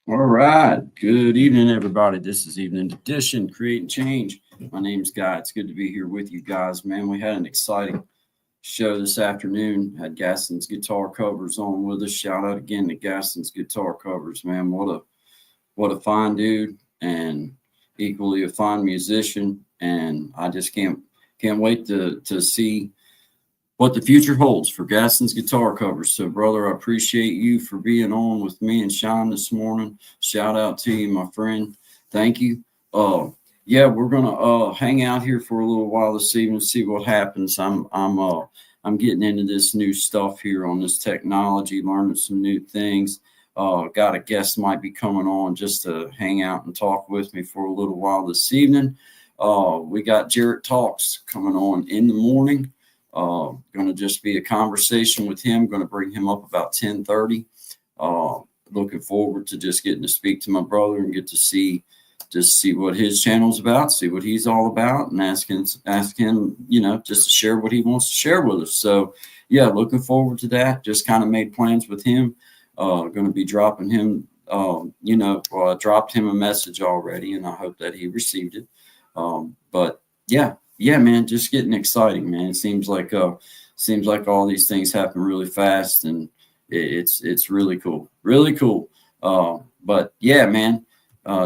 All right. Good evening, everybody. This is Evening Edition, Creating Change. My name's Guy. It's good to be here with you guys, man. We had an exciting show this afternoon. Had Gaston's guitar covers on with us. Shout out again to Gaston's guitar covers, man. What a fine dude, and equally a fine musician. And I just can't wait to see what the future holds for Gaston's guitar covers. So, brother, I appreciate you for being on with me and Sean this morning. Shout out to you, my friend. Thank you. Uh, yeah, we're gonna hang out here for a little while this evening, see what happens. I'm getting into this new stuff here on this technology, learning some new things. Got a guest might be coming on just to hang out and talk with me for a little while this evening. We got Jarrett Talks coming on in the morning. Going to just be a conversation with him. Going to bring him up about 10:30. Looking forward to just getting to speak to my brother and get to see what his channel's about, see what he's all about, and ask him, just to share what he wants to share with us. So, yeah, looking forward to that. Just kind of made plans with him. Going to be dropping him. I dropped him a message already, and I hope that he received it. But yeah, man, just getting exciting, man. It seems like all these things happen really fast, and it's really cool. But yeah, man,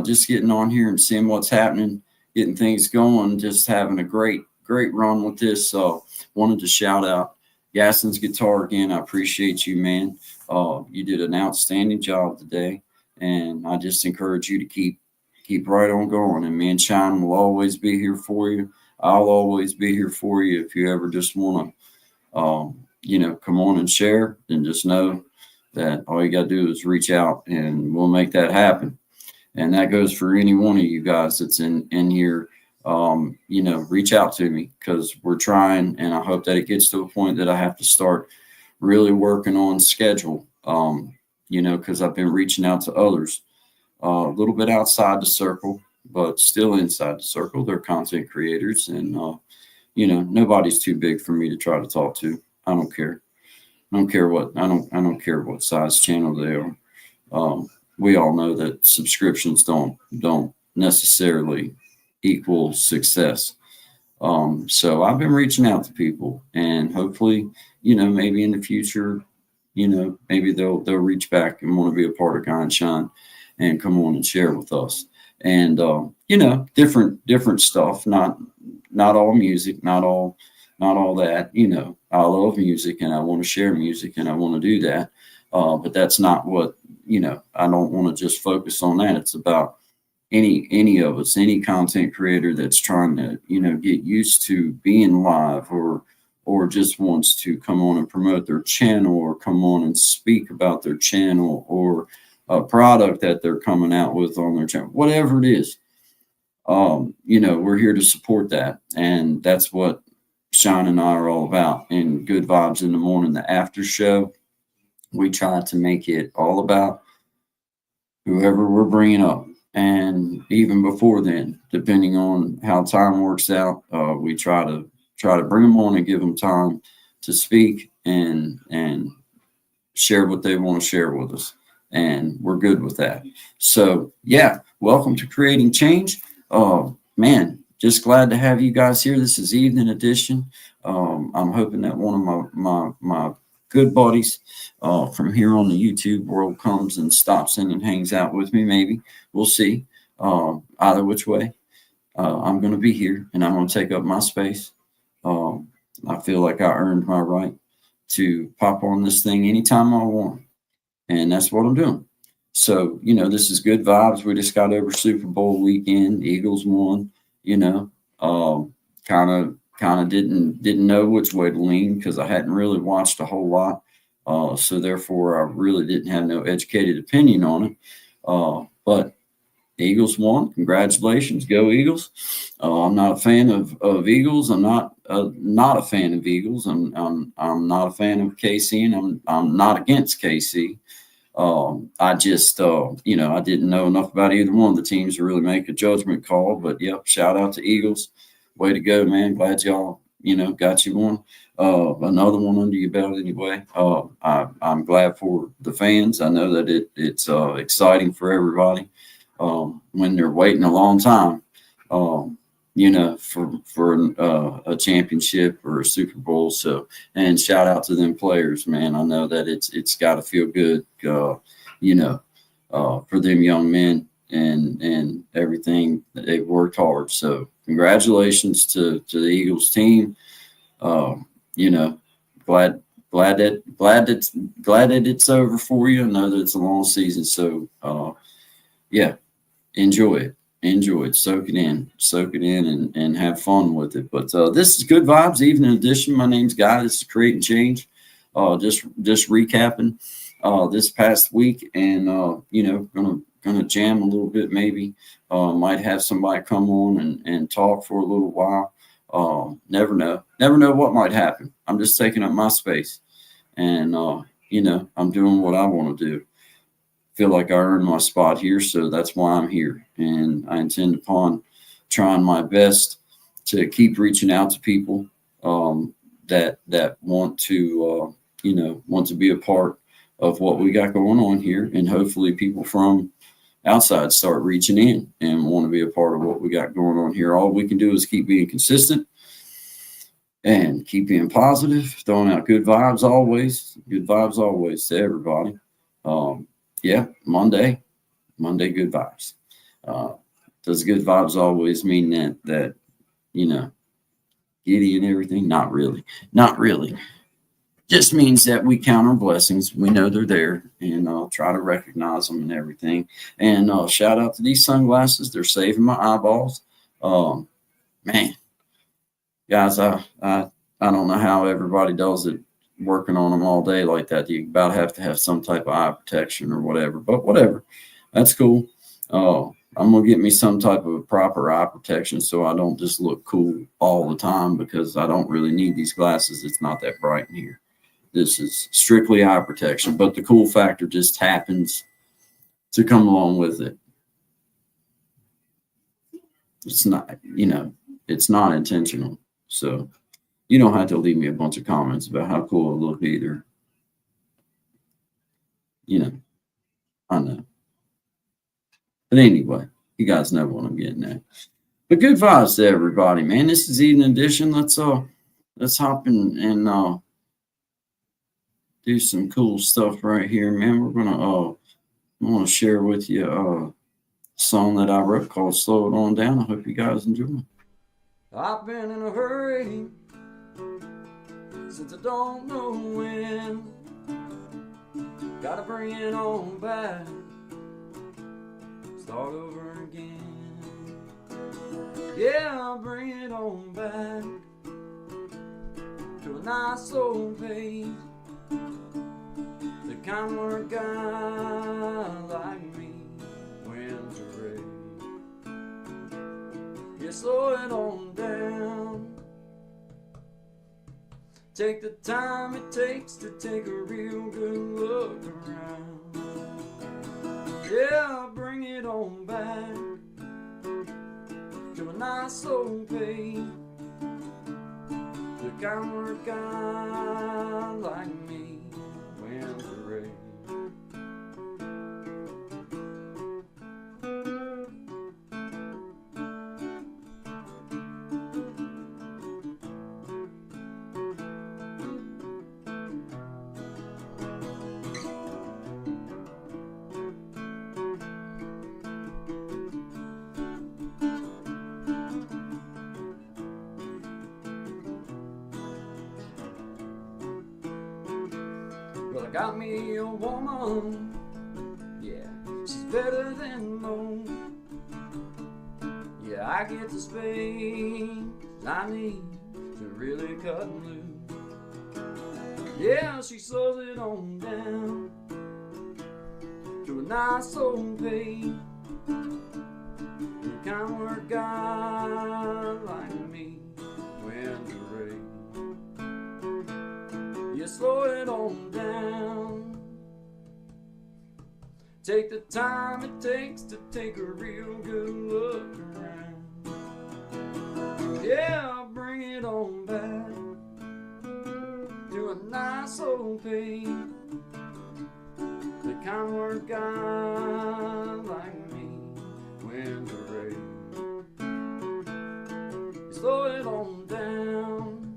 just getting on here and seeing what's happening, getting things going, just having a great run with this. So wanted to shout out Gaston's Guitar again. I appreciate you, man. You did an outstanding job today, and I just encourage you to keep right on going. And me and Sean will always be here for you. I'll always be here for you if you ever just want to, come on and share. Then just know that all you got to do is reach out, and we'll make that happen. And that goes for any one of you guys that's in here. Reach out to me because we're trying, and I hope that it gets to a point that I have to start really working on schedule. Because I've been reaching out to others a little bit outside the circle, but still inside the circle. They're content creators, and nobody's too big for me to try to talk to. I don't care. I don't care what size channel they are. We all know that subscriptions don't necessarily equal success. So I've been reaching out to people, and hopefully, maybe in the future, maybe they'll reach back and want to be a part of Guy and Shine and come on and share with us. And different stuff, not all music, not all that. I love music, and I want to share music, and I want to do that. But that's not what, I don't want to just focus on that. It's about any of us, any content creator that's trying to, get used to being live, or just wants to come on and promote their channel, or come on and speak about their channel, or a product that they're coming out with on their channel, whatever it is. We're here to support that. And that's what Sean and I are all about. In Good Vibes in the Morning, the after show, we try to make it all about whoever we're bringing up. And even before then, depending on how time works out, we try to bring them on and give them time to speak and share what they want to share with us. And we're good with that. So yeah, welcome to Creating Change. Man, just glad to have you guys here. This is Evening Edition. I'm hoping that one of my good buddies from here on the YouTube world comes and stops in and hangs out with me. Maybe we'll see. Either which way, I'm going to be here, and I'm going to take up my space. I feel like I earned my right to pop on this thing anytime I want. And that's what I'm doing. So, this is Good Vibes. We just got over Super Bowl weekend. Eagles won, kind of didn't know which way to lean because I hadn't really watched a whole lot. So therefore I really didn't have no educated opinion on it. But Eagles won. Congratulations. Go Eagles. I'm not a fan of Eagles. I'm not a fan of Eagles. I'm not a fan of KC, and I'm not against KC. I just, I didn't know enough about either one of the teams to really make a judgment call. But yep, shout out to Eagles. Way to go, man. Glad y'all got you one, another one under your belt anyway. I'm glad for the fans. I know that it's exciting for everybody when they're waiting a long time, for a championship or a Super Bowl. So, and shout out to them players, man. I know that it's got to feel good, for them young men and everything that they've worked hard. So congratulations to the Eagles team. You know, glad glad that it's over for you. I know that it's a long season, so yeah, enjoy it. Enjoy it, soak it in, and have fun with it. But this is Good Vibes Evening Edition. My name's Guy. This is Create and Change. Just recapping this past week, and gonna jam a little bit. Maybe might have somebody come on and talk for a little while. Never know what might happen. I'm just taking up my space, and I'm doing what I want to do. Feel like I earned my spot here, so that's why I'm here, and I intend upon trying my best to keep reaching out to people that want to want to be a part of what we got going on here, and hopefully people from outside start reaching in and want to be a part of what we got going on here. All we can do is keep being consistent and keep being positive, throwing out good vibes always to everybody. Yeah, Monday, good vibes. Does good vibes always mean that giddy and everything? Not really. Just means that we count our blessings. We know they're there, and try to recognize them and everything. And shout out to these sunglasses. They're saving my eyeballs. Man, guys, I don't know how everybody does it, working on them all day like that. You about have to have some type of eye protection or whatever, but whatever, that's cool. I'm gonna get me some type of proper eye protection so I don't just look cool all the time, because I don't really need these glasses. It's not that bright in here. This is strictly eye protection, but the cool factor just happens to come along with it. It's not, it's not intentional. So you don't have to leave me a bunch of comments about how cool it looked either. I know. But anyway, you guys know what I'm getting at. But good vibes to everybody, man. This is Evening Edition. Let's hop in and do some cool stuff right here, man. I'm gonna share with you a song that I wrote called "Slow It On Down." I hope you guys enjoy. I've been in a hurry since I don't know when. Gotta bring it on back, start over again. Yeah, I'll bring it on back to a nice old pace, the kind where a guy like me wins a race. Yeah, slow it on down. Take the time it takes to take a real good look around. Yeah, bring it on back to a nice old pace, the kind where a guy like me wins the race. Well, I got me a woman, yeah, she's better than most. Yeah, I get the space I need to really cut loose. Yeah, she slows it on down to a nice old pace, the kind where a guy like me wins the race. Yeah, slow it on down. Take the time it takes to take a real good look around. Yeah, I'll bring bring it on back to a nice old pain. The kind word guy like me wins the race. Slow it on down.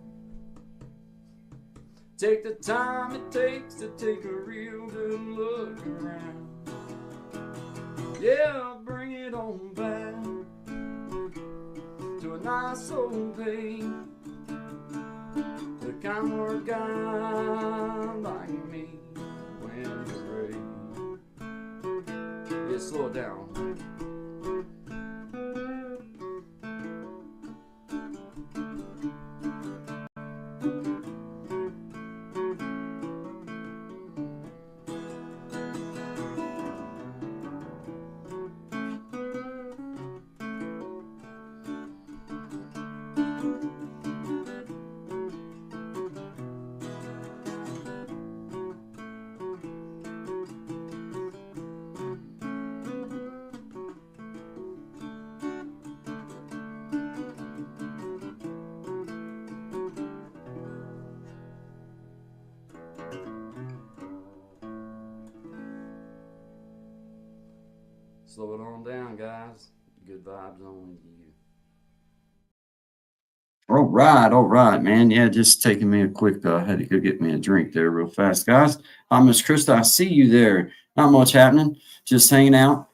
Take the time it takes to take a real good look around. Yeah, bring it on back to a nice old pain. The kind word guy like me wins the race. Yeah, slow it down. Slow it on down, guys. Good vibes only to you. All right, man. Yeah, just taking me a quick, had to go get me a drink there real fast, guys. Hi, Miss Krista. I see you there. Not much happening. Just hanging out.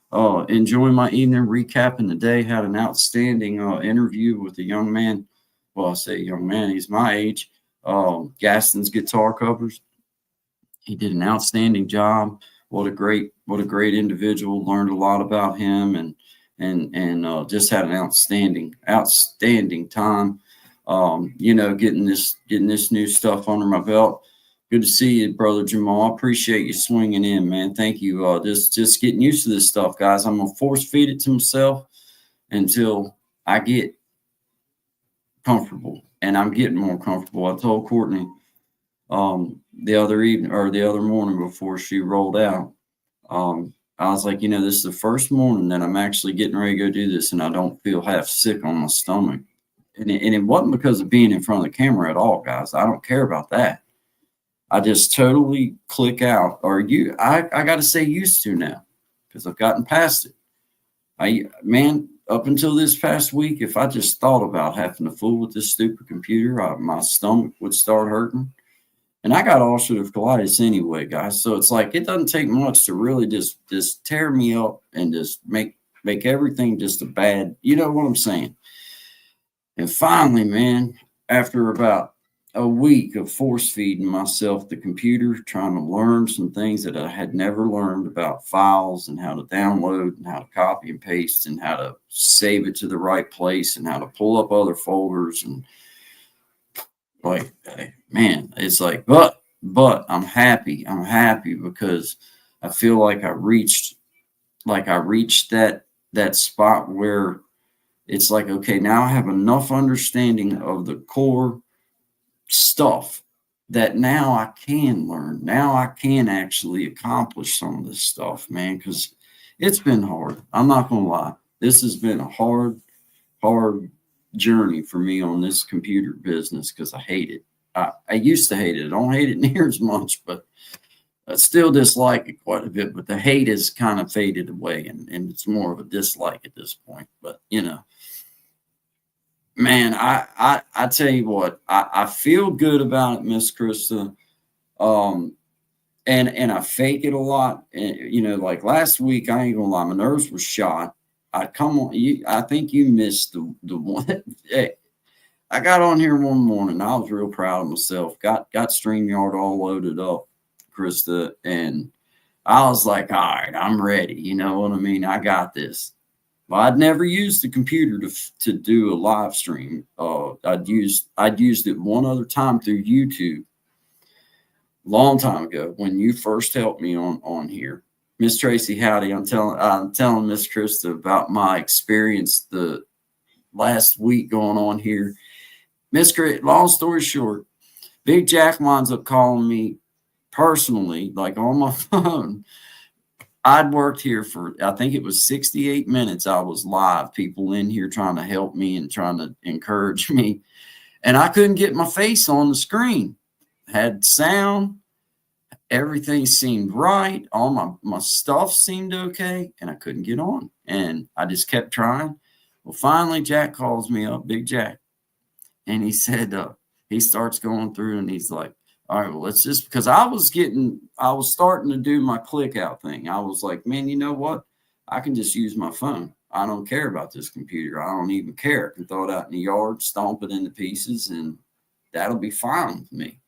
Enjoying my evening, recapping the day. Had an outstanding interview with a young man. Well, I say young man. He's my age. Gaston's guitar covers. He did an outstanding job. What a great individual. Learned a lot about him and just had an outstanding time. Getting this new stuff under my belt. Good to see you, brother Jamal. I appreciate you swinging in, man. Thank you. Just getting used to this stuff, guys. I'm gonna force feed it to myself until I get comfortable, and I'm getting more comfortable. I told Courtney the other evening or the other morning before she rolled out. I was like, this is the first morning that I'm actually getting ready to go do this, and I don't feel half sick on my stomach. And it wasn't because of being in front of the camera at all, guys. I don't care about that. I just totally click out. I got to say used to now because I've gotten past it. Up until this past week, if I just thought about having to fool with this stupid computer, my stomach would start hurting. And I got ulcerative colitis anyway, guys. So it's like it doesn't take much to really just tear me up and just make everything just a bad, you know what I'm saying? And finally, man, after about a week of force feeding myself the computer, trying to learn some things that I had never learned about files and how to download and how to copy and paste and how to save it to the right place and how to pull up other folders and man, it's like, but I'm happy. I'm happy because I feel like I reached that spot where it's like, okay, now I have enough understanding of the core stuff that now I can learn. Now I can actually accomplish some of this stuff, man, because it's been hard. I'm not going to lie. This has been a hard journey for me on this computer business because I hate it. I used to hate it. I don't hate it near as much, but I still dislike it quite a bit. But the hate has kind of faded away, and it's more of a dislike at this point. But, man, I tell you what, I feel good about it, Miss Krista. And I fake it a lot. And, like last week, I ain't gonna lie, my nerves were shot. I think you missed the one. Hey, I got on here one morning. I was real proud of myself. Got StreamYard all loaded up, Krista, and I was like, all right, I'm ready. You know what I mean? I got this. Well, I'd never used the computer to do a live stream. I'd used it one other time through YouTube, long time ago when you first helped me on here. Miss Tracy, howdy. I'm telling Miss Krista about my experience the last week going on here. Miss Krista, long story short, Big Jack winds up calling me personally, like on my phone. I'd worked here for, I think it was 68 minutes. I was live, people in here trying to help me and trying to encourage me. and I couldn't get my face on the screen. Had sound, everything seemed right. All my stuff seemed okay, and I couldn't get on. And I just kept trying. Well, finally, Jack calls me up, Big Jack, and he said, he starts going through, and he's like, all right, well, let's just, because I was starting to do my click out thing. I was like, man, you know what? I can just use my phone. I don't care about this computer. I don't even care. I can throw it out in the yard, stomp it into pieces, and that'll be fine with me.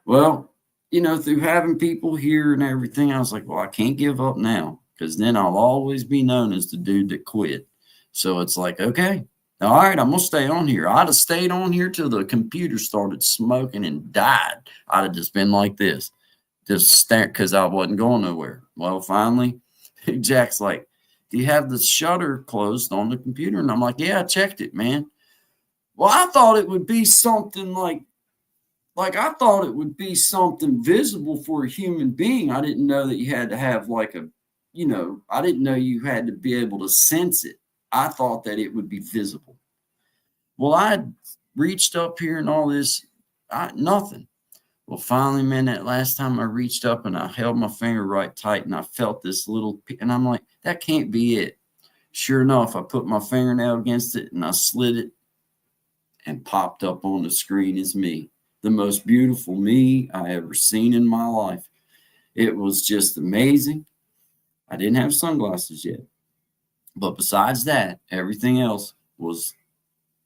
Well, through having people here and everything, I was like, well, I can't give up now, because then I'll always be known as the dude that quit. So it's like, okay, all right, I'm going to stay on here. I'd have stayed on here till the computer started smoking and died. I'd have just been like this, just staring, because I wasn't going nowhere. Well, finally, Jack's like, do you have the shutter closed on the computer? And I'm like, yeah, I checked it, man. Well, I thought it would be something like I thought it would be something visible for a human being. I didn't know that you had to have I didn't know you had to be able to sense it. I thought that it would be visible. Well, I reached up here and all this, nothing. Well, finally, man, that last time I reached up and I held my finger right tight and I felt this little, and I'm like, that can't be it. Sure enough, I put my fingernail against it and I slid it, and popped up on the screen as me. The most beautiful me I ever seen in my life. It was just amazing. I didn't have sunglasses yet. But besides that, everything else was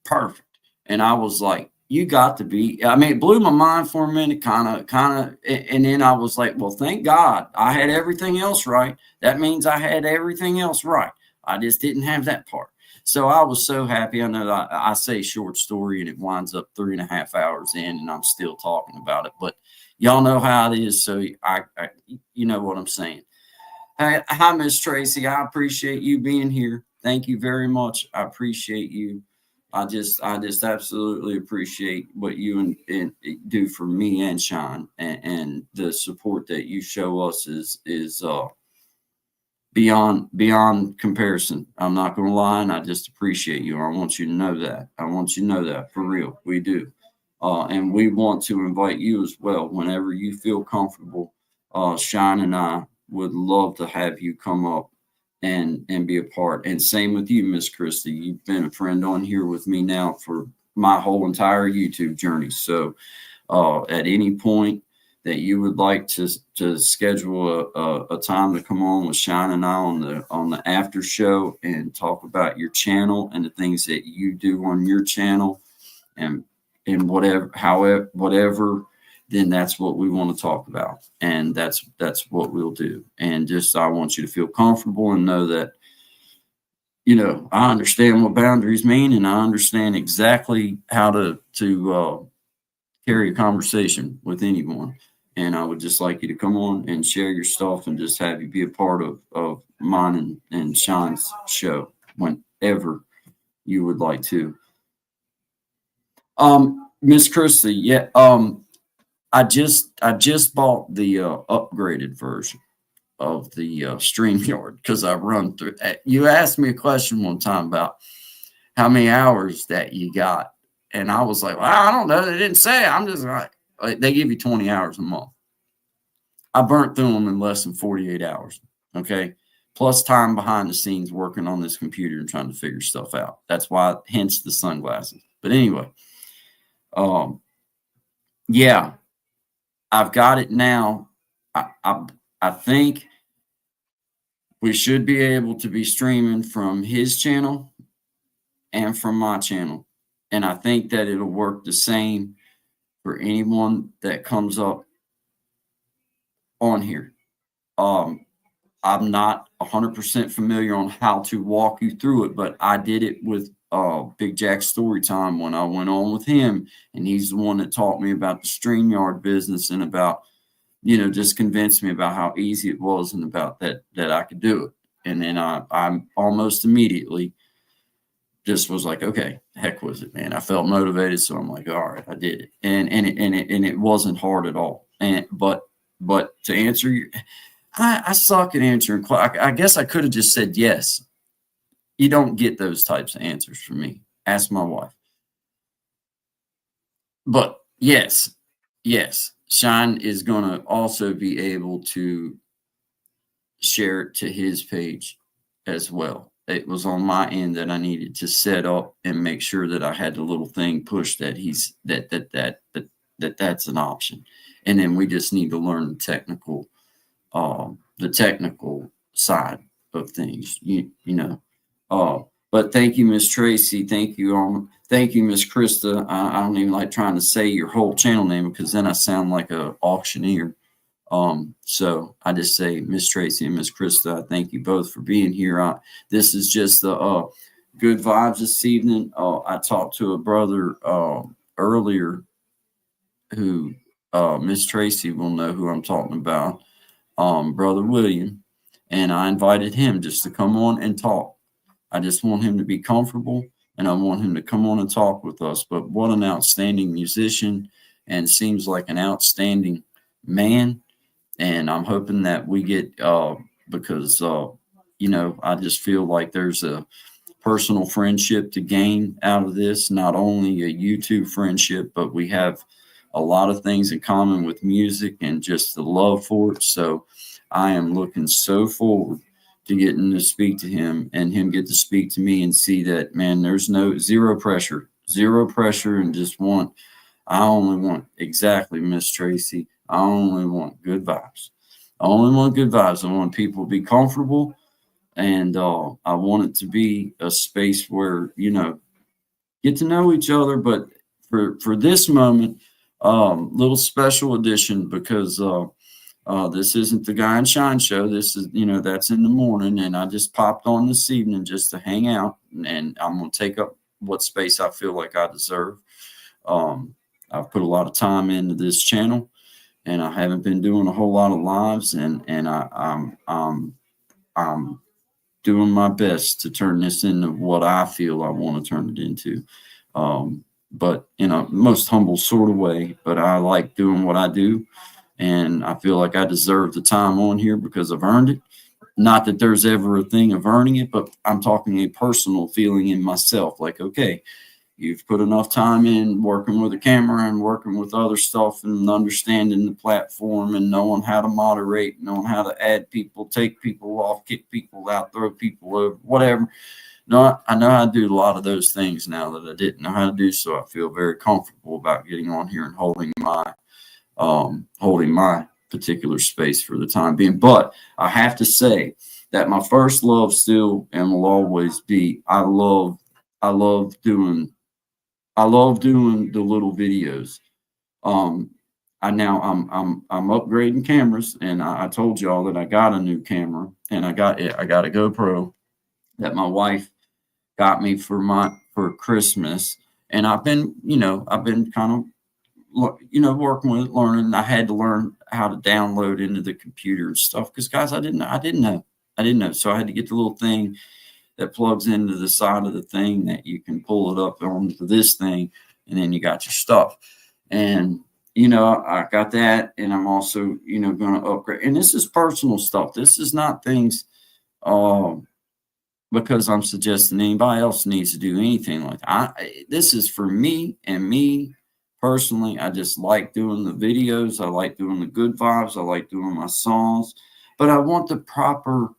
perfect. And I was like, you got to be, I mean, it blew my mind for a minute, kind of, and then I was like, well, thank God I had everything else right. That means I had everything else right. I just didn't have that part. So I was so happy. I know I say short story and it winds up 3.5 hours in and I'm still talking about it, but y'all know how it is. So I you know what I'm saying. Hi, Miss Tracy. I appreciate you being here. Thank you very much. I appreciate you. I just absolutely appreciate what you and do for me and Sean, and the support that you show us is beyond comparison. I'm not going to lie, and I just appreciate you. I want you to know that. I want you to know that for real. We do. And we want to invite you as well whenever you feel comfortable. Sean and I would love to have you come up and be a part. And same with you, Miss Christie. You've been a friend on here with me now for my whole entire YouTube journey. So at any point that you would like to schedule a time to come on with Sean and I on the after show and talk about your channel and the things that you do on your channel and whatever, then that's what we want to talk about. And that's what we'll do. And just, I want you to feel comfortable and know that, I understand what boundaries mean, and I understand exactly how to carry a conversation with anyone. And I would just like you to come on and share your stuff and just have you be a part of mine and Sean's show whenever you would like to. Miss Christie, yeah. I just bought the upgraded version of the StreamYard because I run through. You asked me a question one time about how many hours that you got, and I was like, well, I don't know. They didn't say. I'm just like, they give you 20 hours a month. I burnt through them in less than 48 hours. Okay. Plus time behind the scenes working on this computer and trying to figure stuff out. That's why, hence the sunglasses. But anyway, yeah, I've got it now. I think we should be able to be streaming from his channel and from my channel. And I think that it'll work the same for anyone that comes up on here. I'm not 100% familiar on how to walk you through it, but I did it with Big Jack's story time when I went on with him, and he's the one that taught me about the StreamYard business and about, just convinced me about how easy it was and about that I could do it. And then I'm almost immediately just was like, okay, heck was it, man. I felt motivated, so I'm like, all right, I did it, and it wasn't hard at all. And but to answer your, I suck at answering. I guess I could have just said yes. You don't get those types of answers from me. Ask my wife. but yes, Shine is going to also be able to share it to his page as well. It was on my end that I needed to set up and make sure that I had the little thing pushed that that's an option. And then we just need to learn the technical side of things. You know. But thank you, Miss Tracy. Thank you, Miss Krista. I don't even like trying to say your whole channel name because then I sound like a auctioneer. So I just say Miss Tracy and Miss Krista, I thank you both for being here. This is just the good vibes this evening. I talked to a brother earlier who Miss Tracy will know who I'm talking about, Brother William, and I invited him just to come on and talk. I just want him to be comfortable and I want him to come on and talk with us. But what an outstanding musician and seems like an outstanding man. And I'm hoping that we get because I just feel like there's a personal friendship to gain out of this, not only a YouTube friendship, but we have a lot of things in common with music and just the love for it. So I am looking so forward to getting to speak to him and him get to speak to me and see that, man, there's zero pressure, and I only want exactly, Miss Tracy. I only want good vibes. I only want good vibes. I want people to be comfortable, and I want it to be a space where get to know each other. But for this moment, little special edition because this isn't the Guy and Shine show. This is that's in the morning, and I just popped on this evening just to hang out, and I'm gonna take up what space I feel like I deserve. I've put a lot of time into this channel, and I haven't been doing a whole lot of lives, and I'm doing my best to turn this into what I feel I want to turn it into. But in a most humble sort of way. But I like doing what I do, and I feel like I deserve the time on here because I've earned it. Not that there's ever a thing of earning it, but I'm talking a personal feeling in myself. Like, okay, you've put enough time in working with a camera and working with other stuff and understanding the platform and knowing how to moderate, knowing how to add people, take people off, kick people out, throw people over, whatever. No, I know how to do a lot of those things now that I didn't know how to do. So I feel very comfortable about getting on here and holding my particular space for the time being. But I have to say that my first love still and will always be I love doing the little videos. Um, I'm upgrading cameras, and I told y'all that I got a new camera, and I got a GoPro that my wife got me for Christmas, and I've been kind of working with it, learning. I had to learn how to download into the computer and stuff because guys, I didn't know, so I had to get the little thing that plugs into the side of the thing that you can pull it up onto this thing, and then you got your stuff. And I got that, and I'm also going to upgrade. And this is personal stuff. This is not things because I'm suggesting anybody else needs to do anything like that. This is for me and me personally. I just like doing the videos. I like doing the good vibes. I like doing my songs, but I want the proper.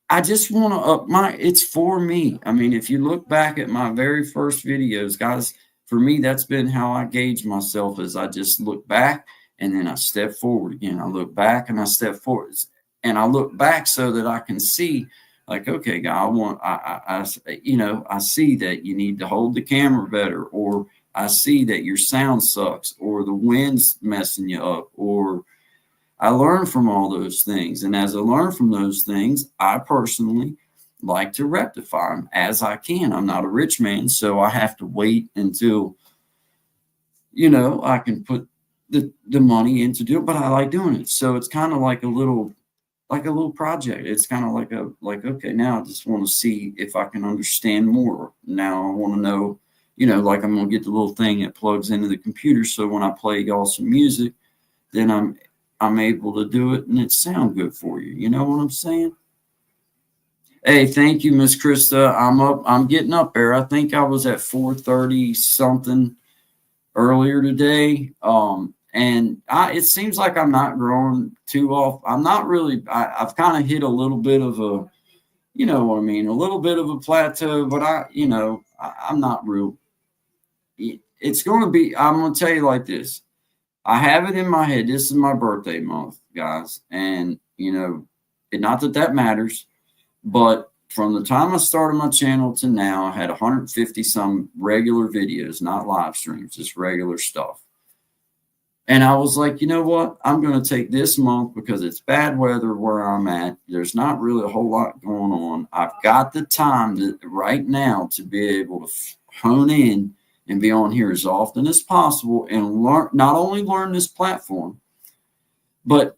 I just want to it's for me. I mean, if you look back at my very first videos, guys, for me, that's been how I gauge myself as I just look back and then I step forward again. I look back and I step forward, and I look back so that I can see like, okay, guy, I see that you need to hold the camera better, or I see that your sound sucks, or the wind's messing you up, or I learn from all those things. And as I learn from those things, I personally like to rectify them as I can. I'm not a rich man, so I have to wait until, I can put the money into do it, but I like doing it. So it's kind of like a little project. It's kind of okay, now I just want to see if I can understand more. Now I want to know, like I'm going to get the little thing that plugs into the computer. So when I play y'all some music, then I'm able to do it and it sound good for you. You know what I'm saying? Hey, thank you, Miss Krista. I'm getting up there. I think I was at 4:30 something earlier today. And it seems like I'm not growing too off. I'm not really, I've kind of hit a little bit of a, you know what I mean, a little bit of a plateau, but I'm not real. It's going to be, I'm going to tell you like this. I have it in my head. This is my birthday month, guys. And, not that that matters, but from the time I started my channel to now, I had 150 some regular videos, not live streams, just regular stuff. And I was like, you know what? I'm going to take this month because it's bad weather where I'm at. There's not really a whole lot going on. I've got the time right now to be able to hone in and be on here as often as possible and learn, not only learn this platform, but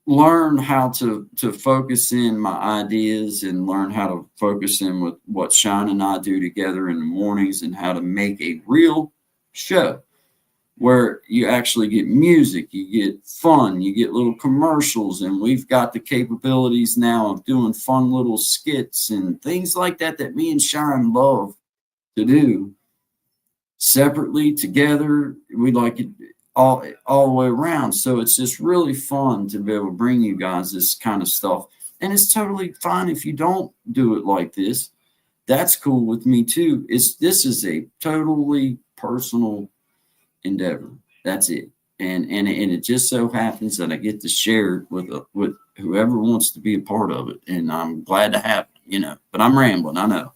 learn how to focus in my ideas and learn how to focus in with what Shine and I do together in the mornings and how to make a real show where you actually get music, you get fun, you get little commercials, and we've got the capabilities now of doing fun little skits and things like that that me and Shine love to do separately, together. We like it all the way around. So it's just really fun to be able to bring you guys this kind of stuff. And it's totally fine if you don't do it like this. That's cool with me too. This is a totally personal endeavor. That's it. And it just so happens that I get to share it with whoever wants to be a part of it. And I'm glad to have it, but I'm rambling, I know.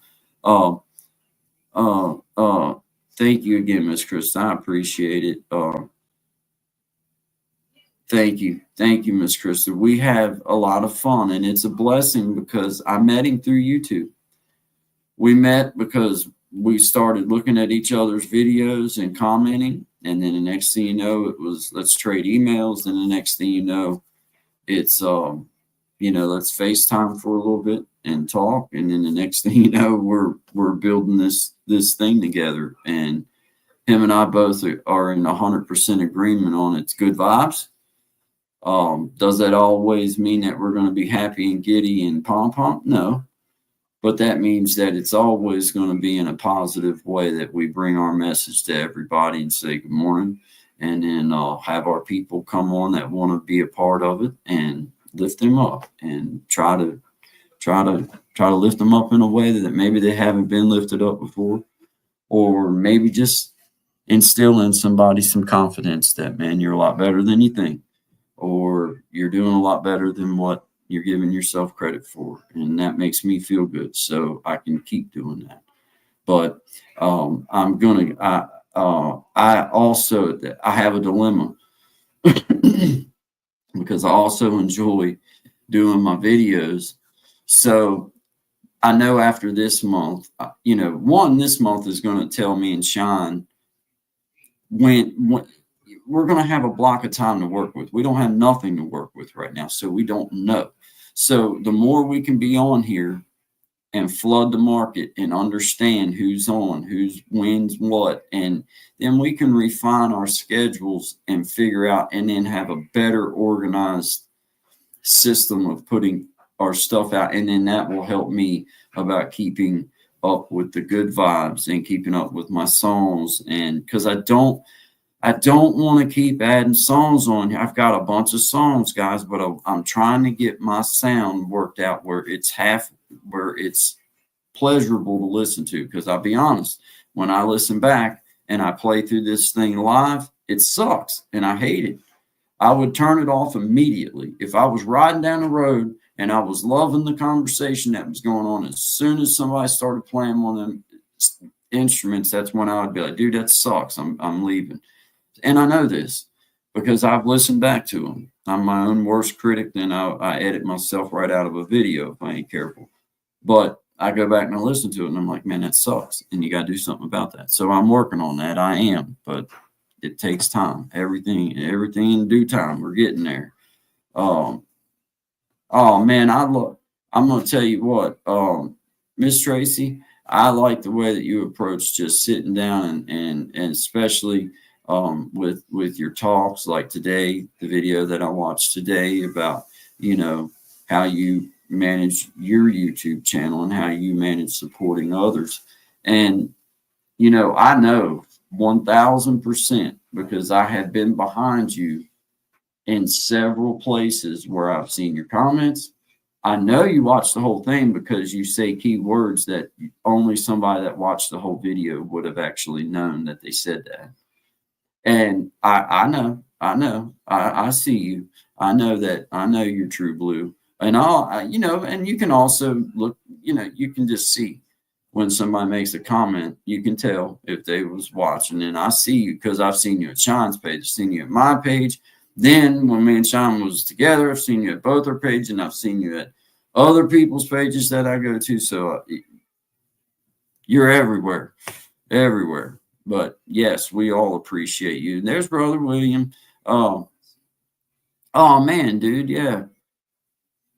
Thank you again, Miss Krista. I appreciate it. Thank you. Thank you, Miss Krista. We have a lot of fun, and it's a blessing because I met him through YouTube. We met because we started looking at each other's videos and commenting. And then the next thing you know, it was, let's trade emails. And the next thing you know, it's, let's FaceTime for a little bit and talk. And then the next thing you know, we're building this thing together. And him and I both are in 100% agreement on it's good vibes. Does that always mean that we're going to be happy and giddy and pom-pom? No. But that means that it's always going to be in a positive way that we bring our message to everybody and say good morning, and then have our people come on that want to be a part of it and lift them up and try to lift them up in a way that maybe they haven't been lifted up before, or maybe just instill in somebody some confidence that, man, you're a lot better than you think, or you're doing a lot better than what you're giving yourself credit for. And that makes me feel good. So I can keep doing that. But I have a dilemma because I also enjoy doing my videos. So I know after this month, this month is going to tell me and Shine when we're going to have a block of time to work with. We don't have nothing to work with right now, so we don't know. So the more we can be on here and flood the market and understand who's on, who's wins what, and then we can refine our schedules and figure out, and then have a better organized system of putting our stuff out. And then that will help me about keeping up with the good vibes and keeping up with my songs. And because I don't want to keep adding songs on here. I've got a bunch of songs, guys, but I'm trying to get my sound worked out where it's pleasurable to listen to. Because I'll be honest, when I listen back and I play through this thing live, it sucks and I hate it. I would turn it off immediately. If I was riding down the road and I was loving the conversation that was going on, as soon as somebody started playing one of them instruments, that's when I would be like, dude, that sucks. I'm leaving. And I know this because I've listened back to them. I'm my own worst critic. Then I edit myself right out of a video if I ain't careful. But I go back and I listen to it and I'm like, man, that sucks. And you got to do something about that. So I'm working on that. I am, but it takes time. Everything in due time. We're getting there. Oh man, I'm going to tell you what, Miss Tracy, I like the way that you approach just sitting down and especially with your talks like today, the video that I watched today about, how you manage your YouTube channel and how you manage supporting others. And, I know 1000%, because I have been behind you in several places where I've seen your comments. I know you watched the whole thing because you say key words that only somebody that watched the whole video would have actually known that they said that. And I see you. I know that. I know you're true blue. And and you can also look, you can just see when somebody makes a comment, you can tell if they was watching. And I see you because I've seen you at Sean's page, I've seen you at my page. Then when me and Sean was together, I've seen you at both our pages, and I've seen you at other people's pages that I go to. So you're everywhere, everywhere. But yes, we all appreciate you. And there's Brother William. Oh, oh man, dude, yeah.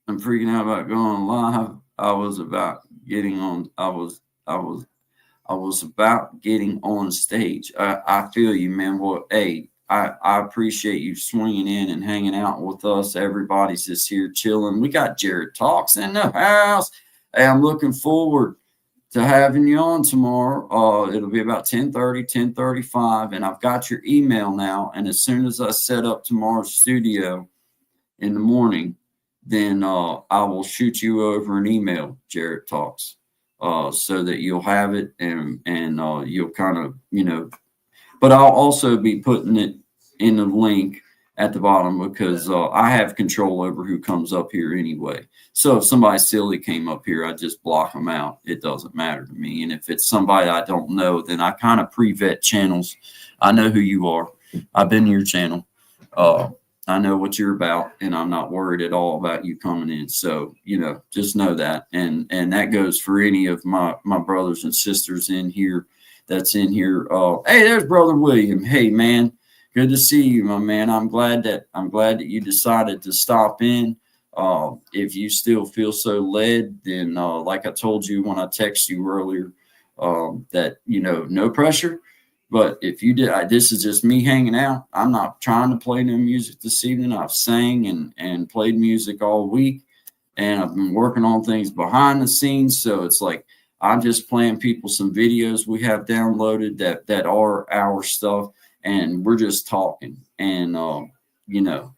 I'm freaking out about going live. I was about getting on. I was about getting on stage. I feel you, man. Well, hey, I appreciate you swinging in and hanging out with us. Everybody's just here chilling. We got Jared Talks in the house. Hey, I'm looking forward to having you on tomorrow. It'll be about 10:30, 10:35, and I've got your email now. And as soon as I set up tomorrow's studio in the morning, then I will shoot you over an email, Jared Talks, so that you'll have it and you'll kind of, but I'll also be putting it in the link at the bottom because I have control over who comes up here anyway. So if somebody silly came up here, I just block them out. It doesn't matter to me. And if it's somebody I don't know, then I kind of pre-vet channels. I know who you are. I've been to your channel. I know what you're about, and I'm not worried at all about you coming in. So, just know that. And that goes for any of my brothers and sisters in here that's in here. Hey, there's Brother William. Hey, man, good to see you, my man. I'm glad that you decided to stop in. If you still feel so led, then like I told you when I texted you earlier, that, no pressure. But if you did, this is just me hanging out. I'm not trying to play no music this evening. I've sang and played music all week, and I've been working on things behind the scenes. So it's like I'm just playing people some videos we have downloaded that are our stuff, and we're just talking. And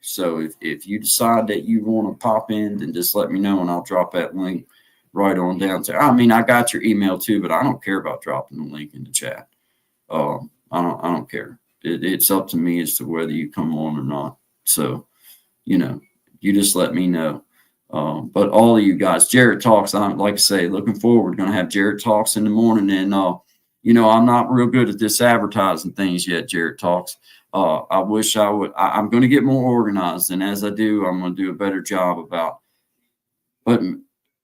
so if you decide that you want to pop in, then just let me know, and I'll drop that link right on down to. I mean, I got your email too, but I don't care about dropping the link in the chat. I don't care. It's up to me as to whether you come on or not. So, you just let me know. But all of you guys, Jared Talks, I'm like I say, looking forward. Going to have Jared Talks in the morning. And, I'm not real good at this advertising things yet, Jared Talks. I wish I would. I'm going to get more organized. And as I do, I'm going to do a better job about. But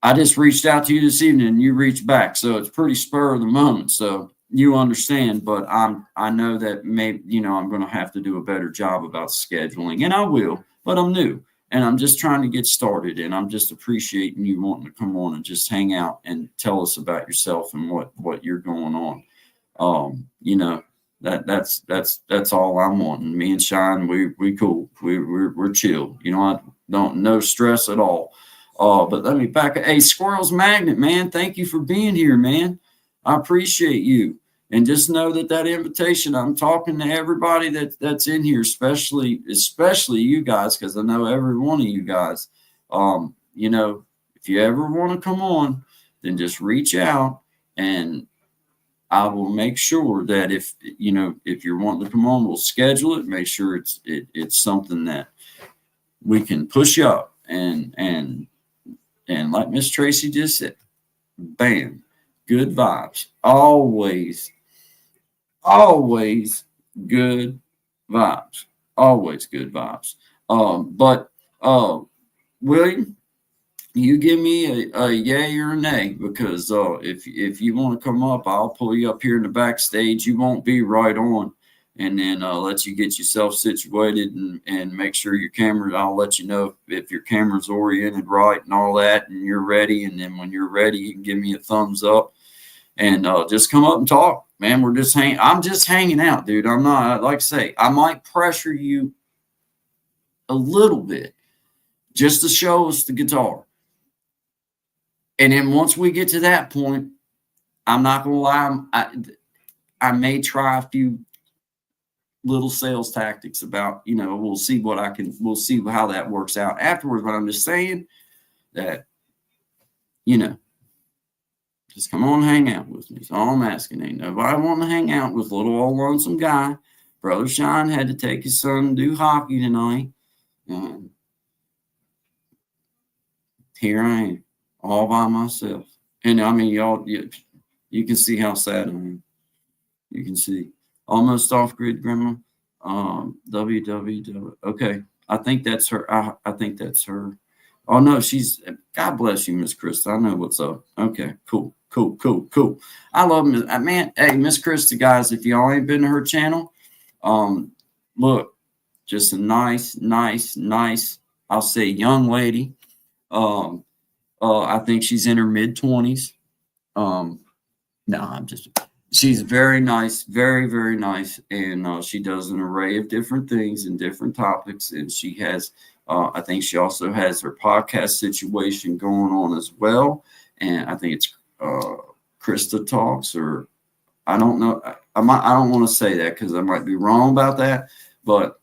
I just reached out to you this evening and you reached back. So it's pretty spur of the moment. So you understand, but I know that maybe, I'm going to have to do a better job about scheduling, and I will, but I'm new and I'm just trying to get started, and I'm just appreciating you wanting to come on and just hang out and tell us about yourself and what you're going on. That's all I'm wanting. Me and Sean, we cool. We're chill. I don't, no stress at all. But let me back. Hey, Squirrels Magnet, man, thank you for being here, man. I appreciate you. And just know that invitation, I'm talking to everybody that's in here, especially you guys, because I know every one of you guys. If you ever want to come on, then just reach out, and I will make sure that if you're wanting to come on, we'll schedule it. Make sure it's something that we can push up and like Miss Tracy just said, bam, good vibes, always good vibes. Always good vibes. But William, you give me a yay or a nay, because if you want to come up, I'll pull you up here in the backstage. You won't be right on, and then let you get yourself situated and make sure your camera. I'll let you know if your camera's oriented right and all that, and you're ready. And then when you're ready, you can give me a thumbs up. And just come up and talk, man. I'm just hanging out, dude. I'm not, like I say, I might pressure you a little bit just to show us the guitar. And then once we get to that point, I'm not going to lie, I may try a few little sales tactics about, we'll see we'll see how that works out afterwards. But I'm just saying that, just come on, hang out with me. That's all I'm asking. Ain't nobody wanting to hang out with little old lonesome guy. Brother Sean had to take his son to do hockey tonight. And here I am, all by myself. And I mean, y'all, you can see how sad I am. You can see. Almost off grid, Grandma. www. Okay. I think that's her. I think that's her. Oh, no, God bless you, Miss Krista. I know what's up. Okay, cool. I love Miss, man. Hey, Miss Krista, guys, if y'all ain't been to her channel, look, just a nice, I'll say young lady. I think she's in her mid-20s. She's very nice, very nice. And she does an array of different things and different topics. And she has, I think she also has her podcast situation going on as well. And I think it's Krista Talks, or I don't know. I don't want to say that because I might be wrong about that. But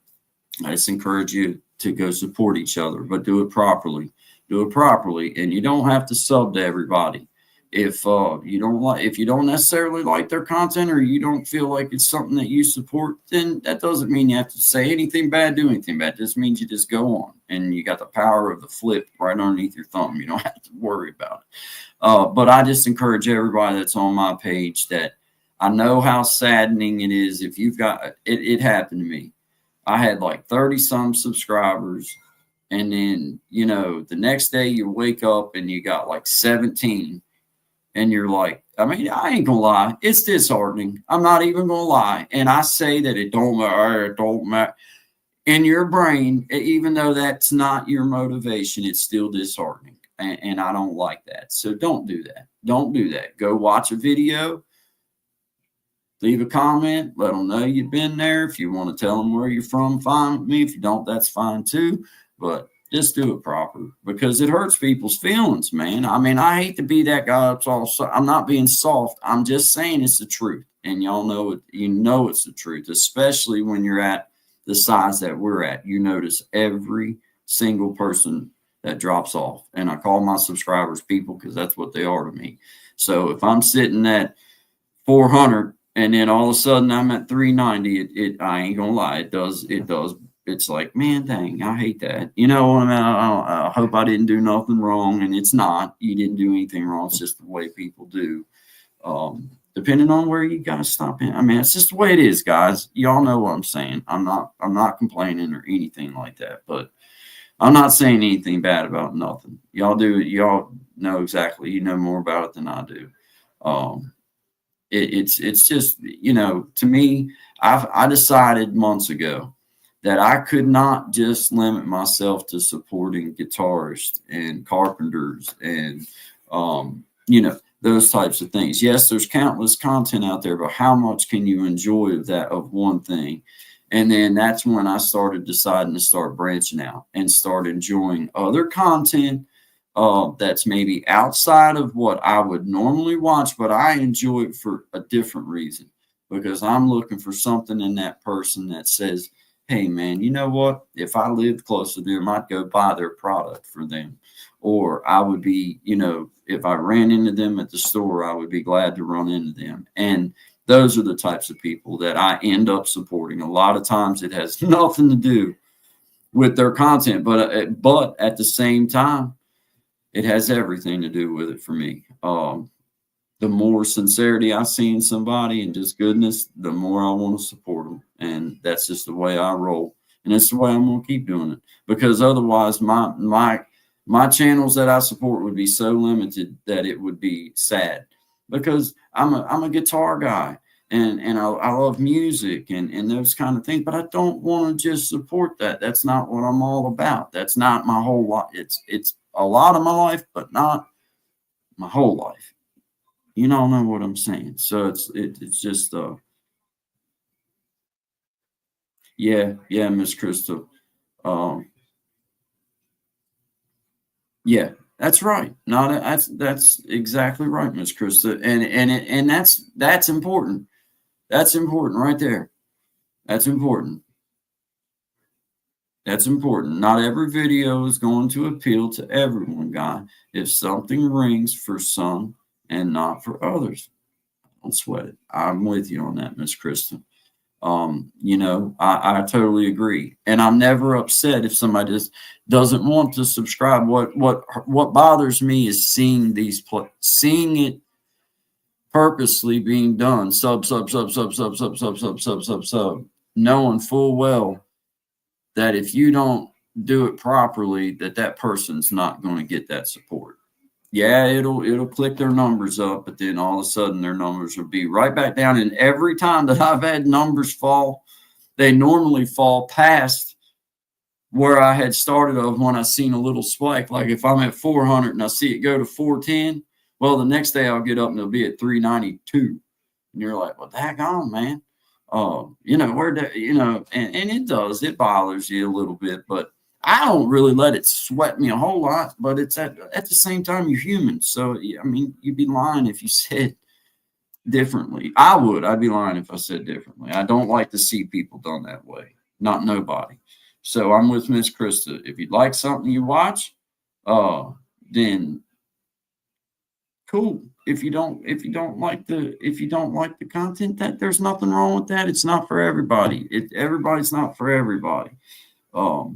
I just encourage you to go support each other, but do it properly. And you don't have to sub to everybody. If you don't necessarily like their content, or you don't feel like it's something that you support, then that doesn't mean you have to say anything bad, do anything bad. It just means you just go on, and you got the power of the flip right underneath your thumb. You don't have to worry about it. But I just encourage everybody that's on my page that I know how saddening it is if you've got it happened to me. I had like 30 some subscribers, and then the next day you wake up and you got like 17. And you're like, I mean, I ain't gonna lie, it's disheartening. I'm not even gonna lie. And I say that it don't matter. In your brain, even though that's not your motivation, it's still disheartening. And I don't like that. So don't do that. Go watch a video, leave a comment, let them know you've been there. If you want to tell them where you're from, fine with me. If you don't, that's fine too. But just do it proper, because it hurts people's feelings, man. I mean, I hate to be that guy that's all. I'm not being soft. I'm just saying it's the truth, and y'all know it. It's the truth, especially when you're at the size that we're at. You notice every single person that drops off, and I call my subscribers people because that's what they are to me. So if I'm sitting at 400 and then all of a sudden I'm at 390, I ain't gonna lie, it does. It's like, man, dang, I hate that. You know what I mean? I hope I didn't do nothing wrong, and it's not. You didn't do anything wrong. It's just the way people do. Depending on where you guys stop in. I mean, it's just the way it is, guys. Y'all know what I'm saying. I'm not complaining or anything like that, but I'm not saying anything bad about nothing. Y'all do. Y'all know exactly. You know more about it than I do. It's just, to me, I decided months ago that I could not just limit myself to supporting guitarists and carpenters and, those types of things. Yes, there's countless content out there, but how much can you enjoy of one thing? And then that's when I started deciding to start branching out and start enjoying other content that's maybe outside of what I would normally watch, but I enjoy it for a different reason, because I'm looking for something in that person that says, hey, man, you know what? If I lived close to them, I'd go buy their product for them. Or I would be, if I ran into them at the store, I would be glad to run into them. And those are the types of people that I end up supporting. A lot of times it has nothing to do with their content, but at the same time, it has everything to do with it for me. The more sincerity I see in somebody and just goodness, the more I want to support them. And that's just the way I roll. And it's the way I'm going to keep doing it, because otherwise my channels that I support would be so limited that it would be sad, because I'm a guitar guy and I love music and those kind of things, but I don't want to just support that. That's not what I'm all about. That's not my whole life. It's a lot of my life, but not my whole life. You don't know what I'm saying. So it's just yeah, Miss Crystal. Um, yeah, that's right. That's exactly right, Miss Crystal. And that's important. That's important right there. That's important. That's important. Not every video is going to appeal to everyone, guy. If something rings for some and not for others, don't sweat it. I'm with you on that, Miss Kristen. I totally agree. And I'm never upset if somebody just doesn't want to subscribe. What bothers me is seeing it purposely being done. Sub, knowing full well that if you don't do it properly, that person's not going to get that support. Yeah, it'll click their numbers up, but then all of a sudden their numbers will be right back down. And every time that I've had numbers fall, they normally fall past where I had started of when I seen a little spike. Like if I'm at 400 and I see it go to 410, well, the next day I'll get up and it'll be at 392. And you're like, well, daggone, man. And it does, it bothers you a little bit, but I don't really let it sweat me a whole lot, but it's at the same time, you're human. So, I mean, you'd be lying if you said differently. I'd be lying if I said differently. I don't like to see people done that way. Not nobody. So I'm with Miss Krista. If you like something you watch, then cool. If you don't like the content, that there's nothing wrong with that. It's not for everybody. Everybody's not for everybody. But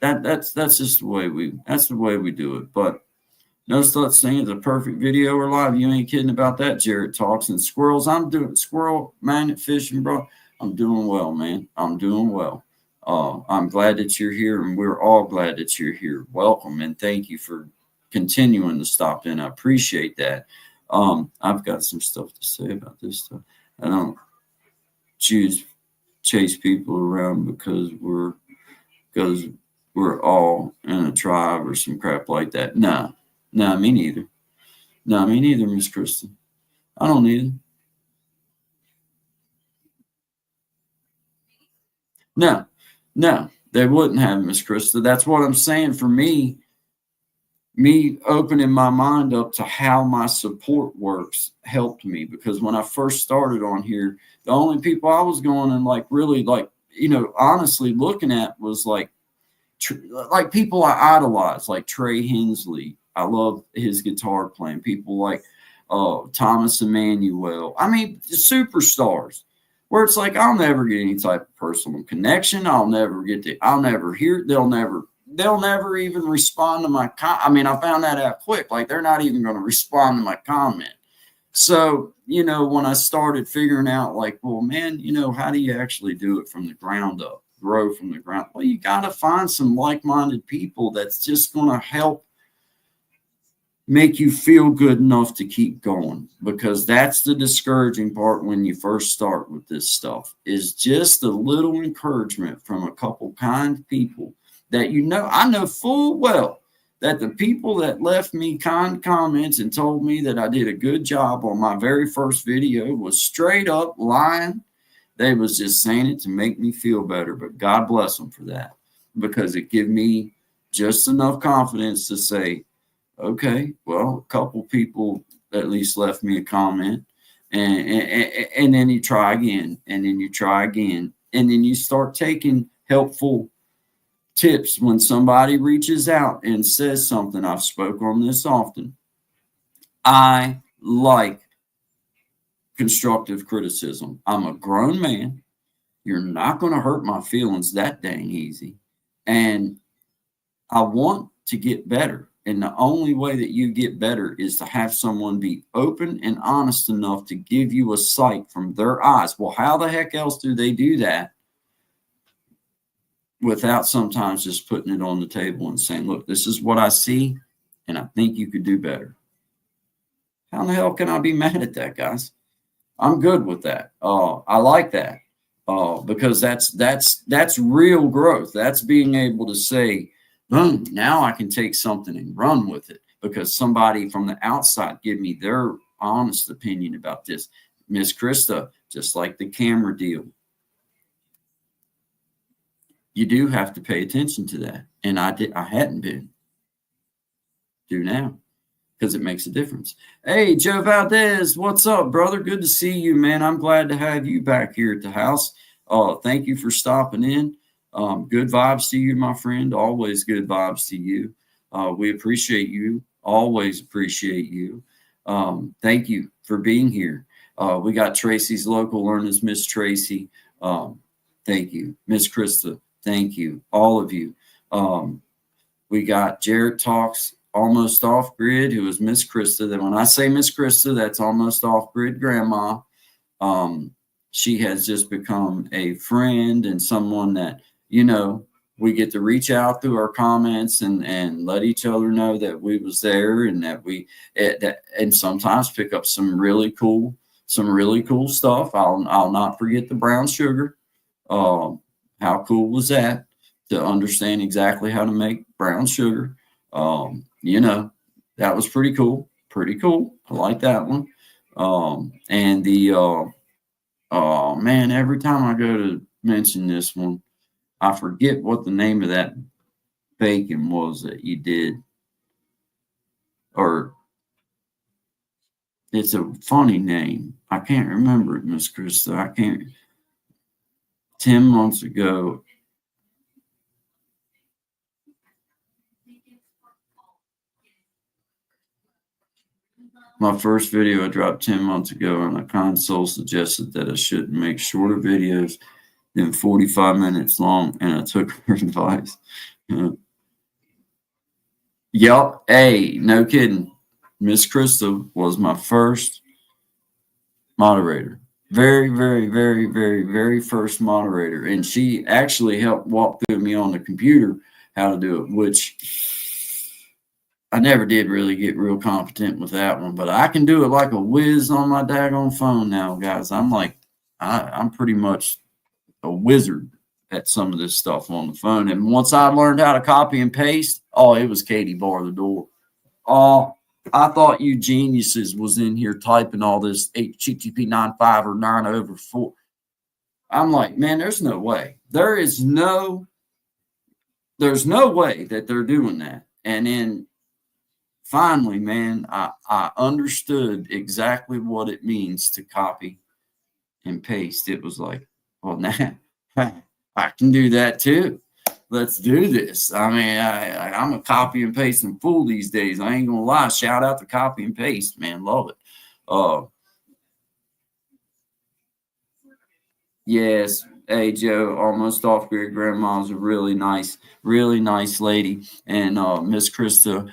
that's just the way we do it. But no such thing as a perfect video or live. You ain't kidding about that. Jared talks and squirrels. I'm doing squirrel magnet fishing, bro. I'm doing well, man. I'm doing well. I'm glad that you're here, and we're all glad that you're here. Welcome, and thank you for continuing to stop in. I appreciate that. I've got some stuff to say about this stuff. I don't chase people around because we're all in a tribe or some crap like that. No, me neither. No, me neither, Miss Kristen. I don't either. No, they wouldn't have, Miss Krista. That's what I'm saying. For me opening my mind up to how my support works helped me, because when I first started on here, the only people I was going and really honestly looking at was like people I idolize, like Trey Hensley. I love his guitar playing. People like Thomas Emmanuel. I mean, superstars. Where it's like I'll never get any type of personal connection. I'll never hear. They'll never even respond to my I found that out quick. Like they're not even going to respond to my comment. So, when I started figuring out like, well, man, how do you actually do it from the ground up, grow from the ground? Well, you got to find some like-minded people that's just going to help make you feel good enough to keep going, because that's the discouraging part when you first start with this stuff, is just a little encouragement from a couple kind people that I know full well that the people that left me kind comments and told me that I did a good job on my very first video was straight up lying. They was just saying it to make me feel better, but God bless them for that, because it gave me just enough confidence to say, okay, well, a couple people at least left me a comment, and then you try again, and then you try again, and then you start taking helpful tips when somebody reaches out and says something. I've spoke on this often. I like constructive criticism. I'm a grown man. You're not going to hurt my feelings that dang easy, and I want to get better. And the only way that you get better is to have someone be open and honest enough to give you a sight from their eyes. Well, how the heck else do they do that without sometimes just putting it on the table and saying, look, this is what I see, and I think you could do better? How in the hell can I be mad at that, guys? I'm good with that. I like that because that's real growth. That's being able to say, boom, now I can take something and run with it, because somebody from the outside give me their honest opinion about this. Miss Krista, just like the camera deal, you do have to pay attention to that. And I hadn't been. Do now. because it makes a difference. Hey, Joe Valdez, what's up, brother? Good to see you, man. I'm glad to have you back here at the house. Thank you for stopping in. Good vibes to you, my friend. Always good vibes to you. We appreciate you. Always appreciate you. Thank you for being here. We got Tracy's local learn as Miss Tracy. Thank you. Miss Krista, thank you. All of you. We got Jared Talks almost off grid, who is Miss Krista. Then when I say Miss Krista, that's almost off grid grandma. She has just become a friend and someone that, we get to reach out through our comments and let each other know that we was there and that and sometimes pick up some really cool stuff. I'll not forget the brown sugar. How cool was that to understand exactly how to make brown sugar? That was pretty cool. Pretty cool. I like that one. And the oh man, every time I go to mention this one, I forget what the name of that bacon was that you did. Or it's a funny name. I can't remember it, Miss Krista. I can't. 10 months ago. My first video I dropped 10 months ago, and a console suggested that I should make shorter videos than 45 minutes long, and I took her advice. Yep. Hey, no kidding. Miss Krista was my first moderator. Very, very, very, very, very first moderator. And she actually helped walk through me on the computer how to do it, which I never did really get real competent with that one, but I can do it like a whiz on my daggone phone now, guys. I'm pretty much a wizard at some of this stuff on the phone. And once I learned how to copy and paste, it was Katie bar the door. I thought you geniuses was in here typing all this HTTP 9.5 or 9/4. I'm like, man, there's no way. There's no way that they're doing that. And then finally, man, I understood exactly what it means to copy and paste. It was like, well, now I can do that too. Let's do this. I mean, I'm a copy and pasting fool these days. I ain't gonna lie. Shout out to copy and paste, man. Love it. Yes. Hey, Joe, almost off grid grandma's a really nice lady. And Miss Krista,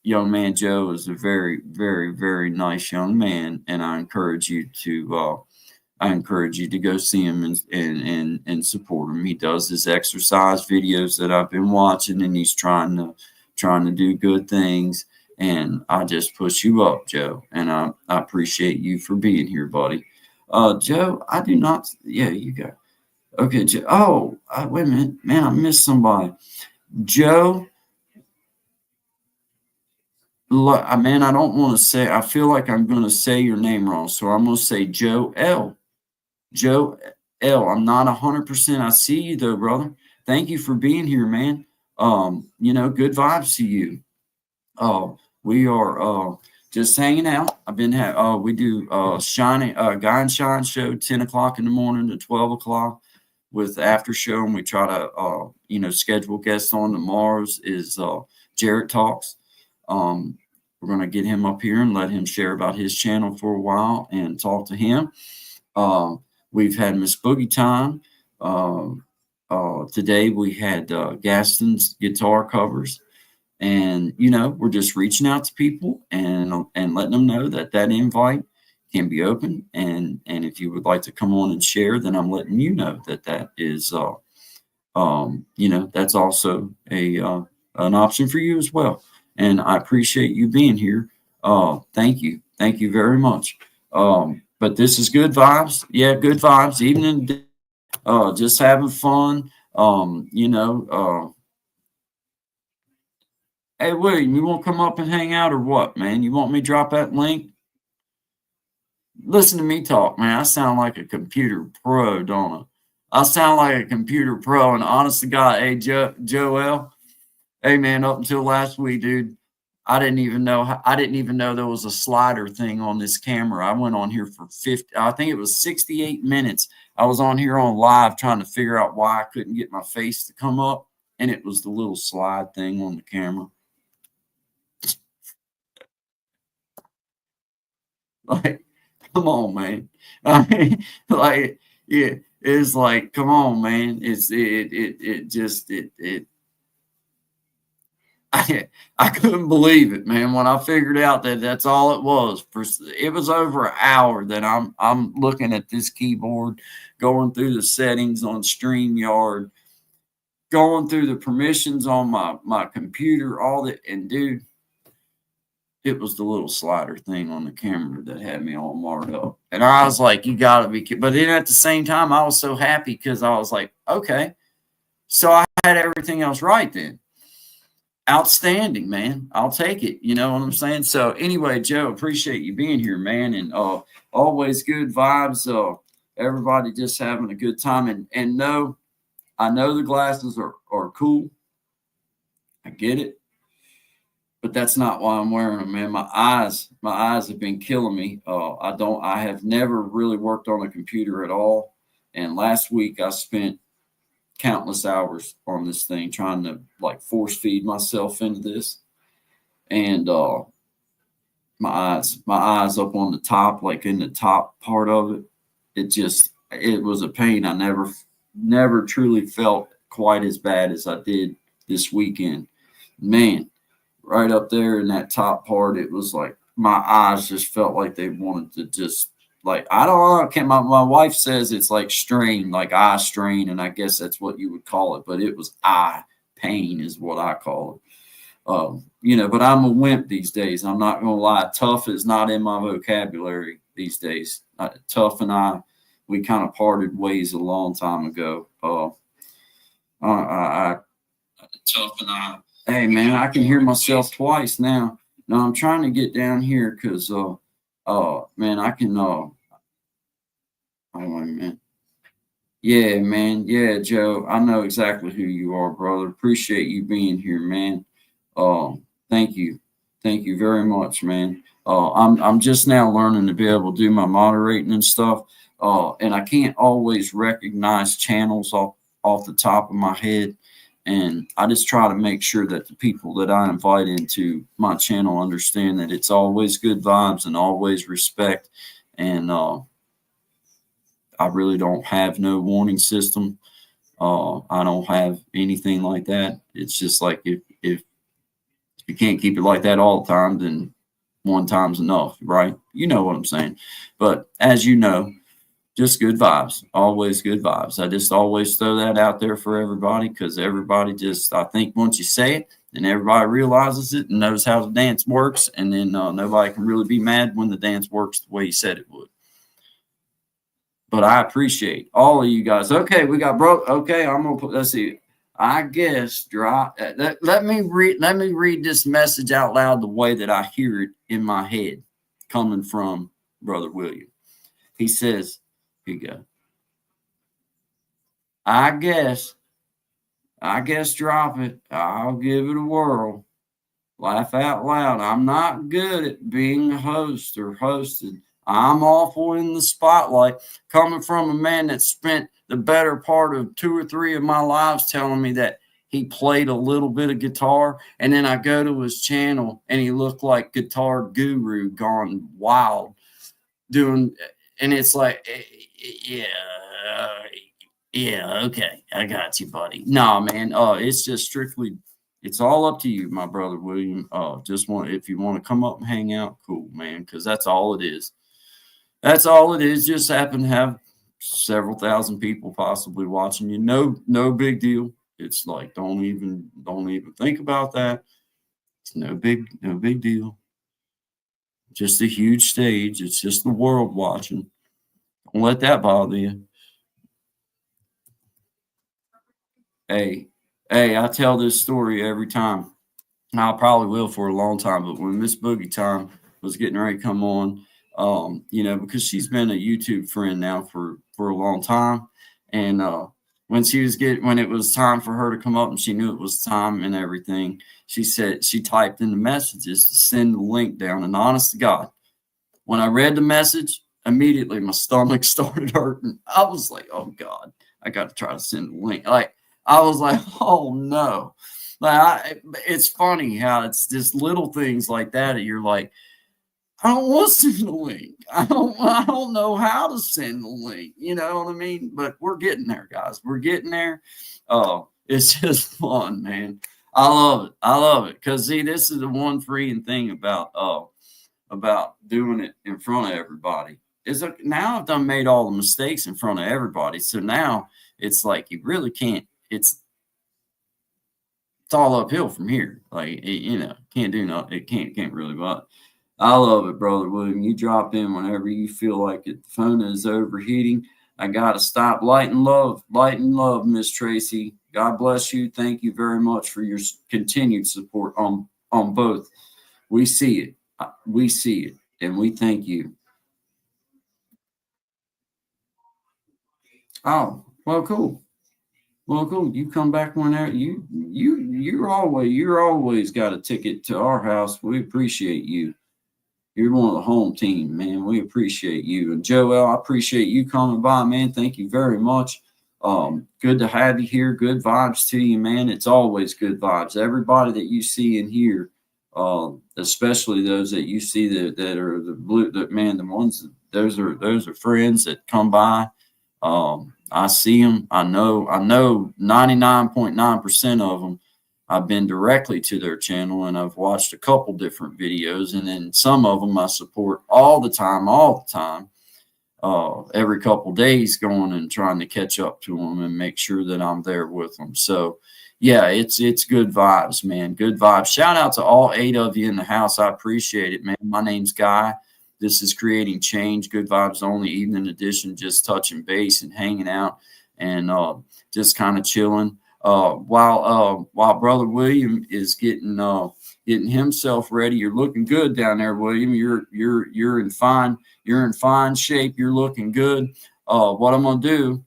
young man Joe is a very, very, very nice young man. And I encourage you to go see him and support him. He does his exercise videos that I've been watching, and he's trying to do good things. And I just push you up, Joe. And I appreciate you for being here, buddy. Joe, I do not. Yeah, you got. Okay, Joe. Oh, wait a minute, man. I missed somebody. Joe. Man, I don't want to say. I feel like I'm going to say your name wrong, so I'm going to say Joe L. Joe L. I'm not 100%. I see you though, brother. Thank you for being here, man. Good vibes to you. We are just hanging out. I've been we do Guy and Shine show 10 o'clock in the morning to 12 o'clock with after show, and we try to schedule guests on. Tomorrow's is Jared Talks. We're going to get him up here and let him share about his channel for a while and talk to him. We've had Miss Boogie Time. Today we had Gaston's guitar covers. And, we're just reaching out to people and letting them know that invite can be open. And if you would like to come on and share, then I'm letting you know that is, that's also an option for you as well. And I appreciate you being here. Thank you. Thank you very much. But this is good vibes. Yeah, good vibes. Evening, just having fun. Hey, William, you want to come up and hang out or what, man? You want me to drop that link? Listen to me talk, man. I sound like a computer pro, don't I? I sound like a computer pro. And honest to God, hey, Joel, hey, man, up until last week, dude, I didn't even know there was a slider thing on this camera. I went on here for 50, I think it was 68 minutes. I was on here on live trying to figure out why I couldn't get my face to come up, and it was the little slide thing on the camera. Like, come on, man. I mean, like, yeah, it's like, come on, man. I couldn't believe it, man. When I figured out that that's all it was, it was over an hour that I'm looking at this keyboard, going through the settings on StreamYard, going through the permissions on my computer, all that, and dude, it was the little slider thing on the camera that had me all marred up. And I was like, you gotta be kidding. But then at the same time, I was so happy because I was like, okay, so I had everything else right then. Outstanding, man. I'll take it. You know what I'm saying? So anyway, Joe, appreciate you being here, man. And always good vibes. Everybody just having a good time. And no, I know the glasses are cool. I get it. But that's not why I'm wearing them, man. My eyes have been killing me. I have never really worked on a computer at all. And last week I spent countless hours on this thing trying to like force feed myself into this. And my eyes up on the top, like in the top part of it, it was a pain. I never truly felt quite as bad as I did this weekend. Man, right up there in that top part, it was like my eyes just felt like they wanted to just, like, I don't know. My wife says it's like strain, like eye strain, and I guess that's what you would call it. But it was eye pain, is what I call it. But I'm a wimp these days. I'm not gonna lie. Tough is not in my vocabulary these days. Tough and we kind of parted ways a long time ago. Tough and I. Hey man, I can hear myself twice now. Now I'm trying to get down here because man, I can oh man. Yeah, man. Yeah, Joe. I know exactly who you are, brother. Appreciate you being here, man. Thank you. Thank you very much, man. I'm just now learning to be able to do my moderating and stuff. And I can't always recognize channels off the top of my head. And I just try to make sure that the people that I invite into my channel understand that it's always good vibes and always respect. And I really don't have no warning system. I don't have anything like that. It's just like if you can't keep it like that all the time, then one time's enough, right? You know what I'm saying. But as you know, just good vibes, always good vibes. I just always throw that out there for everybody because everybody just, I think once you say it, then everybody realizes it and knows how the dance works. And then nobody can really be mad when the dance works the way you said it would. But I appreciate all of you guys. Okay, we got broke. Okay, I'm gonna put. Let's see. I guess let me read this message out loud the way that I hear it in my head, coming from Brother William. He says, "Here you go. I guess drop it. I'll give it a whirl. Laugh out loud. I'm not good at being a host or hosted. I'm awful in the spotlight." Coming from a man that spent the better part of 2 or 3 of my lives telling me that he played a little bit of guitar, and then I go to his channel and he looked like Guitar Guru gone wild doing, and it's like, yeah, okay, I got you, buddy. Nah, man, it's just strictly, it's all up to you, my brother William. If you want to come up and hang out, cool, man, because that's all it is. That's all it is. Just happen to have several thousand people possibly watching you. No big deal. It's like don't even think about that. It's no big deal. Just a huge stage. It's just the world watching. Don't let that bother you. Hey, I tell this story every time. I probably will for a long time, but when Miss Boogie Time was getting ready to come on, because she's been a YouTube friend now for a long time, and when when it was time for her to come up and she knew it was time and everything, she said she typed in the messages to send the link down. And honest to God, when I read the message, immediately my stomach started hurting. I was like, oh God, I got to try to send the link. Like, I was like, oh no. It's funny how it's just little things like that you're like, I don't want to send the link. I don't know how to send the link. You know what I mean? But we're getting there, guys. We're getting there. Oh, it's just fun, man. I love it. I love it. Because see, this is the one freeing thing about doing it in front of everybody. Is now I've done made all the mistakes in front of everybody. So now it's like you really can't, it's all uphill from here. Like can't do nothing. It can't really, but I love it, Brother William. You drop in whenever you feel like it. The phone is overheating. I got to stop. Light and love, Miss Tracy. God bless you. Thank you very much for your continued support on both. We see it. We see it. And we thank you. Oh, well, cool. Well, cool. You come back whenever you're always got a ticket to our house. We appreciate you. You're one of the home team, man. We appreciate you. And Joel, I appreciate you coming by, man. Thank you very much. Good to have you here. Good vibes to you, man. It's always good vibes. Everybody that you see and hear, especially those that you see that are the blue, that man, the ones that, those are friends that come by. I see them. I know 99.9% of them. I've been directly to their channel and I've watched a couple different videos, and then some of them I support all the time, every couple days, going and trying to catch up to them and make sure that I'm there with them. So yeah, it's good vibes, man. Good vibes. Shout out to all 8 of you in the house. I appreciate it, man. My name's Guy. This is Creating Change, Good Vibes Only Evening Edition, just touching base and hanging out and just kind of chilling. While Brother William is getting himself ready. You're looking good down there, William. You're in fine shape. You're looking good. What I'm gonna do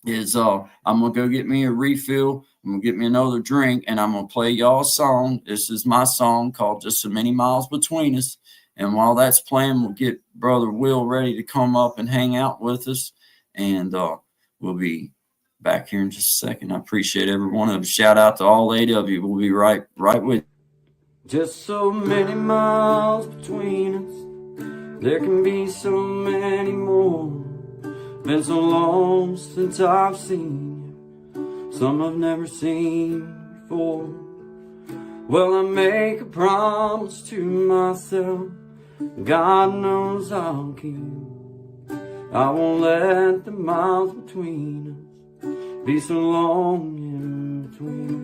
is I'm gonna go get me a refill. I'm gonna get me another drink, and I'm gonna play y'all a song. This is my song called "Just So Many Miles Between Us." And while that's playing, we'll get Brother Will ready to come up and hang out with us, and we'll be back here in just a second. I appreciate every one of them. Shout out to all 8 of you. We'll be right with you. Just so many miles between us, there can be so many more. Been so long since I've seen you, some I've never seen before. Well, I make a promise to myself, God knows I'll keep. I won't let the miles between us be so long in between.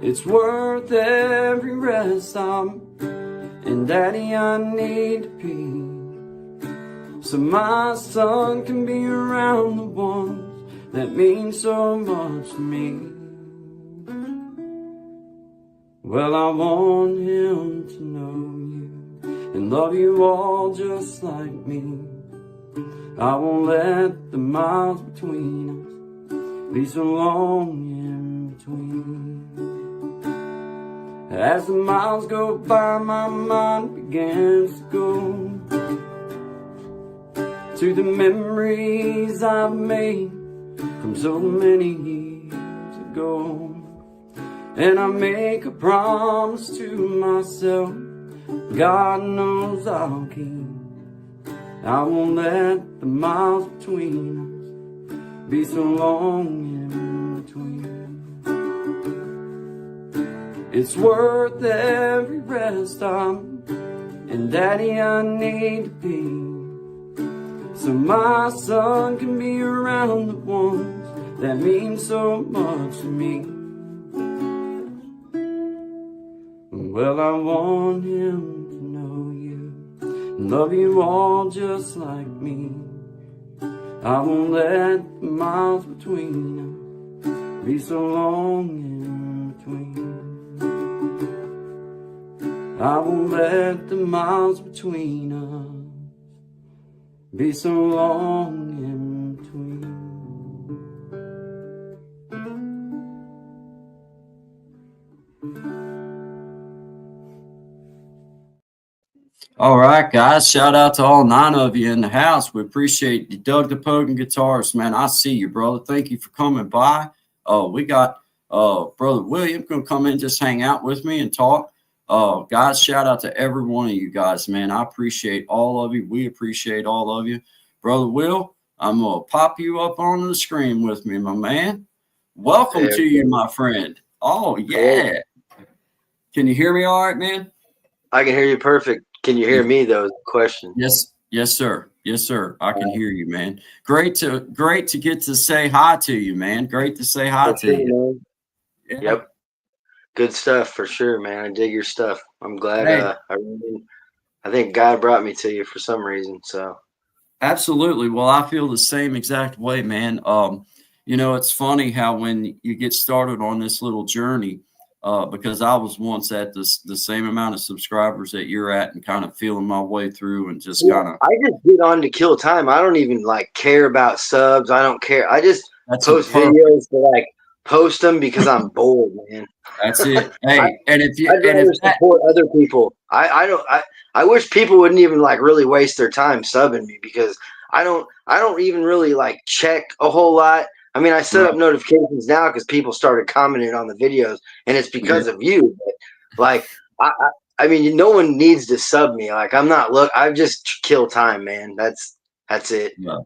It's worth every rest I'm, and Daddy, I need to be, so my son can be around the ones that mean so much to me. Well, I want him to know you and love you all just like me. I won't let the miles between us be so long in between. As the miles go by, my mind begins to go to the memories I've made from so many years ago. And I make a promise to myself, God knows I'll keep. I won't let the miles between us be so long in between. It's worth every rest I'm, and Daddy, I need to be, so my son can be around the ones that mean so much to me. Well, I want him to know you and love you all just like me. I won't let the miles between us be so long in between. I won't let the miles between us be so long in between. All right, guys. Shout out to all 9 of you in the house. We appreciate you. Doug the Pogan Guitarist, man. I see you, brother. Thank you for coming by. We got Brother William going to come in, just hang out with me and talk. Guys, shout out to every one of you guys, man. I appreciate all of you. We appreciate all of you. Brother Will, I'm going to pop you up on the screen with me, my man. Welcome There to we you, go. my friend. Oh, Hello. yeah. Can you hear me all right, man? I can hear you perfect. Can you hear You me though? Is the question. Yes, yes, sir. Yes, sir. I can Uh, hear you, man. Great to get to say hi to you, man. Great to say hi for to sure, you. man. Yeah. Yep. Good stuff for sure, man. I dig your stuff. I'm glad. Hey, I think God brought me to you for some reason. So absolutely. Well, I feel the same exact way, man. It's funny how when you get started on this little journey, because I was once at the same amount of subscribers that you're at and kind of feeling my way through and just yeah, kind of I just get on to kill time. I don't even like care about subs. I don't care. I just that's a post perfect. videos to like post them because I'm bored, man. That's it. I, Hey, I'd and if rather that support other people. I don't I wish people wouldn't even like really waste their time subbing me because I don't even really like check a whole lot. I mean, I set right, up notifications now because people started commenting on the videos, and it's yeah, because of you. But like, I, I I mean, no one needs to sub me. Like, I'm not look. I just kill time, man. That's it. yeah.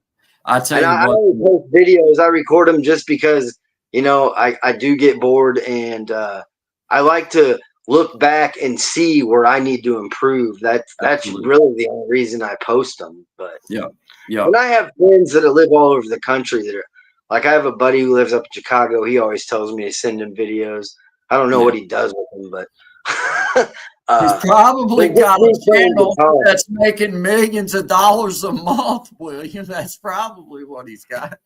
I tell And you I what. only post videos. I record them just because I do get bored, and I like to look back and see where I need to improve. That's Absolutely. really the only reason I post them. But Yeah. Yeah. and I have friends that live all over the country that are like I have a buddy who lives up in Chicago. He always tells me to send him videos. I don't know Yeah. what he does with them, but He's they're probably just got a me playing channel guitar. that's making millions of dollars a month, William. That's probably what he's got.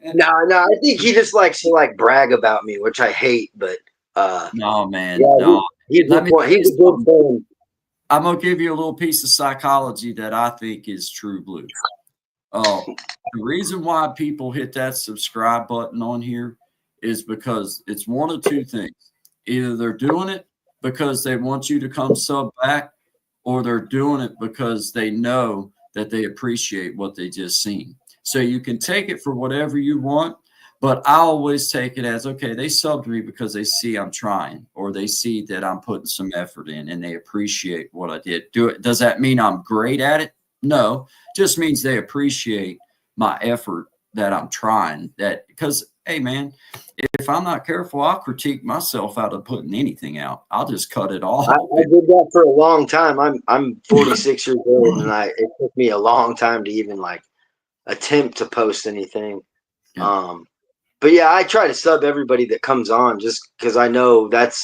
No, no, I think he just likes to like brag about me, which I hate. But No, man. yeah, No. he's Let just me one. tell you He's a good something. friend. I'm gonna give you a little piece of psychology that I think is true blue. Uh, the reason why people hit that subscribe button on here is because it's one of two things. Either they're doing it because they want you to come sub back, or they're doing it because they know that they appreciate what they just seen. So you can take it for whatever you want, but I always take it as okay, they subbed me because they see I'm trying or they see that I'm putting some effort in and they appreciate what I did. Do it. Does that mean I'm great at it? No, just means they appreciate my effort that I'm trying that because hey man, if I'm not careful, I'll critique myself out of putting anything out. I'll just cut it off. I did that for a long time. I'm 46 years old, and it took me a long time to even like attempt to post anything. Yeah. Um, but yeah, I try to sub everybody that comes on just because I know that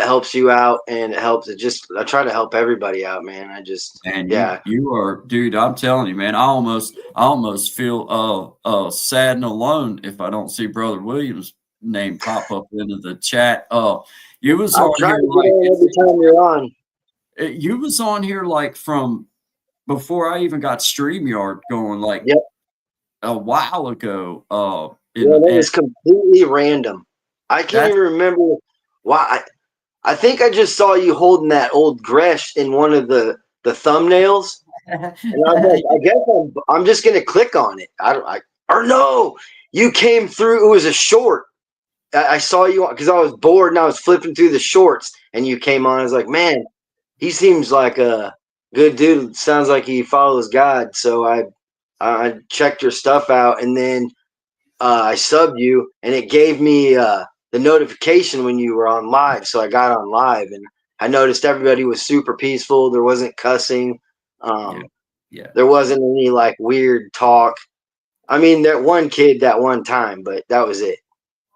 helps you out and it helps. I try to help everybody out, man. And you Yeah. you are, dude. I'm telling you, man. I almost feel sad and alone if I don't see Brother Williams' name pop up into the chat. You was I on try here to get like on every time you're on. you was on here like from before I even got StreamYard going like Yep. a while ago. Yeah, that And was completely random. I can't that's even remember why. I think I just saw you holding that old Gresh in one of the thumbnails. And I was like, I guess I'm just gonna click on it. I don't I or no, you came through. It was a short. I saw you because I was bored and I was flipping through the shorts, and you came on. I was like, man, he seems like a good dude. Sounds like he follows God. So I checked your stuff out, and then I subbed you, and it gave me the notification when you were on live. So I got on live, and I noticed everybody was super peaceful. There wasn't cussing. yeah, Um, yeah. there wasn't any like weird talk. I mean, that one kid that one time, but that was it.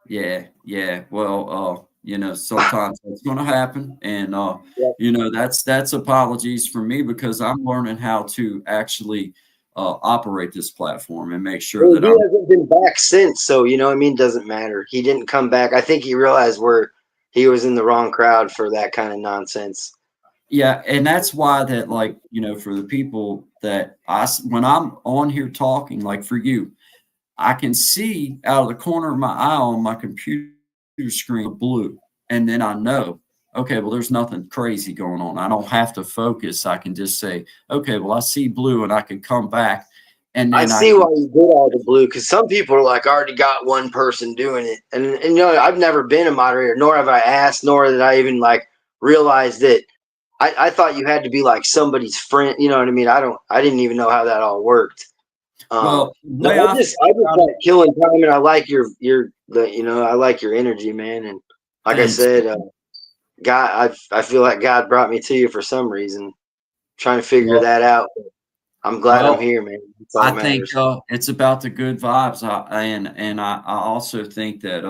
Yeah, yeah. Well, sometimes that's going to happen, and Yeah. that's apologies for me because I'm learning how to actually operate this platform and make sure Well, that he I'm. hasn't been back since, so you know what I mean. Doesn't matter. He didn't come back. I think he realized where he was in the wrong crowd for that kind of nonsense. Yeah, and that's why that for the people that when I'm on here talking, like for you, I can see out of the corner of my eye on my computer screen blue, and then I know, okay, well, there's nothing crazy going on. I don't have to focus. I can just say, okay, well, I see blue, and I can come back, and I then I see can. why you did all the blue, because some people are like, I already got one person doing it. And you know, I've never been a moderator, nor have I asked, nor did I even like realize that I thought you had to be like somebody's friend. You know what I mean? I didn't even know how that all worked. Well, the No, way I feel I just about it, like killing time, and I like I like your energy, man. And like I thanks. said, God, I feel like God brought me to you for some reason. Trying to figure Well, that out. I'm glad I'm well, here, man. That's all I that think matters. it's about the good vibes, I also think that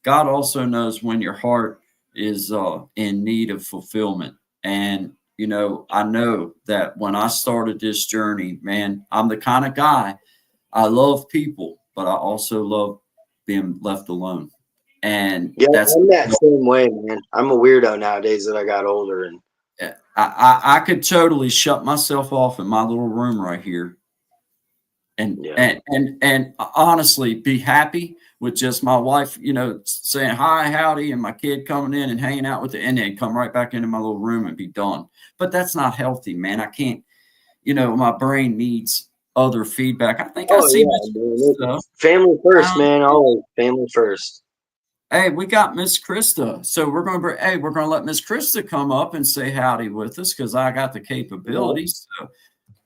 God also knows when your heart is in need of fulfillment. And I know that when I started this journey, man, I'm the kind of guy, I love people, but I also love being left alone. And Yeah, that's I'm that same way, man. I'm a weirdo nowadays that I got older, and I could totally shut myself off in my little room right here and yeah. and honestly be happy with just my wife, saying hi, howdy, and my kid coming in and hanging out with it, and then come right back into my little room and be done. But that's not healthy, man. I can't, my brain needs other feedback. I think I Oh see yeah, Miss man. Krista. Family first, Um, man. Always family first. hey, we got Miss Krista, so we're gonna let Miss Krista come up and say howdy with us because I got the Uh, capabilities. So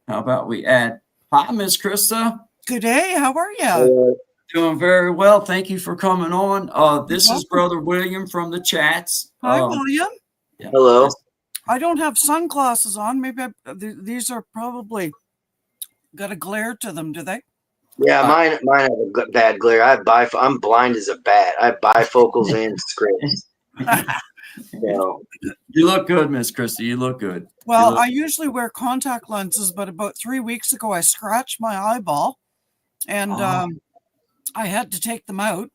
how about we add hi, Miss Krista? Good day. How are you? uh, Doing very well. Thank you for coming on. You're This is welcome. Brother William from the chats. Hi, William. Yeah, hello. this, I don't have sunglasses on. Maybe these are probably got a glare to them, do they? Yeah, uh, mine have a bad glare. I'm blind as a bat. I have bifocals and scripts. So you look good, Miss Christie. You look good. You Well, look. I usually wear contact lenses, but about 3 weeks ago, I scratched my eyeball, and Oh, I had to take them out.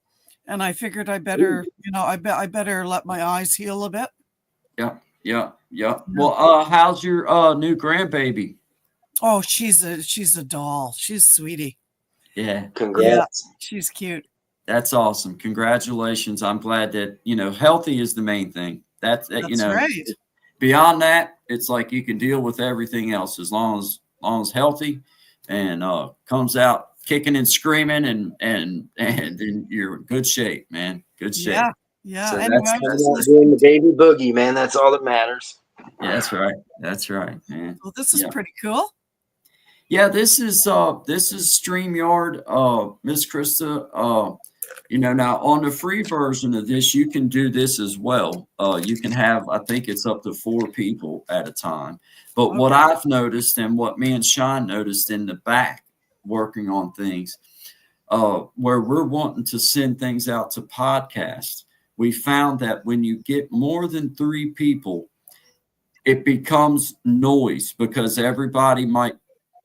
And I figured I better, I better let my eyes heal a bit. yeah, yeah, yeah. Yeah. Well, how's your new grandbaby? Oh, she's a doll. She's sweetie. Yeah, yeah. Yeah, congrats. she's cute. That's awesome. Congratulations. I'm glad that healthy is the main thing. That's That's right. beyond that, it's like you can deal with everything else as long as healthy and comes out kicking and screaming and then you're in good shape, man. Good shape. Yeah, yeah. So Anyway, that's I I'm was that's just not doing listening the to. baby boogie, man. That's all that matters. yeah, that's right. That's right, man. Well, this is Yeah. pretty cool. Yeah, this is StreamYard, Miss Krista. Now on the free version of this, you can do this as well. You can have, I think it's up to 4 people at a time. But what Okay. I've noticed and what me and Sean noticed in the back working on things, where we're wanting to send things out to podcasts, we found that when you get more than 3 people, it becomes noise because everybody might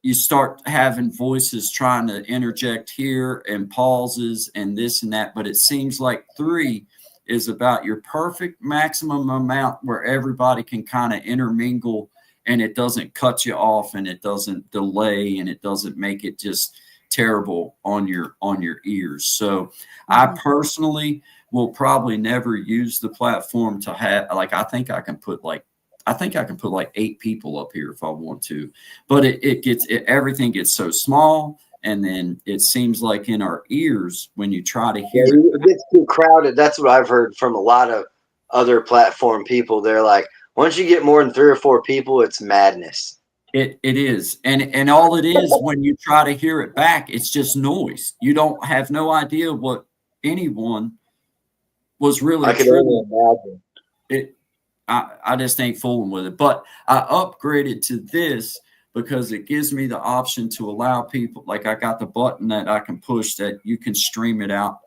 you start having voices trying to interject here and pauses and this and that, but it seems like 3 is about your perfect maximum amount where everybody can kind of intermingle and it doesn't cut you off and it doesn't delay and it doesn't make it just terrible on your ears. So I Mhm. personally will probably never use the platform to have like I think I can put like 8 people up here if I want to, but everything gets so small. And then it seems like in our ears, when you try to Yeah, hear it, it gets too crowded. That's what I've heard from a lot of other platform people. They're like, once you get more than 3 or 4 people, it's madness. it is. And all it is when you try to hear it back, it's just noise. You don't have no idea what anyone was I really could truly. only imagine. It I just ain't fooling with it. But I upgraded to this because it gives me the option to allow people, like I got the button that I can push that you can stream it out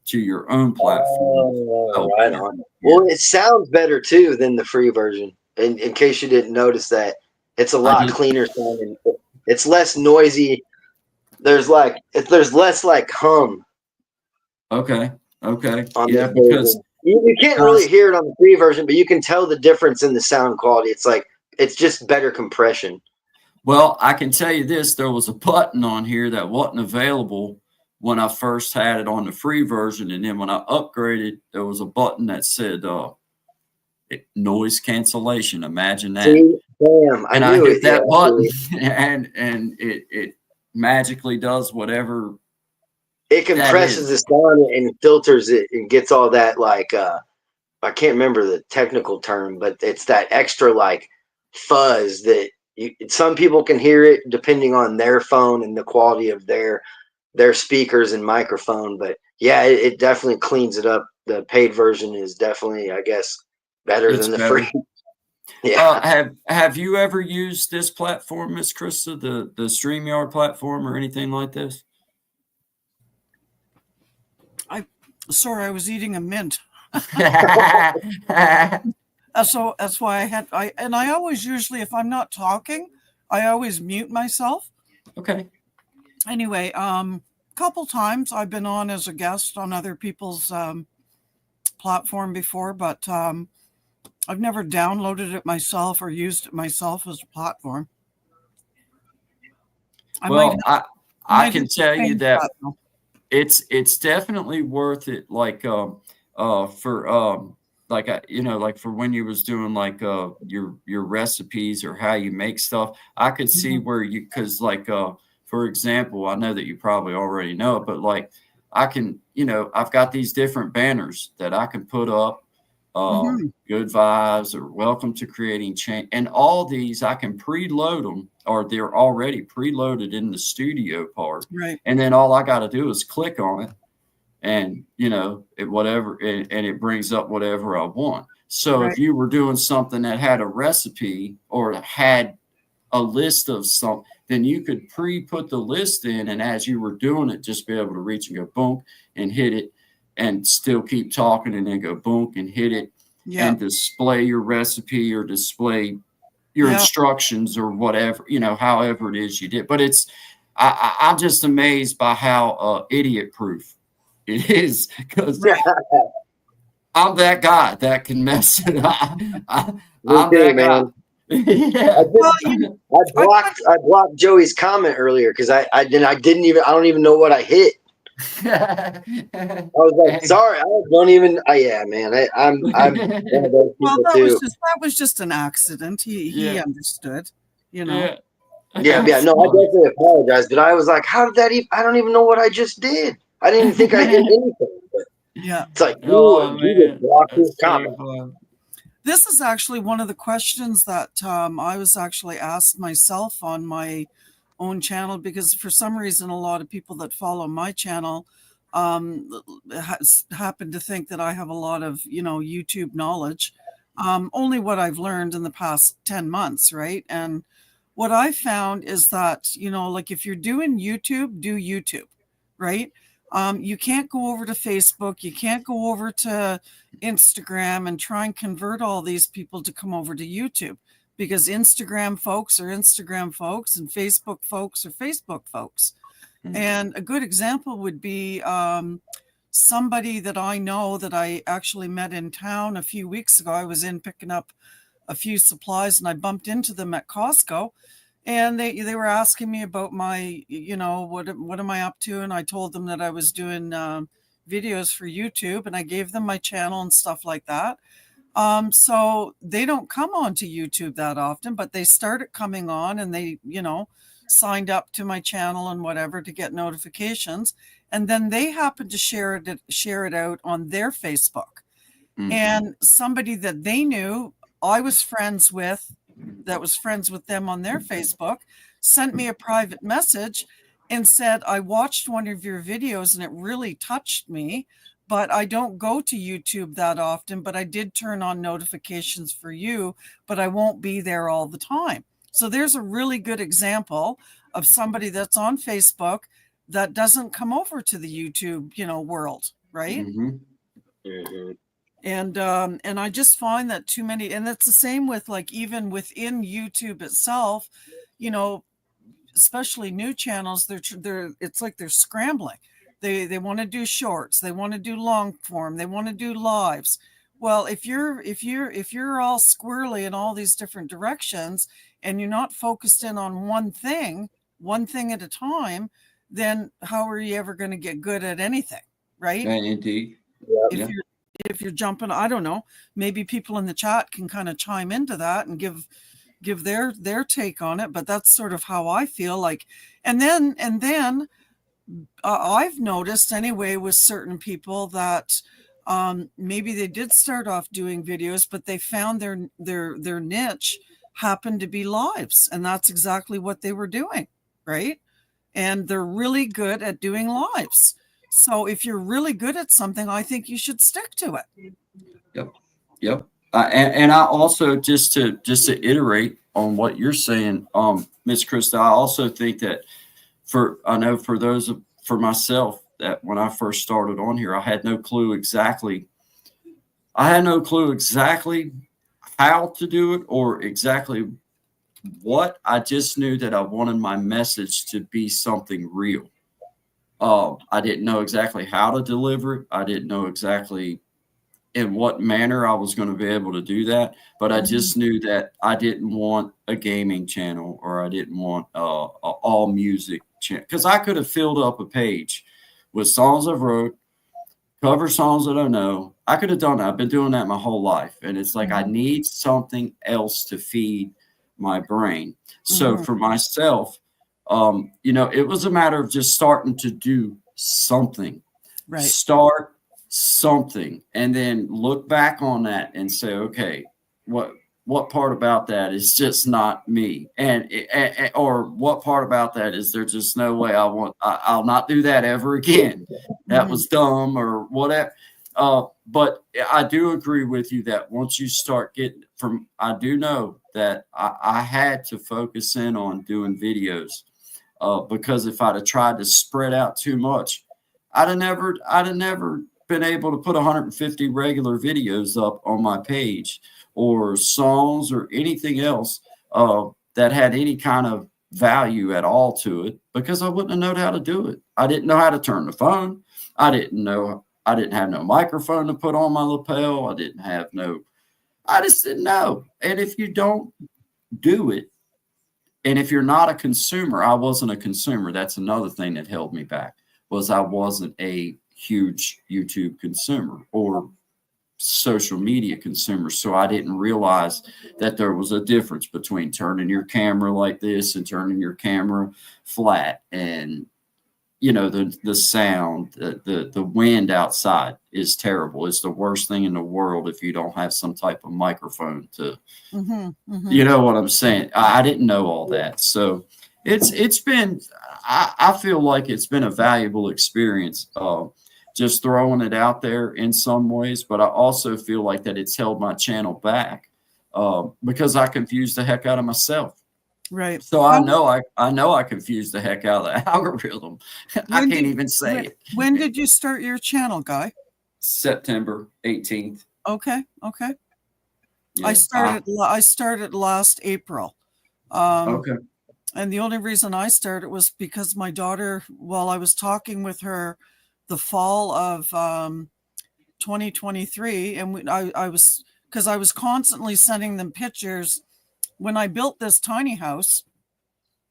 to your own platform as Oh, well. right on. Yeah, Well, it sounds better too than the free version. In case you didn't notice that, it's a I lot did. cleaner sounding. It's less noisy. There's less like hum Okay. Okay. on this Yeah, because version. You can't really guys, hear it on the free version, but you can tell the difference in the sound quality. It's like it's just better compression. well, I can tell you this, there was a button on here that wasn't available when I first had it on the free version. And then when I upgraded, there was a button that said noise cancellation. Imagine that. See? Damn, And I I knew hit it. that Yeah, button and it magically does whatever it that compresses is. the sound and filters it and gets all that like I can't remember the technical term, but it's that extra like fuzz that some people can hear it depending on their phone and the quality of their speakers and microphone. But yeah, it definitely cleans it up. The paid version is definitely, I guess, better It's than the better. free. Yeah. Have you ever used this platform, Miss Krista, the StreamYard platform or anything like this? Sorry, I was eating a mint. So that's why I always usually, if I'm not talking, I always mute myself. Okay. Anyway, couple times I've been on as a guest on other people's platform before, but I've never downloaded it myself or used it myself as a platform. Well, I might can have to tell you change that that, though. it's definitely worth it. Like for like like for when you was doing like your recipes or how you make stuff, I could see Mhm. where you because like for example, I know that you probably already know it, but like I can I've got these different banners that I can put up. Mhm. Good vibes or welcome to creating change, and all these I can preload them, or they're already preloaded in the studio part, Right. and then all I got to do is click on it, and and it brings up whatever I want. So if Right. you were doing something that had a recipe or had a list of some, then you could pre-put the list in, and as you were doing it, just be able to reach and go boom and hit it, and still keep talking, and then go boom and hit it, Yeah. and display your recipe or display your Yeah. instructions or whatever, however it is you did. But I'm just amazed by how idiot proof it is, because Right. I'm that guy that can mess it up. Me I'm too, that guy. man. I Yeah. Well, did. I blocked Joey's comment earlier because I don't even know what I hit. I was like, Hey. sorry, I don't even. Yeah, man, I'm one of those well, people that was too. just an accident. He Yeah. understood, you know. Yeah. Yeah, yeah, That's no, I funny. definitely apologize, but I was like, how did that even? I don't even know what I just did. I didn't even think I hit anything. But Yeah. it's like Oh you just man, blocked his that's so comment. fun. This is actually one of the questions that I was actually asked myself on my own channel, because for some reason a lot of people that follow my channel happen to think that I have a lot of YouTube knowledge, only what I've learned in the past 10 months, right? And what I found is that like if you're doing YouTube, do YouTube, right? You can't go over to Facebook, you can't go over to Instagram and try and convert all these people to come over to YouTube, because Instagram folks are Instagram folks and Facebook folks are Facebook folks. Mm. And a good example would be somebody that I know that I actually met in town a few weeks ago. I was in picking up a few supplies and I bumped into them at Costco, and they were asking me about my what am I up to, and I told them that I was doing videos for YouTube, and I gave them my channel and stuff like that. So they don't come onto YouTube that often, but they started coming on, and they signed up to my channel and whatever to get notifications, and then they happened to share it out on their Facebook. Mm. And somebody that they knew, I was friends with, that was friends with them on their Facebook, sent me a private message and said, I watched one of your videos and it really touched me, but I don't go to YouTube that often, but I did turn on notifications for you, but I won't be there all the time. So there's a really good example of somebody that's on Facebook that doesn't come over to the YouTube, world, right? Mm-hmm. Mhm. And I just find that too many, and it's the same with like even within YouTube itself, you know, especially new channels, they're it's like they're scrambling. They want to do shorts, they want to do long form, they want to do lives. Well, if you're all squirrely in all these different directions and you're not focused in on one thing at a time, then how are you ever going to get good at anything, right? And indeed. Yep. If Yeah. you're if you're jumping, I don't know, maybe people in the chat can kind of chime into that and give their take on it, but that's sort of how I feel like. And then I've noticed anyway with certain people that maybe they did start off doing videos, but they found their niche happened to be lives, and that's exactly what they were doing, right? And they're really good at doing lives. So if you're really good at something, I think you should stick to it. Yep. And I also just to iterate on what you're saying, Miss Krista, I also think that for myself, that when I first started on here, I had no clue exactly how to do it or exactly what. I just knew that I wanted my message to be something real. I didn't know exactly how to deliver it. I didn't know exactly in what manner I was going to be able to do that. But I just knew that I didn't want a gaming channel, or I didn't want a all music channel, because I could have filled up a page with songs I've wrote, cover songs that I know. I could have done that. I've been doing that my whole life. And it's like, I need something else to feed my brain. So for myself, it was a matter of just starting to do something. Right. Start something and then look back on that and say, okay, what part about that is just not me, or what part about that is there's just no way I'll not do that ever again. That was dumb or whatever. But I do agree with you that once you start getting I do know that I had to focus in on doing videos, because if I'd have tried to spread out too much, I'd have never been able to put 150 regular videos up on my page, or songs or anything else that had any kind of value at all to it, because I wouldn't have known how to do it. I didn't know how to turn the phone. I didn't have no microphone to put on my lapel. I just didn't know. And if you don't do it, and if you're not a consumer, I wasn't a consumer. That's another thing that held me back, was I wasn't a huge YouTube consumer or social media consumer. So I didn't realize that there was a difference between turning your camera like this and turning your camera flat. And the sound, the wind outside is terrible. It's the worst thing in the world if you don't have some type of microphone to, you know what I'm saying? I didn't know all that. So it's been, I feel like it's been a valuable experience, just throwing it out there in some ways. But I also feel like that it's held my channel back, because I confused the heck out of myself. Right. So I know I confused the heck out of the algorithm. I can't even say it. When did you start your channel, Guy? September 18th. Okay. Yeah. I started last April. Okay. And the only reason I started was because my daughter, while I was talking with her the fall of 2023, and I was constantly sending them pictures. When I built this tiny house,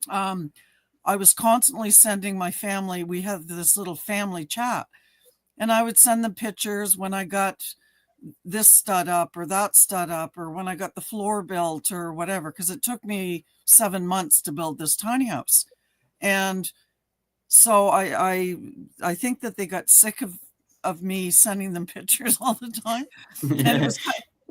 I was constantly sending my family. We have this little family chat, and I would send them pictures when I got this stud up or that stud up, or when I got the floor built or whatever, because it took me 7 months to build this tiny house. And so I think that they got sick of me sending them pictures all the time. And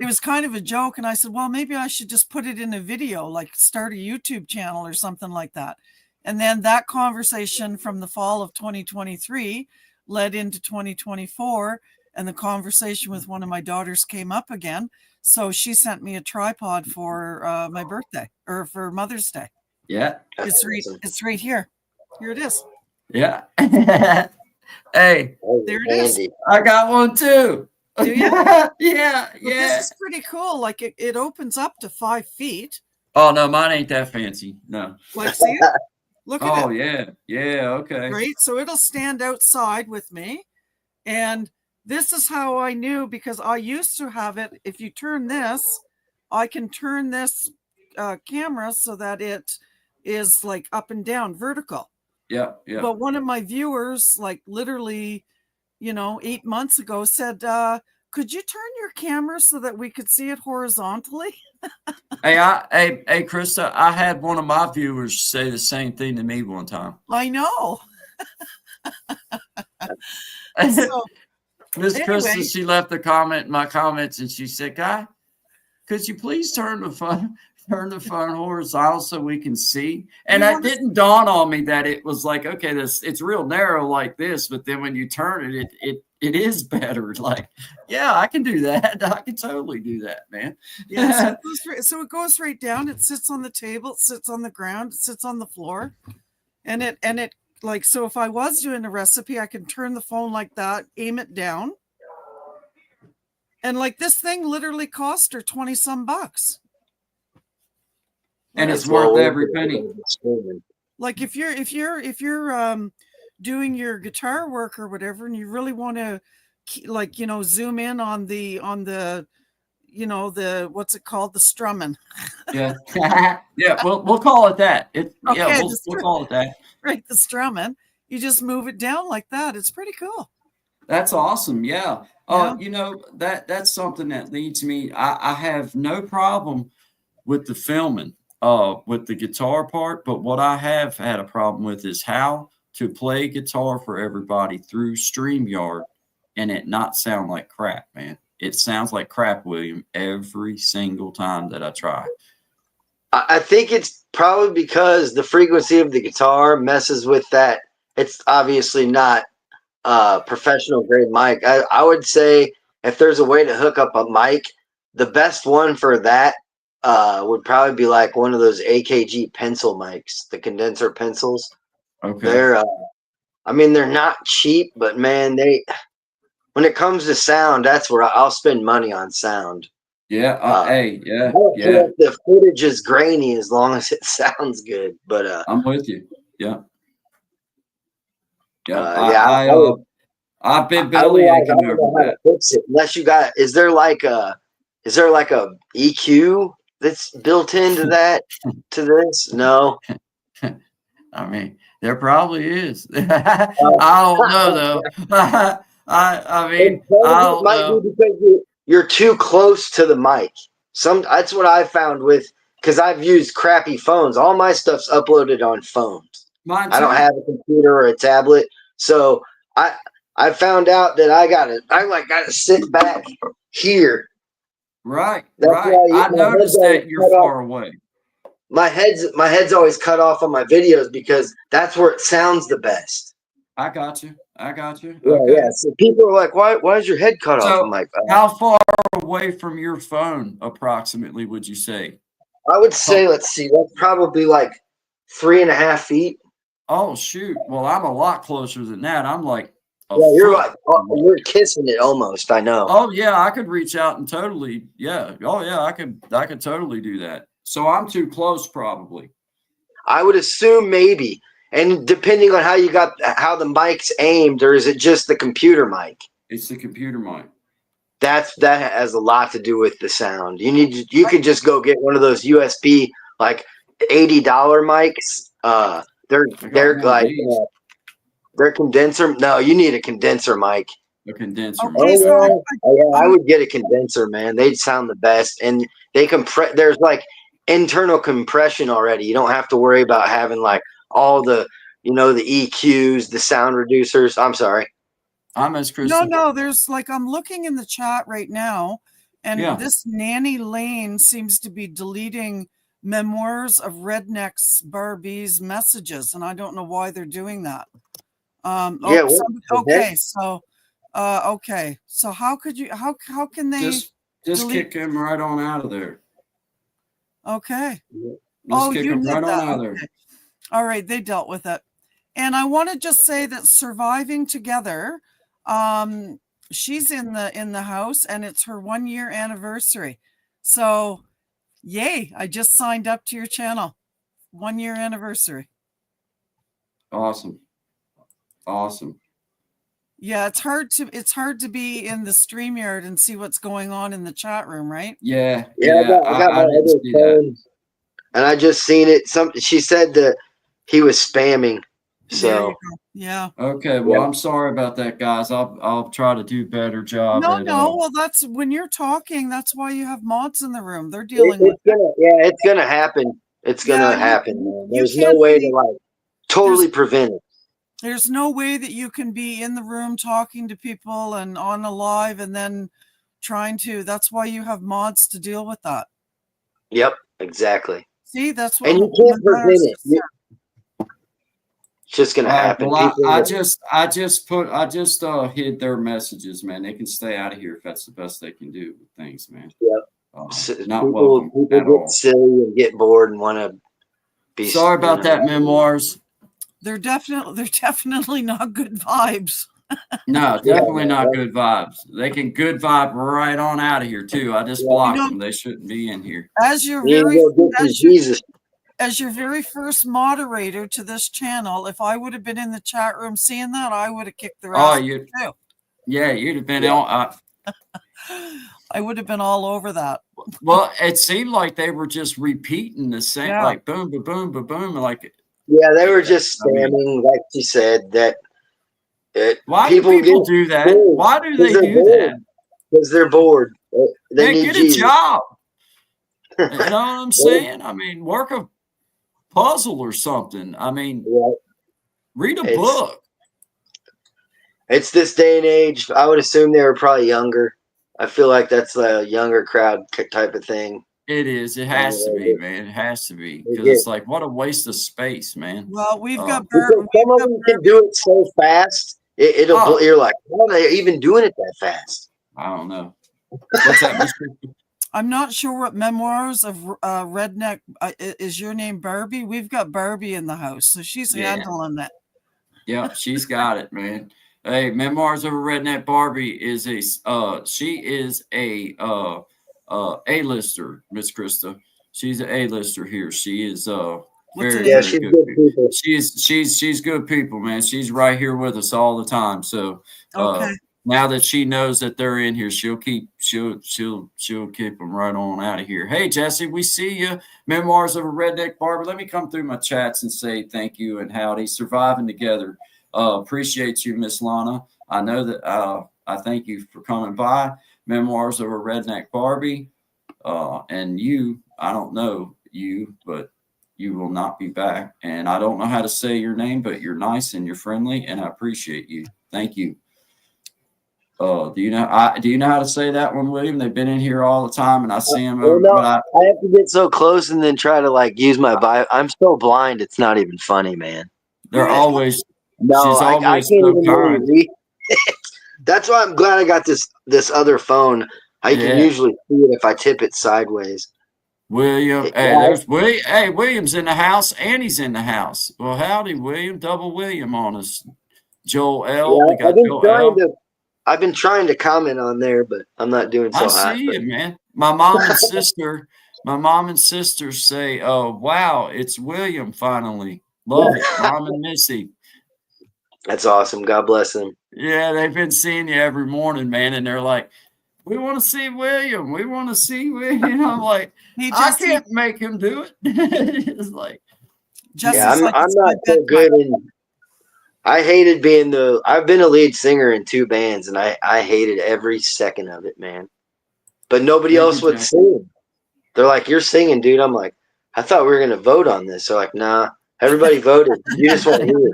it was kind of a joke. And I said, well, maybe I should just put it in a video, like start a YouTube channel or something like that. And then that conversation from the fall of 2023 led into 2024. And the conversation with one of my daughters came up again. So she sent me a tripod for my birthday, or for Mother's Day. Yeah. It's right here. Here it is. Yeah. Hey, there it is. I got one too. Do you? Yeah. This is pretty cool. Like it opens up to 5 feet. Oh no, mine ain't that fancy. No. Like, see it? Look at it. Oh yeah. Okay. Right. So it'll stand outside with me. And this is how I knew, because I used to have it. If you turn this, I can turn this camera so that it is like up and down, vertical. Yeah. But one of my viewers, like literally, 8 months ago, said, could you turn your camera so that we could see it horizontally? Hey, Krista, I had one of my viewers say the same thing to me one time. I know. So, Miss anyway. Krista, she left a comment in my comments, and she said, "Guy, could you please turn the phone horizontal so we can see?" And it didn't dawn on me that it was like, okay, it's real narrow like this, but then when you turn it, it is better. Like, yeah, I can do that. I can totally do that, man. Yeah, so it goes right down. It sits on the table. It sits on the ground. It sits on the floor, and it like, so if I was doing a recipe, I can turn the phone like that, aim it down. And like, this thing literally cost her 20 some bucks. And it's worth every penny. Like, if you're doing your guitar work or whatever, and you really want to, like, zoom in on the what's it called? The strumming. Yeah. Yeah. We'll call it that. We'll call it that. Right. The strumming. You just move it down like that. It's pretty cool. That's awesome. Yeah. That's something that leads me. I have no problem with the filming, with the guitar part, but what I have had a problem with is how to play guitar for everybody through StreamYard and it not sound like crap, man. It sounds like crap, William, every single time that I try. I think it's probably because the frequency of the guitar messes with that. It's obviously not professional grade mic. I would say if there's a way to hook up a mic, the best one for that would probably be like one of those AKG pencil mics, the condenser pencils. Okay. They're not cheap, but man, when it comes to sound, that's where I'll spend money on sound. Yeah. Yeah. The footage is grainy as long as it sounds good. But I'm with you. Yeah. Yeah. I've been belly aching over that. Fix it. Unless you got, is there like a EQ that's built into that to this? No. I mean, there probably is. I don't know though. I mean, I don't know. Be because you're too close to the mic. That's what I found because I've used crappy phones. All my stuff's uploaded on phones. Mine too. I don't have a computer or a tablet, so I found out that I gotta sit back here. Right. I noticed that you're far away. My head's always cut off on my videos because that's where it sounds the best. I got you. Okay. Yeah. So people are like, why is your head cut off? I'm like, how far away from your phone approximately would you say? I would say, let's see, that's probably like 3.5 feet. Oh shoot! Well, I'm a lot closer than that. I'm like, you're kissing it almost. I know. Oh yeah, I could reach out and totally. Yeah. Oh yeah, I could totally do that. So I'm too close, probably. I would assume maybe, and depending on how the mic's aimed, or is it just the computer mic? It's the computer mic. That has a lot to do with the sound. You could just go get one of those USB like $80 mics. They're like they're condenser. No, you need a condenser mic. A condenser. Oh, yeah, I would get a condenser, man. They'd sound the best, and they compress. There's like internal compression already. You don't have to worry about having like all the the EQs, the sound reducers. I'm sorry. I'm as Kristen. No. There's like, I'm looking in the chat right now, and this Nanny Lane seems to be deleting Memoirs of Rednecks Barbie's messages, and I don't know why they're doing that. Okay. So how could you? How can they just kick him right on out of there? Okay. Just kick him right on out of there. Okay. All right, they dealt with it, and I want to just say that Surviving Together, she's in the house, and it's her 1-year anniversary. So, yay! I just signed up to your channel. 1-year anniversary. Awesome. Yeah, it's hard to be in the StreamYard and see what's going on in the chat room, right? Yeah. I got my other phone, and I just seen it. She said that he was spamming. There you So go. Yeah. Okay, well, yeah, I'm sorry about that, guys. I'll try to do better job No, at no. Well, that's when you're talking. That's why you have mods in the room. They're it, dealing with it's gonna yeah, it's gonna happen. It's Yeah, gonna happen, man. you There's no can't way to be. like There's totally prevent it. there's no way that you can be in the room talking to people and on a live and then trying to. That's why you have mods to deal with that. Yep, exactly. See, that's what And you can't matters. prevent it. It's just gonna all right. happen. Well, People, I just hid their messages, man. They can stay out of here if that's the best they can do with things, man. yep. Not welcome People at get all. silly and get bored and want to be. Sorry about that, memoirs. They're definitely not good vibes. No, definitely not good vibes. They can good vibe right on out of here too. I just blocked them. They shouldn't be in here. As your You very can go get some Jesus. as your very first moderator to this channel, if I would have been in the chat room seeing that, I would have kicked their ass too. Yeah, you'd have been Yeah. on. I would have been all over that. Well, it seemed like they were just repeating the same, Yeah. like boom, boom, boom, boom, boom, like. Yeah, they were just spamming, like you said. That Why do people do that? bored. Why do they do bored. that? Because they're bored. They Man, need get Jesus. a job. You know what I'm saying? I mean, work a puzzle or something. I mean, read a book. It's this day and age. I would assume they were probably younger. I feel like that's a younger crowd type of thing. It is. It has to be, man. It has to be because it's like what a waste of space, man. Well, we've got some of them can do it so fast. You're like, how are they even doing it that fast? I don't know. What's that, Mr.? I'm not sure what memoirs of redneck is your name, Barbie. We've got Barbie in the house, so she's handling it. Yeah, she's got it, man. Hey, Memoirs of a Redneck Barbie is she is a A-lister, Miss Krista. She's an A-lister here. She is she's good people. She's good people, man. She's right here with us all the time. So now that she knows that they're in here, she'll keep them right on out of here. Hey, Jesse, we see you. Memoirs of a Redneck Barbie. Let me come through my chats and say thank you and howdy. Surviving together. Appreciate you, Miss Lana. I know that I thank you for coming by. Memoirs of a Redneck Barbie. And you, I don't know you, but you will not be back. And I don't know how to say your name, but you're nice and you're friendly, and I appreciate you. Thank you. Do you know how to say that one, William? They've been in here all the time, and I see them. I have to get so close and then try to like use my bio. I'm so blind; it's not even funny, man. They're always she's always I can't so even kind. Read. That's why I'm glad I got this other phone. I can usually see it if I tip it sideways. William, hey, William's in the house, and he's in the house. Well, howdy, William. Double William on us. Joel L. Yeah, I've been trying to comment on there, but I'm not doing so hot. I see it, man. My mom and sister say, "Oh, wow, it's William finally." Love it, Mom and Missy. That's awesome. God bless them. Yeah, they've been seeing you every morning, man, and they're like, "We want to see William. We want to see William." And I'm like, I can't make him do it. It's like, I'm not so good in. I hated being I've been a lead singer in 2 bands, and I hated every second of it, man. But nobody else would sing. They're like, "You're singing, dude." I'm like, "I thought we were going to vote on this." They're like, "Nah, everybody voted. You just want to hear it."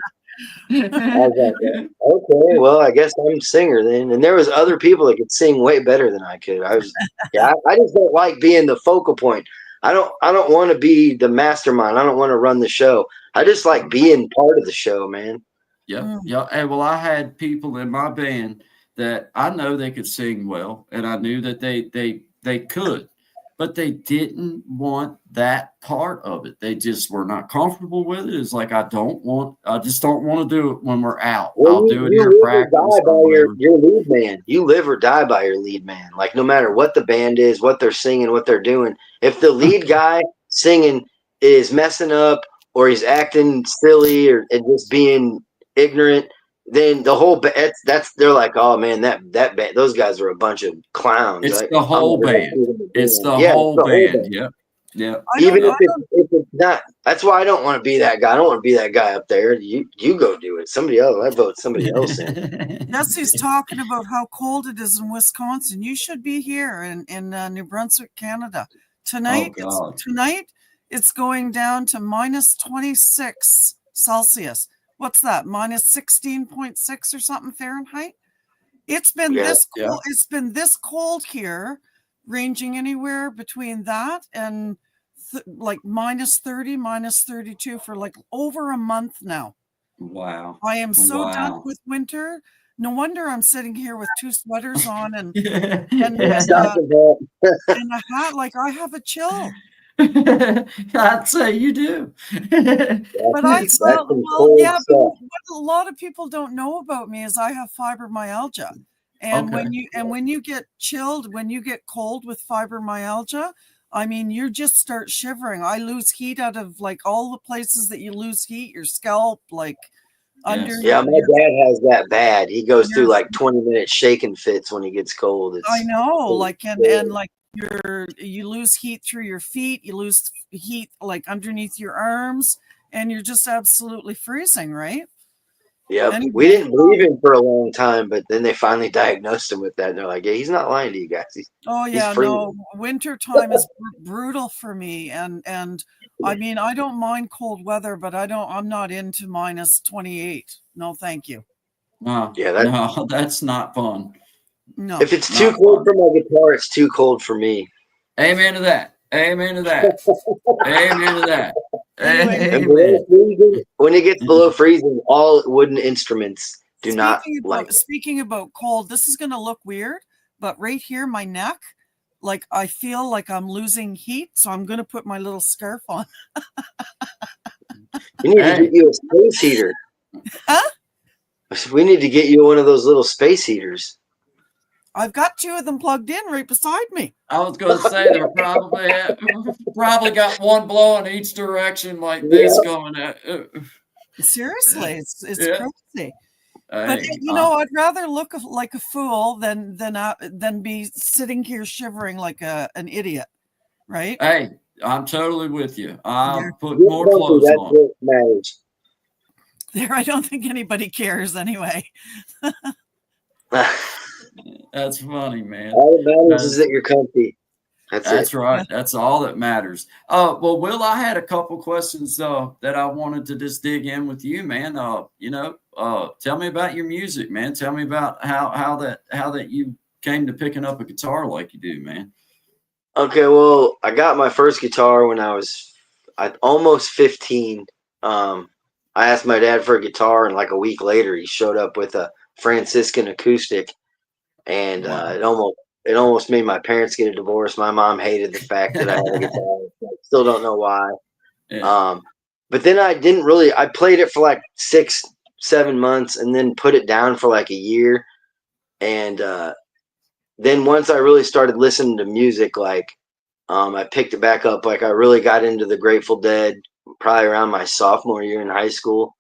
I was like, "Okay, well, I guess I'm a singer then." And there was other people that could sing way better than I could. I just don't like being the focal point. I don't want to be the mastermind. I don't want to run the show. I just like being part of the show, man. Yeah. And well, I had people in my band that I know they could sing well, and I knew that they could, but they didn't want that part of it. They just were not comfortable with it. It's like I just don't want to do it when we're out. Well, I'll do it here in practice. Your lead man. You live or die by your lead man. Like no matter what the band is, what they're singing, what they're doing. If the lead guy singing is messing up or he's acting silly or just being ignorant, then the whole they're like, "Oh man, that band, those guys are a bunch of clowns." It's the whole band. It's the whole band. Yeah. Yeah. Even if it's not, that's why I don't want to be that guy. I don't want to be that guy up there. You go do it. Somebody else. I vote somebody else in. Jesse's talking about how cold it is in Wisconsin. You should be here in New Brunswick, Canada. Tonight, it's going down to minus 26 Celsius. What's that? Minus 16.6 or something Fahrenheit. It's been this cold. Yeah. It's been this cold here, ranging anywhere between that and like minus 30, minus 32 for like over a month now. Wow. I am so done with winter. No wonder I'm sitting here with 2 sweaters on and a hat. Like I have a chill. I'd say you do. But but what a lot of people don't know about me is I have fibromyalgia. And when you get chilled, when you get cold with fibromyalgia, I mean, you just start shivering. I lose heat out of like all the places that you lose heat, your scalp, like under. Yeah, my dad has that bad. He goes through like 20-minute shaking fits when he gets cold. I know, like and like you lose heat through your feet, you lose heat like underneath your arms, and you're just absolutely freezing, right? Yeah, anyway, we didn't believe him for a long time, but then they finally diagnosed him with that. And they're like, "Yeah, he's not lying to you guys." He's no, winter time is brutal for me, and I mean, I don't mind cold weather, but I'm not into minus 28. No, thank you. No, that's not fun. No, if it's too cold for my guitar, it's too cold for me. Amen to that. Amen to that. Amen to that. When it gets below freezing, all wooden instruments do not like. Speaking about cold, this is going to look weird, but right here, my neck, like I feel like I'm losing heat, so I'm going to put my little scarf on. We need to get you a space heater. Huh? We need to get you one of those little space heaters. I've got 2 of them plugged in right beside me. I was going to say they're probably got one blowing each direction like this going at. Seriously, it's crazy. But I'd rather look like a fool than be sitting here shivering like an idiot, right? Hey, I'm totally with you. I'll put more clothes on. There, I don't think anybody cares anyway. That's funny, man. All that matters is that you're comfy. That's right. That's all that matters. Well, Will, I had a couple questions that I wanted to just dig in with you, man. Tell me about your music, man. Tell me about how that you came to picking up a guitar like you do, man. Okay, well, I got my first guitar when I was almost 15. I asked my dad for a guitar, and like a week later, he showed up with a Franciscan acoustic. And it almost made my parents get a divorce. My mom hated the fact that I had a guitar. I still don't know why. Yeah. But then I played it for like 6-7 months and then put it down for like a year. And then once I really started listening to music, like I picked it back up. Like I really got into the Grateful Dead probably around my sophomore year in high school.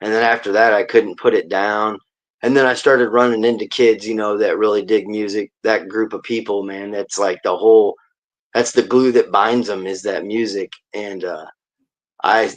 And then after that, I couldn't put it down. And then I started running into kids, that really dig music. That group of people, man, that's like that's the glue that binds them is that music. And I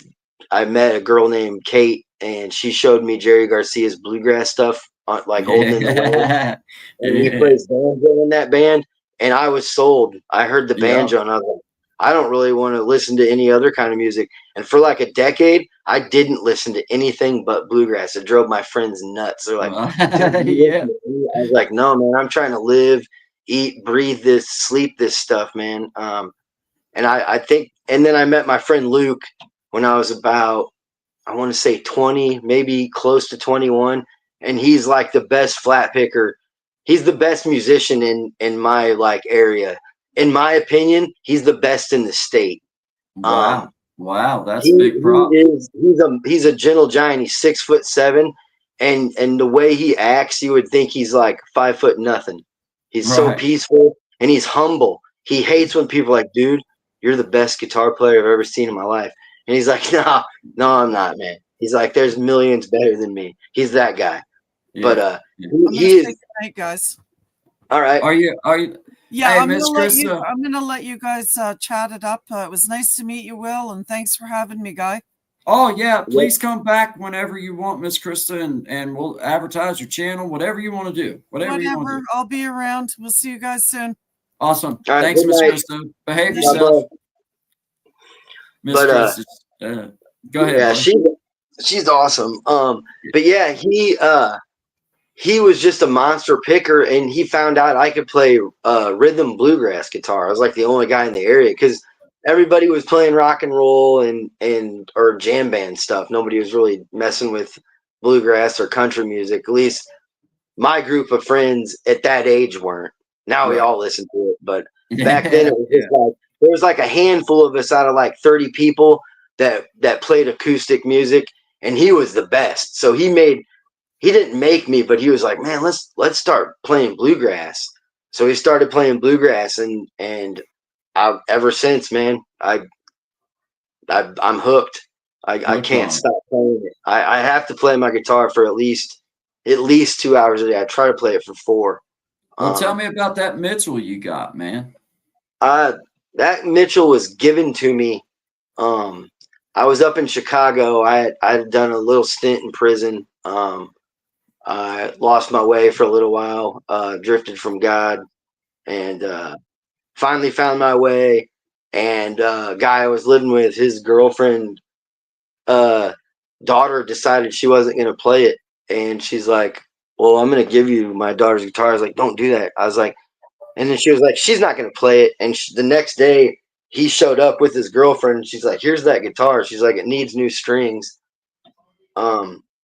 met a girl named Kate, and she showed me Jerry Garcia's bluegrass stuff, like Holding in the Wind. And he plays banjo in that band, and I was sold. I heard the banjo, and I was like, I don't really want to listen to any other kind of music. And for like a decade, I didn't listen to anything but bluegrass. It drove my friends nuts. They're like, I was like, no, man, I'm trying to live, eat, breathe this, sleep this stuff, man. And I think, and then I met my friend Luke when I was about, I want to say 20, maybe close to 21. And he's like the best flat picker. He's the best musician in my like area. In my opinion, he's the best in the state. Wow. Wow, that's a big problem. He's a gentle giant. He's 6'7", and the way he acts, you would think he's like 5 foot nothing. He's so peaceful and he's humble. He hates when people are like, dude, you're the best guitar player I've ever seen in my life. And he's like, no, I'm not, man. He's like, there's millions better than me. He's that guy. Yeah. But he is. Night, guys. All right. Are you? Yeah, Hey, I'm Miss gonna let you. Krista. I'm gonna let you guys chat it up. It was nice to meet you, Will, and thanks for having me, Guy. Oh yeah, Yep. please come back whenever you want, Miss Krista, and we'll advertise your channel, whatever you want to do. Whatever you want to Whatever. do. I'll be around. We'll see you guys soon. Awesome. All right, Thanks, good Miss night. Krista. Behave Thank God yourself. bless. Miss But Krista. Go ahead, yeah, buddy. she's awesome. But yeah, he was just a monster picker, and he found out I could play rhythm bluegrass guitar. I was like the only guy in the area because everybody was playing rock and roll and or jam band stuff. Nobody was really messing with bluegrass or country music. At least my group of friends at that age weren't. Now we Right. all listen to it, but back Yeah, then it was just like there was like a handful of us out of like 30 people that played acoustic music, and he was the best. So he didn't make me, but he was like, man, let's start playing bluegrass. So he started playing bluegrass, and I ever since, man, I'm hooked. I hooked can't on it. stop playing it. I have to play my guitar for at least 2 hours a day. I try to play it for 4. Well, tell me about that Mitchell you got, man. That Mitchell was given to me. I was up in Chicago. I had done a little stint in prison. I lost my way for a little while, drifted from God, and finally found my way. And a guy I was living with, his girlfriend, daughter decided she wasn't going to play it. And she's like, well, I'm going to give you my daughter's guitar. I was like, don't do that. I was like, and then she was like, she's not going to play it. And the next day, he showed up with his girlfriend. And she's like, here's that guitar. She's like, it needs new strings.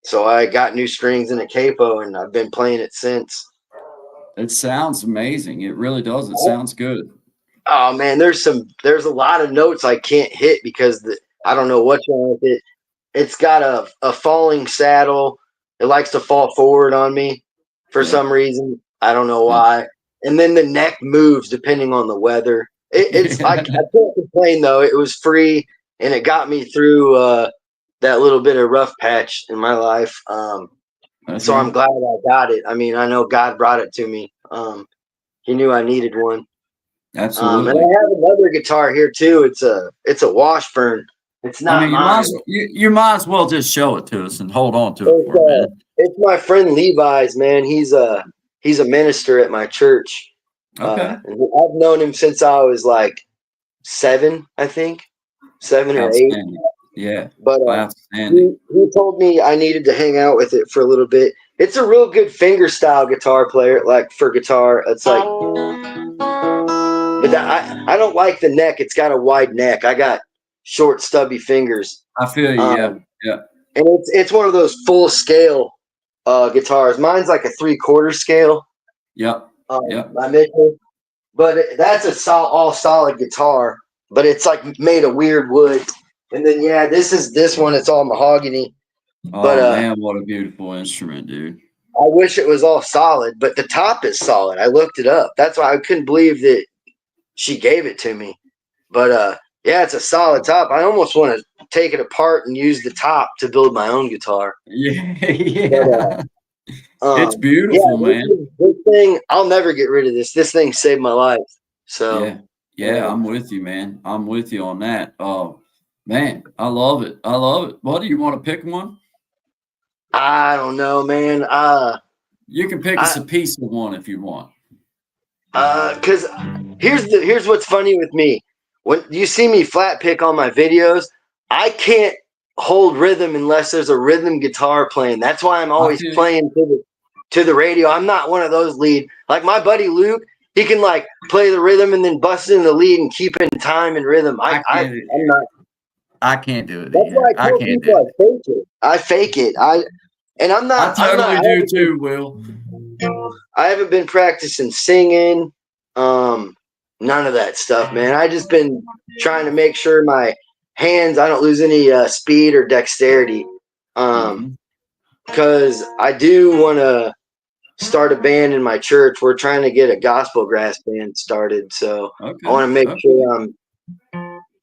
So I got new strings in a capo, and I've been playing it since. It sounds amazing. It really does. It sounds good. Oh man, there's a lot of notes I can't hit because I don't know what's wrong with it. It's got a falling saddle. It likes to fall forward on me for Yeah. some reason. I don't know why. And then the neck moves depending on the weather. I can't complain though. It was free and it got me through that little bit of rough patch in my life. That's So I'm right. glad I got it. I mean, I know God brought it to me. He knew I needed one. And Absolutely. I have another guitar here too. It's a Washburn. It's I not mean, mine. you might as well just show it to us and hold on to it for a minute. It's my friend Levi's, man. He's a minister at my church. Okay. I've known him since I was like 7, I think, 7 or 8. Outstanding. Yeah. But Outstanding. he told me I needed to hang out with it for a little bit. It's a real good finger style guitar player, like for guitar. It's like, but I don't like the neck. It's got a wide neck. I got short, stubby fingers. I feel you. Yeah. Yeah. And it's one of those full scale guitars. Mine's like a 3/4 scale. Yep. Yep. My Mitchell, but that's all solid guitar. But it's like made of weird wood. And then yeah, this one. It's all mahogany. Oh But man, what a beautiful instrument, dude. I wish it was all solid. But the top is solid. I looked it up. That's why I couldn't believe that she gave it to me. But yeah, it's a solid top. I almost want to take it apart and use the top to build my own guitar. Yeah. But, Yeah. It's beautiful, man. This thing, I'll never get rid of this. This thing saved my life. So Yeah. Yeah, I'm with you, man. I'm with you on that. Oh, man, I love it. I love it. What do you want to pick one? I don't know, man. You can pick us a piece of one if you want. Cause here's what's funny with me. When you see me flat pick on my videos, I can't hold rhythm unless there's a rhythm guitar playing. That's why I'm always playing to the radio. I'm not one of those lead. Like my buddy Luke, he can like play the rhythm and then bust in the lead and keep in time and rhythm. I'm not. I can't do it. That's why I tell people I fake it. I fake it. I'm not. I totally do too, Will. I haven't been practicing singing, none of that stuff, man. I just been trying to make sure my hands, I don't lose any speed or dexterity, because I do want to start a band in my church. We're trying to get a gospel grass band started, so I want to make sure I'm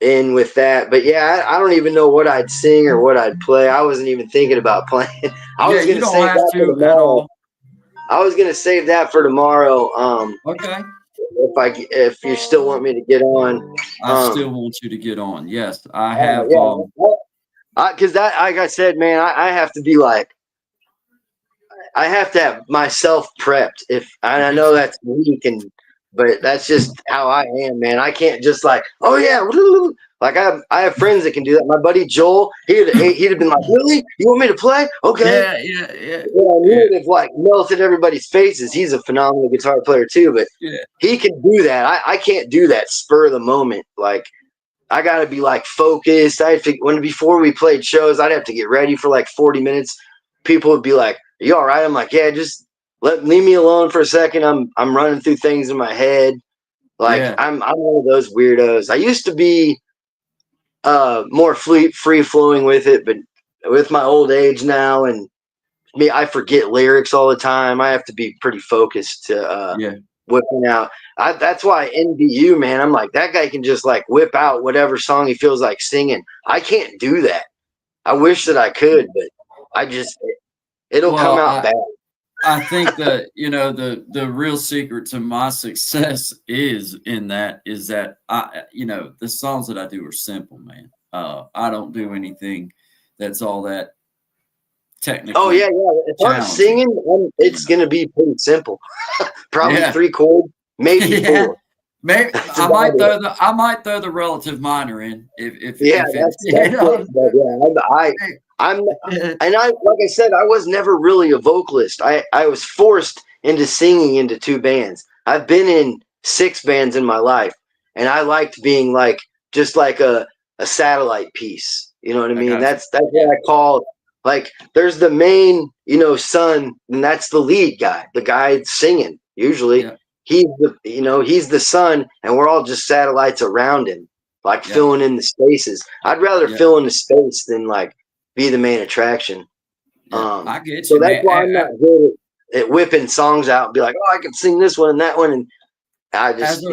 in with that. But yeah, I don't even know what I'd sing or what I'd play. I wasn't even thinking about playing. I was going to save that for tomorrow. I was gonna save that for tomorrow. Okay. if you still want me to get on. I still want you to get on. Yes, I have. Because that, like I said, man, I have to be like, I have to have myself prepped. If and I know that's weak, but that's just how I am, man. I can't just like, oh yeah, like I have friends that can do that. My buddy Joel, he'd have been like, really? You want me to play? Okay. Yeah. Yeah, he would have like melted everybody's faces. He's a phenomenal guitar player too, but he can do that. I can't do that spur of the moment. Like I gotta be like focused. Before we played shows, I'd have to get ready for like 40 minutes. People would be like, "Are you all right?" I'm like, "Yeah, just leave me alone for a second. I'm running through things in my head. Like I'm one of those weirdos. I used to be more free flowing with it, but with my old age now and me, I forget lyrics all the time. I have to be pretty focused to whipping out. That's why I envy you, man. I'm like, that guy can just like whip out whatever song he feels like singing. I can't do that. I wish that I could, but it'll come out bad. I think that, the real secret to my success is that the songs that I do are simple, man. I don't do anything that's all that technically. Oh yeah. If I'm singing, it's gonna be pretty simple. Probably 3 chords, maybe 4. Maybe I might throw the relative minor in if that's I'm and like I said, I was never really a vocalist. I was forced into singing into 2 bands. I've been in 6 bands in my life, and I liked being like just like a satellite piece. You know what I mean? That's what I call, like, there's the main, son, and that's the lead guy, the guy singing. Usually he's the son, and we're all just satellites around him, like filling in the spaces. I'd rather fill in the space than like be the main attraction. I get you. So that's why I'm not good at whipping songs out and be like, oh, I can sing this one and that one. And I just,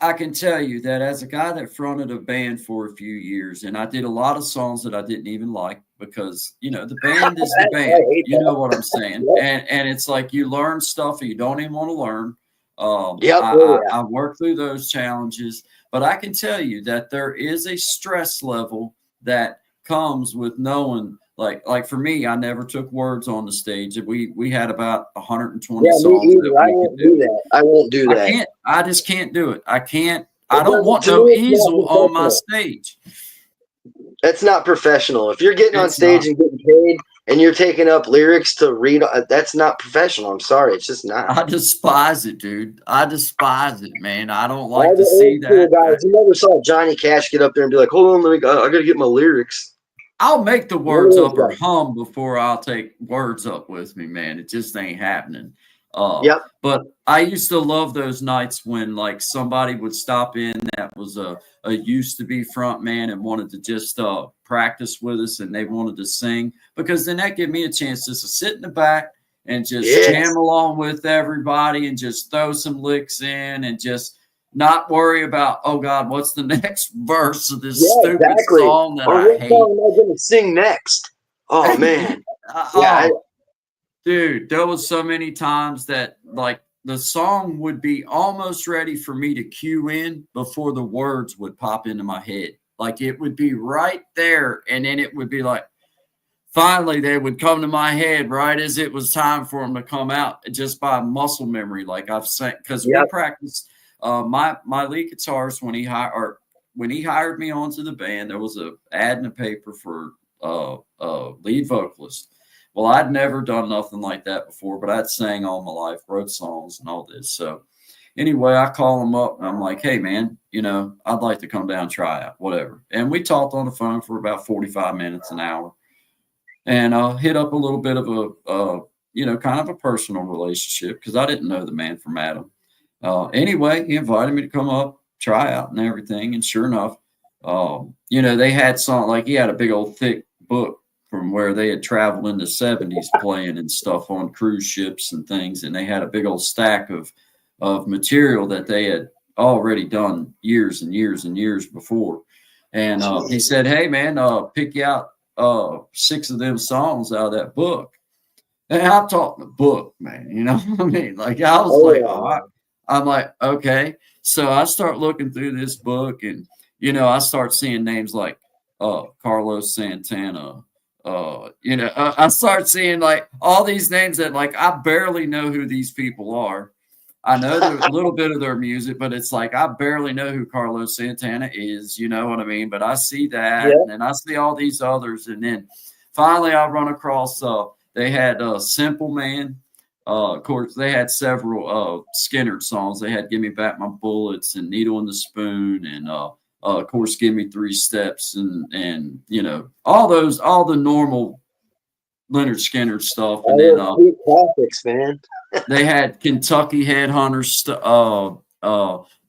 I can tell you that as a guy that fronted a band for a few years, and I did a lot of songs that I didn't even like because, the band is the band. You know what I'm saying? And it's like you learn stuff that you don't even want to learn. I work through those challenges, but I can tell you that there is a stress level that comes with knowing, like for me, I never took words on the stage. We had about 120 songs that I won't do that. I won't do that. I just can't do it. I don't want no easel on my stage. That's not professional. If you're getting on stage and getting paid and you're taking up lyrics to read, that's not professional. I'm sorry. It's just not. I despise it, dude. I despise it, man. I don't like to see that. Guys, you never saw Johnny Cash get up there and be like, hold on, I got to get my lyrics. I'll make the words up or hum before I'll take words up with me, man. It just ain't happening. But I used to love those nights when like somebody would stop in that was a used to be front man and wanted to just practice with us, and they wanted to sing, because then that gave me a chance just to sit in the back and just jam along with everybody and just throw some licks in and just not worry about, oh God, what's the next verse of this stupid song that I hate. What song am I going to sing next? Oh man. Dude, there was so many times that like the song would be almost ready for me to cue in before the words would pop into my head. Like it would be right there, and then it would be like, finally they would come to my head right as it was time for them to come out, just by muscle memory. Like I've sang, because we practiced. My lead guitarist, when he hired me onto the band, there was a ad in the paper for lead vocalist. Well, I'd never done nothing like that before, but I'd sang all my life, wrote songs and all this. So anyway, I call him up and I'm like, hey man, I'd like to come down and try out, whatever. And we talked on the phone for about 45 minutes, an hour, and hit up a little bit of a kind of a personal relationship, because I didn't know the man from Adam. Anyway, he invited me to come up, try out and everything. And sure enough, they had he had a big old thick book from where they had traveled in the 70s playing and stuff on cruise ships and things. And they had a big old stack of material that they had already done years and years and years before. And he said, hey man, pick you out 6 of them songs out of that book. And I'm talking a book, man. You know what I mean? Like I was Oh like, yeah, oh, I'm like, okay. So I start looking through this book, and I start seeing names like Carlos Santana. I start seeing like all these names that like I barely know who these people are. I know a little bit of their music, but it's like I barely know who Carlos Santana is. You know what I mean? But I see that, yeah. and then I see all these others, and then finally I run across. They had Simple Man. Of course, they had several Skinner songs. They had "Give Me Back My Bullets" and "Needle in the Spoon," and of course, "Give Me Three Steps," and all the normal Leonard Skinner stuff. And then All those sweet classics, man. they had Kentucky Headhunters,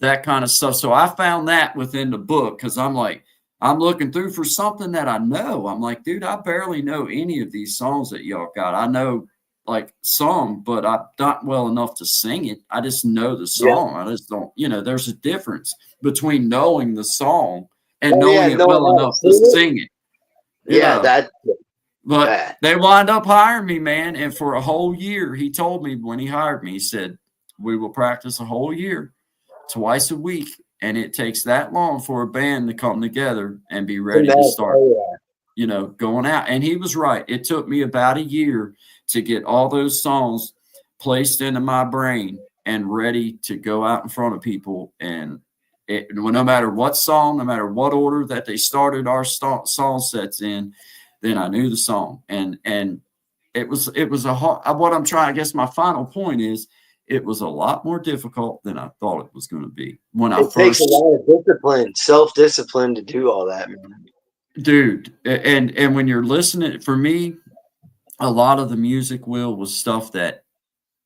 that kind of stuff. So I found that within the book because I'm looking through for something that I know. I'm like, dude, I barely know any of these songs that y'all got. I know like some, but I'm not well enough to sing it. I just know the Yeah. song. I just don't, there's a difference between knowing the song and Oh yeah, knowing it knowing well how to enough to sing it. sing it. You Yeah, know, that. but that. they wind up hiring me, man. And for a whole year, he told me when he hired me, he said, we will practice a whole year, twice a week. And it takes that long for a band to come together and be ready to start, Oh going out. And he was right. It took me about a year to get all those songs placed into my brain and ready to go out in front of people. And no matter what song, no matter what order that they started our song sets in, then I knew the song. And it was a hard, what I'm trying, I guess my final point is it was a lot more difficult than I thought it was going to be when I yeah. It takes a first, lot of discipline, self-discipline to do all that, man. dude. And when you're listening, for me, a lot of the music was stuff that,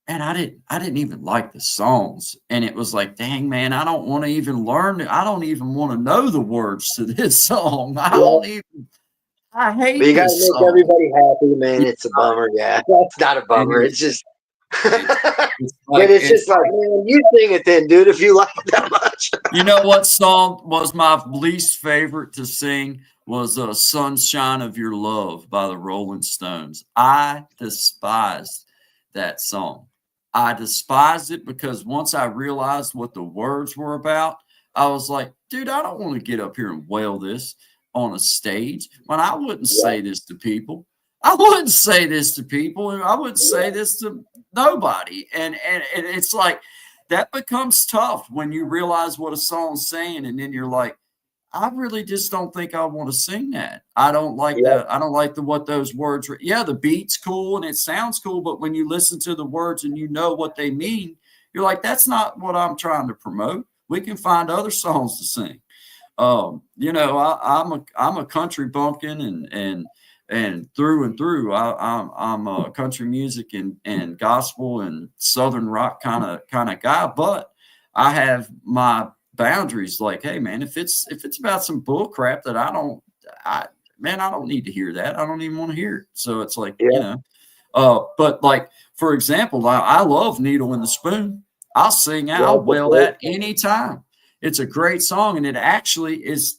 and I didn't even like the songs. And it was like, dang man, I don't want to even learn it. I don't even want to know the words to this song. Yeah, I but hate you gotta this make song. everybody happy, man. Yeah, It's a bummer. Yeah, that's not a it bummer. is. It's just, It, but it's it's it's just like, man, you sing it then, dude. If you like it that much. You know what song was my least favorite to sing was Sunshine of Your Love by the Rolling Stones. I despised that song. I despised it because once I realized what the words were about, I was like, dude, I don't want to get up here and wail this on a stage when I wouldn't Yeah, say this to people. I wouldn't say this to people. I wouldn't say this to nobody. And it's like, that becomes tough when you realize what a song's saying, and then you're like, I really just don't think I want to sing that. I don't like yeah, what those words are. Yeah, the beat's cool and it sounds cool, but when you listen to the words and you know what they mean, you're like, that's not what I'm trying to promote. We can find other songs to sing. I'm a country bumpkin and through and through. I'm a country music and gospel and southern rock kind of guy, but I have my boundaries. Like, hey man, if it's about some bull crap that I I don't need to hear that. I don't even want to hear it. So it's like, yeah. but like for example, I love Needle in the Spoon. I'll sing out, Yeah, I'll it's a wail great that song. anytime. It's a great song, and it actually is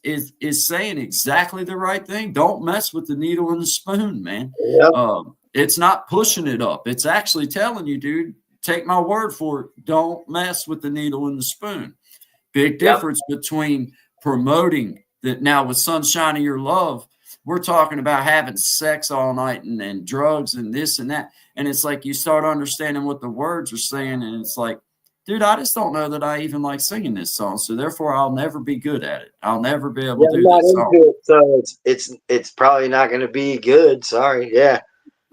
saying exactly the right thing. Don't mess with the needle in the spoon, man. Yep, It's not pushing it up. It's actually telling you, dude, take my word for it. Don't mess with the needle in the spoon. Big yep. difference between promoting that now with Sunshine of Your Love. We're talking about having sex all night and drugs and this and that. And it's like you start understanding what the words are saying, and it's like, dude, I just don't know that I even like singing this song. So therefore I'll never be good at it. I'll never be able Yeah, to I'm do not this into song. it, so it's probably not going to be good. Sorry. Yeah.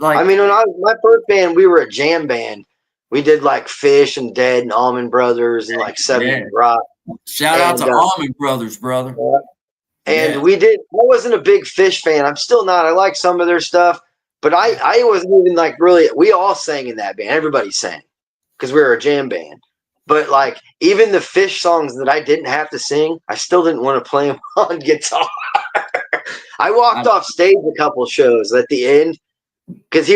I Like, mean, when I was my first band, we were a jam band. We did like Fish and Dead and Allman Brothers and like yeah. 70s rock. Shout out And to Allman Brothers, brother. uh, and Yeah. we did. I wasn't a big Fish fan. I'm still not. I like some of their stuff, but I wasn't even like really. We all sang in that band. Everybody sang because we were a jam band. But like even the Fish songs that I didn't have to sing, I still didn't want to play them on guitar. I walked I, off stage a couple shows at the end because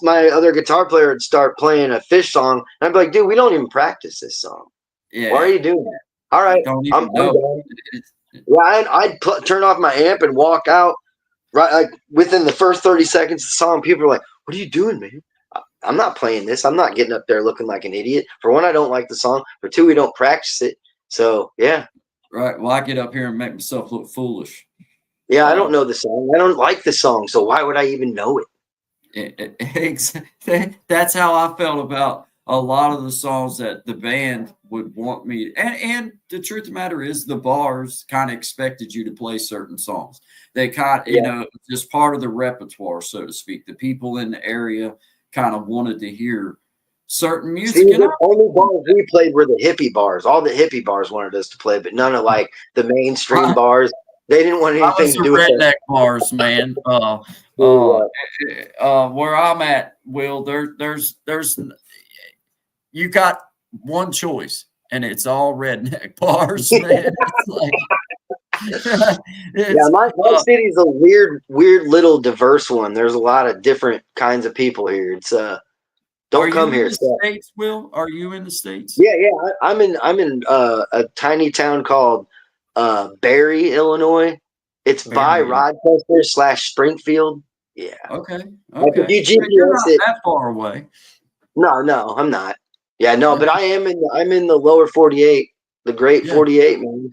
my other guitar player would start playing a Fish song, and I'd be like, dude, we don't even practice this song. Why are yeah. you doing that? All You right, don't I'm even know. done. Yeah, I'd turn off my amp and walk out right like within the first 30 seconds of the song. People are like, "What are you doing, man?" I'm not playing this. I'm not getting up there looking like an idiot. For one, I don't like the song. For two, we don't practice it. So yeah. Right. Well, I get up here and make myself look foolish. Yeah, I don't know the song. I don't like the song. So why would I even know it? That's how I felt about a lot of the songs that the band would want me. And the truth of the matter is, the bars kind of expected you to play certain songs. They kind of, just part of the repertoire, so to speak. The people in the area kind of wanted to hear certain music. See, the only bars we played were the hippie bars. All the hippie bars wanted us to play, but none of like the mainstream bars. They didn't want anything to do with redneck bars, man. Where I'm at, Will, there's you got one choice, and it's all redneck bars, man. My city's a weird little diverse one. There's a lot of different kinds of people here. It's don't come here. States, Will? Are you in the States? Yeah. I'm in a tiny town called Barry, Illinois. It's by Rochester / Springfield. Yeah. Okay. Like if you GPS you're not that far away. No, I'm not. Yeah, no, but I'm in the lower 48, the great 48, man.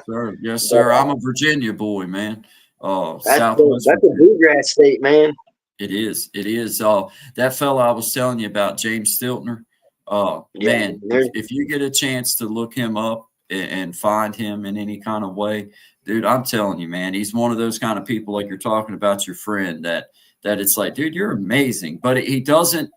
Sir. Yes, sir. I'm a Virginia boy, man. That's a bluegrass state, man. It is. That fella I was telling you about, James Stiltner. Man, if you get a chance to look him up and find him in any kind of way, dude, I'm telling you, man, he's one of those kind of people like you're talking about your friend that it's like, dude, you're amazing. But he doesn't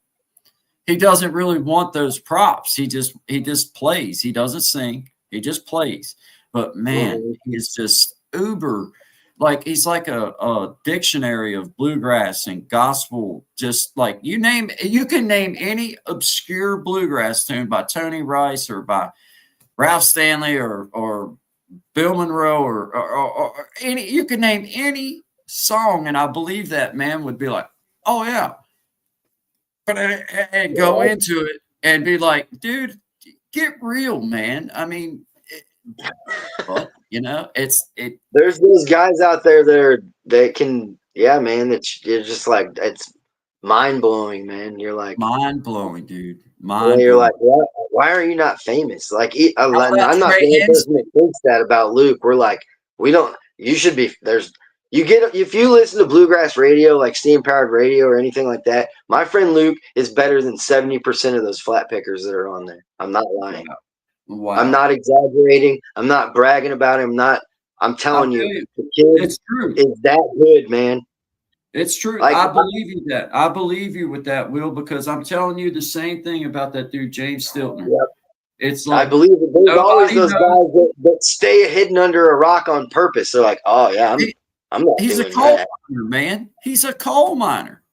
really want those props. He just plays. He doesn't sing. He just plays. But man, he's just uber. Like he's like a dictionary of bluegrass and gospel. Just like you can name any obscure bluegrass tune by Tony Rice or by Ralph Stanley or Bill Monroe or any. You can name any song, and I believe that man would be like, "Oh yeah," and go into it and be like, "Dude, get real, man." I mean. But there's those guys out there that can, man, you're just like, it's mind blowing, man. You're like mind blowing, dude. You're like, why are you not famous? Like, I'm not the only person that thinks that about Luke. We're like, you should be. If you listen to bluegrass radio, like steam powered radio or anything like that, my friend Luke is better than 70% of those flat pickers that are on there. I'm not lying. Wow. I'm not exaggerating. I'm not bragging about him. I'm telling you, the kid it's true. Is that good, man. It's true. Like, I believe you that. I believe you with that, Will, because I'm telling you the same thing about that dude, James Stiltner. Yep. It's like I believe it. There's always those guys that stay hidden under a rock on purpose. They're like, oh yeah, I'm not. He's a coal miner, man. He's a coal miner.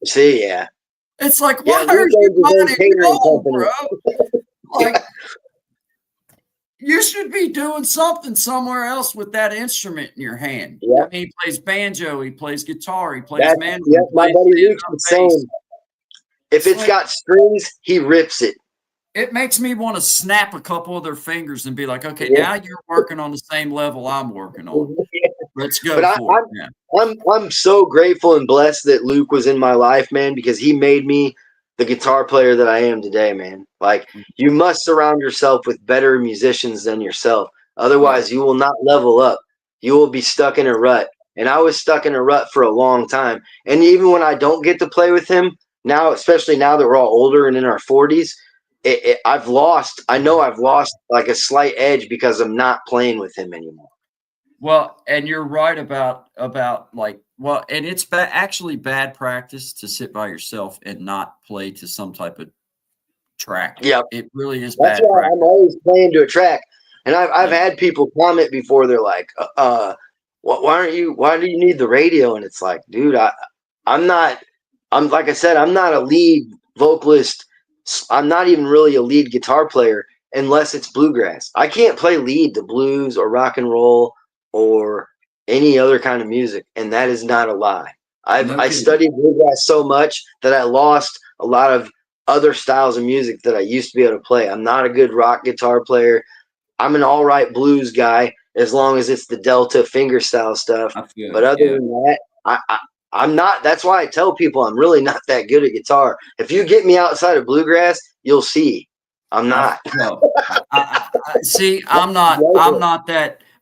See, yeah. It's like, why are you mining coal, bro? Like. You should be doing something somewhere else with that instrument in your hand. Yep. I mean, he plays banjo, he plays guitar, he plays mandolin. Yep, my buddy Luke's the same. If it's got strings, he rips it. It makes me want to snap a couple of their fingers and be like, okay, now you're working on the same level I'm working on. Let's go. But I'm so grateful and blessed that Luke was in my life, man, because he made me the guitar player that I am today, man. Like, you must surround yourself with better musicians than yourself. Otherwise, you will not level up. You will be stuck in a rut. And I was stuck in a rut for a long time. And even when I don't get to play with him now, especially now that we're all older and in our 40s, I've lost like a slight edge because I'm not playing with him anymore. Well, and you're right about like, well, and it's actually bad practice to sit by yourself and not play to some type of track. Yeah, it really is. That's bad why practice. I'm always playing to a track. And I've had people comment before. They're like, why do you need the radio? And it's like, dude, I'm like I said, I'm not a lead vocalist. I'm not even really a lead guitar player unless it's bluegrass. I can't play lead to blues or rock and roll or any other kind of music, and that is not a lie. I studied bluegrass so much that I lost a lot of other styles of music that I used to be able to play. I'm not a good rock guitar player. I'm an all right blues guy as long as it's the Delta finger style stuff. But other than that, I'm not. That's why I tell people I'm really not that good at guitar. If you get me outside of bluegrass, you'll see I'm not. No, see, I'm not.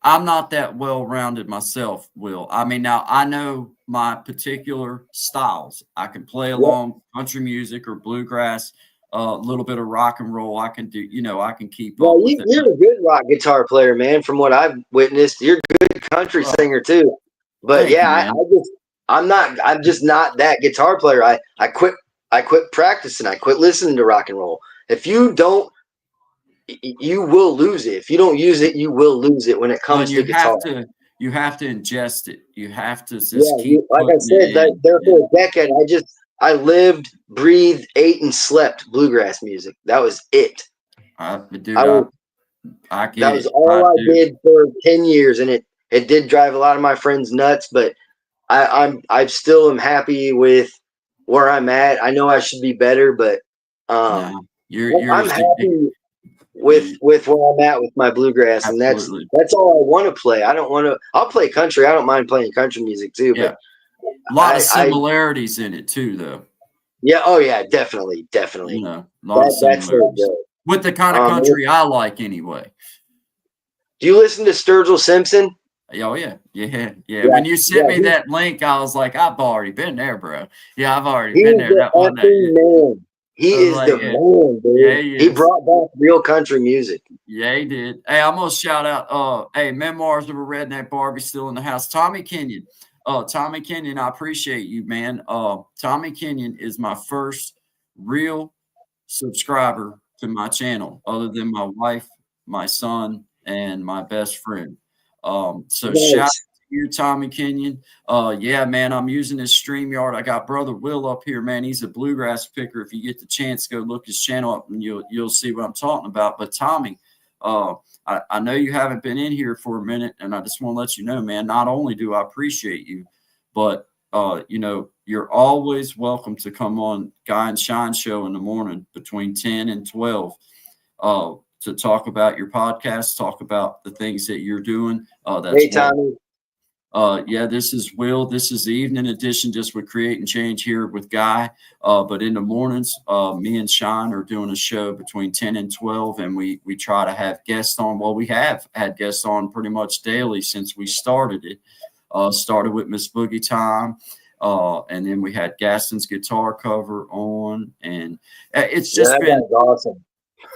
I'm not that well-rounded myself, Will. I mean, now I know my particular styles. I can play along country music or bluegrass, a little bit of rock and roll. I can do, I can keep up Well, with it. you're a good rock guitar player, man. From what I've witnessed, you're a good country singer too. But Thank you, yeah, man. I'm just not that guitar player. I quit practicing. I quit listening to rock and roll. If you don't, you will lose it. If you don't use it, you will lose it when it Well, comes to guitar. you have to ingest it. You have to just Yeah, keep like I putting said, it in. there for a decade, I lived, breathed, ate, and slept bluegrass music. That was it. Dude, I get That was it. all I do. did for 10 years, and it did drive a lot of my friends nuts. But I still am happy with where I'm at. I know I should be better, but No, you're I'm happy with where I'm at with my bluegrass, and absolutely. that's all I want to play. I don't want to. I'll play country. I don't mind playing country music too. Yeah. But A lot of similarities in it too, though. yeah, oh yeah, definitely. A lot of That's very similarities good. with the kind of country I like, anyway. Do you listen to Sturgill Simpson? Oh yeah. When you sent me that link, I was like, I've already been there, bro. Yeah, I've already been there. That one effing man. He is like, the man, dude. Yeah, he brought back real country music. Yeah, he did. Hey, I'm gonna shout out. Hey, Memoirs of a Redneck Barbie still in the house. Tommy Kenyon. Tommy Kenyon, I appreciate you, man. Tommy Kenyon is my first real subscriber to my channel, other than my wife, my son, and my best friend. So shout out to you, Tommy Kenyon. Yeah, man, I'm using this StreamYard. I got brother Will up here, man. He's a bluegrass picker. If you get the chance, go look his channel up and you'll see what I'm talking about. But Tommy, I know you haven't been in here for a minute, and I just want to let you know, man, not only do I appreciate you, but you're always welcome to come on Guy and Shine show in the morning between 10 and 12 to talk about your podcast, talk about the things that you're doing. That's hey, Tommy. Yeah, this is Will. This is the evening edition, just with Create and Change here with Guy. But in the mornings, me and Sean are doing a show between 10 and 12, and we try to have guests on. Well, we have had guests on pretty much daily since we started it. Started with Miss Boogie Time, and then we had Gaston's guitar cover on, and it's just been awesome.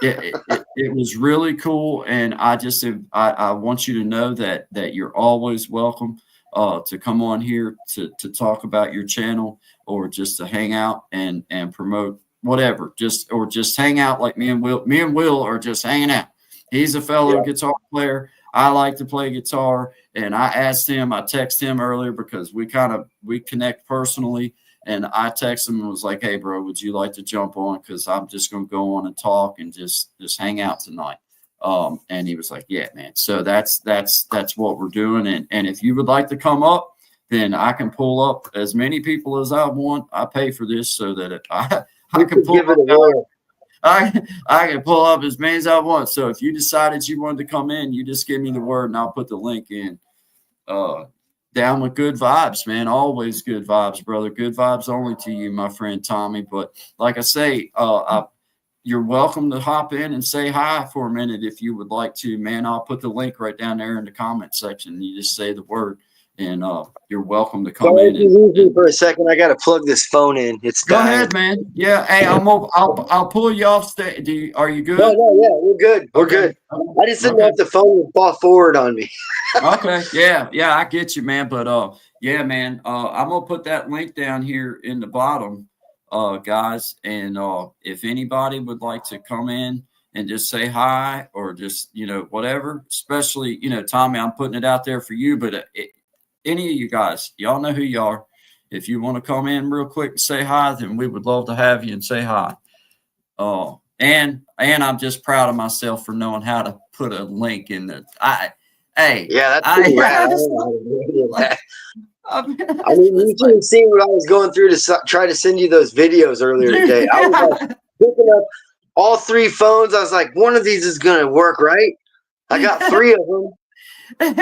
It was really cool, and I want you to know that you're always welcome to come on here to talk about your channel, or just to hang out and promote whatever, just hang out like me and Will are just hanging out. He's a fellow guitar player. I like to play guitar, and I texted him earlier because we connect personally. And I texted him and was like, "Hey, bro, would you like to jump on? Because I'm just going to go on and talk and just hang out tonight." And he was like, "Yeah, man." So that's what we're doing. And if you would like to come up, then I can pull up as many people as I want. I pay for this so that I can pull up. I can pull up as many as I want. So if you decided you wanted to come in, you just give me the word and I'll put the link in. Down with good vibes, man. Always good vibes, brother. Good vibes only to you, my friend Tommy. But like I say, you're welcome to hop in and say hi for a minute if you would like to, man. I'll put the link right down there in the comment section. You just say the word, and you're welcome to come in. And for a second, I got to plug this phone in. It's go dying. ahead, man. Yeah, hey, I'll pull you off stage. Are you good? No, yeah, we're good. We're good. I just didn't know if the phone would fall forward on me. Okay, yeah, I get you, man. But yeah, man, I'm gonna put that link down here in the bottom, guys. And if anybody would like to come in and just say hi, or just whatever, especially Tommy, I'm putting it out there for you. But any of you guys, y'all know who you are. If you want to come in real quick and say hi, then we would love to have you and say hi. And I'm just proud of myself for knowing how to put a link in the. Hey, yeah, that's pretty rad. I mean, you should have seen what I was going through to try to send you those videos earlier today. I was like picking up all three phones. I was like, one of these is gonna work, right? I got three of them, But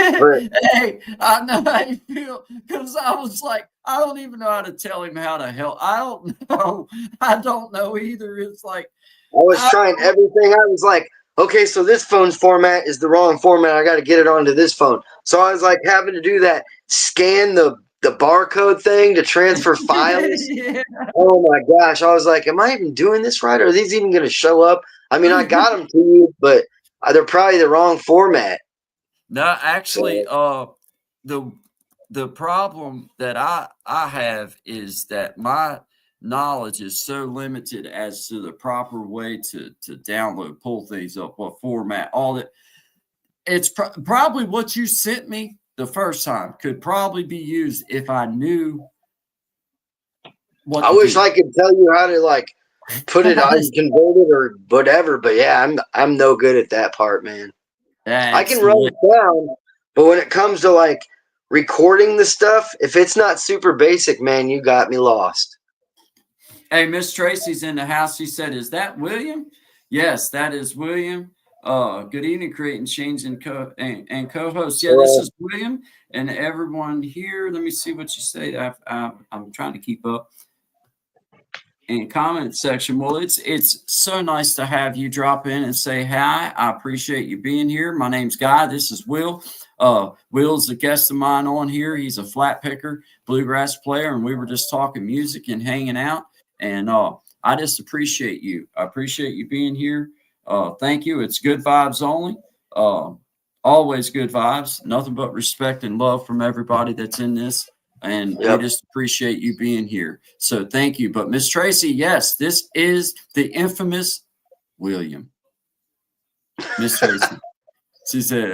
Hey, I know how you feel because I was like, I don't even know how to tell him how to help. I don't know. I don't know either. It's like, I was I, trying everything. I was like, okay, so this phone's format is the wrong format. I got to get it onto this phone. So I was like having to do that, scan the barcode thing to transfer files. yeah. Oh my gosh. I was like, am I even doing this right? Are these even going to show up? I mean, I got them to you, but they're probably the wrong format. No, actually, So, the the problem that I have is that my knowledge is so limited as to the proper way to download, pull things up, what format, all that. It's probably what you sent me the first time could probably be used if I knew what I to wish do. I could tell you how to like put it on, convert it or whatever, but yeah, I'm no good at that part, man. I That's can the run way. it down, but when it comes to like recording the stuff, if it's not super basic, man, you got me lost. Hey, Miss Tracy's in the house. She said, "Is that William?" Yes, that is William. Good evening, creating change and co-host. Yeah, this Uh, is William and everyone here. Let me see what you say. I'm trying to keep up. In comment section. Well, it's so nice to have you drop in and say hi. I appreciate you being here. My name's Guy. This is Will. Will's a guest of mine on here. He's a flat picker, bluegrass player, and we were just talking music and hanging out. And I just appreciate you. I appreciate you being here. Thank you. It's good vibes only. Always good vibes. Nothing but respect and love from everybody that's in this, and we yep. just appreciate you being here. So thank you. But Miss Tracy, yes, this is the infamous William. Miss Tracy. She said,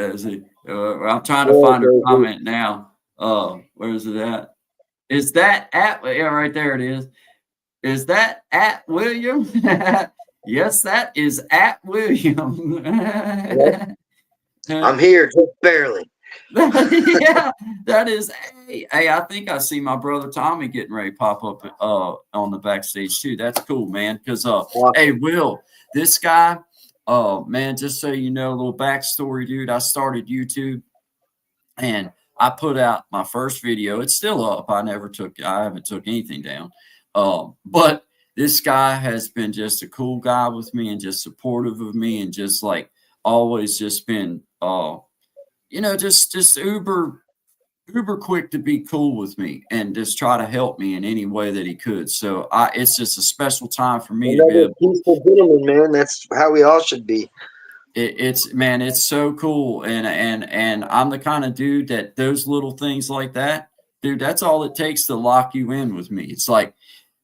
I'm trying to find her comment now. Where is it at? Is that at, yeah, right there it is. Is that at William? Yes, that is at William. Yep. I'm here, just barely. Yeah, that is. Hey, I think I see my brother Tommy getting ready to pop up on the backstage too. That's cool, man. Because hey, Will, this guy, man, just so you know, a little backstory, dude. I started YouTube and I put out my first video. It's still up. I haven't took anything down. But this guy has been just a cool guy with me and just supportive of me and just like always just been just uber quick to be cool with me and just try to help me in any way that he could. So it's just a special time for me to be Another able. peaceful gentleman, man. That's how we all should be. It's man, it's so cool, and I'm the kind of dude that those little things like that, dude. That's all it takes to lock you in with me. It's like,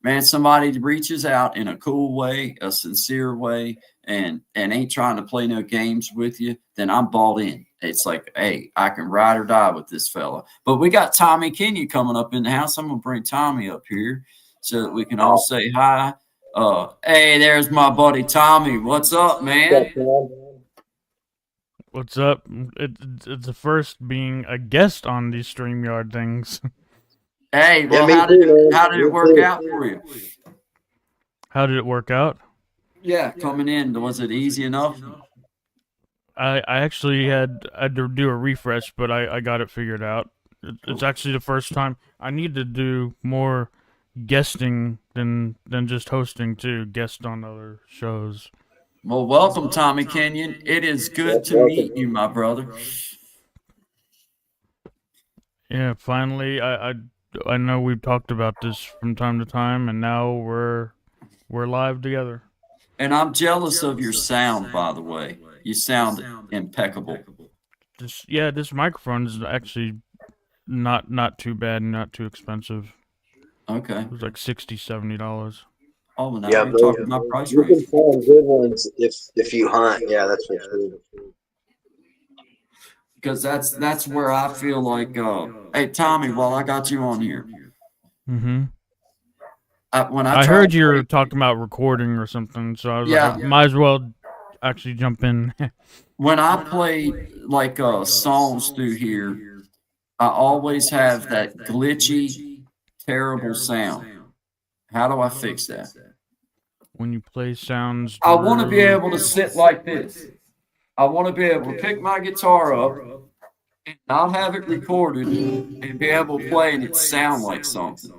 man, somebody reaches out in a cool way, a sincere way, and ain't trying to play no games with you. Then I'm bought in. It's like, hey, I can ride or die with this fella. But we got Tommy Kenya coming up in the house. I'm gonna bring Tommy up here so that we can all say hi. Hey, there's my buddy Tommy. What's up, man? What's up? It's the first being a guest on these StreamYard things. Hey, Yeah, well, me how too, did man. it Me work too. out for you? How did it work out? Yeah, coming in, was it easy enough? I actually had to do a refresh, but I got it figured out. It's actually the first time. I need to do more guesting than just hosting too. Guest on other shows. Well, welcome, Tommy Kenyon. It is good to Welcome. meet you, my brother. Yeah, finally, I know we've talked about this from time to time, and now we're live together. And I'm jealous of your sound, by the way. You sound impeccable. This microphone is actually not too bad and not too expensive. Okay. It was like $60-$70. Oh, now Yeah, you're but talking about price you range. can find good ones if you hunt. Yeah, that's for sure. Because that's where I feel like, hey, Tommy, while I got you on here, Mm-hmm. when I I try heard to you play, were talking about recording or something, so I was yeah, like, I might as well actually jump in. when I play like songs through here, I always have that glitchy, terrible sound. How do I fix that? When you play sounds I want to be through. able to sit like this. I want to be able to pick my guitar up and not have it recorded and be able to play and it sound like something.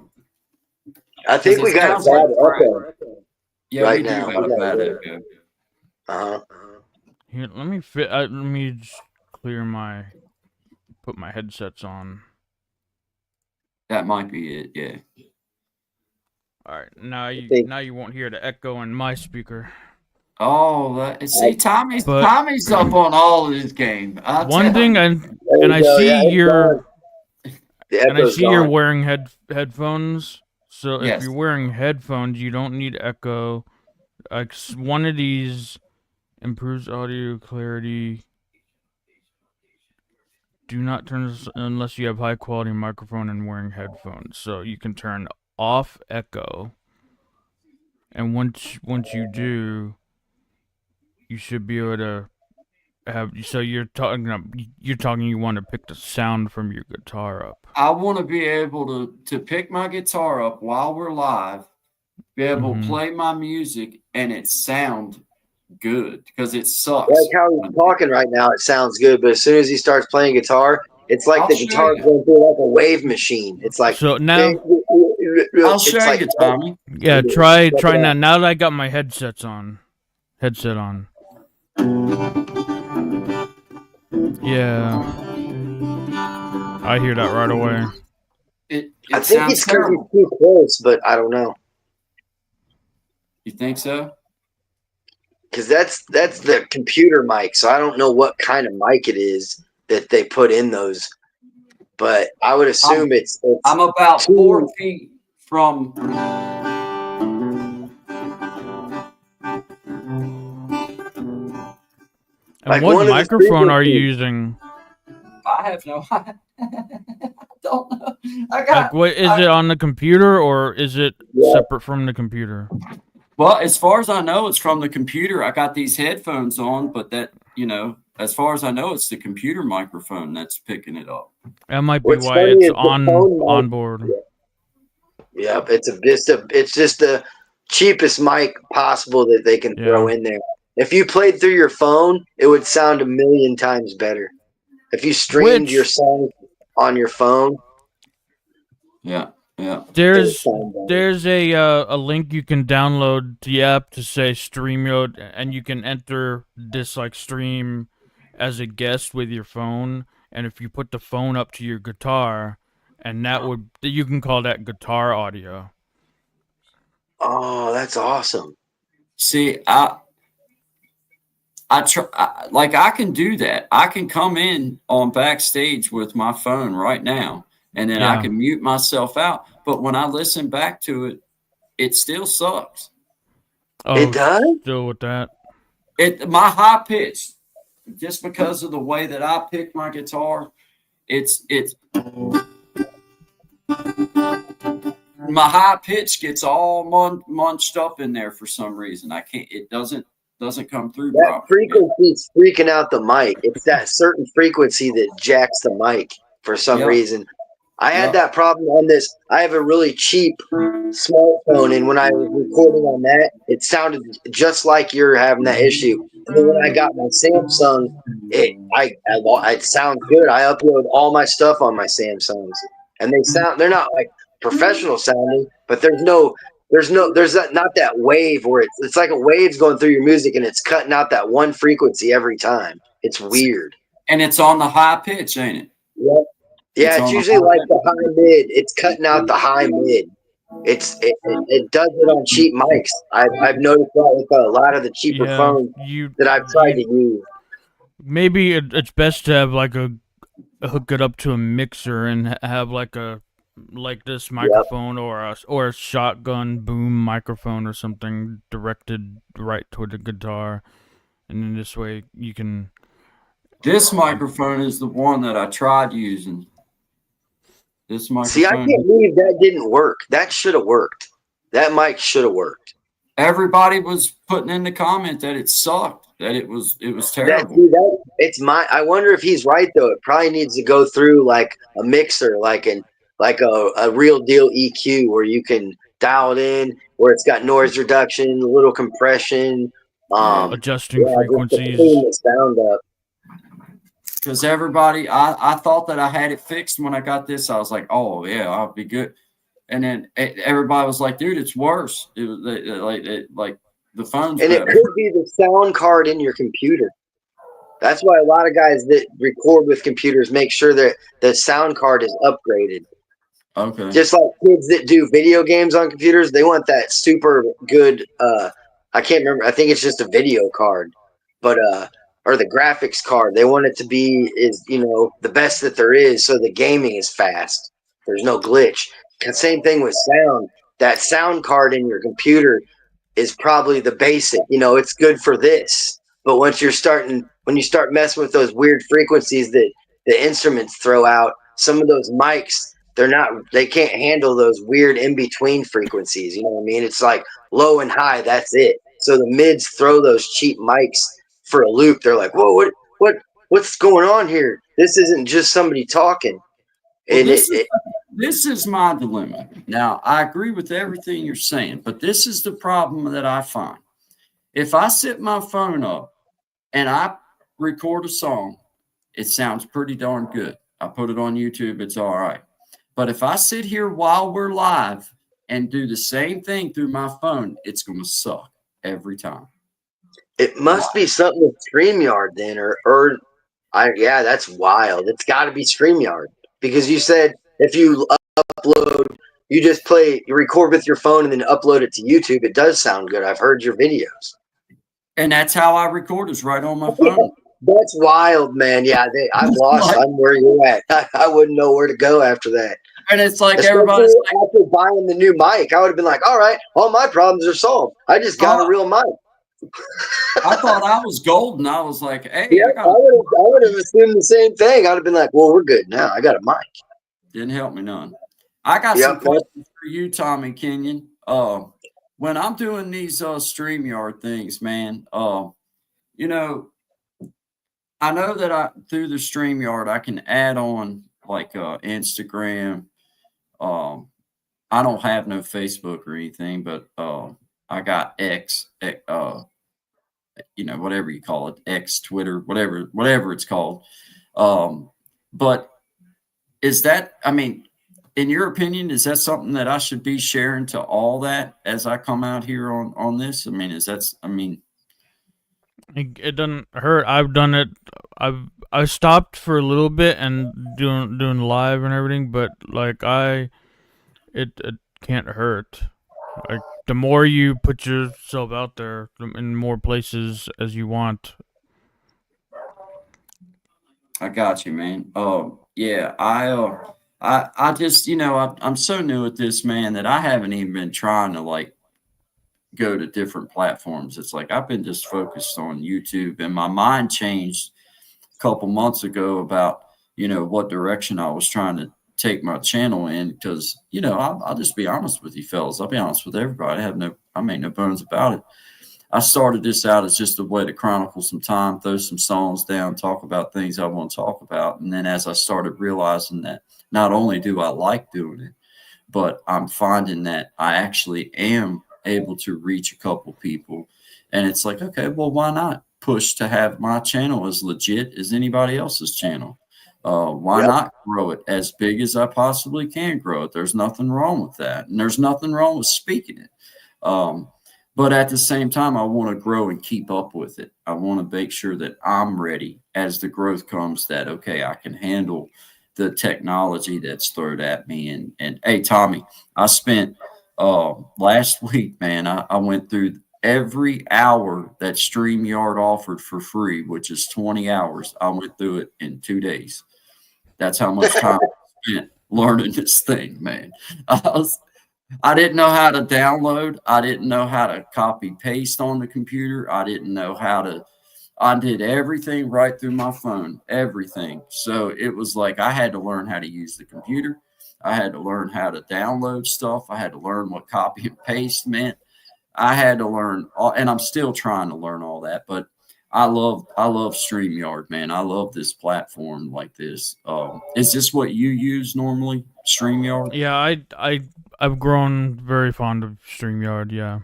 I think we got a sounds like bad crap. echo Yeah, right we do now. have a bad Yeah. echo. Uh-huh. Here, let me just put my headsets on. That might be it. Yeah. All right, now think- you won't hear the echo in my speaker. Oh, see, Tommy's But- Tommy's up on all of this game. One thing, There and you I go. see Yeah, it's you're gone. The and I echo's see you're gone. wearing headphones. So Yes. if you're wearing headphones, you don't need echo. Like one of these improves audio clarity. Do not turn this unless you have high quality microphone and wearing headphones. So you can turn off echo. And once you do, you should be able to have. So you're talking. You want to pick the sound from your guitar up. I want to be able to pick my guitar up while we're live, be able to play my music, and it sound good because it sucks. Like how he's talking right now, it sounds good, but as soon as he starts playing guitar, it's like I'll the show guitar you. going through like a wave machine. It's like So now, I'll it's show like, you, Tommy. yeah, try Check it now. out. Now that I got my headset on. Yeah, I hear that right away. It I think sounds it's because terrible. he's too close, but I don't know. You think so? Because that's the computer mic, so I don't know what kind of mic it is that they put in those. But I would assume it's I'm about 4 feet from. And Like what one of the microphone are you frequencies. using? I have no. I don't know. I got. Like, what is it on the computer or is it Yeah. separate from the computer? Well, as far as I know, it's from the computer. I got these headphones on, but that, as far as I know, it's the computer microphone that's picking it up. That might be What's why funny it's is the phone mic- on board. Yep, it's just the cheapest mic possible that they can throw in there. If you played through your phone, it would sound 1,000,000 times better. If you streamed your song on your phone, Yeah. There's a link you can download the app to say StreamYard, and you can enter this like stream as a guest with your phone. And if you put the phone up to your guitar, and you can call that guitar audio. oh, that's awesome. See, I can do that. I can come in on backstage with my phone right now, and then I can mute myself out. But when I listen back to it, it still sucks. Oh, It does? Still with that. My high pitch, just because of the way that I pick my guitar, it's my high pitch gets all munched up in there for some reason. I can't. It doesn't come through. That frequency's freaking out the mic. It's that certain frequency that jacks the mic for some reason. I had that problem on this. I have a really cheap smartphone, and when I was recording on that, it sounded just like you're having that issue. And then when I got my Samsung, it sounds good. I upload all my stuff on my Samsungs, and they're not like professional sounding, but there's not that wave where it's like a wave's going through your music and it's cutting out that one frequency every time. It's weird. And it's on the high pitch, ain't it? Yep. Yeah, it's usually like the high mid. It's cutting out the high mid. It does it on cheap mics. I've noticed that with a lot of the cheaper phones that I've tried to use. Maybe it's best to have like hook it up to a mixer and have like this microphone or a shotgun boom microphone or something directed right toward the guitar, and then this way you can. This microphone is the one that I tried using. This microphone. See, I can't believe that didn't work. That should have worked. That mic should have worked. Everybody was putting in the comment that it sucked, that it was terrible. I wonder if he's right though. It probably needs to go through like a mixer, like a real deal EQ where you can dial it in, where it's got noise reduction, a little compression, adjusting frequencies. Just to clean the sound up. because everybody, I thought that I had it fixed when I got this. I was like, oh yeah, I'll be good. And then everybody was like, dude, it's worse. It was like the phone's And it better. could be the sound card in your computer. That's why a lot of guys that record with computers make sure that the sound card is upgraded. Okay. Just like kids that do video games on computers, they want that super good. I can't remember. I think it's just a video card, but or the graphics card. They want it to be the best that there is, so the gaming is fast. There's no glitch. Same thing with sound. That sound card in your computer is probably the basic. It's good for this. But when you start messing with those weird frequencies that the instruments throw out, some of those mics, they can't handle those weird in between frequencies. You know what I mean? It's like low and high. That's it. So the mids throw those cheap mics for a loop. They're like, whoa, what's going on here? This isn't just somebody talking. Well, And this is my dilemma. Now, I agree with everything you're saying, but this is the problem that I find. If I set my phone up and I record a song, it sounds pretty darn good. I put it on YouTube, it's all right. But if I sit here while we're live and do the same thing through my phone, it's going to suck every time. it must be something with StreamYard then, yeah, that's wild. It's got to be StreamYard, because you said if you upload, you record with your phone and then upload it to YouTube. It does sound good. I've heard your videos. And that's how I record, is right on my phone. That's wild, man. Yeah, I'm lost. I'm where you're at. I wouldn't know where to go after that. And it's like Especially everybody's like, after buying the new mic, I would have been like, all right, all my problems are solved. I just got a real mic. I thought I was golden. I was like, hey, Yeah, I would have assumed the same thing. I'd have been like, well, we're good now. I got a mic. Didn't help me none. I got some questions for you, Tommy Kenyon. When I'm doing these StreamYard things, man, I know that through the StreamYard I can add on like Instagram. I don't have no Facebook or anything, but I got X, whatever you call it, X, Twitter, whatever it's called. But is that, in your opinion, is that something that I should be sharing to all that as I come out here on this? It doesn't hurt. I've done it. I stopped for a little bit and doing live and everything, but like it can't hurt. Like the more you put yourself out there in more places as you want. I got you, man. Yeah, I just, I'm so new at this, man, that I haven't even been trying to like go to different platforms. It's like I've been just focused on YouTube, and my mind changed a couple months ago about, what direction I was trying to take my channel in, because, I'll just be honest with you fellas. I'll be honest with everybody. I made no bones about it. I started this out as just a way to chronicle some time, throw some songs down, talk about things I want to talk about. And then as I started realizing that not only do I like doing it, but I'm finding that I actually am able to reach a couple people. And it's like, okay, well, why not push to have my channel as legit as anybody else's channel? Why not grow it as big as I possibly can grow it? There's nothing wrong with that. And there's nothing wrong with speaking it. But at the same time, I want to grow and keep up with it. I want to make sure that I'm ready as the growth comes, that, okay, I can handle the technology that's thrown at me. And hey, Tommy, I spent last week, man, I went through every hour that StreamYard offered for free, which is 20 hours. I went through it in 2 days. That's how much time I spent learning this thing, man. I didn't know how to download. I didn't know how to copy paste on the computer. I didn't know I did everything right through my phone, everything. So it was like I had to learn how to use the computer. I had to learn how to download stuff. I had to learn what copy and paste meant. I had to learn, and I'm still trying to learn all that, but I love StreamYard, man. I love this platform like this. Is this what you use normally, StreamYard? Yeah, I've grown very fond of StreamYard. Yeah.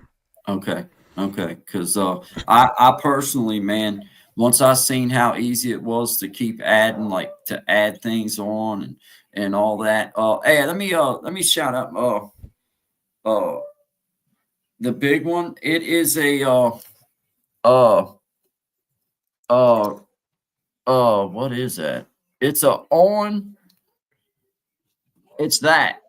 Okay. Because I personally, man, once I seen how easy it was to keep adding, like to add things on and all that. Hey, let me shout out uh the big one. It is a uh uh what is that? It's a on. It's that.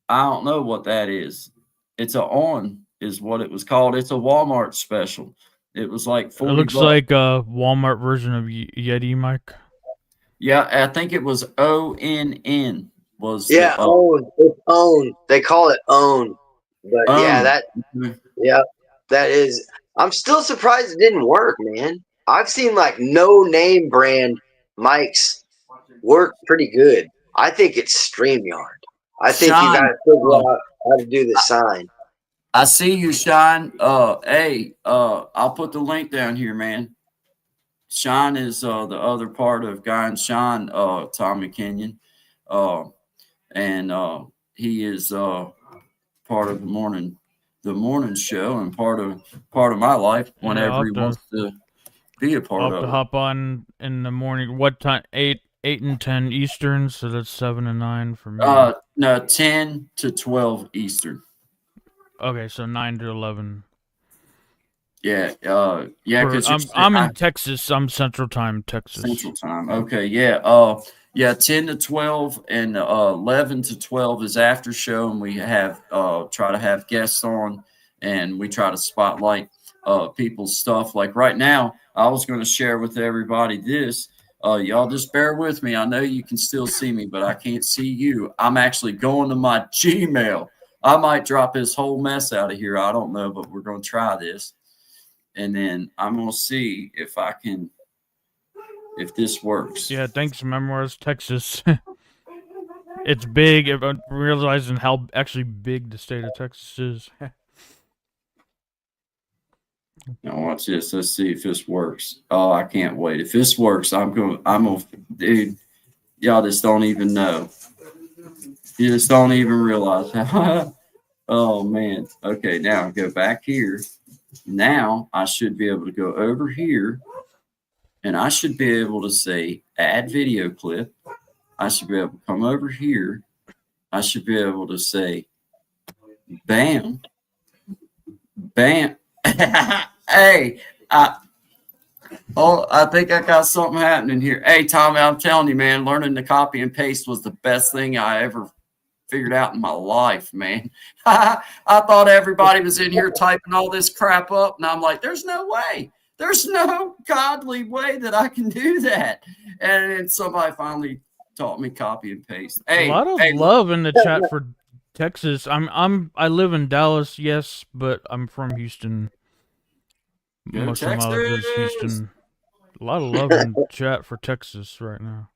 I don't know what that is. It's a on is what it was called. It's a Walmart special. It was like It 40 looks bucks. like a Walmart version of Yeti mic. Yeah, I think it was ONN was Yeah, the own. It's own. They call it own. But yeah, own. yeah, that is. I'm still surprised it didn't work, man. I've seen like no name brand mics work pretty good. I think it's StreamYard. I think you got Sean, to figure out how to do the sign. I see you, Sean. Hey, I'll put the link down here, man. Sean is the other part of Guy and Sean, Tommy Kenyon. Uh, and he is part of the morning show and part of my life Yeah, whenever he wants to be a part I'll have to of it. hop on in the morning. What time? 8 and 10 Eastern, so that's 7 and 9 for me. No, 10 to 12 Eastern. Okay, so 9 to 11. Yeah, For because you're I'm in Texas. I'm Central Time, Texas. Central Time. Okay, yeah, yeah, 10 to 12 and 11 to 12 is after show, and we have try to have guests on, and we try to spotlight people's stuff. Like right now, I was going to share with everybody this. Y'all just bear with me. I know you can still see me, but I can't see you. I'm actually going to my Gmail. I might drop this whole mess out of here. I don't know, but we're going to try this. And then I'm going to see if this works. Yeah, thanks, Memoirs, Texas. It's big. I'm realizing how actually big the state of Texas is. Now watch this. Let's see if this works. Oh, I can't wait. If this works, dude, y'all just don't even know. You just don't even realize how. Oh man. Okay, now go back here. Now I should be able to go over here and I should be able to say add video clip. I should be able to come over here. I should be able to say bam, bam. Hey, I think I got something happening here. Hey, Tommy, I'm telling you, man, learning to copy and paste was the best thing I ever figured out in my life, man. I thought everybody was in here typing all this crap up, and I'm like, there's no way. There's no godly way that I can do that. And then somebody finally taught me copy and paste. A lot of love in the chat for Texas. I live in Dallas, yes, but I'm from Houston. Most of my life is Houston. A lot of love in chat for Texas right now.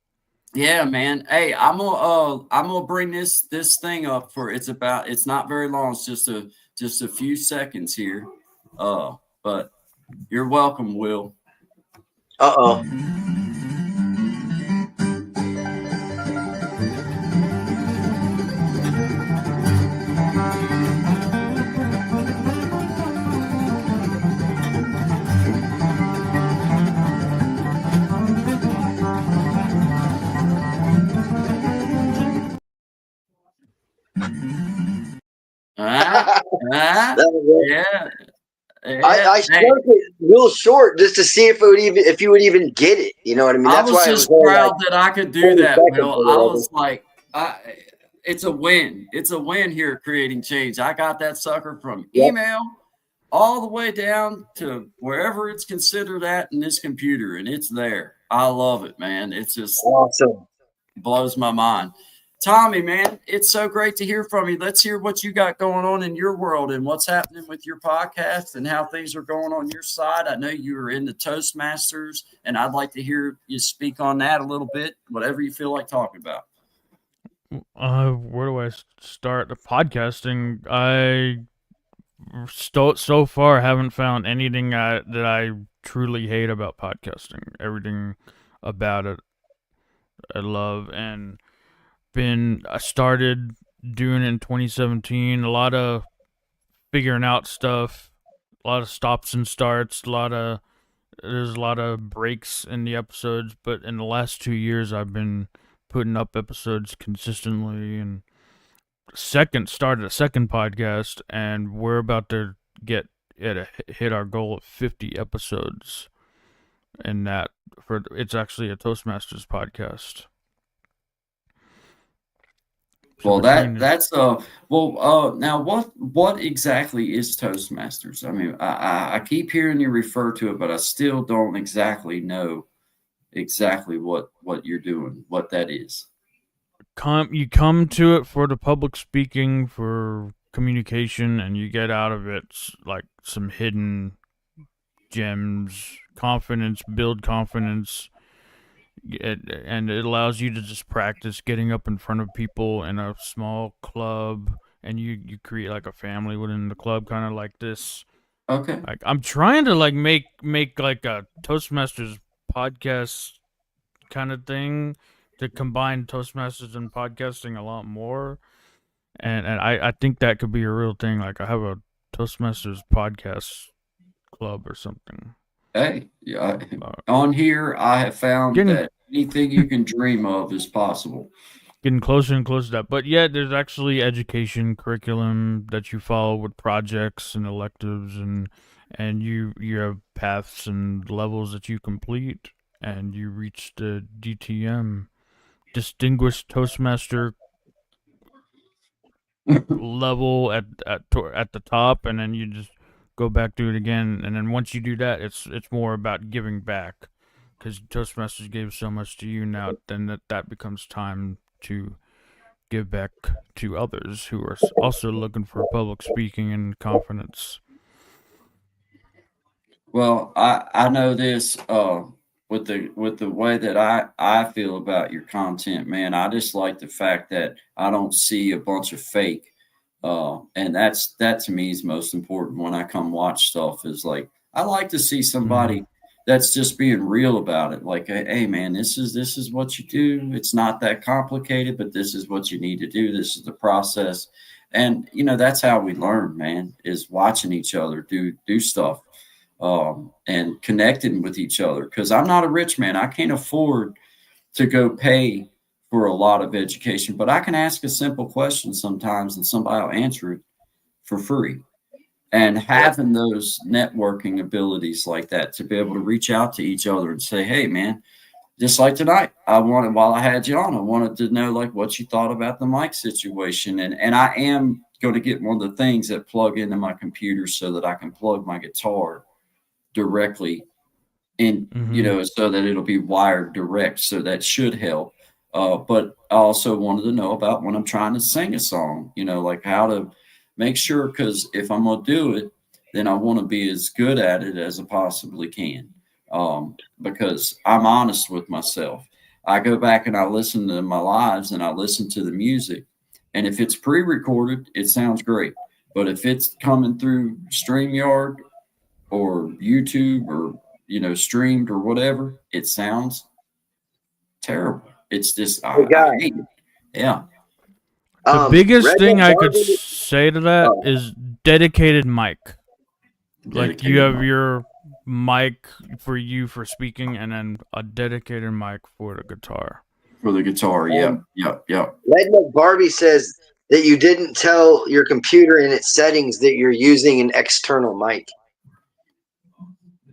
Yeah, man. Hey, I'm gonna bring this thing up for it's not very long. It's just a few seconds here. But you're welcome, Will. Uh-oh. Yeah. I shrunk it real short just to see if you would even get it. You know what I mean? That's why I was just proud that I could do that, Will. I was like, it's a win. It's a win here at Creating Change. I got that sucker from email all the way down to wherever it's considered at in this computer, and it's there. I love it, man. It's just awesome. Blows my mind. Tommy, man, it's so great to hear from you. Let's hear what you got going on in your world and what's happening with your podcast and how things are going on your side. I know you were in the Toastmasters, and I'd like to hear you speak on that a little bit, whatever you feel like talking about. Where do I start? Podcasting. I so far haven't found anything that I truly hate about podcasting. Everything about it I love, and I started doing it in 2017. A lot of figuring out stuff, a lot of stops and starts, a lot of there's a lot of breaks in the episodes, but in the last 2 years, I've been putting up episodes consistently, and started a second podcast, and we're about to hit our goal of 50 episodes. And it's actually a Toastmasters podcast. So Well, between the- that's now what exactly is Toastmasters? I mean, I keep hearing you refer to it, but I still don't exactly know exactly what you're doing, what that is. you come to it for the public speaking, for communication, and you get out of it like some hidden gems, build confidence, and it allows you to just practice getting up in front of people in a small club, and you create like a family within the club, kind of like this. Okay. Like I'm trying to like make like a Toastmasters podcast kind of thing to combine Toastmasters and podcasting a lot more. And I think that could be a real thing. Like I have a Toastmasters podcast club or something. Hey, yeah, on here I have found that anything you can dream of is possible. Getting closer and closer to that. But yeah, there's actually education curriculum that you follow with projects and electives, and you have paths and levels that you complete, and you reach the DTM, Distinguished Toastmaster level at the top, and then you just go back do it again, and then once you do that, it's more about giving back, because Toastmasters gave so much to you. Now then that becomes time to give back to others who are also looking for public speaking and confidence. Well, I know this with the way that I feel about your content, man. I just like the fact that I don't see a bunch of fake, and that to me is most important when I come watch stuff. Is like I like to see somebody that's just being real about it. Like, hey man, this is what you do. It's not that complicated, but this is what you need to do. This is the process, and that's how we learn, man. Is watching each other do stuff. And connecting with each other, because I'm not a rich man. I can't afford to go pay for a lot of education, but I can ask a simple question sometimes and somebody will answer it for free. And having those networking abilities like that to be able to reach out to each other and say, hey man, just like tonight, while I had you on, I wanted to know like what you thought about the mic situation. And I am going to get one of the things that plug into my computer so that I can plug my guitar directly in, so that it'll be wired direct. So that should help. But I also wanted to know about when I'm trying to sing a song, like how to make sure, because if I'm going to do it, then I want to be as good at it as I possibly can. Because I'm honest with myself. I go back and I listen to my lives and I listen to the music. And if it's pre-recorded, it sounds great. But if it's coming through StreamYard or YouTube or streamed or whatever, it sounds terrible. It's just I hate it. Yeah. The biggest thing I could say to that is dedicated mic. Like you have your mic for speaking, and then a dedicated mic for the guitar. For the guitar, yeah. Redneck Barbie says that you didn't tell your computer in its settings that you're using an external mic.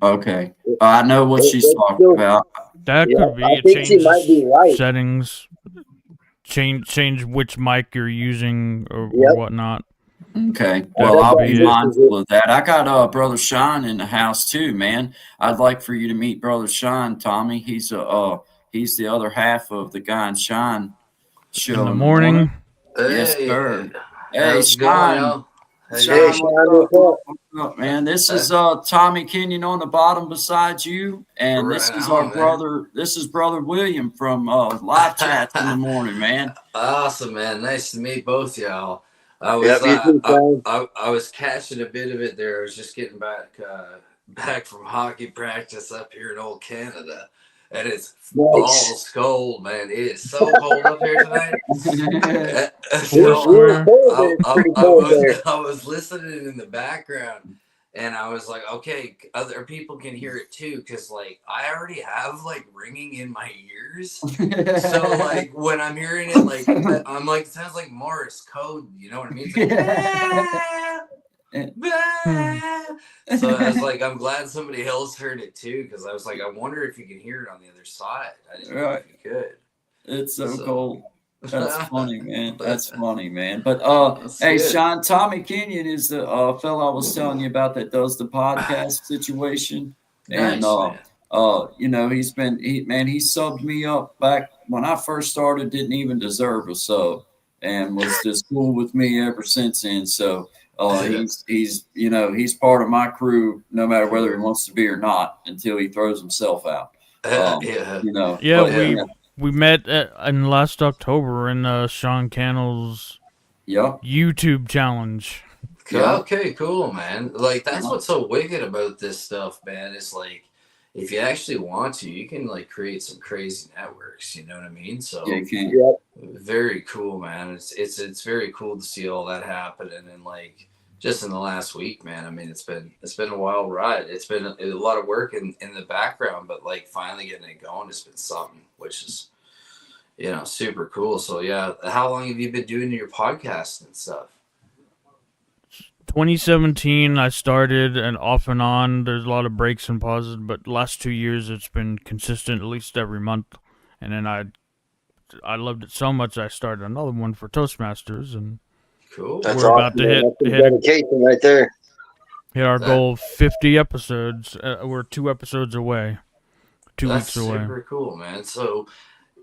Okay, I know what she's talking about. That could be. I think she might be right. Settings, change which mic you're using or whatnot. Okay, well, I'll be mindful of that. I got Brother Sean in the house too, man. I'd like for you to meet Brother Sean, Tommy. He's the other half of the Guy and Sean show in the morning. Hey, yes, sir. Hey, how's it going, y'all? Hey, Sean, what's up, man? This is Tommy Kenyon on the bottom beside you, and this is our brother. This is Brother William from Live Chats in the morning, man. Awesome, man. Nice to meet both y'all. I was catching a bit of it there. I was just getting back from hockey practice up here in old Canada. And it's balls cold, man. It is so cold up here tonight. I was listening in the background, And I was like, okay, other people can hear it too, because like I already have like ringing in my ears. So like when I'm hearing it, like I'm like, it sounds like Morse code. You know what I mean? It's like, so I was like, I'm glad somebody else heard it too, because I was like, I wonder if you can hear it on the other side. I didn't know if you could. It's so cool. That's funny, man. That's funny, man. But hey, good. Sean, Tommy Kenyon is the fellow I was telling you about that does the podcast situation. And Nice, man. you know, he subbed me up back when I first started, didn't even deserve a sub, and was just cool with me ever since then. So he's you know, he's part of my crew no matter whether he wants to be or not until he throws himself out. You know, we met in last October in Sean Cannell's YouTube challenge. Okay, cool, man. Like that's what's so wicked about this stuff, man. Is like if you actually want to, you can like create some crazy networks. You know what I mean? So very cool, man. It's very cool to see all that happen, and then like just in the last week, man. I mean, it's been a wild ride. It's been a lot of work in the background, but like finally getting it going has been something, which is, you know, super cool. So yeah, how long have you been doing your podcast and stuff? 2017 I started, and off and on there's a lot of breaks and pauses, but the last 2 years it's been consistent at least every month. And then I loved it so much I started another one for Toastmasters, and cool. That's we're about to hit dedication right there. Hit our goal of 50 episodes. We're 2 episodes away. 2 weeks away. That's super cool, man. So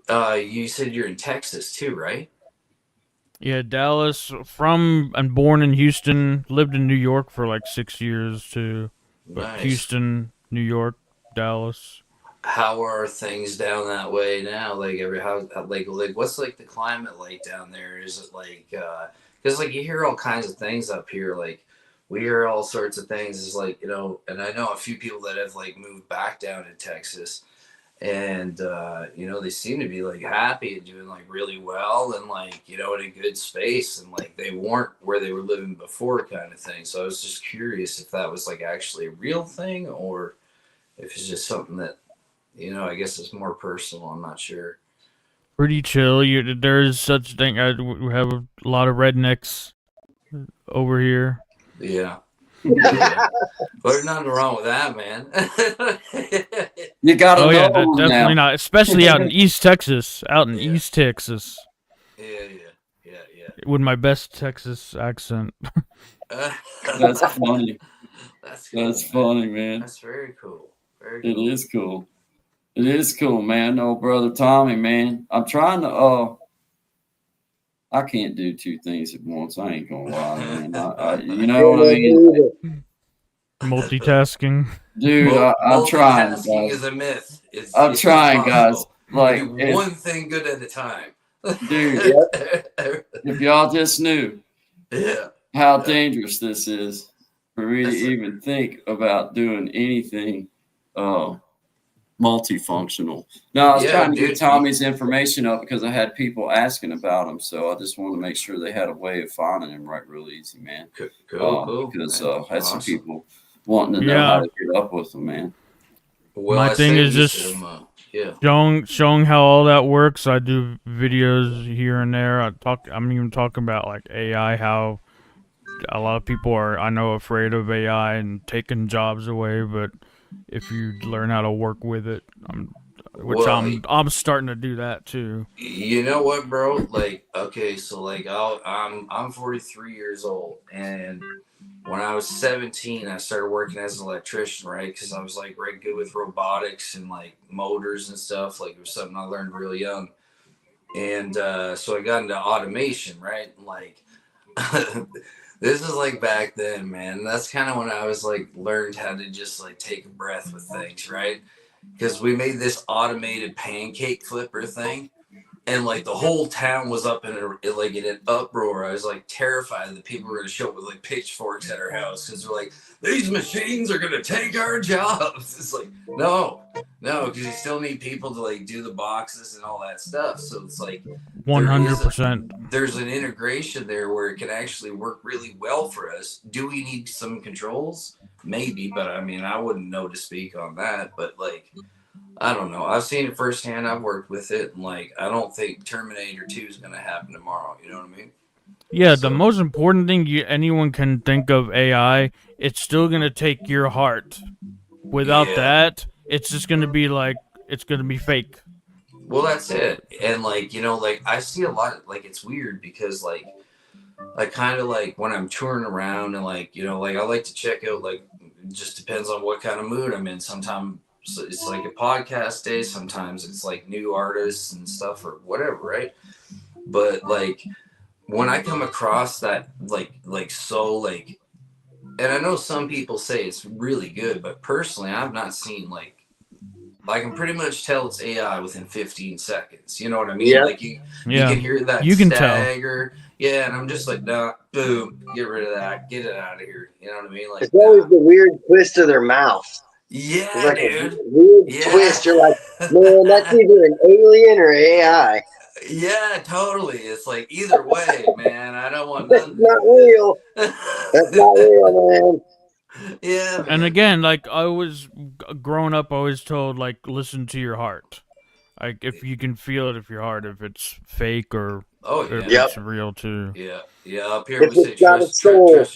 you said you're in Texas too, right? Yeah, Dallas. From and born in Houston. Lived in New York for like 6 years too. But Houston, New York, Dallas. How are things down that way now? Like what's like the climate like down there? Is it like because like you hear all kinds of things up here, like we hear all sorts of things. Is like, you know, and I know a few people that have like moved back down to Texas, and you know, they seem to be like happy and doing like really well, and like, you know, in a good space, and like they weren't where they were living before, kind of thing. So I was just curious if that was like actually a real thing, or if it's just something that, you know, I guess it's more personal. I'm not sure. Pretty chill. There's such a thing. We have a lot of rednecks over here. Yeah. Yeah. But there's nothing wrong with that, man. You gotta know definitely now. not. Especially out in East Texas. East Texas. Yeah. With my best Texas accent. That's funny. That's funny, man. That's very cool. It is cool. It is cool, man. Oh, brother Tommy, man. I'm trying to I can't do 2 things at once. I ain't gonna lie, man. You know what I mean? Multitasking. Dude, I'm trying. Multitasking is a myth. I'm trying, guys. Like one thing good at a time. Dude, if y'all just knew how dangerous this is for me to even think about doing anything multifunctional. No, I was trying to get Tommy's information up because I had people asking about him, so I just wanted to make sure they had a way of finding him real easy, man. Cool. Because I had some people wanting to know how to get up with him, man. Well, my thing is just showing how all that works. I do videos here and there. I'm even talking about like AI, how a lot of people are, I know, afraid of AI and taking jobs away, but if you learn how to work with it, I'm starting to do that too. You know what, bro? Like, okay, so like I'm 43 years old, and when I was 17, I started working as an electrician, right? Because I was like right good with robotics and like motors and stuff. Like it was something I learned real young, and so I got into automation, right? Like. This is like back then, man. That's kind of when I was like learned how to just like take a breath with things, right? Because we made this automated pancake flipper thing, and like the whole town was up in an uproar. I was like terrified that people were going to show up with like pitchforks at our house because they're like, these machines are going to take our jobs. It's like, no, because you still need people to like do the boxes and all that stuff. So it's like 100%. there's an integration there where it can actually work really well for us. Do we need some controls? Maybe, but I mean, I wouldn't know to speak on that. But like, I don't know. I've seen it firsthand. I've worked with it, and like, I don't think Terminator 2 is going to happen tomorrow. You know what I mean? Yeah, the most important thing anyone can think of AI, it's still going to take your heart. Without that, it's just going to be like, it's going to be fake. Well, that's it. And like, you know, like I see a lot, like it's weird because like, I kind of like when I'm touring around and like, you know, like I like to check out, like, it just depends on what kind of mood I'm in. Sometimes it's like a podcast day. Sometimes it's like new artists and stuff or whatever. Right. But like when I come across that, and I know some people say it's really good, but personally, I've not seen like I can pretty much tell it's AI within 15 seconds. You know what I mean? Yeah. Like you can hear that you can stagger. Tell. Yeah, and I'm just like, nah, boom, get rid of that, get it out of here. You know what I mean? Like it's always the weird twist of their mouth. Yeah, it's like dude. A weird twist. You're like, man, that's either an alien or AI. Yeah, totally. It's like either way, man. I don't want That's not real. That's not real, man. Yeah, man. And again, like I was growing up, I was told like listen to your heart. Like if you can feel it, if your heart, if it's fake or if it's real too. Yeah. Up here we say trust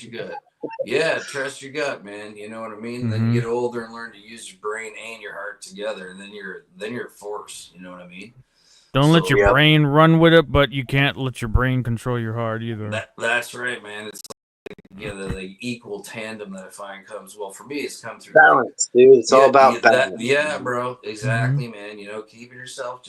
your gut. Yeah, trust your gut, man. You know what I mean? Mm-hmm. Then you get older and learn to use your brain and your heart together, and then you're a force. You know what I mean? Don't let your brain run with it, but you can't let your brain control your heart either. That's right, man. It's like, the equal tandem that I find comes well for me. It's come through balance, dude. It's all about balance. Bro. Exactly, man. You know, keeping yourself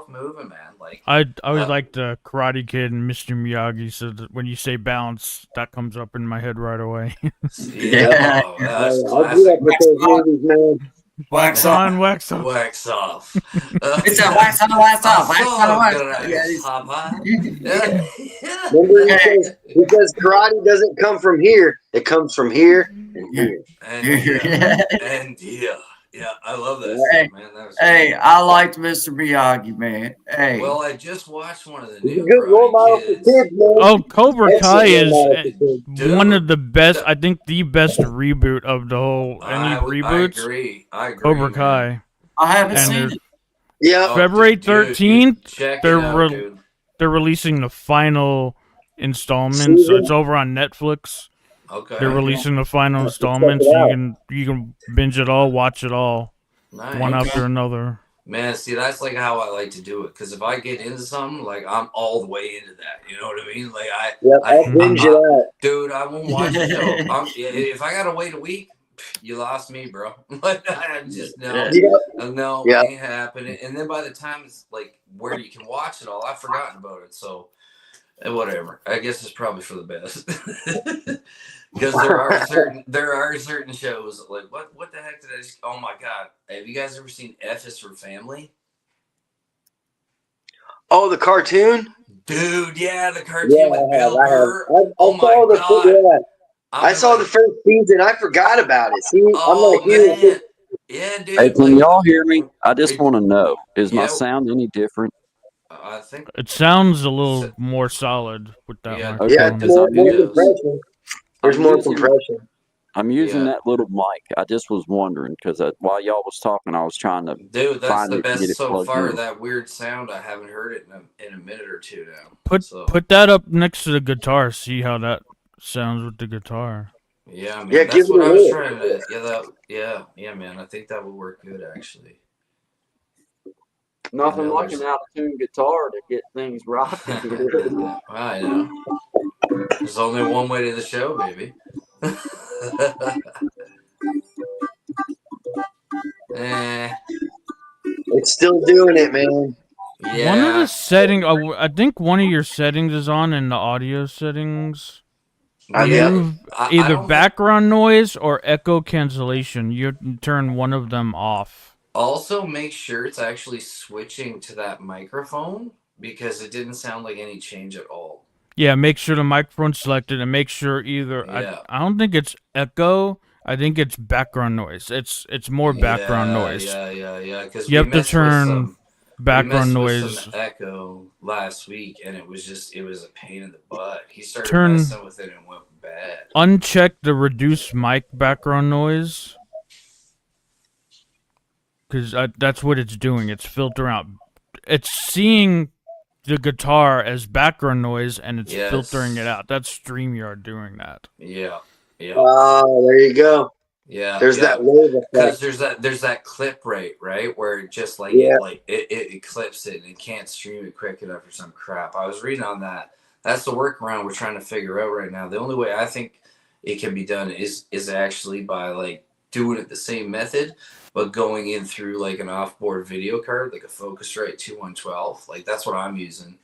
moving, man. Like I always like the Karate Kid and Mr. Miyagi. So that when you say balance, that comes up in my head right away. Yeah, that's classic. Wax on, wax off. Wax off. It's a wax on, wax off. Wax on, wax off. Because karate doesn't come from here. It comes from here and here. And yeah, I love that stuff, man. That was I liked Mr. Miyagi, man. Hey. Well, I just watched one of the new good role model for kids, man. Oh, Cobra Kai is one of the best. I think the best reboot of the whole reboots. I agree. Cobra Kai. I haven't seen it. Yeah. February 13th. They're releasing the final installment. So it's over on Netflix. Okay. They're releasing the final installment, so you can binge it all, watch it all, one after another. Man, see, that's like how I like to do it. Because if I get into something, like I'm all the way into that. You know what I mean? Like I'll binge it out. Dude, I won't watch the show. If I gotta wait a week, you lost me, bro. I just no, it ain't happening. And then by the time it's like where you can watch it all, I've forgotten about it. So whatever. I guess it's probably for the best. Because there are certain shows like what the heck did I just? Oh my god! Have you guys ever seen F is for Family? Oh, the cartoon, dude. Yeah, the cartoon with Bill Burr. I saw the first season. I forgot about it. See, I'm like you. Yeah, dude. Hey, can y'all hear me? I just want to know: is my sound any different? I think it sounds a little more solid with that. Yeah, compression. There's more compression. I'm using that little mic. I just was wondering because while y'all was talking, I was trying to. Dude, that's the best so far. That weird sound, I haven't heard it in a minute or two now. Put that up next to the guitar. See how that sounds with the guitar. Yeah, man. That's what I was trying to. Yeah, man. I think that would work good actually. Nothing like an out-of-tune guitar to get things rocking. I know. There's only one way to the show, baby. It's still doing it, man. Yeah. One of the settings, I think one of your settings is on in the audio settings. Either background noise or echo cancellation. You turn one of them off. Also, make sure it's actually switching to that microphone because it didn't sound like any change at all. Yeah, make sure the microphone's selected and make sure either Yeah. I don't think it's echo. I think it's background noise. It's more background noise. Yeah. Because You have to turn background with noise. some echo last week, and it was a pain in the butt. He started Turn messing with it and went bad. Uncheck the reduce mic background noise. Because that's what it's doing. It's filtering out. It's seeing the guitar as background noise and it's filtering it out. That's StreamYard doing that. Yeah. Oh, there you go. Yeah. There's that wave effect. Because there's that clip rate, right? Where it just like it clips it and it can't stream it quick enough or some crap. I was reading on that. That's the workaround we're trying to figure out right now. The only way I think it can be done is actually by like doing it the same method, but going in through like an offboard video card, like a Focusrite 2112. Like that's what I'm using,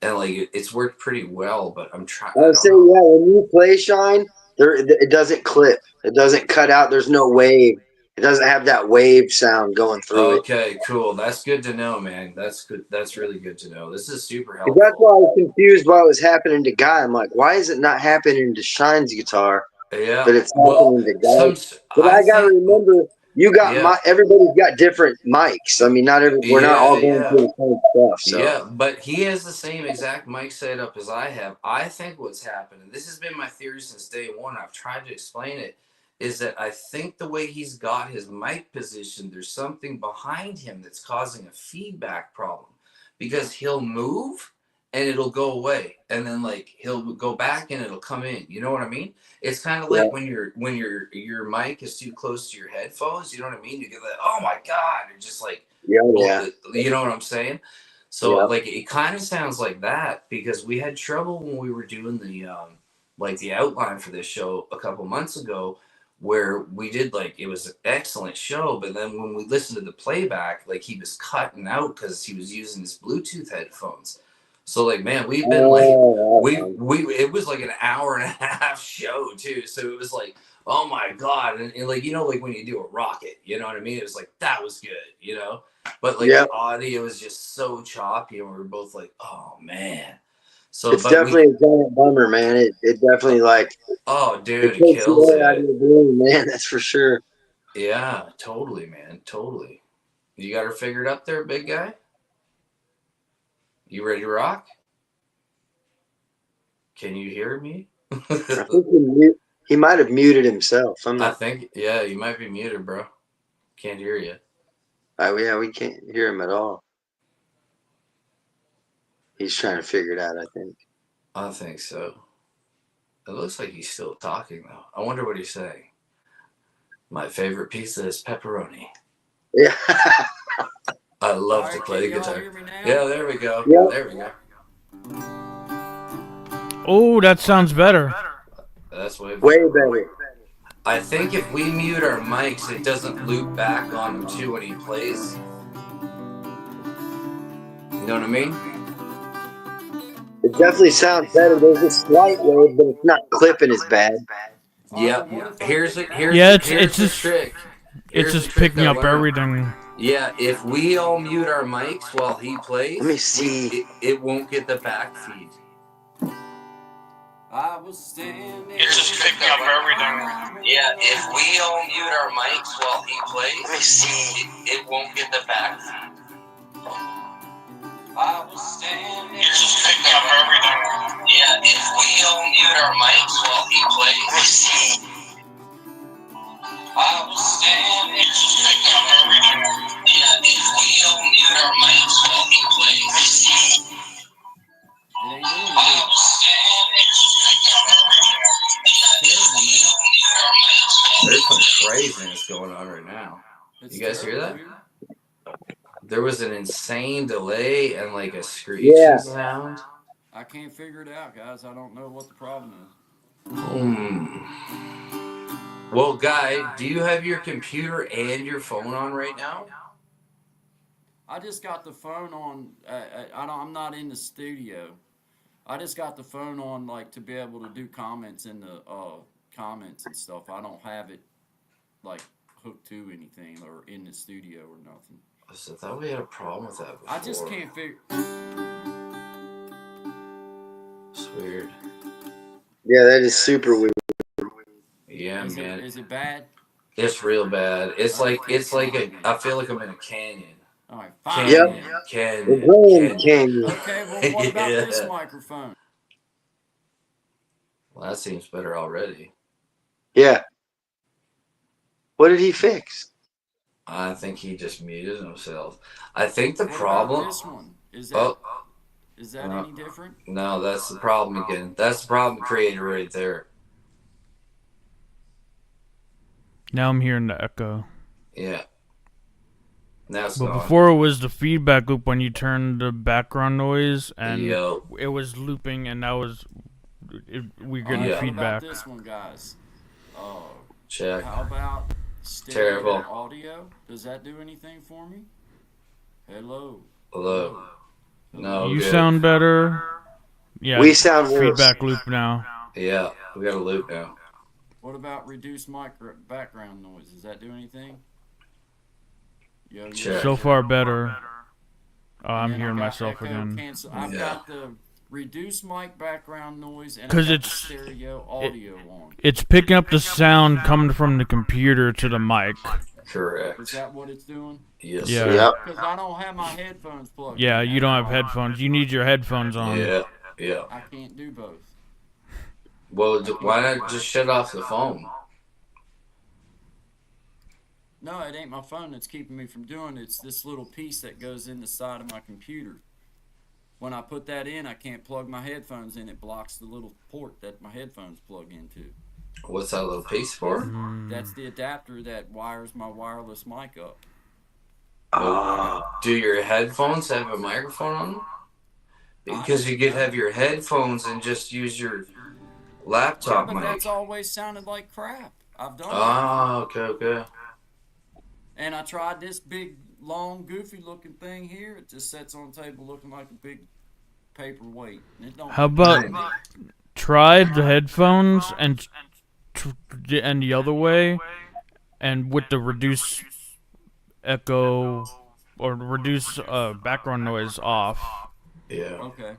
and like it's worked pretty well. But I'm trying. I would say, yeah, when you play Shine, it doesn't clip, it doesn't cut out. There's no wave. It doesn't have that wave sound going through it. Okay, cool. That's good to know, man. That's good. That's really good to know. This is super helpful. That's why I was confused why it was happening to Guy. I'm like, why is it not happening to Shine's guitar? Yeah, but it's happening to Guy. But I gotta remember, you got everybody's got different mics. I mean, we're not all going through the same stuff. So. Yeah, but he has the same exact mic setup as I have. I think what's happened, and this has been my theory since day one. I've tried to explain it. Is that I think the way he's got his mic positioned, there's something behind him that's causing a feedback problem, because he'll move and it'll go away, and then like he'll go back and it'll come in. You know what I mean? It's kind of like when your mic is too close to your headphones. You know what I mean? You get that, oh my god, you're just like, you know what I'm saying? So like it kind of sounds like that, because we had trouble when we were doing the like the outline for this show a couple months ago, where we did like, it was an excellent show, but then when we listened to the playback, like he was cutting out because he was using his Bluetooth headphones. So like, man, we've been like, it was like an hour and a half show too. So it was like, oh my god, and like, you know, like when you do a rocket, you know what I mean? It was like, that was good, you know. But like the audio was just so choppy, and we were both like, oh man. So it's definitely a giant bummer, man. It definitely like, oh dude, it takes kills it out of your brain, man. That's for sure. Yeah, totally, man, totally. You got her figured up there, big guy? You ready to rock? Can you hear me? I think he might have muted himself. I think, yeah, you might be muted, bro. Can't hear you. Oh yeah, we can't hear him at all. He's trying to figure it out, I think. I think so. It looks like he's still talking, though. I wonder what he's saying. My favorite pizza is pepperoni. Yeah. I love to play the guitar. Yeah, there we go. Yep. There we go. Oh, that sounds better. That's way better. I think if we mute our mics, it doesn't loop back on him too when he plays. You know what I mean? It definitely sounds better. There's a slight wave, but it's not clipping as bad. Yeah. Here's the trick. It's just picking up everything. Yeah, if we all mute our mics while he plays, let me see. It won't get the back feed. It's just picking up everything. Yeah, if we all mute our mics while he plays, let me see. It won't get the back feed. It's just picking up everything. Yeah, if we all mute our mics while he plays, let me see. It's just picking up everything. Yeah, if we all mute our mics while he plays, let me see. There's some craziness going on right now. You guys hear that? There was an insane delay and like a screeching sound. I can't figure it out, guys. I don't know what the problem is. Well, Guy, do you have your computer and your phone on right now? I just got the phone on. I'm not in the studio. I just got the phone on, like, to be able to do comments in the comments and stuff. I don't have it like hooked to anything or in the studio or nothing. I thought we had a problem with that before. I just can't figure. It's weird. Yeah, that is super weird. Yeah, man. Is it bad? It's real bad. I feel like I'm in a canyon. All right, fine. Yep. Canyon. Okay, well, what about this microphone? Well, that seems better already. Yeah. What did he fix? I think he just muted himself. I think the problem. About this one? Is that any different? No, that's the problem again. That's the problem created right there. Now I'm hearing the echo. Yeah. Now it's But gone. before it was the feedback loop when you turned the background noise, and Yo. it was looping, and that was we getting What feedback. about this one, guys? Oh, check. How about stereo Terrible audio? Does that do anything for me? Hello. No. You good. sound better. Yeah. We sound worse. Feedback loop now. Yeah, we got a loop now. What about reduced background noise? Does that do anything? Check. So far better. Oh, I'm And hearing I got myself echo again. cancel. I've got the reduced mic background noise and Because I got it's the stereo audio on. It's picking up the sound coming from the computer to the mic. Correct. Is that what it's doing? Yes. Yeah. Sir. Yep. Because I don't have my headphones plugged. Yeah, in. you don't have headphones. You need your headphones on. Yeah. I can't do both. Well, why not just shut off the phone? No, it ain't my phone that's keeping me from doing it. It's this little piece that goes in the side of my computer. When I put that in, I can't plug my headphones in. It blocks the little port that my headphones plug into. What's that little piece for? That's the adapter that wires my wireless mic up. Do your headphones have a microphone on them? Because you could have your headphones and just use your laptop but mic. That's always sounded like crap. I've done Okay. And I tried this big, long, goofy-looking thing here. It just sits on the table looking like a big paperweight. It don't How about try the headphones and the other way, and with the reduce echo or reduce background noise off. Yeah. Okay.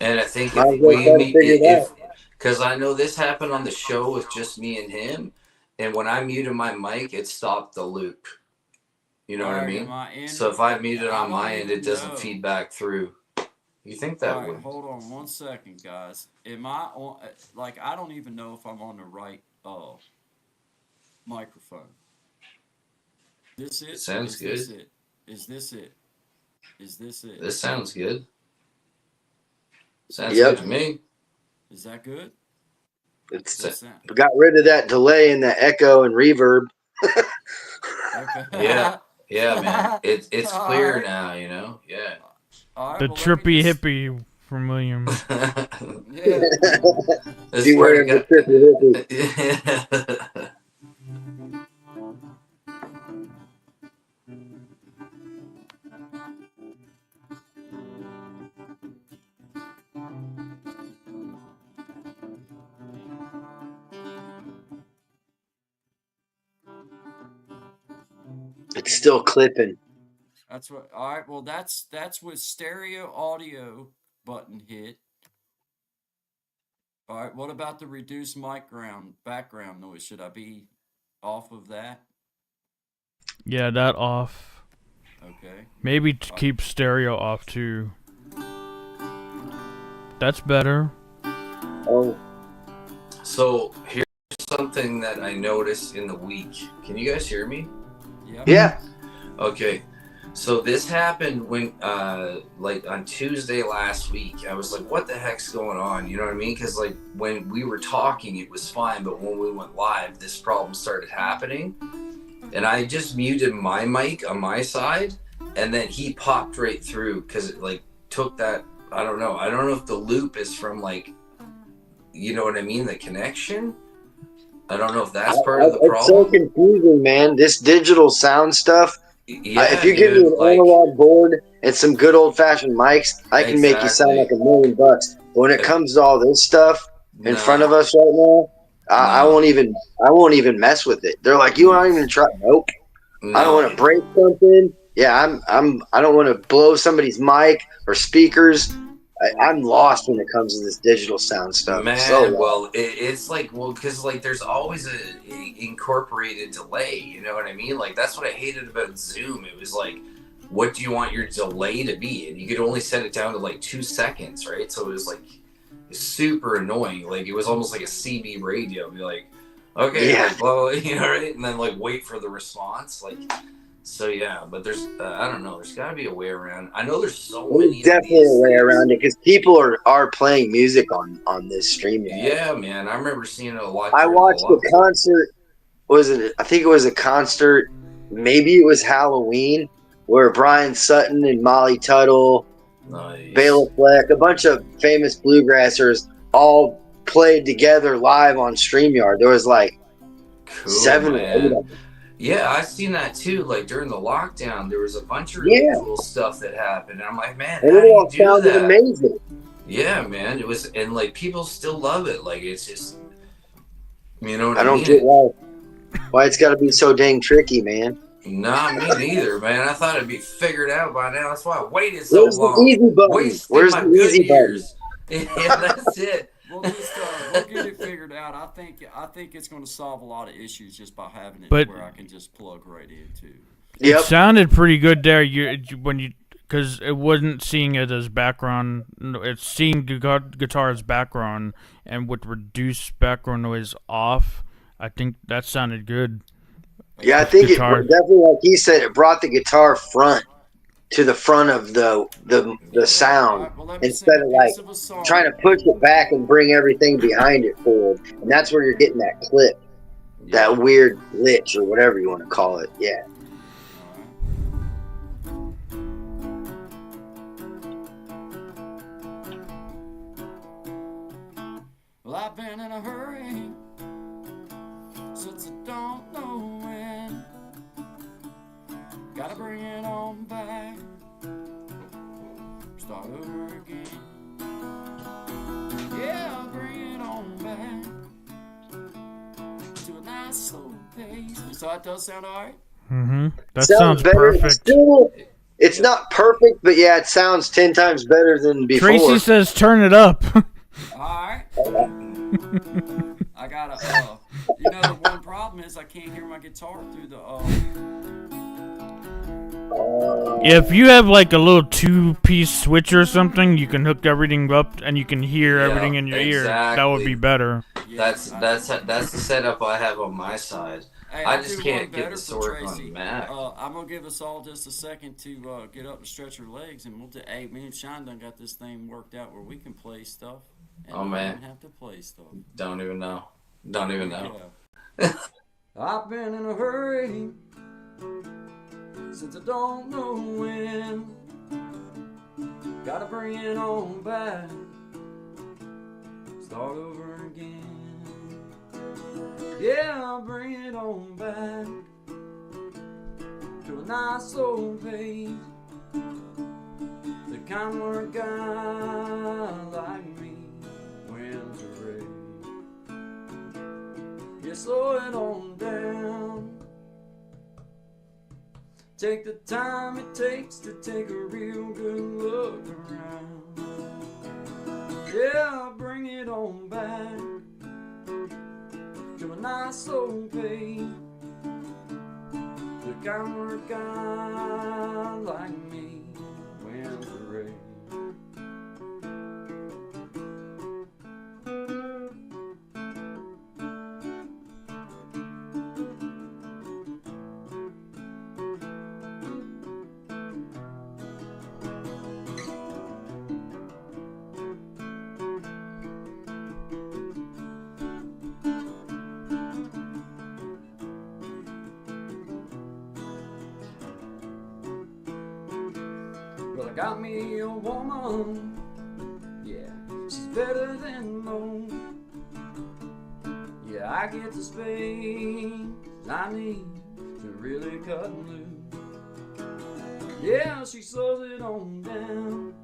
And I think because I know this happened on the show with just me and him, and when I muted my mic, it stopped the loop. You know what I mean? So if I mute it on my end, it doesn't feed back through. You think that would? Hold on 1 second, guys. Am I on? Like, I don't even know if I'm on the right microphone. This it? Sounds good. Is this it? This sounds good. Sounds good to me. Is that good? We got rid of that delay and the echo and reverb. Okay. Yeah, man. It's clear now, you know? Yeah. Right, The trippy hippie from William. Yeah. Be wearing the trippy hippie. It's still clipping. That's what. All right. Well, that's with stereo audio button hit. All right. What about the reduced background noise? Should I be off of that? Yeah, that off. Okay. Maybe keep stereo off too. That's better. Oh. So here's something that I noticed in the week. Can you guys hear me? Yeah. Okay. So this happened when, like on Tuesday last week, I was like, what the heck's going on? You know what I mean? Because like when we were talking, it was fine. But when we went live, this problem started happening. And I just muted my mic on my side. And then he popped right through because it like took that. I don't know if the loop is from like, you know what I mean? The connection. I don't know if that's part of the problem. It's so confusing, man. This digital sound stuff. Yeah, if you give me an analog board and some good old-fashioned mics, I can make you sound like $1 million. But when it comes to all this stuff in front of us right now, I won't even mess with it. They're like, you aren't even try. Nope. No. I don't want to break something. Yeah, I don't want to blow somebody's mic or speakers. I'm lost when it comes to this digital sound stuff. Man, well, it's like, because like there's always a incorporated delay. You know what I mean? Like that's what I hated about Zoom. It was like, what do you want your delay to be? And you could only set it down to like 2 seconds, right? So it was like super annoying. Like it was almost like a CB radio. Be like, okay, Yeah. like, well, you know, right? And then like wait for the response, like. So yeah, but there's I don't know. There's got to be a way around. I know there's so many. There's definitely a way around it because people are playing music on this stream. Yeah, man. I remember seeing it a lot. I watched a concert. I think it was a concert. Maybe it was Halloween, where Brian Sutton and Molly Tuttle, Bela Fleck, a bunch of famous bluegrassers all played together live on StreamYard. There was like 7 or 8 of them. Yeah, I've seen that too. Like during the lockdown, there was a bunch of really cool stuff that happened. And I'm like, man, how do you do that? Amazing. Yeah, man. It was, and like people still love it. Like it's just, you know what I don't get why it's got to be so dang tricky, man. Nah, me neither, man. I thought it'd be figured out by now. That's why I waited so long. The easy button? Where's the easy button? Yeah, that's it. We'll get it figured out. I think it's going to solve a lot of issues just by having it where I can just plug right into. It sounded pretty good there. Because it wasn't seeing it as background. It's seeing guitar as background, and with reduced background noise off. I think that sounded good. Yeah, I think it definitely, like he said, it brought the guitar front to the front of the sound instead of like trying to push it back and bring everything behind it forward. And that's where you're getting that clip, that weird glitch or whatever you want to call it. Yeah. Well, I've been in a hurry since I don't know when. Gotta bring it on back. Start over again. Yeah, I'll bring it on back to a nice slow pace. So that does sound alright? Mm-hmm. That sounds perfect. It's not perfect, but yeah, it sounds 10 times better than before. Tracy says turn it up. Alright. I gotta, the one problem is I can't hear my guitar through the, If you have like a little 2-piece switch or something, you can hook everything up and you can hear everything in your ear. That would be better. That's the setup I have on my side. Hey, I just can't get this to work on the Mac. I'm gonna give us all just a second to get up and stretch our legs, and me and Sean done got this thing worked out where we can play stuff. And man, don't have to play stuff. Don't even know. Yeah. I've been in a hurry since I don't know when. Gotta bring it on back. Start over again. Yeah, I'll bring it on back to a nice slow pace. The kind where a guy like me wins a race. Yeah, slow it on down. Take the time it takes to take a real good look around. Yeah, I'll bring it on back to a nice slow pace. The kind where a guy like me wins the race. Well, I got me a woman, yeah, she's better than most. Yeah, I get the space I need to really cut loose. Yeah, she slows it on down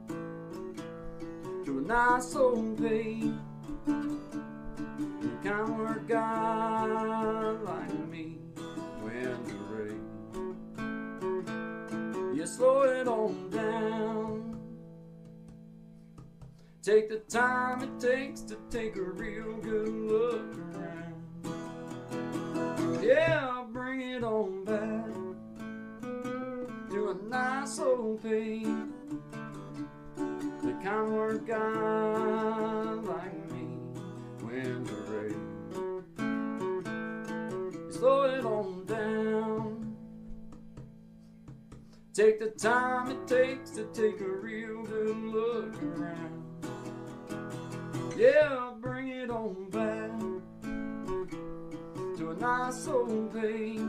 to a nice old pace. The kind word guy like me when to rate. You slow it on down. Take the time it takes to take a real good look around. Yeah, I'll bring it on back to a nice old page. The kind word guy like me when to rate. You slow it on down. Take the time it takes to take a real good look around. Yeah, I'll bring it on back to a nice old page.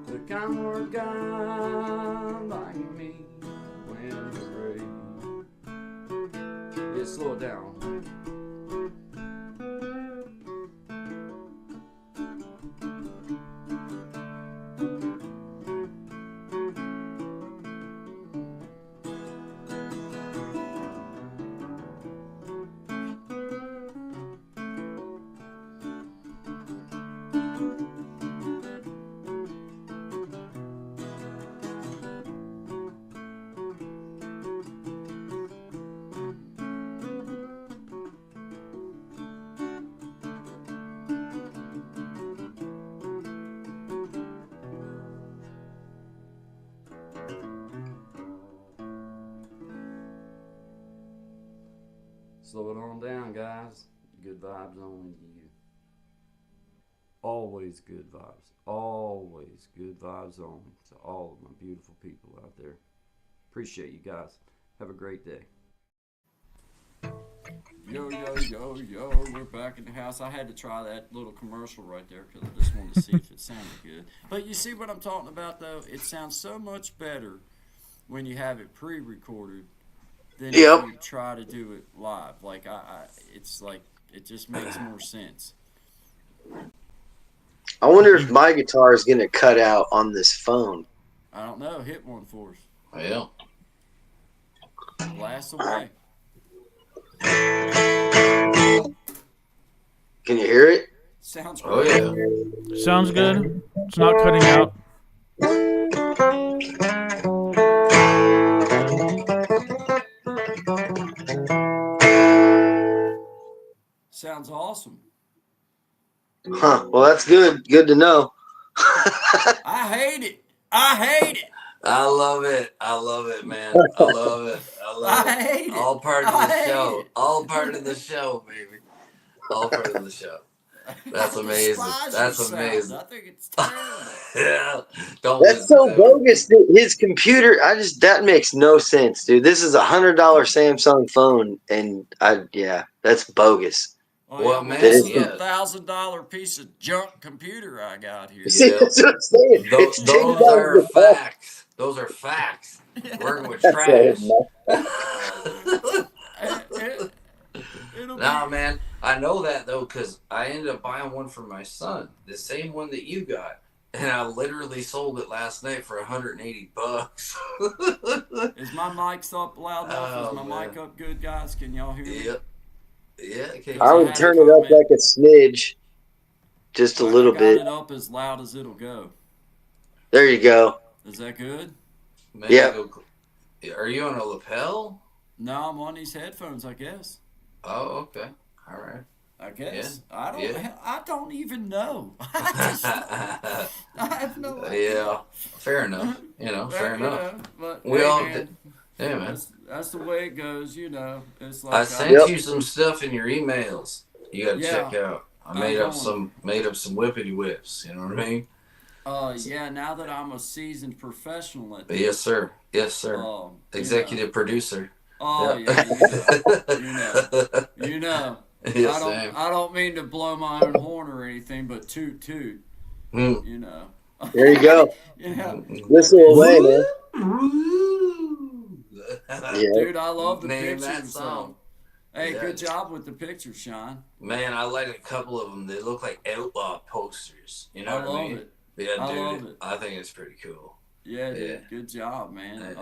The kind word guy like me when to rate. Yeah, slow it down. Slow it on down, guys. Good vibes only to you. Always good vibes. Always good vibes only to all of my beautiful people out there. Appreciate you guys. Have a great day. Yo, yo, yo, yo, we're back in the house. I had to try that little commercial right there because I just wanted to see if it sounded good. But you see what I'm talking about, though? It sounds so much better when you have it pre-recorded than if you try to do it live. Like, it's like, it just makes more sense. I wonder if my guitar is going to cut out on this phone. I don't know. Hit one for us. Yeah. Blast away. Can you hear it? Sounds great. Oh, yeah. Sounds good. It's not cutting out. Sounds awesome. Huh. Well, that's good. Good to know. I hate it. I hate it. I love it. I love it, man. I love it. I love I hate it. All part of the I show. hate it. All part of the show, baby. All part of the show. That's I amazing. despise That's your sound. amazing. I think it's terrible. Yeah. Don't That's listen so to it. bogus. Dude. His computer, that makes no sense, dude. This is $100 Samsung phone, and that's bogus. Well, man, this is yeah. a $1,000 piece of junk computer I got here. See, that's what I'm saying. It's Those are facts. Those are facts. Working with trash. Nah, man. I know that, though, because I ended up buying one for my son. The same one that you got. And I literally sold it last night for $180. Is my mic up loud enough? Is my mic up good, guys? Can y'all hear me? Yep. Yeah. I would turn it up like a smidge. Just a little bit. I got it up as loud as it'll go. There you go. Is that good? Yeah. Are you on a lapel? No, I'm on these headphones, I guess. Oh, okay. All right. I guess. Yeah. I don't even know. I have no idea. Yeah. Fair enough. Fair enough. But we all did. Yeah, man. That's the way it goes, It's like I sent you some stuff in your emails. You got to check out. I made up some whippity whips. You know what I mean? Yeah. Now that I'm a seasoned professional at this. Yes, sir. Yes, sir. Executive producer. Oh yeah. You know. Yes, I don't mean to blow my own horn or anything, but toot toot. You know. There you go. Whistle away, man. Dude, I love the Name pictures. that song. Hey, good job with the pictures, Sean. Man, I like a couple of them. They look like outlaw posters. You know what I mean? It. Yeah, I dude. love it. I think it's pretty cool. Yeah, dude. Good job, man.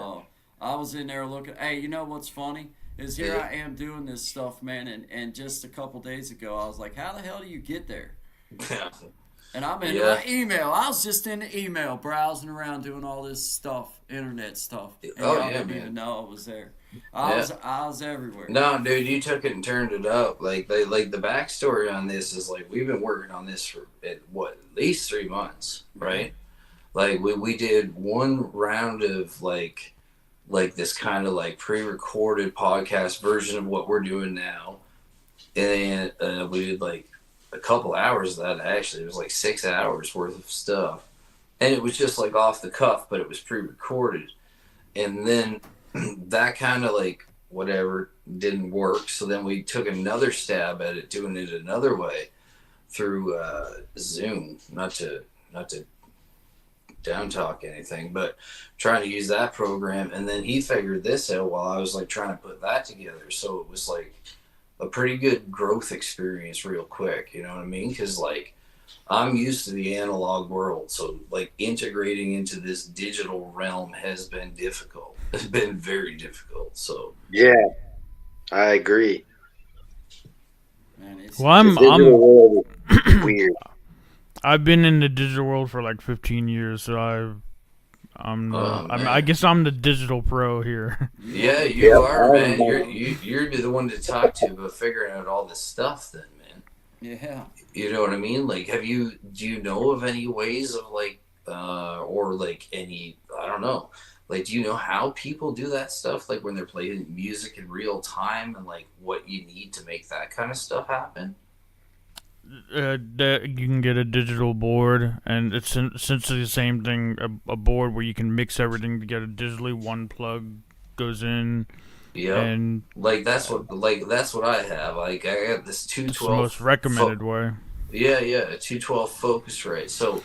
I was in there looking. Hey, you know what's funny? is here I am doing this stuff, man, and just a couple days ago I was like, how the hell do you get there? And I'm in my email. I was just in the email, browsing around, doing all this stuff, internet stuff, and y'all didn't even know I was there. I was everywhere. No, dude, you took it and turned it up. Like the backstory on this is like we've been working on this for at least 3 months, right? Like we did one round of like this kind of like pre-recorded podcast version of what we're doing now, and we did like a couple hours of that. Actually, it was like 6 hours worth of stuff, and it was just like off the cuff, but it was pre-recorded. And then that kind of like whatever didn't work, so then we took another stab at it, doing it another way through Zoom. Not to down talk anything, but trying to use that program. And then he figured this out while I was like trying to put that together. So it was like a pretty good growth experience real quick, you know what I mean? Because like I'm used to the analog world, so like integrating into this digital realm has been difficult. It's been very difficult. So yeah, I agree. Man, well, I'm weird. I've been in the digital world for like 15 years, so I guess I'm the digital pro here. Yeah, you are, man. You're the one to talk to about figuring out all this stuff, then, man. Yeah. You know what I mean? Like, do you know of any ways of like, or like any, I don't know, like, do you know how people do that stuff? Like when they're playing music in real time, and like what you need to make that kind of stuff happen? That you can get a digital board, and it's essentially the same thing. A board where you can mix everything together digitally. One plug goes in. Yeah, and like that's what I have. Like I got this 212. It's the most recommended way. Yeah, a 212 Focusrite. So,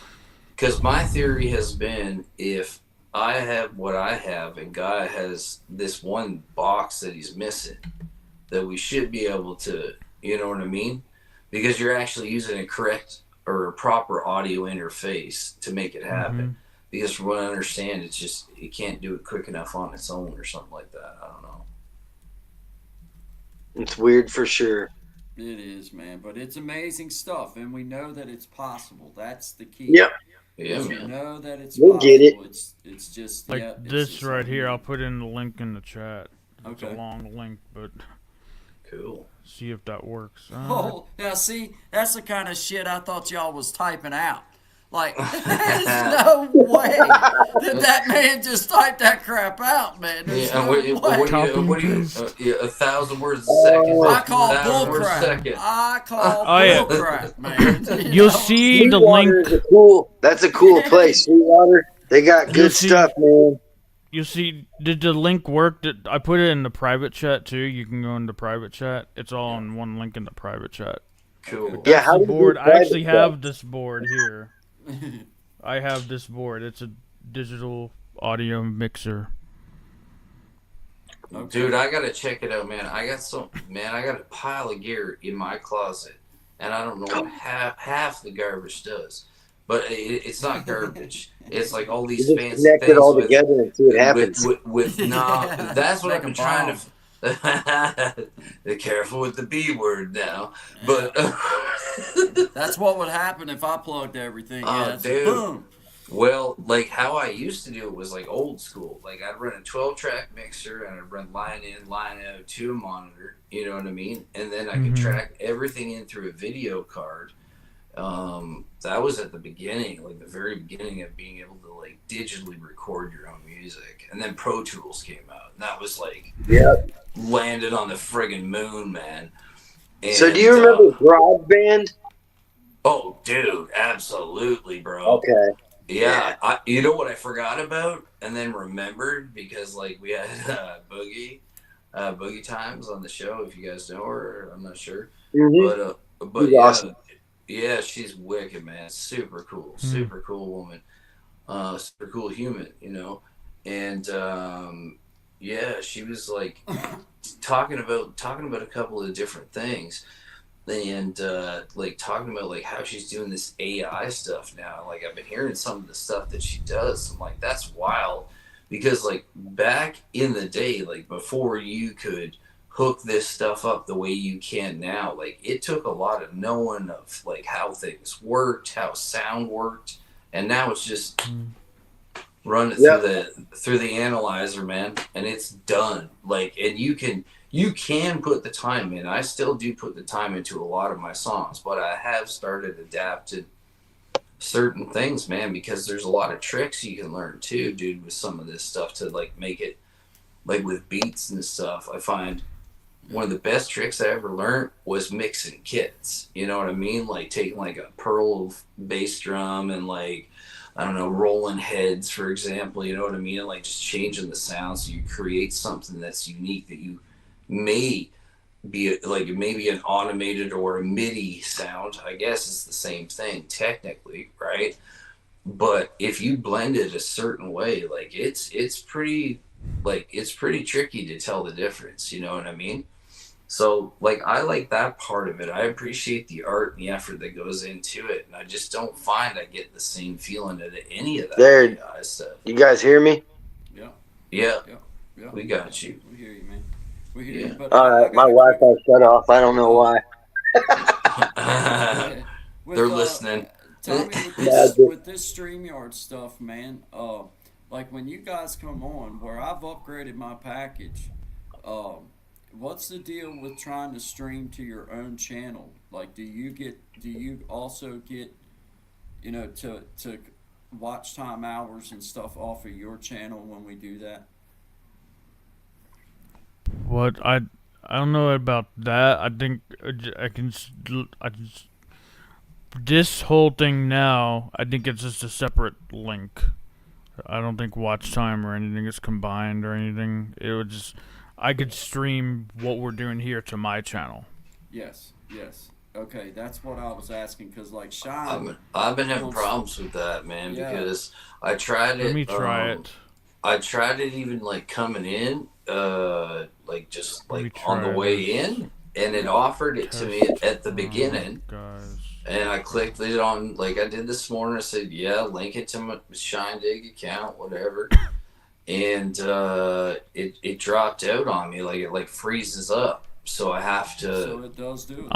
because my theory has been, if I have what I have and Guy has this one box that he's missing, that we should be able to, you know what I mean? Because you're actually using a correct or a proper audio interface to make it happen. Mm-hmm. Because from what I understand, it's just, it can't do it quick enough on its own or something like that. I don't know. It's weird for sure. It is, man, but it's amazing stuff, and we know that it's possible. That's the key. Yep. Yeah, we know that it's we'll possible. Get it. It's just like this right here. I'll put in the link in the chat. It's okay. a long link, but cool. See if that works. Oh, now see, that's the kind of shit I thought y'all was typing out. Like, there's no way that man just typed that crap out, man. There's no way. What do you 1,000 words a second? I call bullcrap. I call bullcrap, man. You'll see the link. That's a cool place. Sweetwater, they got good stuff, man. You see, did the link work? I put it in the private chat too. You can go into private chat. It's all on one link in the private chat. Cool. Yeah, how board? I actually have this board here. I have this board. It's a digital audio mixer. Okay. Dude, I gotta check it out, man. I got a pile of gear in my closet, and I don't know what half the garbage does. But it's not garbage. It's like all these fancy connect things it all together and see what happens. That's what I've been trying to. Be careful with the B word now, but that's what would happen if I plugged everything in. Dude. Boom. Well, like how I used to do it was like old school. Like I'd run a 12-track mixer and I'd run line in, line out to a monitor. You know what I mean? And then I could track everything in through a video card. That was at the beginning, like the very beginning of being able to like digitally record your own music. And then Pro Tools came out, and that was like landed on the friggin' moon, man. And, so do you remember GarageBand? Oh, dude, absolutely, bro. Okay. Yeah, you know what I forgot about and then remembered, because like we had Boogie Times on the show. If you guys know her, I'm not sure, but yeah. Awesome. Yeah, she's wicked, man. Super cool. Super cool woman. Super cool human, you know. And yeah, she was like talking about a couple of different things, and like talking about like how she's doing this AI stuff now. Like I've been hearing some of the stuff that she does. I'm like, that's wild, because like back in the day, like before you could hook this stuff up the way you can now. Like, it took a lot of knowing of like how things worked, how sound worked, and now it's just run it through the analyzer, man, and it's done. Like, and you can put the time in. I still do put the time into a lot of my songs, but I have started adapting certain things, man, because there's a lot of tricks you can learn too, dude, with some of this stuff to like make it, like with beats and stuff. I find one of the best tricks I ever learned was mixing kits. You know what I mean? Like taking like a Pearl bass drum and like, I don't know, rolling heads, for example, you know what I mean? Like just changing the sound so you create something that's unique that you may be like, maybe an automated or a MIDI sound. I guess it's the same thing technically, right? But if you blend it a certain way, like it's pretty tricky to tell the difference, you know what I mean? So like, I like that part of it. I appreciate the art and the effort that goes into it, and I just don't find I get the same feeling out of any of that AI stuff. You guys hear me? Yeah. We got you. We hear you, man. We hear you. But all right, my Wi-Fi shut off. I don't know why. They're listening. Tommy, with this StreamYard stuff, man, like when you guys come on, where I've upgraded my package, what's the deal with trying to stream to your own channel? Like, do you also get, you know, to watch time hours and stuff off of your channel when we do that? What I don't know about that. I think this whole thing now, I think it's just a separate link. I don't think watch time or anything is combined or anything. It would just, I could stream what we're doing here to my channel. Yes. Okay, that's what I was asking, because like Shine, I've been having problems with that, man, because I tried it. Let me try it. I tried it even like coming in, like just like on the way in, and it offered it to me at the beginning. And I clicked it on, like I did this morning. I said, yeah, link it to my Shine Dig account, whatever. And it dropped out on me, like it like freezes up. So I have to. So it does do it.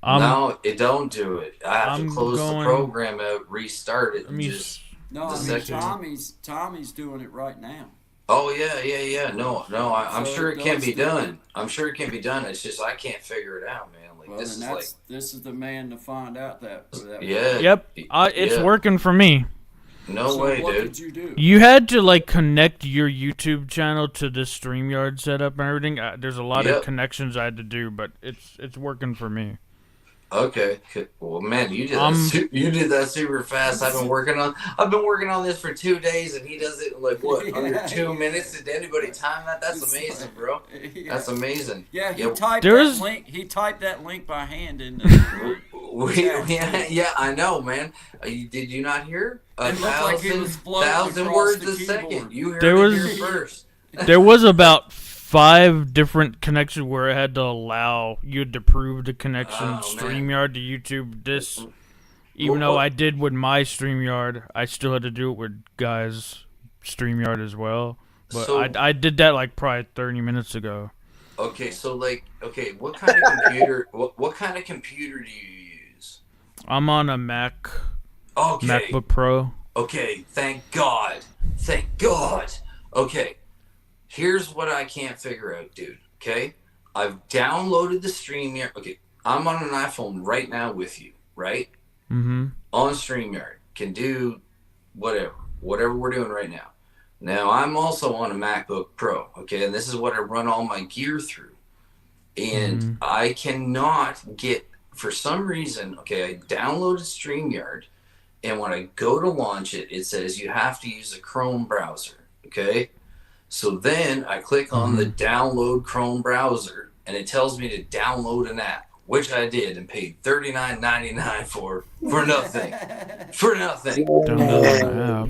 No, it don't do it. I have to close the program out, restart it, and just. No, I mean Tommy's doing it right now. Oh yeah. No, I'm sure it can be done. I'm sure it can be done. It's just I can't figure it out, man. Like, well, this is the man to find out that. Yeah. Yep. It's working for me. No way, what dude. Did you do? You had to like connect your YouTube channel to the StreamYard setup and everything. There's a lot of connections I had to do, but it's working for me. Okay. Well, man, you did that super fast. I've been working on this for 2 days, and he does it in like what, under 2 minutes? Did anybody time that? That's amazing, bro. That's amazing. Yeah, he typed that link by hand in. Yeah, I know, man. Did you not hear? It looked like he was floating 1,000 words a second. You heard it here first. There was about 5 different connections where it had to allow you to prove the connection StreamYard to YouTube. Even though I did with my StreamYard, I still had to do it with guys' StreamYard as well. But I did that like probably 30 minutes ago. Okay, so like, what kind of computer? what kind of computer do you use? I'm on a Mac. Okay. MacBook Pro. Okay, thank God. Okay. Here's what I can't figure out, dude. Okay? I've downloaded the StreamYard. Okay, I'm on an iPhone right now with you, right? Mm-hmm. On StreamYard. Can do whatever we're doing right now. Now, I'm also on a MacBook Pro, okay? And this is what I run all my gear through. And I cannot get, for some reason, okay, I downloaded StreamYard, and when I go to launch it, it says you have to use a Chrome browser, okay? So then I click on the download Chrome browser, and it tells me to download an app, which I did and paid $39.99 for nothing. For nothing.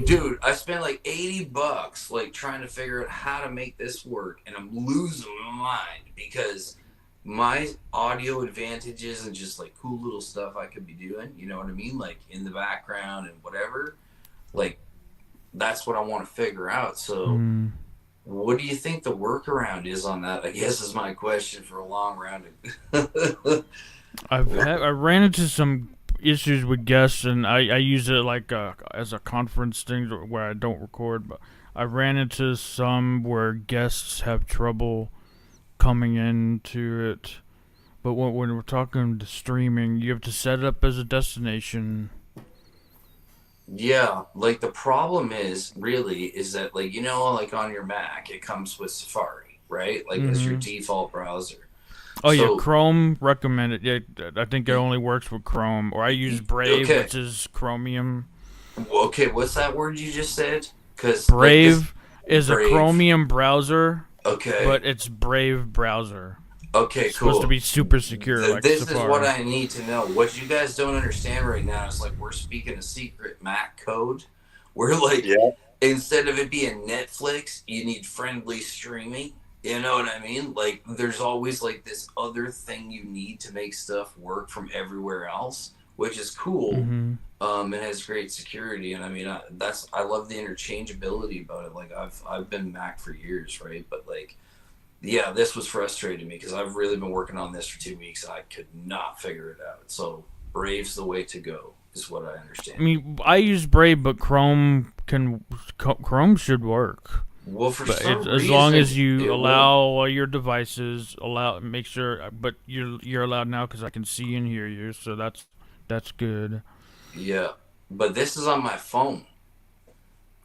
Dude, I spent like $80 like trying to figure out how to make this work, and I'm losing my mind because my audio advantages and just like cool little stuff I could be doing, you know what I mean? Like in the background and whatever. Like, that's what I want to figure out. So What do you think the workaround is on that? I guess is my question for a long round. I ran into some issues with guests, and I use it like as a conference thing where I don't record. But I ran into some where guests have trouble coming into it. But when we're talking to streaming, you have to set it up as a destination. Yeah, like the problem is that like like on your Mac it comes with Safari, right? Like as your default browser. Oh yeah, Chrome recommended. Yeah, I think it only works with Chrome. Or I use Brave, which is Chromium. Okay, what's that word you just said? Because Brave is a Chromium browser. Okay, but it's Brave browser. Okay, it's cool. Supposed to be super secure. Like this Safari. is what I need to know. What you guys don't understand right now is like we're speaking a secret Mac code. We're like, instead of it being Netflix, you need friendly streaming. You know what I mean? Like, there's always like this other thing you need to make stuff work from everywhere else, which is cool. It has great security, and I mean, I love the interchangeability about it. Like, I've been Mac for years, right? But like. Yeah, this was frustrating me because I've really been working on this for 2 weeks. I could not figure it out. So Brave's the way to go, is what I understand. I mean, I use Brave, but Chrome should work. Well, for some reason, as long as you allow all your devices, make sure. But you're allowed now because I can see and hear you, so that's good. Yeah, but this is on my phone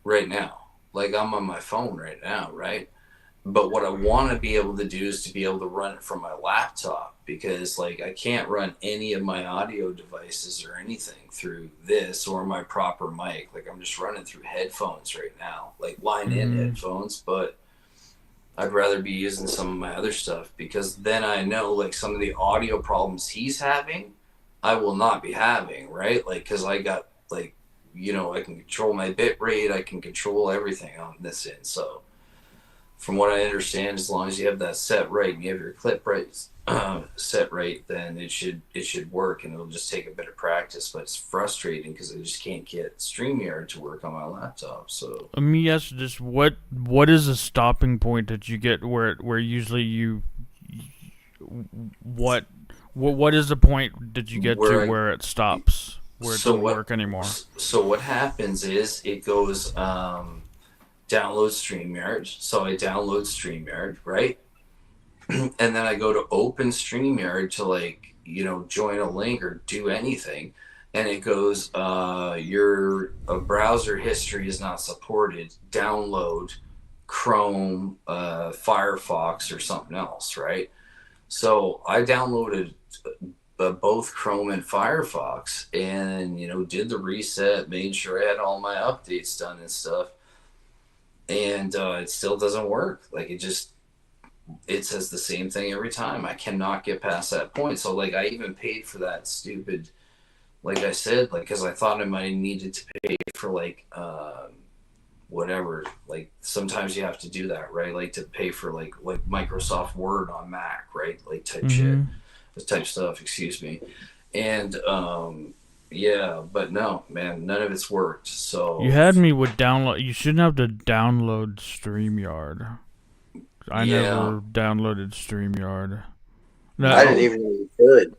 right now. Like I'm on my phone right now, right? But what I want to be able to do is to be able to run it from my laptop because like I can't run any of my audio devices or anything through this or my proper mic. Like I'm just running through headphones right now, like line in headphones, but I'd rather be using some of my other stuff because then I know like some of the audio problems he's having, I will not be having, right? Like, cause I got like, I can control my bit rate. I can control everything on this end. So, from what I understand, as long as you have that set right and you have your clip rates set right, then it should work, and it'll just take a bit of practice. But it's frustrating because I just can't get StreamYard to work on my laptop. So let me ask just what is a stopping point that you get where usually you what is the point that you get where it stops, where it doesn't work anymore? So what happens is it goes. Download StreamYard. So I download StreamYard, right? And then I go to open StreamYard to like, join a link or do anything. And it goes, your browser history is not supported. Download Chrome, Firefox, or something else, right? So I downloaded both Chrome and Firefox and, did the reset, made sure I had all my updates done and stuff. And it still doesn't work. Like it says the same thing every time. I cannot get past that point. So like I even paid for that stupid, like I said, like because I thought I might needed to pay for like whatever. Like sometimes you have to do that, right? Like to pay for like Microsoft Word on Mac, right? Like type stuff. Excuse me. And yeah, but no, man, none of it's worked. So you had me with download. You shouldn't have to download StreamYard. I never downloaded StreamYard. No, I didn't even know you could.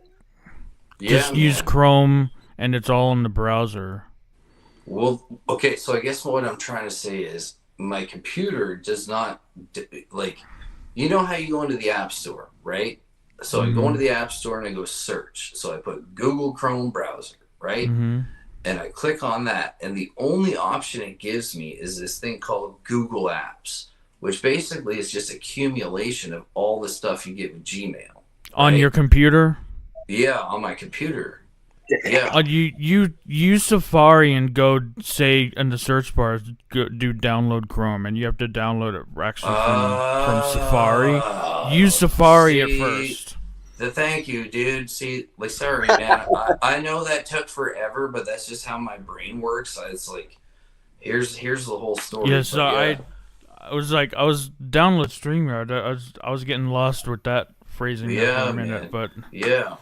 Just use Chrome, and it's all in the browser. Well, okay, so I guess what I'm trying to say is my computer does not like. You know how you go into the App Store, right? So I go into the App Store and I go search. So I put Google Chrome browser. Right? And I click on that, and the only option it gives me is this thing called Google Apps, which basically is just accumulation of all the stuff you get with Gmail. Right? On your computer? Yeah, on my computer. Yeah. You use Safari and go say in the search bar do download Chrome, and you have to download it actually from Safari. Use Safari at first. Thank you, dude. See, like, sorry, man. I know that took forever, but that's just how my brain works. It's like, here's the whole story. Yeah, so I was download StreamYard. I was getting lost with that phrasing for a minute, man. But yeah,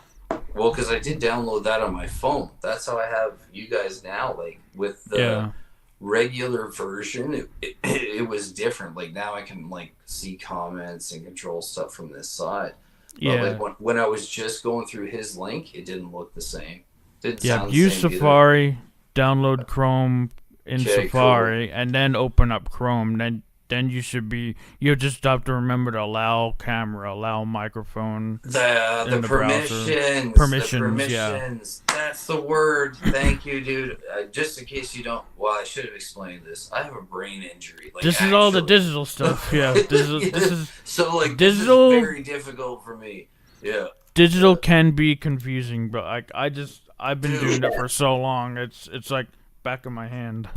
well, because I did download that on my phone. That's how I have you guys now, like with the regular version, it was different. Like now I can like see comments and control stuff from this side. But like when I was just going through his link, it didn't look the same. Didn't sound use the same Safari, either. download Chrome in Safari, and then open up Chrome. Then you'll just have to remember to allow camera, allow microphone. The permissions. Permissions, yeah. That's the word. Thank you, dude. Just in case you don't, well, I should have explained this. I have a brain injury. Like, this is all the digital stuff. Yeah, this is so like digital. This is very difficult for me. Yeah. Digital can be confusing, but I've been doing it for so long. It's like back of my hand.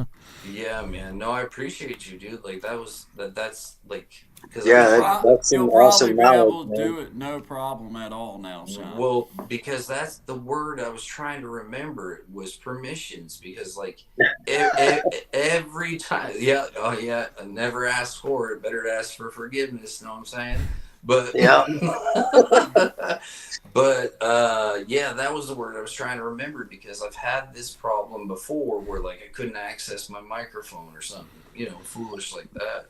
Yeah, man. No, I appreciate you, dude. Like that's like, cause that's some you'll awesome probably be able knowledge, to man. do it no problem at all now, Sean. Well, because that's the word I was trying to remember. It was permissions. Because like every time, I never ask for it. Better ask for forgiveness. Know what I'm saying? But yeah. But that was the word I was trying to remember, because I've had this problem before where like I couldn't access my microphone or something, foolish like that.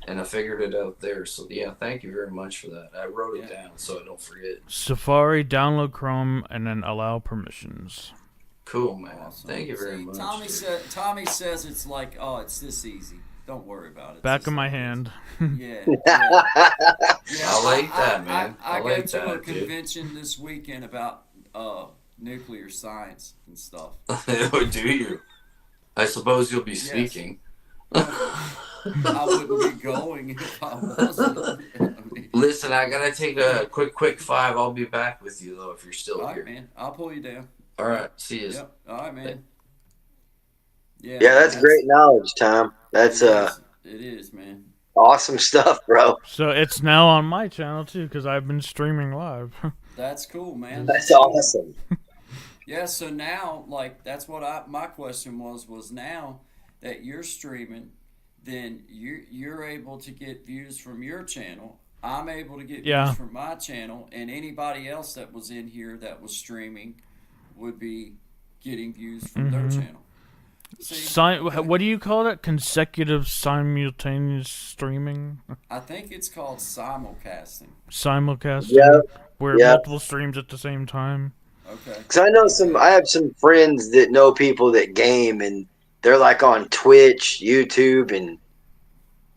And I figured it out there. So yeah, thank you very much for that. I wrote it down so I don't forget. Safari, download Chrome, and then allow permissions. Cool, man. Awesome. Thank you very much. Tommy says it's like, oh, it's this easy. Don't worry about it. Back of my hand. Yeah. I like that, man. I like go to that, a convention this weekend about nuclear science and stuff. Do you? I suppose you'll be speaking. I wouldn't be going if I wasn't. Listen, I gotta take a quick 5. I'll be back with you though if you're still All here. right, man. I'll pull you down. All right, see you. Yep. All right, man. Yeah, that's great knowledge, Tom. That's it is, man. Awesome stuff, bro. So it's now on my channel too, because I've been streaming live. That's cool, man. That's awesome. Yeah, so now, like, that's what my question was now that you're streaming, then you're able to get views from your channel. I'm able to get views from my channel, and anybody else that was in here that was streaming would be getting views from their channel. See, what do you call that? Consecutive simultaneous streaming? I think it's called simulcasting. Simulcasting? Yeah. Where multiple streams at the same time? Okay. Because I have some friends that know people that game, and they're like on Twitch, YouTube, and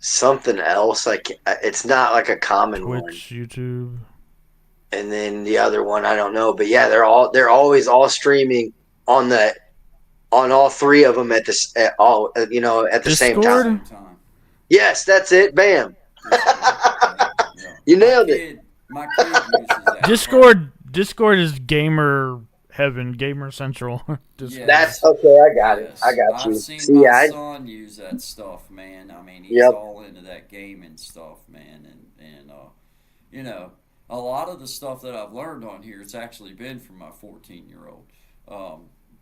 something else. Like, it's not like a common one. Twitch, YouTube. And then the other one, I don't know. But yeah, they're always all streaming on all 3 of them at the same time. Yes, that's it. Bam. You nailed it. My kid uses that. Discord is gamer heaven, gamer central. That's okay. I got it. I got you. I've seen my son use that stuff, man. I mean, he's all into that gaming stuff, man. And a lot of the stuff that I've learned on here, it's actually been from my 14-year-old.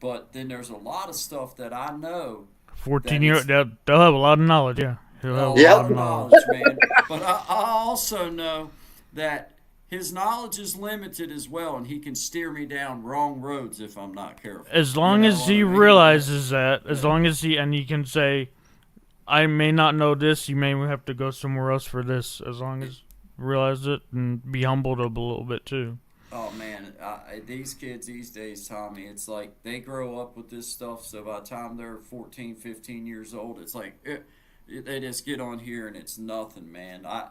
But then there's a lot of stuff that I know. 14-year-old, they'll have a lot of knowledge, yeah. He'll have a lot of knowledge, man. But I also know that his knowledge is limited as well, and he can steer me down wrong roads if I'm not careful. As long as he realizes that, and he can say, I may not know this, you may have to go somewhere else for this, as long as realize it and be humbled a little bit too. Oh man, these kids these days, Tommy, it's like they grow up with this stuff, so by the time they're 14, 15 years old, it's like they just get on here and it's nothing, man. My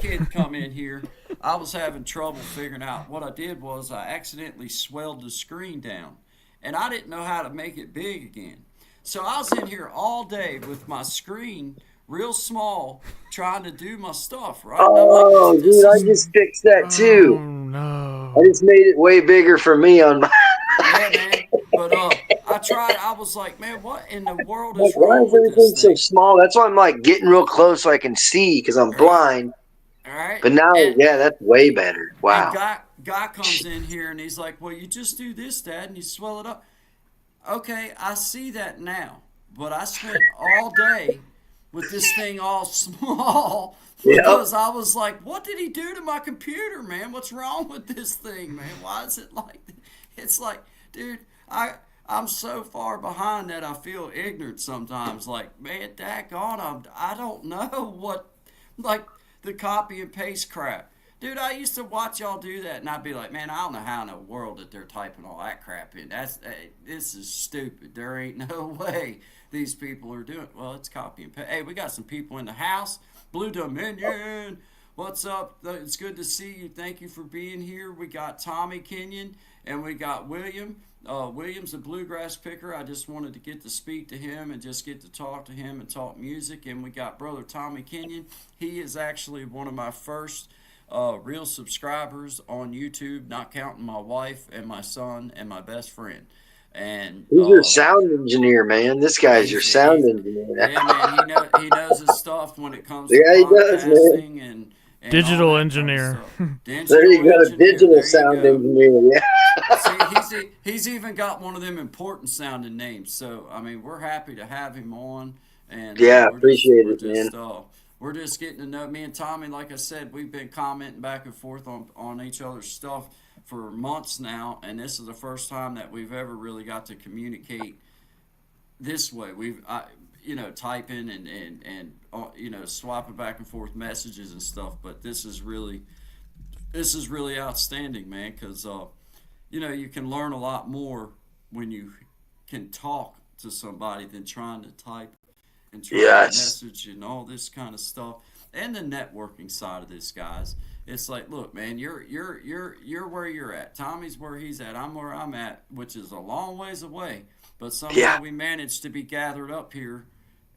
kid come in here, I was having trouble figuring out. What I did was I accidentally swelled the screen down, and I didn't know how to make it big again. So I was in here all day with my screen real small, trying to do my stuff, right? Oh, like, dude, I just fixed that too. Oh, no. I just made it way bigger for me on my... Yeah, man. But I tried. I was like, man, what in the world is why wrong is with everything this so thing? small? That's why I'm like getting real close so I can see, because I'm blind. All right. But now, that's way better. Wow. And guy comes in here and he's like, well, you just do this, Dad, and you swell it up. Okay, I see that now. But I spent all day with this thing all small because I was like, what did he do to my computer, man? What's wrong with this thing, man? Why is it like that? It's like, dude, I I'm so far behind that I feel ignorant sometimes. Like, man, daggone, I don't know what, like, the copy and paste crap. Dude, I used to watch y'all do that, and I'd be like, man, I don't know how in the world that they're typing all that crap in. This is stupid. There ain't no way these people are doing it. Well, it's copy and paste. Hey, we got some people in the house. Blue Dominion. What's up? It's good to see you. Thank you for being here. We got Tommy Kenyon, and we got William. William's a bluegrass picker. I just wanted to get to speak to him and just get to talk to him and talk music. And we got brother Tommy Kenyon. He is actually one of my first real subscribers on YouTube, not counting my wife and my son and my best friend. And he's your sound engineer, man. This guy's your sound engineer. Yeah, man. He knows his stuff when it comes to he does, podcasting and digital engineer. There you go, digital sound engineer. Yeah. See, he's even got one of them important sounding names. So I mean, we're happy to have him on. And yeah, appreciate it, man. We're just getting to know me and Tommy. Like I said, we've been commenting back and forth on each other's stuff for months now, and this is the first time that we've ever really got to communicate this way. Typing and swapping back and forth messages and stuff. But this is really outstanding, man, because you can learn a lot more when you can talk to somebody than trying to type and try to message and all this kind of stuff. And the networking side of this, guys. It's like, look, man, you're where you're at. Tommy's where he's at. I'm where I'm at, which is a long ways away. But somehow we managed to be gathered up here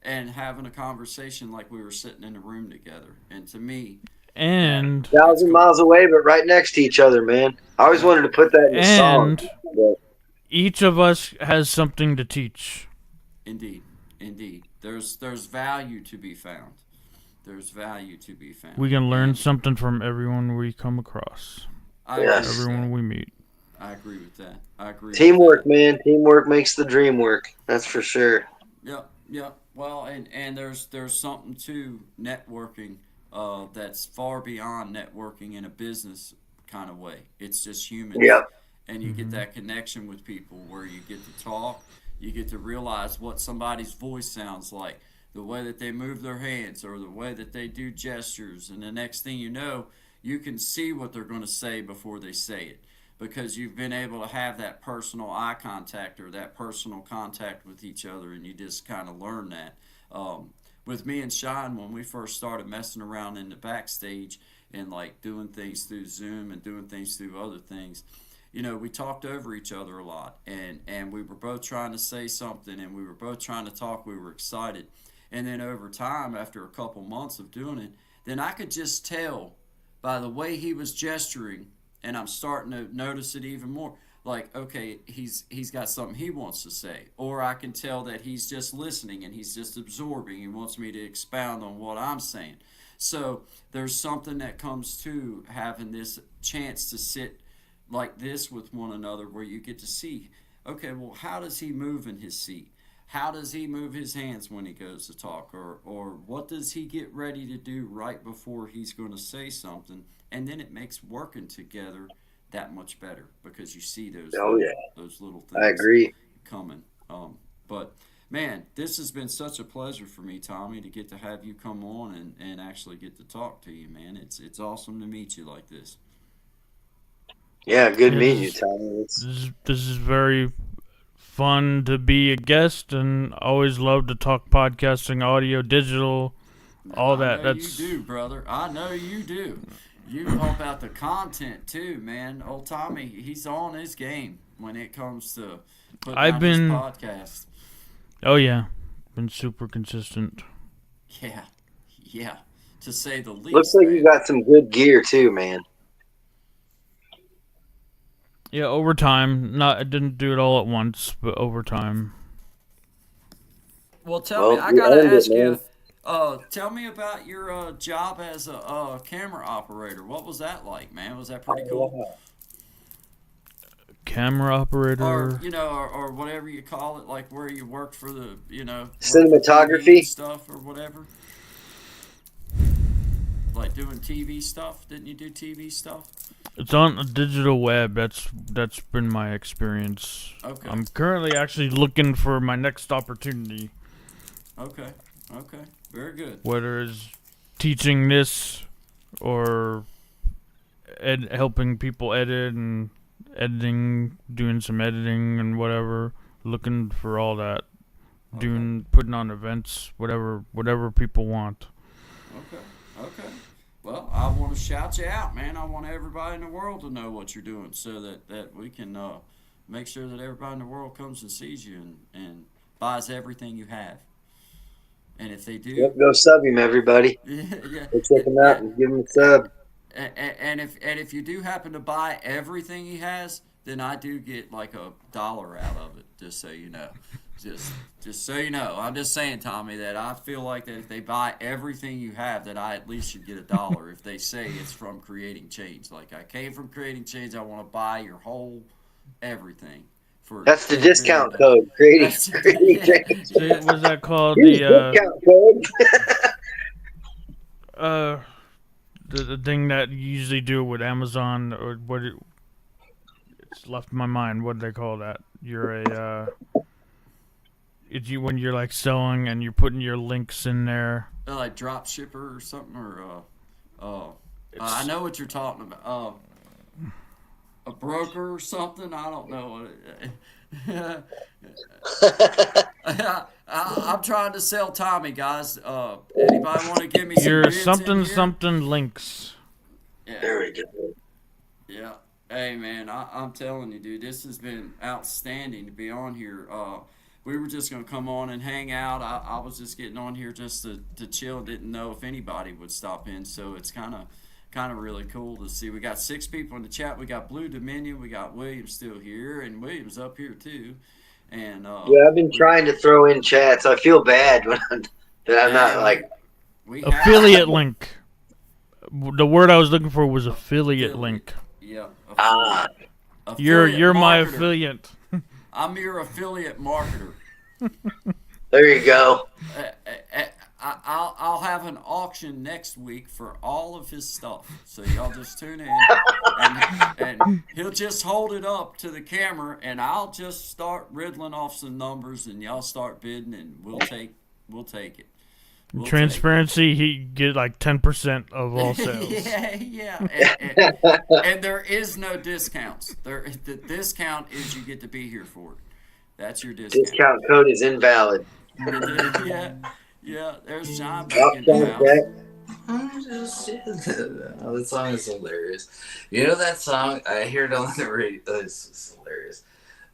and having a conversation like we were sitting in a room together. And to me, and 1,000 miles away, but right next to each other, man. I always wanted to put that in a song. Each of us has something to teach. Indeed. There's value to be found. We can learn something from everyone we come across. Everyone we meet. I agree with that. Teamwork, man. Teamwork makes the dream work. That's for sure. Yeah. Well, and there's something to networking that's far beyond networking in a business kind of way. It's just human. Yeah. And you get that connection with people where you get to talk. You get to realize what somebody's voice sounds like, the way that they move their hands or the way that they do gestures. And the next thing you know, you can see what they're going to say before they say it, because you've been able to have that personal eye contact or that personal contact with each other, and you just kind of learn that. With me and Sean, when we first started messing around in the backstage and like doing things through Zoom and doing things through other things, we talked over each other a lot, and we were both trying to say something, and we were both trying to talk. We were excited. And then over time, after a couple months of doing it, then I could just tell by the way he was gesturing, and I'm starting to notice it even more. Like, okay, he's got something he wants to say. Or I can tell that he's just listening and he's just absorbing. He wants me to expound on what I'm saying. So there's something that comes to having this chance to sit like this with one another, where you get to see, okay, well, how does he move in his seat? How does he move his hands when he goes to talk? Or what does he get ready to do right before he's going to say something? And then it makes working together that much better, because you see those little things. I agree. Coming. But man, this has been such a pleasure for me, Tommy, to get to have you come on and actually get to talk to you, man. It's awesome to meet you like this. Yeah, good meeting you, Tommy. This is very fun to be a guest, and always love to talk podcasting, audio, digital, all that. That's you do, brother. I know you do. You pump out the content too, man. Old Tommy, he's on his game when it comes to putting out his podcast. Oh yeah, been super consistent. Yeah, to say the least. Looks like you got some good gear too, man. Yeah, over time. I didn't do it all at once, but over time. Well, tell me, I gotta ask you. Tell me about your job as a camera operator. What was that like, man? Was that pretty cool? Camera operator, or whatever you call it, like where you work for the, cinematography stuff or whatever. Like doing TV stuff? Didn't you do TV stuff? It's on the digital web. That's been my experience. Okay. I'm currently actually looking for my next opportunity. Okay. Very good. Whether it's teaching this or helping people edit and editing, doing some editing and whatever. Looking for all that. Putting on events, whatever people want. Okay. Well, I want to shout you out, man. I want everybody in the world to know what you're doing so that we can make sure that everybody in the world comes and sees you and buys everything you have. And if they do, yep, go sub him, everybody. yeah, Go check him out and give him a sub. And if you do happen to buy everything he has, then I do get like $1 out of it, just so you know. Just so you know, I'm just saying, Tommy, that I feel like that if they buy everything you have, that I at least should get $1 if they say it's from Creating Change. Like, I came from Creating Change, I want to buy your whole everything. That's the discount code. Creating Change. So what's that called? Discount code. The thing that you usually do with Amazon, or it's left my mind. What do they call that? You're it's you when you're like selling and you're putting your links in there. Like drop shipper or something, or I know what you're talking about. A broker or something. I don't know. I'm trying to sell Tommy, guys. Anybody want to give me some your bids something links? Yeah. There we go. Yeah. Hey, man, I'm telling you, dude, this has been outstanding to be on here. We were just going to come on and hang out. I was just getting on here just to chill. Didn't know if anybody would stop in, so it's kind of really cool to see. We got 6 people in the chat. We got Blue Dominion. We got William still here, and William's up here too. And yeah, I've been trying to throw in chats. I feel bad when I'm not like affiliate link. The word I was looking for was affiliate link. Yeah. You're my affiliate. I'm your affiliate marketer. There you go. I'll have an auction next week for all of his stuff. So y'all just tune in, and he'll just hold it up to the camera, and I'll just start riddling off some numbers, and y'all start bidding, and we'll take it. Transparency, he get like 10% of all sales. yeah. And there is no discounts. The discount is you get to be here for it. That's your discount. Discount code is invalid. Yeah. There's John back in the house. Oh, that song is hilarious. You know that song? I hear it on the radio. It's hilarious.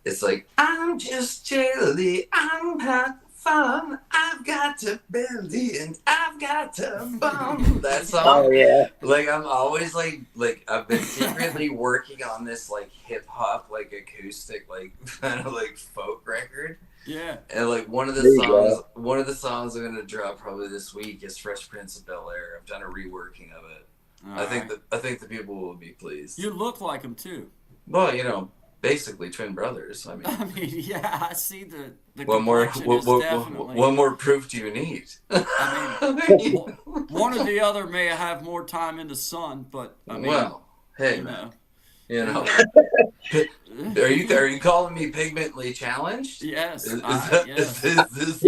It's like, I'm just jelly. I'm having fun. I've got to belly and I've got to bum. That song. Oh yeah. Like I'm always like I've been secretly working on this like hip hop like acoustic like kind of like folk record. Yeah. And like one of the songs I'm gonna drop probably this week is Fresh Prince of Bel-Air. I've done a reworking of it. I think the people will be pleased. You look like him too. Well, you know, basically twin brothers. I mean, yeah, I see the what more proof do you need? I mean, one or the other may have more time in the sun, but I mean, well, hey, you know. Are you calling me pigmentally challenged? Yes. Is this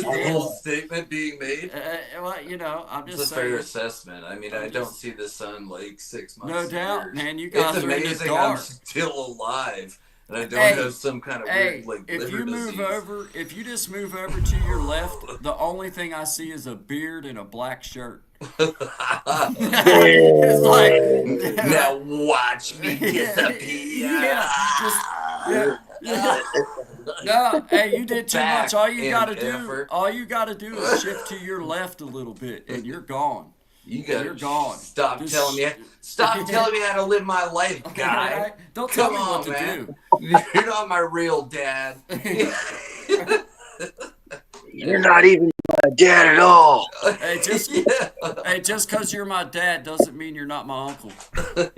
the whole statement being made? Well, you know, I'm just saying. It's a fair assessment. I mean, I don't see the sun like 6 months. No doubt, years. Man. You guys it's are in the amazing dark. I'm still alive. And I don't have some kind of weird like liver disease. If you just move over to your left, the only thing I see is a beard and a black shirt. It's like, now watch me disappear. No, hey, you did too much. All you gotta do is shift to your left a little bit, and you're gone. You're gone. Stop telling me how to live my life, guy. Don't tell me what to do. You're not my real dad. You're not even my dad at all. Hey, just because you're my dad doesn't mean you're not my uncle. Well,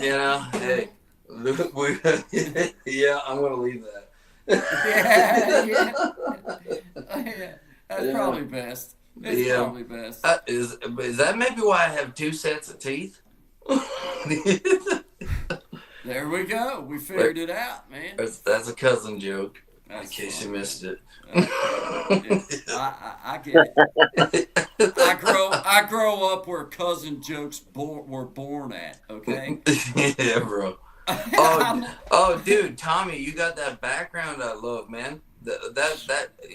you know, hey, yeah, I'm gonna leave that. Yeah. That's probably best. It's probably best. Is that maybe why I have 2 sets of teeth? There we go. We figured it out, man. That's a cousin joke. That's in case funny, you missed man. it. I get it. I grow up where cousin jokes were born at. Okay. Yeah, bro. Oh, dude, Tommy, you got that background I love, man.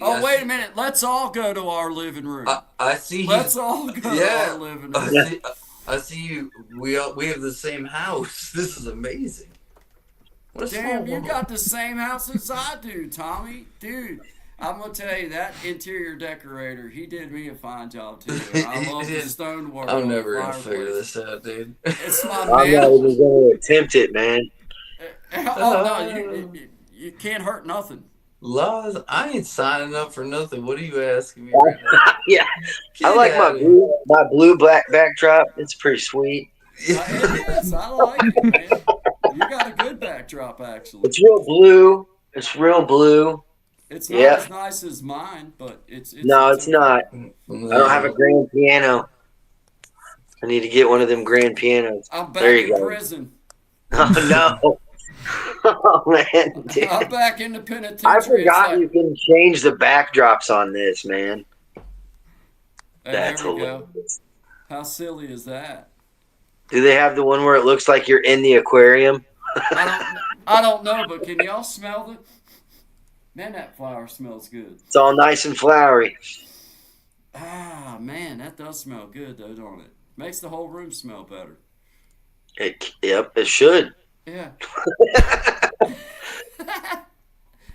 Oh, wait a minute. Let's all go to our living room. I see. Let's all go to our living room. I see you. We have the same house. This is amazing. Damn, you got the same house as I do, Tommy. Dude, I'm going to tell you, that interior decorator, he did me a fine job, too. I love the stonework. I'm never going to figure this out, dude. It's my I'm not even going to attempt it, man. Oh, no, you can't hurt nothing. Laws, I ain't signing up for nothing. What are you asking me right now? Yeah, I like my blue black backdrop. It's pretty sweet. It is. I like it, man. You got a good backdrop, actually. It's real blue. It's real blue. It's not as nice as mine, but it's no, it's not. I don't have a grand piano. I need to get one of them grand pianos. I'm back in prison. Oh no. Oh man, dude. I'm back in the penitentiary. I forgot you can change the backdrops on this, man. That's hilarious. How silly is that? Do they have the one where it looks like you're in the aquarium? I don't know, but can y'all smell it? Man, that flower smells good. It's all nice and flowery. Ah, man, that does smell good, though, don't it? Makes the whole room smell better. Yep, it should. Yeah.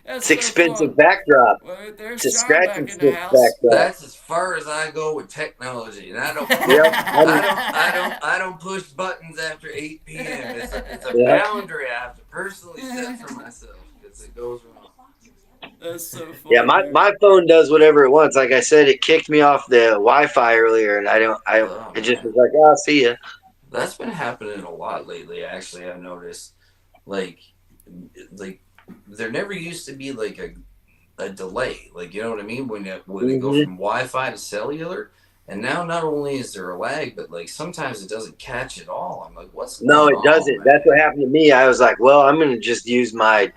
It's expensive backdrop. Well, there's it's a John scratch back and in the stick house. backdrop. That's as far as I go with technology, and I don't. I don't push buttons after 8 p.m. It's a boundary I have to personally set for myself because it goes wrong. That's so funny. Yeah, my phone does whatever it wants. Like I said, it kicked me off the Wi-Fi earlier, and it just was like, "Oh, see ya." That's been happening a lot lately. Actually, I've noticed, like there never used to be like a delay. Like, you know what I mean? When it go from Wi-Fi to cellular, and now not only is there a lag, but like sometimes it doesn't catch at all. I'm like, what's going on? No, it doesn't. Man? That's what happened to me. I was like, well, I'm gonna just use my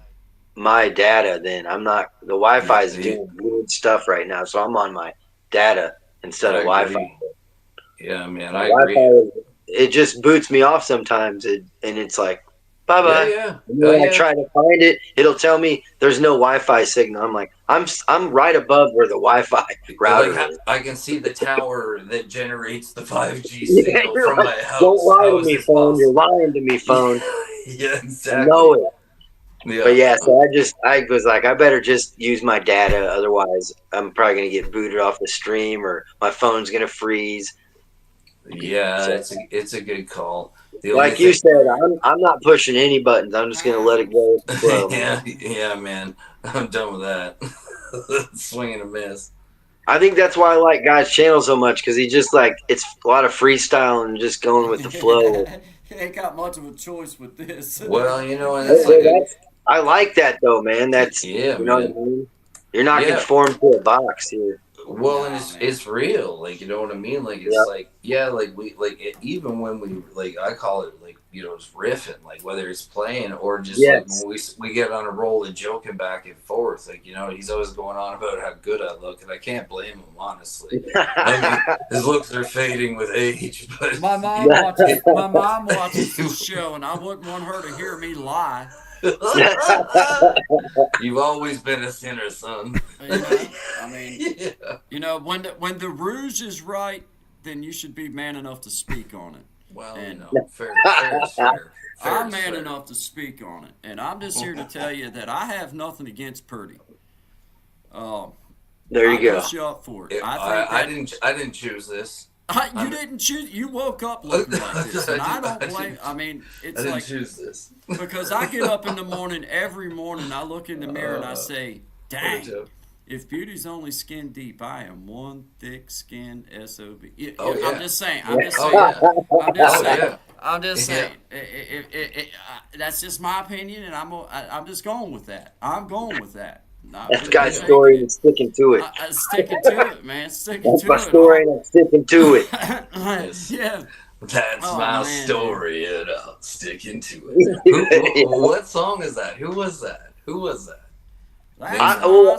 data then. I'm not. The Wi-Fi is doing weird stuff right now, so I'm on my data instead of Wi-Fi. Yeah, man, I agree. It just boots me off sometimes, and it's like, bye bye. Yeah. When I try to find it, it'll tell me there's no Wi-Fi signal. I'm like, I'm right above where the Wi-Fi router is. I can see the tower that generates the 5G signal from my house. Don't lie to me, phone. You're lying to me, phone. Yeah, exactly. I know it. Yeah. But yeah, so I was like, I better just use my data. Otherwise, I'm probably gonna get booted off the stream, or my phone's gonna freeze. Yeah, it's a good call. Like you said, I'm not pushing any buttons. I'm just gonna let it go with the flow. yeah, man. I'm done with that. Swing and a miss. I think that's why I like Guy's channel so much, because he just it's a lot of freestyle and just going with the flow. He ain't got much of a choice with this. Well, you know, I like that though, man. That's you know what I mean. You're not conformed to a box here. Well, and it's real, like, you know what I mean? Like, it's even when we, I call it, just riffing, like, whether it's playing or just, like, when we get on a roll and joking back and forth, like, you know, he's always going on about how good I look, and I can't blame him, honestly. I mean, his looks are fading with age, but... My mom watches this show, and I wouldn't want her to hear me lie. You've always been a sinner, son. I mean, you know, when the rouge is right, then you should be man enough to speak on it. Well, fair is fair. I'm man enough to speak on it, and I'm just here to tell you that I have nothing against Purdy. There you go. Push you up for it. I didn't choose this. You didn't choose. You woke up looking like this, and I don't blame. I mean, it's I didn't choose this because I get up in the morning every morning. I look in the mirror and I say, "Dang, if beauty's only skin deep, I am one thick skinned SOB." I'm just saying. I'm just saying. That's just my opinion, and I'm just going with that. I'm going with that. That's Guy's story and sticking to it. Sticking to it, man. Sticking That's to my it. story and I'm sticking to it. Yeah. That's Oh, my man, story, and I'm sticking to it. What song is that? Who was that? I was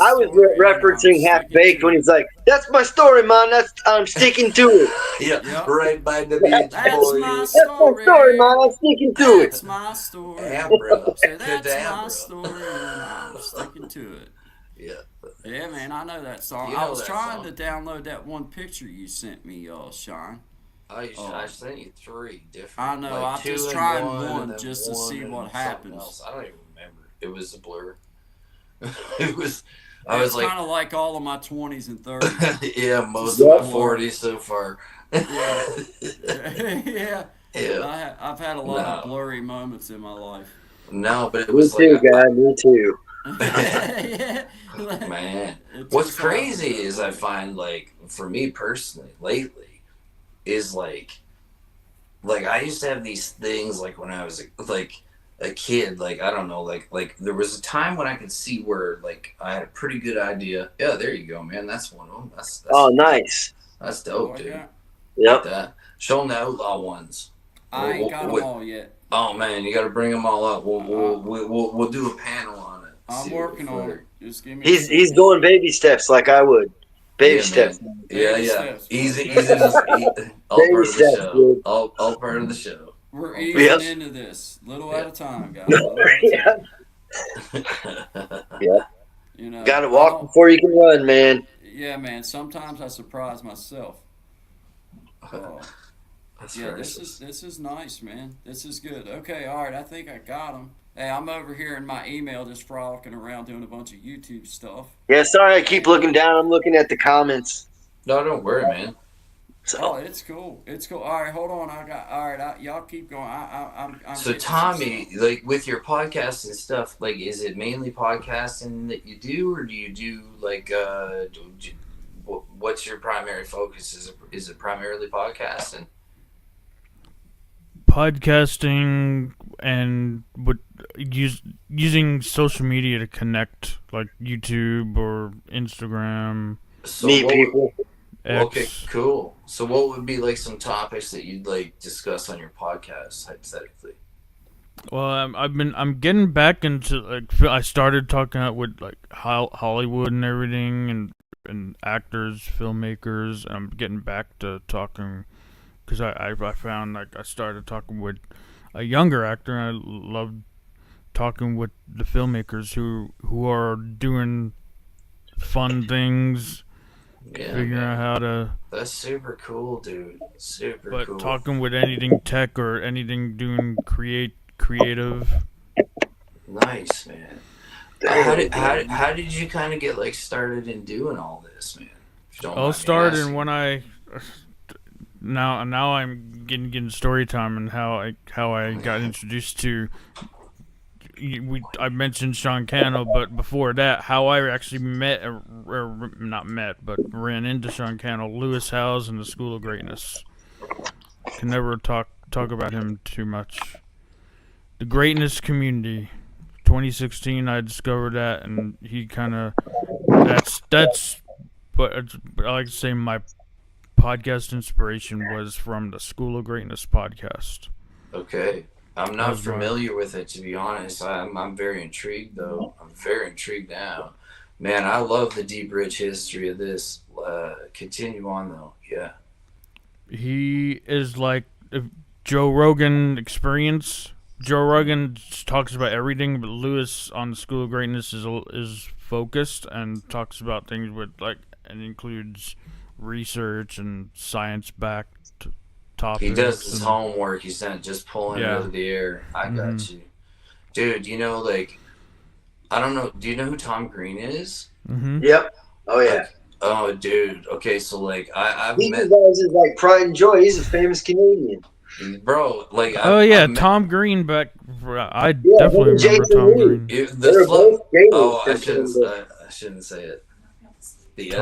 referencing Half Baked when he's like, "That's my story, man. I'm sticking to it." Yeah, Yep. right by the beach. That's boy. my story. That's my story, man. I'm sticking to it. That's my story. Abra. Say that's my Cadabra. story, and I'm sticking to it. Yeah, man, I know that song. You know I was that trying song. to download that one picture you sent me, Sean. I sent you 3 different. I know. Like I'm 2 just and trying 1 one and then just to 1 see and what something happens. else. I don't even remember. It was a blur. It was. It's kind of like all of my 20s and 30s. Yeah, most of my 40s so far. Yeah. Yeah. I've had a lot of blurry moments in my life. No, but it Me was too, like guy. Me too. Yeah. Man, It's what's just crazy happened. is I find, like, for me personally lately is like I used to have these things like when I was like a kid, like I don't know, like there was a time when I could see where like I had a pretty good idea. Yeah, there you go, man. That's one of them. That's nice. That's dope, Like dude. that? Yep. That. Show them the outlaw ones. I ain't got them all yet. Oh man, you got to bring them all up. We'll do a panel on it. I'm working on it. Just give me. He's going baby steps like I would. Baby steps. Man. Baby Yeah. steps, Easy. baby All Baby part of the steps, show. dude. All part of the show. We're easing into this, little at a time, guys. Yeah. Yeah. You know, Got to walk before you can run, man. Yeah, man. Sometimes I surprise myself. Yeah, this is nice, man. This is good. Okay, all right. I think I got them. Hey, I'm over here in my email just frolicking around doing a bunch of YouTube stuff. Yeah, sorry, I keep looking down. I'm looking at the comments. No, don't worry, man. Oh, it's cool. It's cool. All right, hold on. Y'all keep going. I'm so Tommy, like with your podcast and stuff, like is it mainly podcasting that you do, or do you do like what's your primary focus? Is it primarily podcasting? Podcasting and using social media to connect, like YouTube or Instagram. So meet people. X. Okay, cool. So what would be like some topics that you'd like discuss on your podcast hypothetically? Well, I'm getting back into like I started talking with like Hollywood and everything and actors, filmmakers. And I'm getting back to talking because I found like I started talking with a younger actor and I loved talking with the filmmakers who are doing fun things. Yeah, figuring out how to. That's super cool, dude. Super cool. But talking with anything tech or anything doing creative. Nice, man. How did you kind of get like started in doing all this, man? I'll start in when I. Now I'm getting story time and how I got introduced to. I mentioned Sean Cano, but before that, how I actually not met, but ran into Sean Cano, Lewis Howes, and the School of Greatness. Can never talk about him too much. The Greatness Community, 2016. I discovered that, and he kind of that's. But I like to say my podcast inspiration was from the School of Greatness podcast. Okay. I'm not familiar with it, to be honest. I'm very intrigued, though. I'm very intrigued now. Man, I love the deep, rich history of this. Continue on, though. Yeah. He is like Joe Rogan experience. Joe Rogan talks about everything, but Lewis on the School of Greatness is focused and talks about things with and includes research and science-backed topics. He does his homework. He's not just pulling it out of the air. I got you. Dude, I don't know. Do you know who Tom Green is? Mm-hmm. Yep. Oh, yeah. Oh, dude. Okay, so, I've met... He guys is pride and joy. He's a famous Canadian. Bro, Tom Green back... I definitely remember Tom Green. I shouldn't say it. The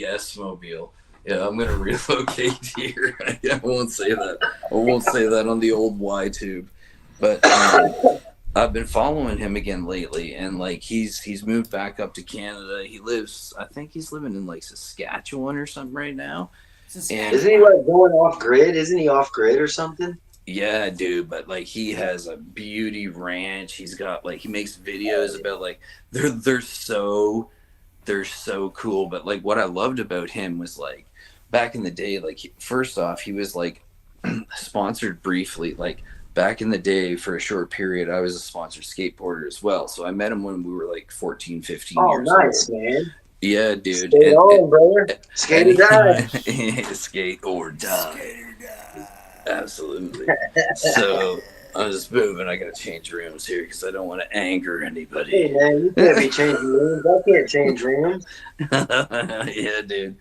S-Mobile. Yeah, I'm gonna relocate here. I won't say that. I won't say that on the old Y tube. But I've been following him again lately, and like he's moved back up to Canada. I think he's living in like Saskatchewan or something right now. And isn't he like going off grid? Isn't he off grid or something? yeah, dude, but like he has a beauty ranch. He's got like he makes videos about like they're so cool. But like what I loved about him was like back in the day, like first off, he was like sponsored briefly. Like back in the day for a short period, I was a sponsored skateboarder as well. So I met him when we were like 14, 15 years old. Nice, man. Yeah, dude. Skate on, brother. Skate or die. Skate or die. Absolutely. So I'm just moving. I gotta change rooms here because I don't want to anger anybody. Hey man, you can't be changing rooms. I can't change rooms. Yeah, dude.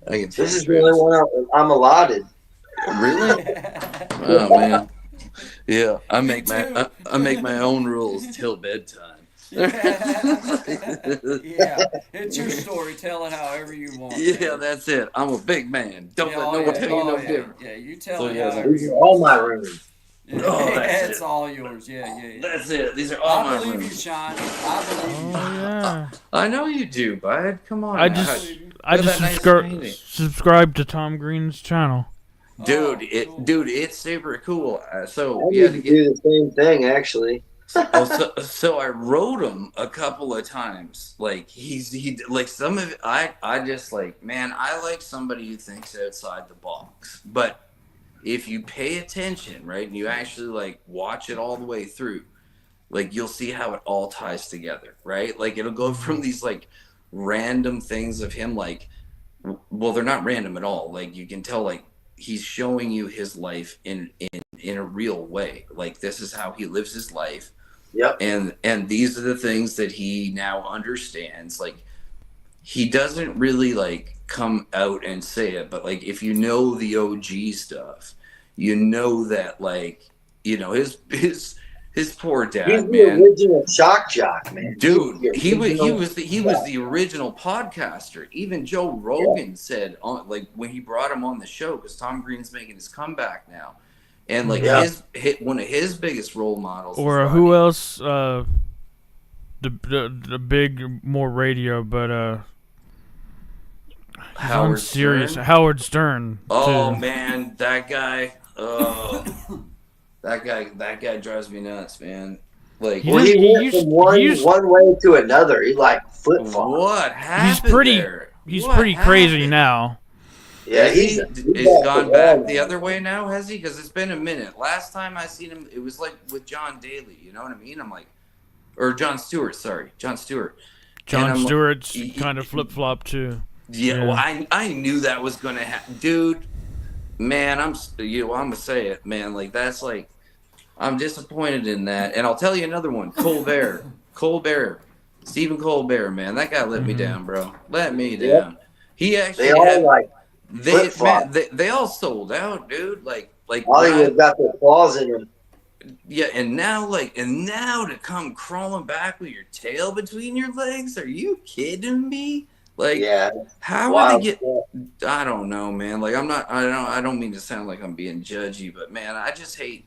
This is the only one I'm allotted. Really? Oh man. Yeah, I make my own rules till bedtime. Yeah, it's your story. Tell it however you want. Yeah, man. that's it. I'm a big man. Don't let no one tell you no different. Yeah, you tell So, it yeah, however These you are want. all my rooms. Yeah, Oh, that's it's it. all yours. Yeah. That's it. These are all my I believe you, rooms. Sean. I believe you. Oh yeah. I know you do, bud. Come on. I now. just Look at that nice painting. subscribe to Tom Green's channel. Dude, Cool. it's super cool. So I yeah, need to do the same thing, actually. so I wrote him a couple of times. Like he like some of it, I just like, man, I like somebody who thinks outside the box. But if you pay attention, right, and you actually like watch it all the way through, like you'll see how it all ties together, right? Like it'll go from these like random things of him, like, well, they're not random at all. Like you can tell, like he's showing you his life in a real way. Like this is how he lives his life. Yep. And these are the things that he now understands. Like he doesn't really like come out and say it, but like if you know the OG stuff, you know that like, you know, his poor dad, He's man. the original shock jock, man. Dude, he was the original podcaster. Even Joe Rogan said on like when he brought him on the show, because Tom Green's making his comeback now. And like one of his biggest role models. Or who else? The big more radio, but Howard serious. Stern? Howard Stern. Oh too. man, that guy. Oh, that guy drives me nuts, man. Like He Well, he He went used- from one he used- way to another. He like flip flopped. what happened pretty- there? He's What pretty crazy happened? now. Yeah, He's he's gone back the other way now, has he? Because it's been a minute. Last time I seen him, it was like with John Daly. You know what I mean? I'm like, or John Stewart. Sorry, John Stewart. John And Stewart's kind of flip flop too. Yeah, well, I knew that was gonna happen, dude. Man, I'm gonna say it, man. Like that's like, I'm disappointed in that. And I'll tell you another one, Colbert, Stephen Colbert, man. That guy let me down, bro. Let me down. He actually they all like they all sold out, dude. Like Hollywood got their claws in them. yeah, and now to come crawling back with your tail between your legs? Are you kidding me? Like, Yeah, how wow. would they get? I don't know, man. Like, I don't mean to sound like I'm being judgy, but man, I just hate.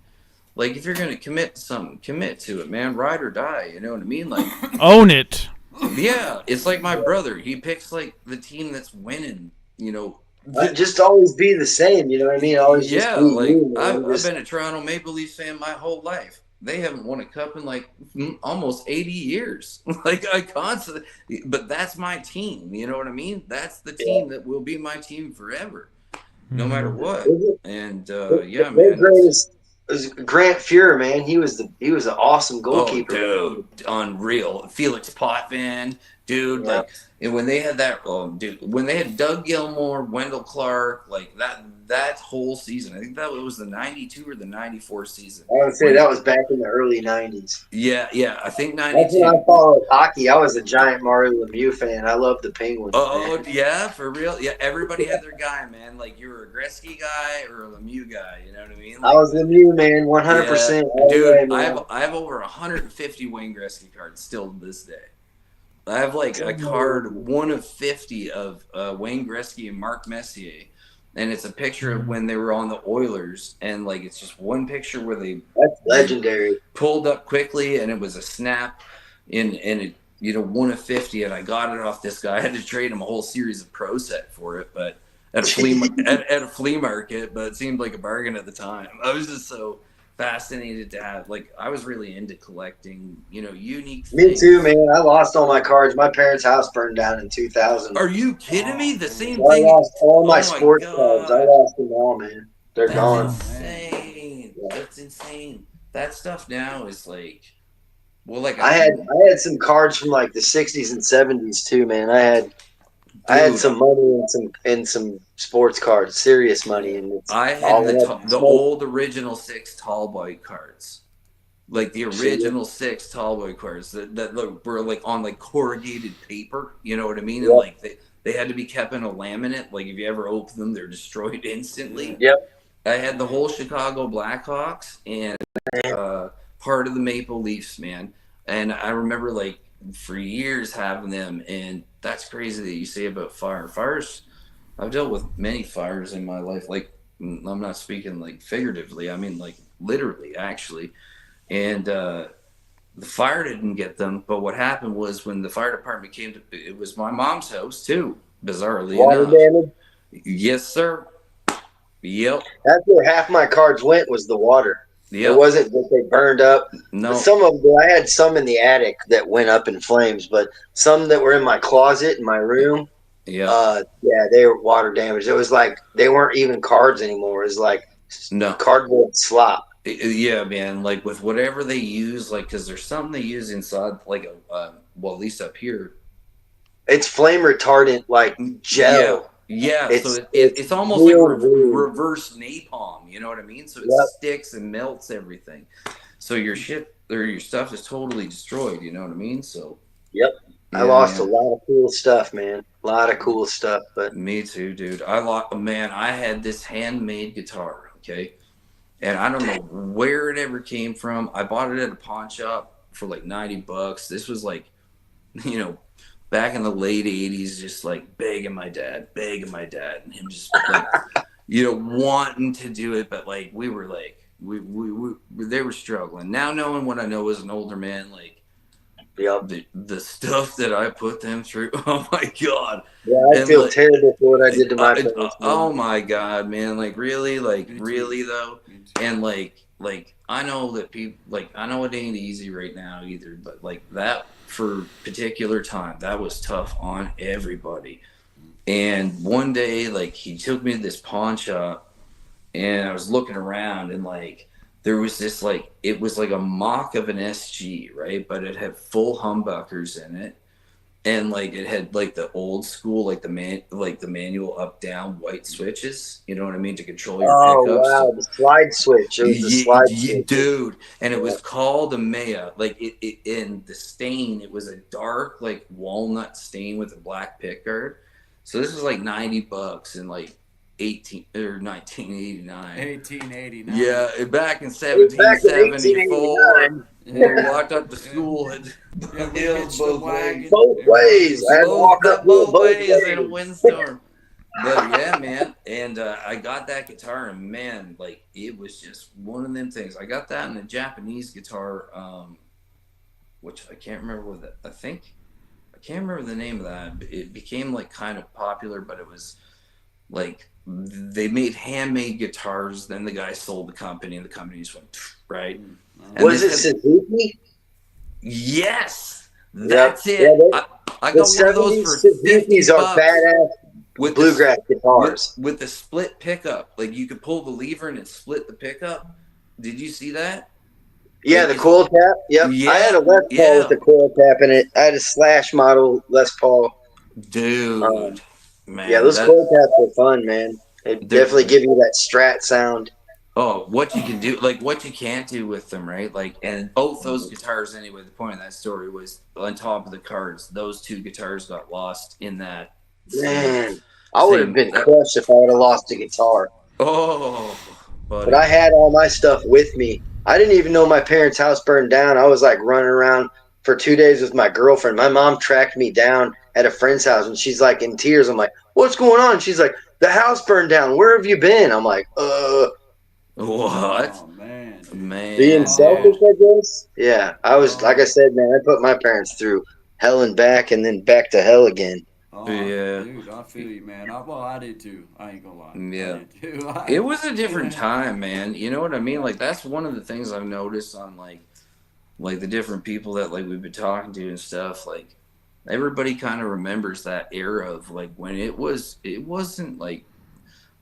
Like, if you're gonna commit to something, commit to it, man. Ride or die. You know what I mean? Like, Own it. yeah, it's like my brother. He picks like the team that's winning. You know. Just always be the same, you know what I mean? Always just Yeah, be like you, man. I've Just- been a Toronto Maple Leafs fan my whole life. They haven't won a cup in like almost 80 years. Like I constantly, but that's my team. You know what I mean? That's the team that will be my team forever, no matter what. And yeah, Their man. greatest was Grant Fuhrer, man. He was an awesome goalkeeper. Oh, dude, unreal. Felix Potvin, dude. Yeah. Like, and when they had that, when they had Doug Gilmour, Wendell Clark, like that whole season. I think that was the 92 or the 94 season. I would say that was back in the early 90s. Yeah, I think That's 92. when I followed hockey. I was a giant Mario Lemieux fan. I loved the Penguins. Oh, man. yeah, for real. Yeah, everybody had their guy, man. Like you were a Gretzky guy or a Lemieux guy. You know what I mean? Like, I was Lemieux, man, 100%. all the way, dude, man. I have over 150 Wayne Gretzky cards still to this day. I have like a card, one of 50 of Wayne Gretzky and Mark Messier. and it's a picture of when they were on the Oilers, and like it's just one picture where that's legendary. Pulled up quickly, and it was a snap, and it, you know, 1 of 50, and I got it off this guy. I had to trade him a whole series of Pro Set for it, but at a flea market, but it seemed like a bargain at the time. I was just so fascinated to have, like, I was really into collecting, you know, unique things. Me too, man. I lost all my cards. My parents' house burned down in 2000. Are you kidding me? The same I thing. lost all my sports cards. I lost them all, man. They're gone. Insane. That's insane. That stuff now is like, well, like I had some cards from like the 60s and 70s too, man. I had some money and some sports cards, serious money, and I had the old original 6 tall boy cards, like the original 6 tall boy cards that were like on like corrugated paper. You know what I mean? Yep. And like they had to be kept in a laminate. Like if you ever open them, they're destroyed instantly. Yep. I had the whole Chicago Blackhawks and part of the Maple Leafs, man. And I remember like for years having them, and that's crazy that you say about fires. I've dealt with many fires in my life. Like, I'm not speaking like figuratively, I mean like literally, actually. And the fire didn't get them, but what happened was when the fire department came to, it was my mom's house too, bizarrely enough. Damage? Yes, sir. Yep. That's where half my cards went, was the water. Yep. It wasn't that they burned up. No. But some of them, I had some in the attic that went up in flames, but some that were in my closet in my room, yeah, they were water damaged. It was like they weren't even cards anymore. It was like cardboard slop. Yeah, man. Like with whatever they use, like because there's something they use inside, like well, at least up here, it's flame retardant, like gel. Yeah, it's almost like reverse napalm. You know what I mean? So it sticks and melts everything. So your shit or your stuff is totally destroyed. You know what I mean? So I lost a lot of cool stuff, man. A lot of cool stuff. But me too, dude. I had this handmade guitar. Okay. And I don't know where it ever came from. I bought it at a pawn shop for like $90. This was like, you know, back in the late 80s, just like begging my dad, and him just like, you know, wanting to do it. But like, we were like, they were struggling. Now knowing what I know as an older man, like, the stuff that I put them through, oh my God. Yeah, I feel terrible for what I did to my parents. Oh my God, man. Like really though. And like I know that people, like, I know it ain't easy right now either, but like that for particular time, that was tough on everybody. And one day, like, he took me to this pawn shop and I was looking around and like, there was this, like, it was like a mock of an SG, right? But it had full humbuckers in it. And like, it had like the old school, like the manual up down white switches, you know what I mean? To control your pickups. Oh, wow. The slide switch. It was the slide switch. Dude. And it was called a Maya. Like it in the stain, it was a dark, like walnut stain with a black pickguard. So this was like $90 and like 1889. Yeah, back in 1774. Yeah. Walked up to school and both ways. I had to walk up both ways in a windstorm. But yeah, man. And I got that guitar, and man, like, it was just one of them things. I got that in a Japanese guitar, which I can't remember I can't remember the name of that. It became like kind of popular, but it was like, they made handmade guitars. Then the guy sold the company, and the company just went right. And was it Suzuki? Yes, that's it. Yeah, I got one of those for Suzuki's are badass with bluegrass guitars with the split pickup. Like you could pull the lever and it split the pickup. Did you see that? Yeah, like, the coil tap. Yep. Yeah, I had a Les Paul with the coil tap in it. I had a Slash model Les Paul. Dude. Man, yeah, those coil taps are fun, man. They definitely give you that Strat sound. Oh, what you can do, like what you can't do with them, right? Like, and both those guitars, anyway, the point of that story was on top of the cards, those two guitars got lost in that. Man, I would have been crushed if I would have lost a guitar. Oh, buddy. But I had all my stuff with me. I didn't even know my parents' house burned down. I was like running around for 2 days with my girlfriend. My mom tracked me down at a friend's house, and she's like in tears. I'm like, what's going on? She's like, the house burned down. Where have you been? I'm like, What? Oh, man. being selfish, I guess. Yeah, I was like I said, man. I put my parents through hell and back, and then back to hell again. Oh, Yeah. dude, I feel you, man. I did too. I ain't gonna lie. Yeah. I did too. It was a different time, man. You know what I mean? Like that's one of the things I've noticed on like the different people that like we've been talking to and stuff. Like everybody kind of remembers that era of like when it wasn't like,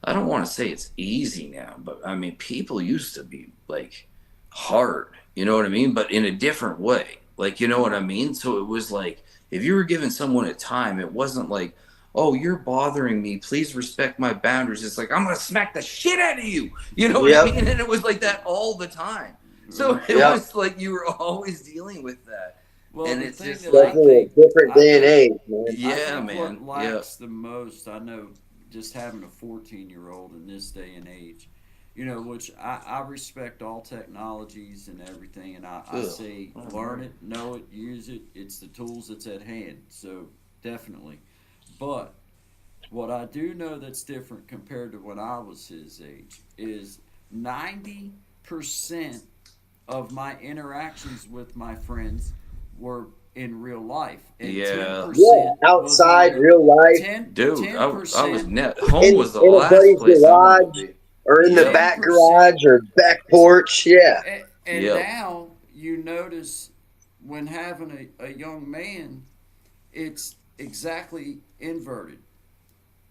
I don't want to say it's easy now, but I mean people used to be like hard. You know what I mean? But in a different way. Like, you know what I mean? So it was like, if you were giving someone a time, it wasn't like, oh, you're bothering me. Please respect my boundaries. It's like, I'm going to smack the shit out of you. You know what I mean? And it was like that all the time. So it was like you were always dealing with that. Well, and the it's thing just that like, a different day and age, man. Yeah, I think man. what lacks the most, I know, just having a 14-year-old in this day and age, you know, which I respect all technologies and everything, and I say learn it, know it, use it. It's the tools that's at hand, so definitely. But what I do know that's different compared to when I was his age is 90% of my interactions with my friends were in real life, and 10% outside real life. 10%, home was the in last a buddy's place garage, or in the back garage or back porch. And now you notice when having a young man, it's exactly inverted,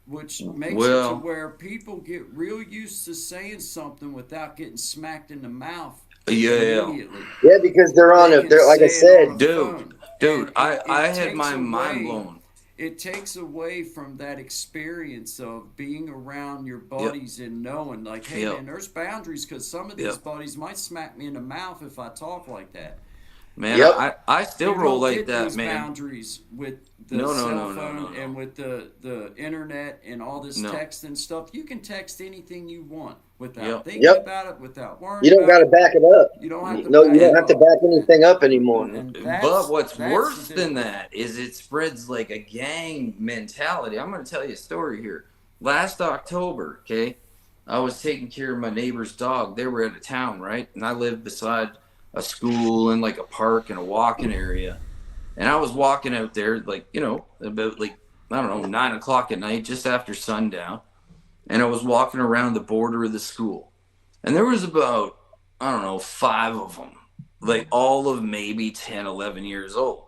which makes it to where people get real used to saying something without getting smacked in the mouth immediately. Yeah, because they're like I said, dude, I had my mind blown. It takes away from that experience of being around your buddies and knowing, like, hey, man, there's boundaries, because some of these buddies might smack me in the mouth if I talk like that. Man, I still roll like that, man. Boundaries with the cell phone and with the internet and all this text and stuff. You can text anything you want without thinking about it, without worrying. You don't got to back it up. You don't have to. You don't have to back anything up anymore. But what's worse than that is it spreads like a gang mentality. I'm going to tell you a story here. Last October, I was taking care of my neighbor's dog. They were out of town, right? And I lived beside a school and like a park and a walking area. And I was walking out there like, you know, about like, I don't know, 9 o'clock at night, just after sundown. And I was walking around the border of the school. And there was about, I don't know, 5 of them, like all of maybe 10, 11 years old.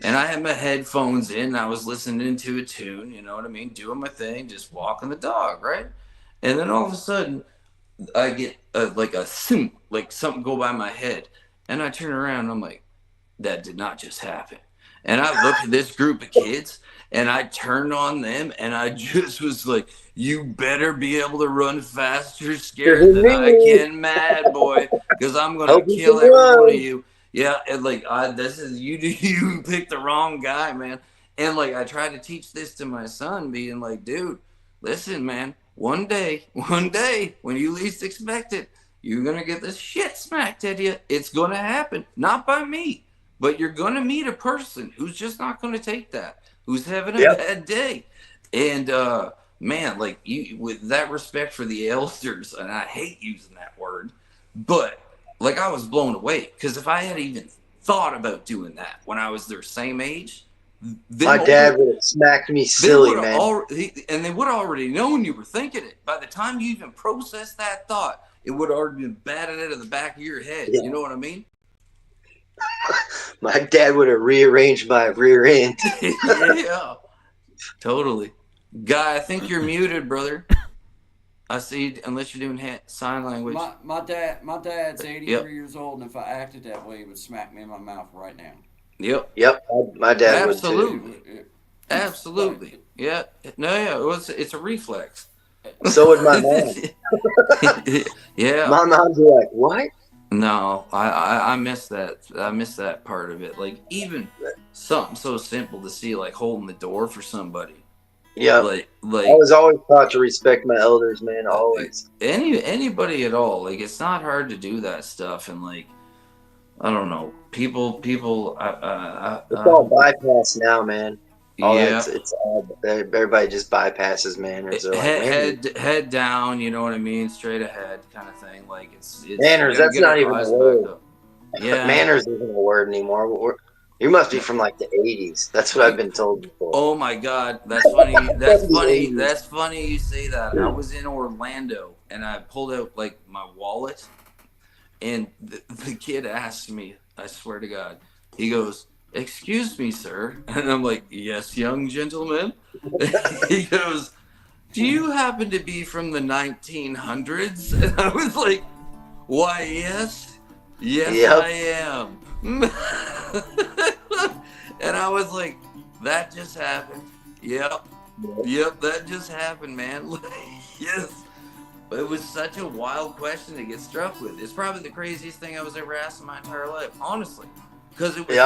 And I had my headphones in, and I was listening to a tune, you know what I mean? Doing my thing, just walking the dog, right? And then all of a sudden, I get like a thump, like something go by my head. And I turn around and I'm like, that did not just happen. And I looked at this group of kids and I turned on them and I just was like, you better be able to run faster, scared than I can, mad boy, because I'm going to kill every one of you. Yeah, and like, you picked the wrong guy, man. And like, I tried to teach this to my son, being like, dude, listen, man, one day, when you least expect it, you're going to get this shit smacked at you. It's going to happen. Not by me, but you're going to meet a person who's just not going to take that, who's having a bad day. And, man, like, you, with that respect for the elders, and I hate using that word, but, like, I was blown away. Because if I had even thought about doing that when I was their same age, my dad would have smacked me silly, man. And they would have already known you were thinking it. By the time you even processed that thought, it would have already been batted out of the back of your head. You know what I mean? My dad would have rearranged my rear end. Yeah, totally. Guy, I think you're muted, brother. I see, unless you're doing sign language. My dad's 83 years old, and if I acted that way, he would smack me in my mouth right now. Yep. My dad would too. Absolutely. Yeah. No, yeah. It's a reflex. So would my mom. Yeah. My mom's like, what? No, I miss that. I miss that part of it. Like even something so simple to see, like holding the door for somebody. Yeah. Like I was always taught to respect my elders, man. Always. Anybody at all. Like it's not hard to do that stuff, and like I don't know, people. It's all bypass now, man. all yeah. it's everybody just bypasses manners. They're like Head down, you know what I mean, straight ahead kind of thing. Like it's manners. That's not even a word. Yeah, manners isn't a word anymore. You must be from like the 80s. That's what I've been told before. Oh my God, that's funny. That's funny. That's funny you say that. I was in Orlando and I pulled out like my wallet, and the kid asked me, I swear to God, he goes, "Excuse me, sir," and I'm like, "Yes, young gentleman." He goes, "Do you happen to be from the 1900s?" And I was like, "Why, yes, I am." And I was like, "That just happened." Yep, that just happened, man. Yes. But it was such a wild question to get struck with. It's probably the craziest thing I was ever asked in my entire life, honestly. Because it was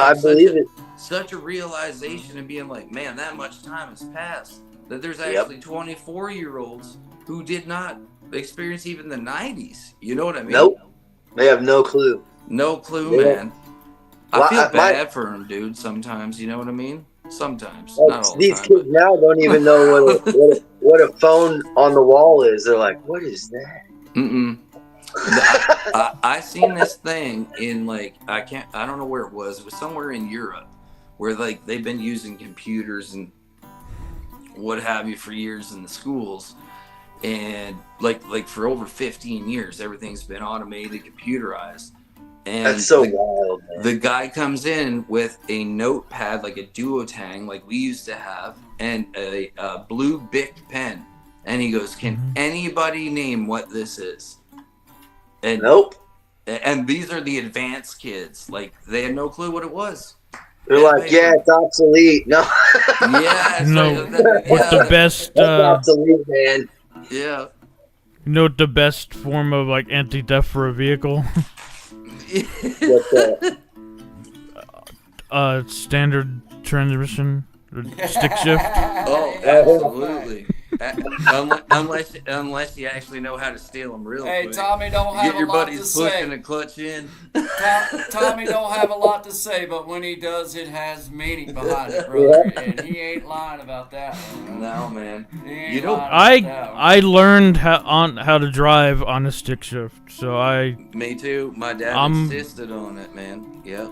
such a realization of being like, man, that much time has passed. That there's actually 24-year-olds who did not experience even the 90s. You know what I mean? Nope. They have no clue. No clue, man. I feel bad for them, dude, sometimes. You know what I mean? Sometimes. Not all the these time. Kids now don't even know what a phone on the wall is. They're like, what is that? I seen this thing in like, I don't know where it was. It was somewhere in Europe where like they've been using computers and what have you for years in the schools. And like for over 15 years, everything's been automated, computerized. And that's so wild, man. The guy comes in with a notepad, like a duotang, like we used to have, and a blue Bic pen. And he goes, "Can anybody name what this is?" And nope. And these are the advanced kids. Like, they had no clue what it was. They're like, yeah, it's obsolete. No. Yeah. No. What's the best? That's obsolete, man. Yeah. You know what the best form of like anti-theft for a vehicle? What's that? Standard transmission, stick shift. Oh, absolutely. Unless you actually know how to steal them real quick. Hey, Tommy don't have Get your a lot buddies to pushing say. a clutch in. Tommy don't have a lot to say, but when he does, it has meaning behind it, brother. And he ain't lying about that one. No, man. You know, I learned how to drive on a stick shift, so I. Me too. My dad insisted on it, man. Yep.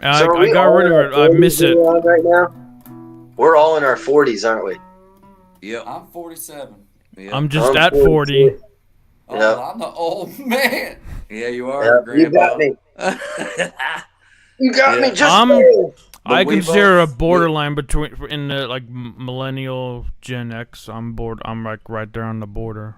I got rid of it. I miss it. Right now, we're all in our 40s, aren't we? Yep. I'm 47. Yep. I'm just at 40. Oh, yep. I'm the old man. Yeah, you are, Grandpa. You got me. You got me just I consider a borderline in the like millennial Gen X. I'm like right there on the border.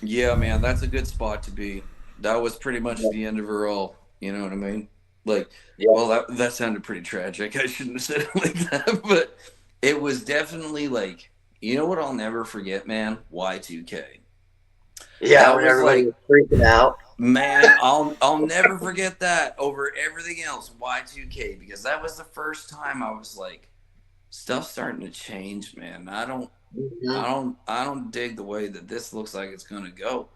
Yeah, man, that's a good spot to be. That was pretty much the end of her all. You know what I mean? Like, well, that sounded pretty tragic. I shouldn't have said it like that, but it was definitely like, you know what I'll never forget, man? Y2K. Yeah, when everybody was freaking out. Man, I'll never forget that over everything else, Y2K, because that was the first time I was like, stuff's starting to change, man. I don't dig the way that this looks like it's gonna go.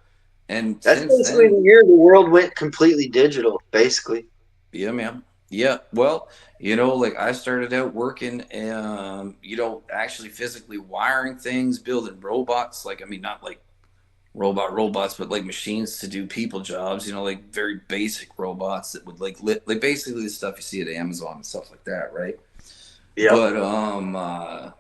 And that's basically the year the world went completely digital, basically. Yeah, man. Yeah. Well, you know, like I started out working, you know, actually physically wiring things, building robots. Like, I mean, not like robots, but like machines to do people jobs, you know, like very basic robots that would like basically the stuff you see at Amazon and stuff like that. Right. Yeah. But,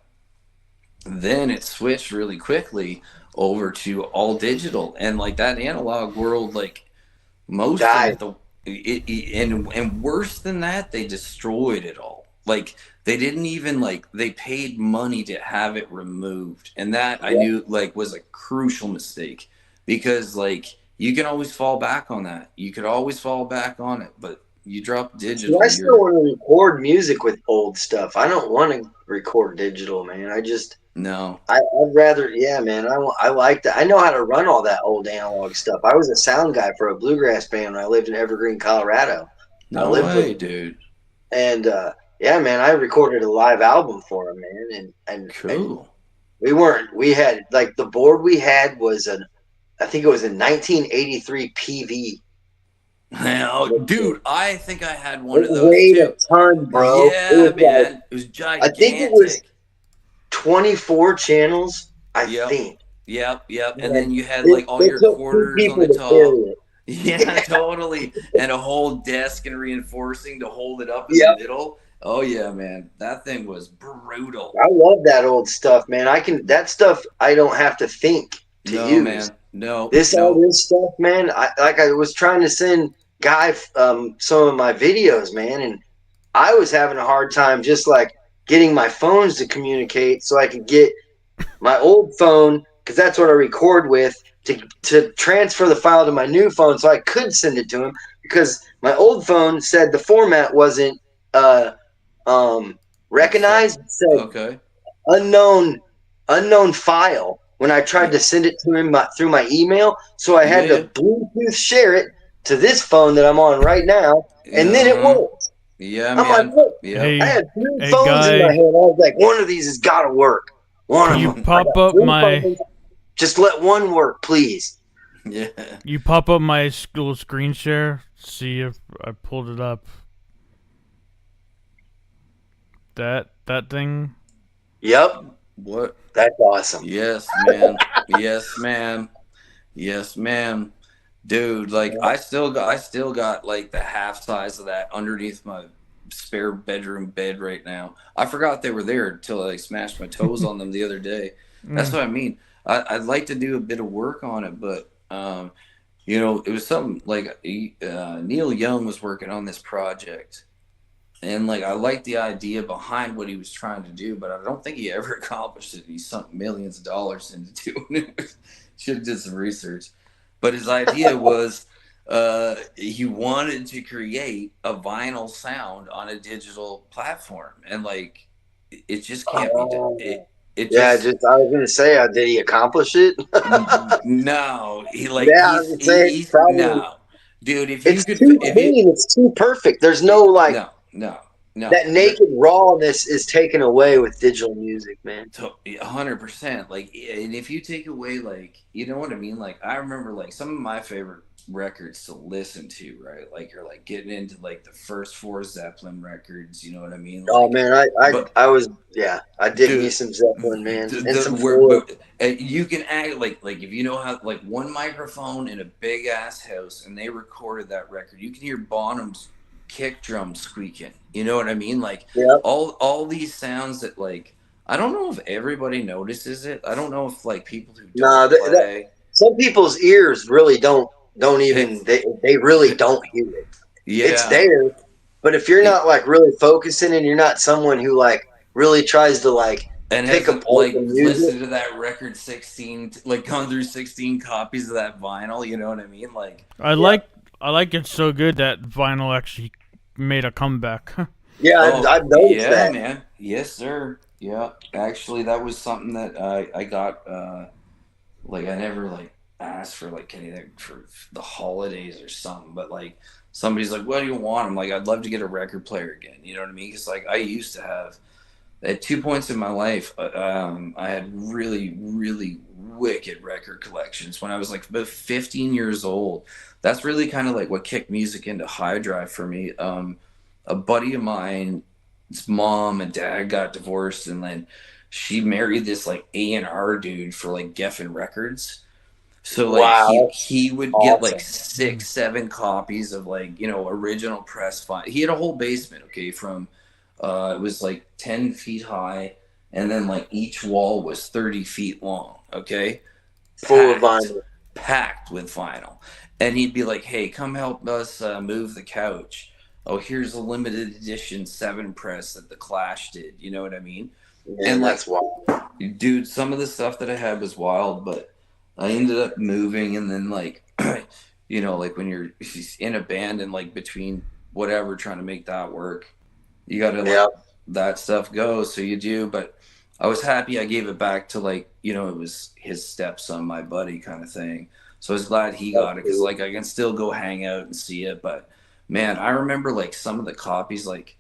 then it switched really quickly over to all digital, and like that analog world, like most of the and worse than that, they destroyed it all. Like they didn't even they paid money to have it removed, and that I knew like was a crucial mistake, because like you can always fall back on that. You could always fall back on it, but you drop digital. I still want to record music with old stuff. I don't want to record digital, man. No. I'd rather, man. I like that. I know how to run all that old analog stuff. I was a sound guy for a bluegrass band when I lived in Evergreen, Colorado. No way, dude. And man, I recorded a live album for them, man. And cool. And we had like the board we had was I think it was a 1983 PV. Oh, dude, I think I had one of It those weighed a too. ton, bro. Yeah, It was man. It was I think it was gigantic. 24 channels, I Yep. think. Yep. And then And you had like all it your took two quarters on people the to carry top. it. Yeah, totally. And a whole desk and reinforcing to hold it up in the Yep. middle. Oh yeah, man. That thing was brutal. I love that old stuff, man. That stuff I don't have to think to No, use. man. No, All no. this stuff, man. I was trying to send Guy some of my videos, man, and I was having a hard time just like getting my phones to communicate so I could get my old phone, because that's what I record with, to transfer the file to my new phone so I could send it to him, because my old phone said the format wasn't uh recognized. It said Okay. unknown file when I tried to send it to him through my email. So I had Yeah. to Bluetooth share it to this phone that I'm on right now, and then it Uh-huh. worked. Yeah, I'm like, man. look, Yep. I Hey, had three hey, phones in my guy, head. I was like, one of these has got to work. One can of you them. I pop got up three my phones. Just let one work, please. Yeah. you pop up my school screen share? See if I pulled it up. That thing. Yep, What? that's awesome. Yes, man. Yes, ma'am. Yes, ma'am. Dude, like I still got like the half size of that underneath my spare bedroom bed right now. I forgot they were there until I like, smashed my toes on them the other day. That's Mm. what I mean. I'd like to do a bit of work on it, but it was something like Neil Young was working on this project, and like I like the idea behind what he was trying to do, but I don't think he ever accomplished it. He sunk millions of dollars into doing it. Should have did some research. But his idea was he wanted to create a vinyl sound on a digital platform, and like it just can't be done. It Yeah, just just I was gonna say, did he accomplish it? no. He like Yeah, I was saying he's probably. no, dude. If you It's could, too if you clean. It's too perfect. There's no like no. that naked rawness is taken away with digital music, man. 100%. Like, and if you take away, like, you know what I mean? Like, I remember, like, some of my favorite records to listen to, right? Like, you're like getting into like the first four Zeppelin records, you know what I mean? Oh Like, man, but I was I dig me dude, some Zeppelin, man, and some where, Ford. but you can act like if you know how, like, one microphone in a big ass house and they recorded that record, you can hear Bonham's kick drum squeaking. You know what I mean? Like, Yep. all these sounds that, like, I don't know if everybody notices it. I don't know if like people who No, don't play some people's ears really don't pick. even they really don't hear it. It's Yeah, there, but if you're not like really focusing and you're not someone who like really tries to like and pick hasn't apart like the music. listened to that record 16, like gone through 16 copies of that vinyl. You know what I mean? Like, I Yeah, like it so good that vinyl actually made a comeback. yeah, oh I've noticed yeah, that. man. Yes, sir. Yeah, actually, that was something that I got. Like, I never like asked for like anything for the holidays or something, but like somebody's like, "What do you want?" I'm like, "I'd love to get a record player again." You know what I mean? Because like I used to have at 2 points in my life, I had really, really wicked record collections when I was like about 15 years old. That's really kind of like what kicked music into high drive for me. A buddy of mine, his mom and dad got divorced, and then she married this like A&R dude for like Geffen Records. So like Wow, he would get like awesome. 6 7 copies of like original press file. He had a whole basement, okay, from it was like 10 feet high, and then like each wall was 30 feet long, okay, Full of packed vinyl. packed with vinyl. And he'd be like, "Hey, come help us move the couch. Oh, here's a limited edition 7 press that the Clash did." You know what I mean? Man, And that's like, wild. dude, some of the stuff that I had was wild, but I ended up moving, and then like, like when you're in a band and like between whatever trying to make that work, you got to Yeah, let that stuff go. So you do, but I was happy I gave it back to like, it was his stepson, my buddy kind of thing. So I was glad he that's got it because cool. like I can still go hang out and see it. But man, I remember like some of the copies, like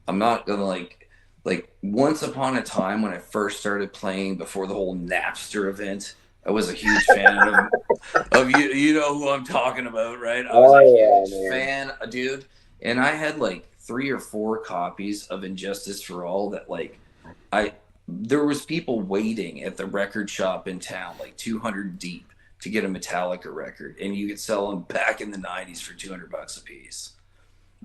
I'm not gonna like once upon a time when I first started playing before the whole Napster event, I was a huge fan of You know who I'm talking about, right? I Oh, was a yeah, huge man. fan, dude, and I had like 3 or 4 copies of Injustice for All that like there was people waiting at the record shop in town, like 200 deep, to get a Metallica record, and you could sell them back in the 90s for $200 a piece.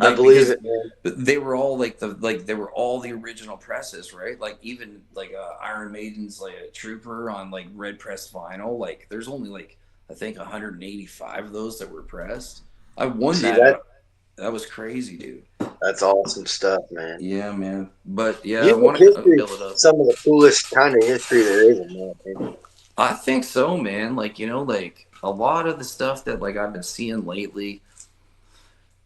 I Like, believe because it, man. they were all they were all the original presses, right? Like even like Iron Maiden's like a Trooper on like red pressed vinyl. Like there's only like I think 185 of those that were pressed. I won See that. that? That was crazy, dude. That's awesome stuff, man. Yeah, man. But yeah, I Music want to history build it is up. some of the coolest kind of history there is, in my opinion. I think so, man. Like, you know, like a lot of the stuff that like I've been seeing lately,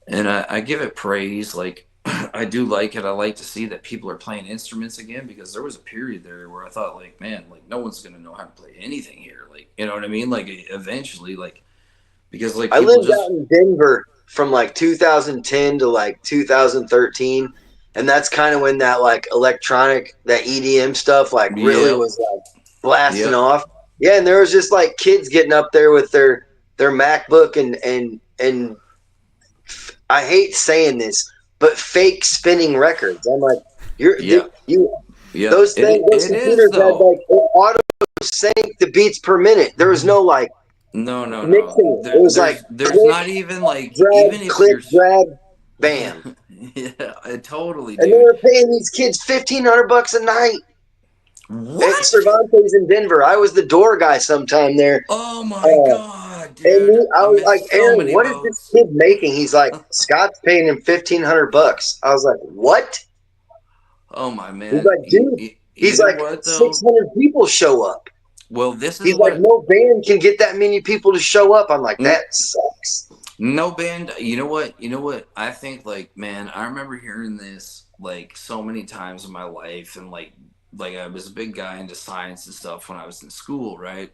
and I give it praise. Like, I do like it. I like to see that people are playing instruments again, because there was a period there where I thought, like, man, like no one's gonna know how to play anything here. Like, you know what I mean? Like, eventually, like, because like I people lived just out in Denver from like 2010 to like 2013, and that's kind of when that like electronic, that EDM stuff like really yep, was like blasting yep, off. Yeah, and there was just like kids getting up there with their MacBook and I hate saying this, but fake spinning records. I'm like, yeah, you yeah. those things, those It is computers had though. like auto sync the beats per minute. There was no like No, no, no. mixing it. It was like There's click, not even like drag, even if click, you're drag, bam. yeah, totally, And they dude. were paying these kids $1,500 a night at What? Cervantes in Denver. I was the door guy sometime there. Oh my Uh, god, and dude! I I was like, missed so Aaron, many what is this boats. kid making? He's like, Scott's paying him $1,500. I was like, what? Oh my He's man. like, dude, You he's know like, what though? 600 people show up. Well, this is He's like, what no band can get that many people to show up. I'm like, that sucks. no band. You know what? You know what? I think like man, I remember hearing this like so many times in my life, and like I was a big guy into science and stuff when I was in school, right?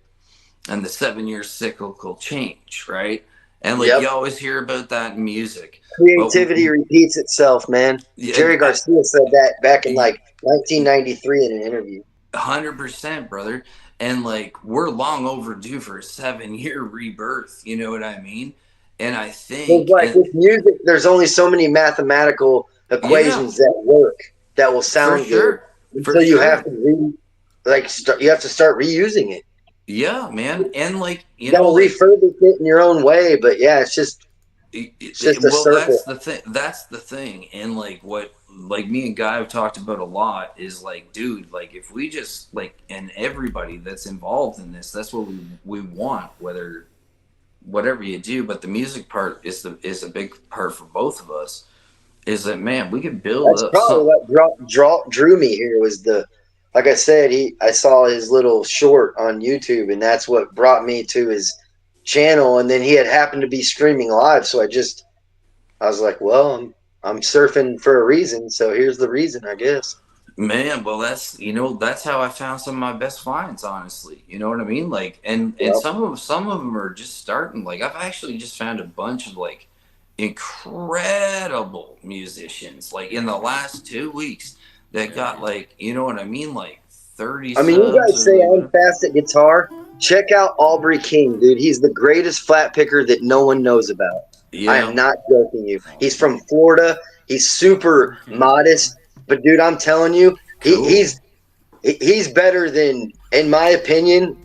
And the 7 year cyclical change, right? And like Yep. you always hear about that in music. Creativity repeats itself, man. Yeah, Jerry Garcia said that back in like 1993 in an interview. 100%, brother. And like we're long overdue for a 7 year rebirth. You know what I mean? And I Because think, like and with music, there's only so many mathematical yeah, equations that work that will for sound good. sure, And for so you have sure. to you have to start reusing it. Yeah, man. And like you You got know, to like refurbish it in your own way. But yeah, it's just a well, circle. that's the thing. That's the thing. And like what, like me and Guy have talked about a lot is like, dude, like if we just like, and everybody that's involved in this, that's what we want, whatever you do. But the music part is a big part for both of us. Is that man? We could build That's up probably some. what drew me here was like I said, I saw his little short on YouTube, and that's what brought me to his channel. And then he had happened to be streaming live, so I was like, well, I'm surfing for a reason, so here's the reason, I guess. Man, well, that's how I found some of my best finds, honestly. You know what I mean? Like, and Yep. some of them are just starting. Like, I've actually just found a bunch of like incredible musicians, like in the last 2 weeks that got like, you know what I mean, like 30 I mean, you subs guys or say like I'm fast at guitar. Check out Aubrey King, dude. He's the greatest flat picker that no one knows about. I am not joking you. He's from Florida. He's super modest, but dude, I'm telling you, Cool. he's better than, in my opinion,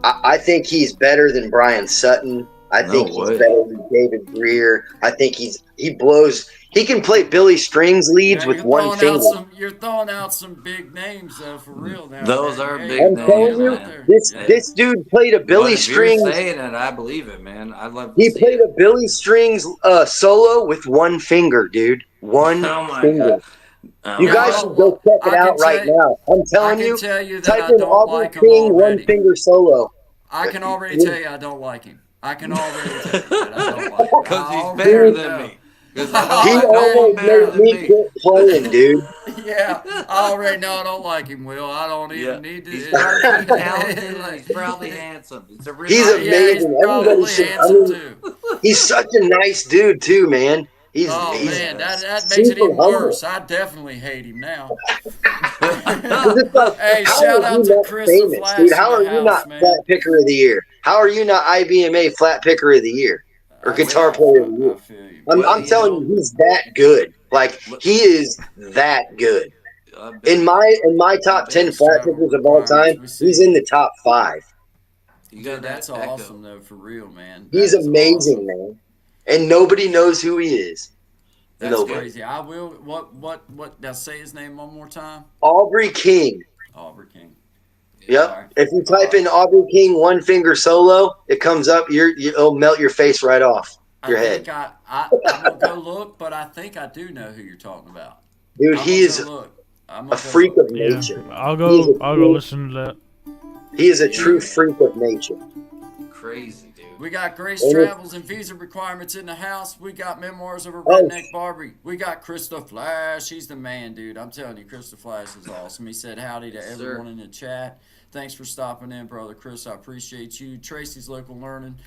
I think he's better than Brian Sutton. I think he's better than David Greer. I think he blows. He can play Billy Strings leads with one finger. You're throwing out some big names, though, for real now. Those man. are Hey, big I'm names, telling you, man. this dude played a Billy But if you're Strings. saying it, I believe it, man. I'd love to He see played it. a Billy Strings solo with one finger, dude. One Oh my finger. god. You guys should go check it out right now. I'm telling you. tell you that Type I in don't Aubrey like him King already. one finger solo. I can already tell you I don't like him. I can already tell you that I don't like him. Because he's I better already than know. me. Because He I know I'm almost better made than me me. quit playing, dude. Yeah, I already know I don't like him, Will. I don't even need to. He's probably talented. He's probably handsome. It's a He's real amazing. He's Everybody probably should. handsome too. He's such a nice dude too, man. He's Man, that makes it super even humble. worse. I definitely hate him now. 'Cause it's like, Hey, how shout are out you to not Chris the famous, Flash dude? in How the are you house, not man. flat picker of the year? How are you not IBMA Flat Picker of the Year or Guitar Player of the Year? I feel you. I'm telling you, he's that good. Like he is that good. In my top 10 flat pickers of all time, he's in the top 5. Dude, that's awesome though, for real, man. He's amazing, man. And nobody knows who he is. That's nobody. Crazy. I will. What? Now say his name one more time. Aubrey King. Aubrey King. Yep. Right. If you type in Aubrey King one finger solo, it comes up. It'll melt your face right off your head. I'm gonna go look, but I think I do know who you're talking about. Dude, he is a freak of nature. Yeah, I'll go listen to that. He is a true freak of nature. Crazy, dude. We got Grace Travels and Visa Requirements in the house. We got Memoirs of a Redneck Barbie. We got Krista Flash. He's the man, dude. I'm telling you, Krista Flash is awesome. He said howdy to everyone in the chat. Thanks for stopping in, brother Chris. I appreciate you. Tracy's Local Learning.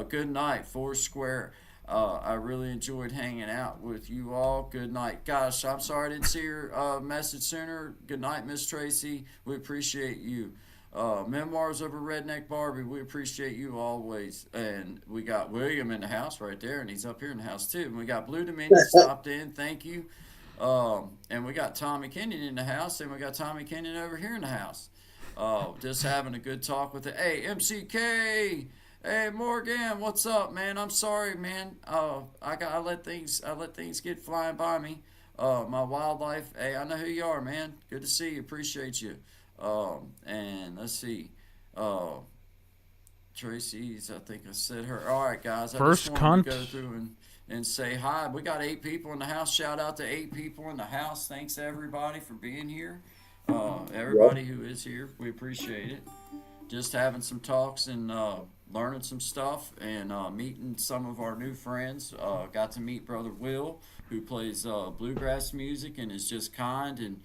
Good night, Foursquare. I really enjoyed hanging out with you all. Good night. Gosh, I'm sorry I didn't see your message sooner. Good night, Miss Tracy. We appreciate you. Memoirs of a Redneck Barbie. We appreciate you always. And we got William in the house right there, and he's up here in the house too. And we got Blue Dominion stopped in. Thank you. And we got Tommy Kenyon in the house, and we got Tommy Kenyon over here in the house. Just having a good talk with it. Hey, MCK. Hey, Morgan. What's up, man? I'm sorry, man. I let things get flying by me. My wildlife. Hey, I know who you are, man. Good to see you. Appreciate you. And let's see. Tracy's, I think I said her. All right, guys. I just wanted to go through and say hi. We got 8 people in the house. Shout out to 8 people in the house. Thanks to everybody for being here. Everybody who is here, we appreciate it. Just having some talks and learning some stuff and meeting some of our new friends. Got to meet Brother Will, who plays bluegrass music and is just kind and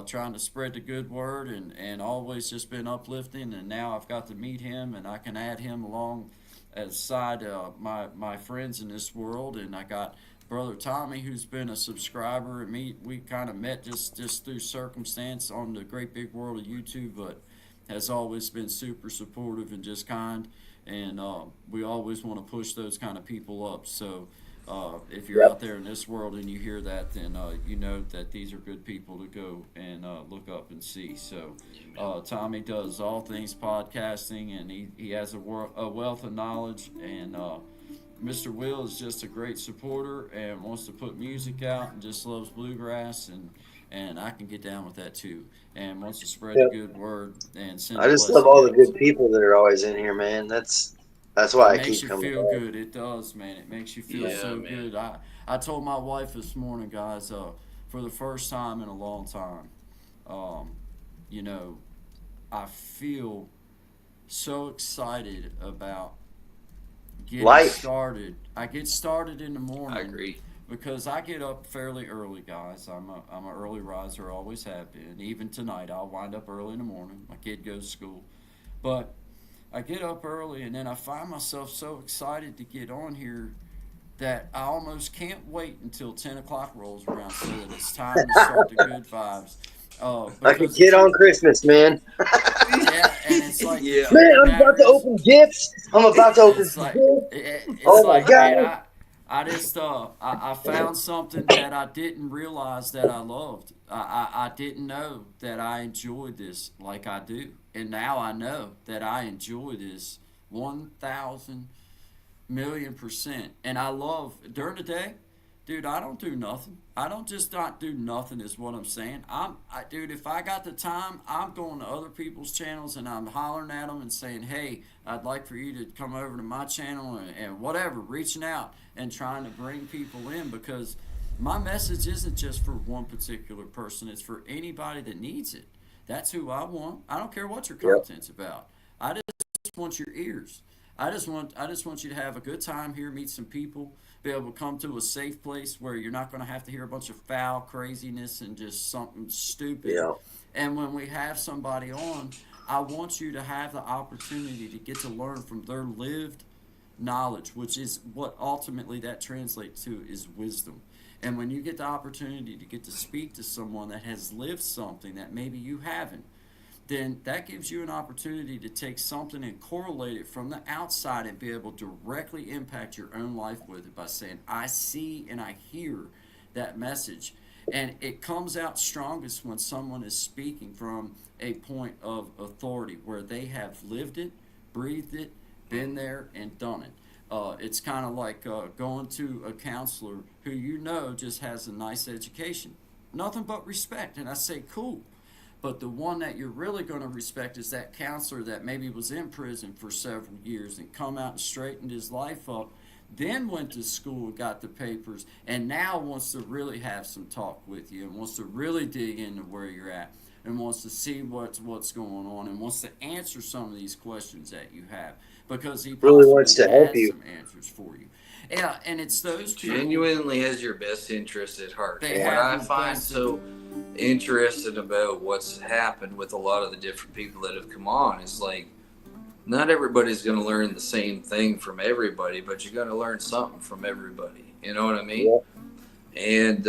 trying to spread the good word and always just been uplifting. And now I've got to meet him and I can add him along as side my friends in this world. And I got Brother Tommy, who's been a subscriber, and we kind of met just through circumstance on the great big world of YouTube, but has always been super supportive and just kind. And we always want to push those kind of people up. So if you're out there in this world and you hear that, then you know that these are good people to go and look up and see. So Tommy does all things podcasting, and he has a wealth of knowledge. And Mr. Will is just a great supporter and wants to put music out and just loves bluegrass, and I can get down with that too. And wants to spread the good word and send. I just love all the good people that are always in here, man. That's why I keep coming. It makes you feel good. It does, man. It makes you feel so good. I told my wife this morning, guys, for the first time in a long time, you know, I feel so excited about getting started. I get started in the morning. I agree. Because I get up fairly early, guys. I'm an early riser, always have been. Even tonight, I'll wind up early in the morning. My kid goes to school. But I get up early, and then I find myself so excited to get on here that I almost can't wait until 10 o'clock rolls around so that it's time to start the good vibes. Like a kid on Christmas, man. Yeah, and it's like, man, I'm about to open gifts. Oh my God. Man, I just I found something that I didn't realize that I loved. I didn't know that I enjoyed this like I do, and now I know that I enjoy this 1,000,000,000%. And I love during the day, dude. I don't do nothing. I don't just not do nothing. Is what I'm saying. Dude. If I got the time, I'm going to other people's channels and I'm hollering at them and saying, "Hey, I'd like for you to come over to my channel and whatever." Reaching out and trying to bring people in, because my message isn't just for one particular person. It's for anybody that needs it. That's who I want. I don't care what your content's about. I just want your ears. I just want you to have a good time here, meet some people, be able to come to a safe place where you're not going to have to hear a bunch of foul craziness and just something stupid. Yeah. And when we have somebody on, I want you to have the opportunity to get to learn from their lived knowledge, which is what ultimately that translates to is wisdom. And when you get the opportunity to get to speak to someone that has lived something that maybe you haven't, then that gives you an opportunity to take something and correlate it from the outside and be able to directly impact your own life with it by saying, I see and I hear that message. And it comes out strongest when someone is speaking from a point of authority where they have lived it, breathed it, been there, and done it. It's kind of like going to a counselor who you know just has a nice education. Nothing but respect. And I say, cool. But the one that you're really going to respect is that counselor that maybe was in prison for several years and come out and straightened his life up, then went to school and got the papers, and now wants to really have some talk with you and wants to really dig into where you're at and wants to see what's going on and wants to answer some of these questions that you have because he really wants to help you. Some answers for you. Yeah, and it's those genuinely has your best interest at heart. What I find so interested about what's happened with a lot of the different people that have come on is like, not everybody's going to learn the same thing from everybody, but you're going to learn something from everybody. You know what I mean? Yeah. And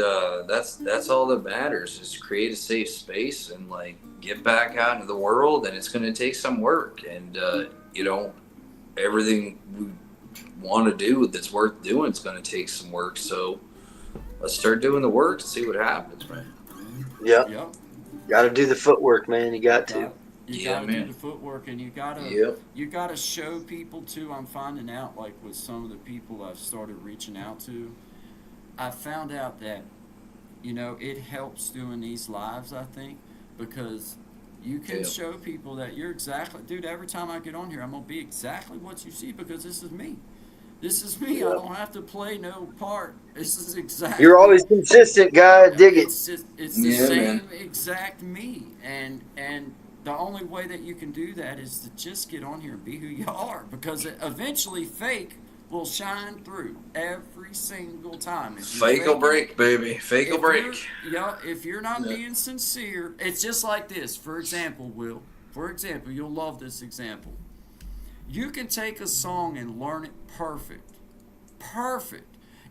that's all that matters is create a safe space and like get back out into the world. And it's going to take some work. And you know, everything we want to do that's worth doing is going to take some work. So let's start doing the work and see what happens, man. Yep. Got to do the footwork, man. You got to. You gotta do the footwork, and you gotta show people too. I'm finding out, like with some of the people I've started reaching out to, I found out that, you know, it helps doing these lives. I think because you can show people that you're exactly, dude. Every time I get on here, I'm gonna be exactly what you see because this is me. This is me. I don't have to play no part. This is exactly. You're always consistent, guy. Dig it. It's the same exact me, and. The only way that you can do that is to just get on here and be who you are, because eventually fake will shine through every single time. Fake will break, baby. Fake will break. If you're not being sincere, it's just like this. For example, you'll love this example. You can take a song and learn it perfect,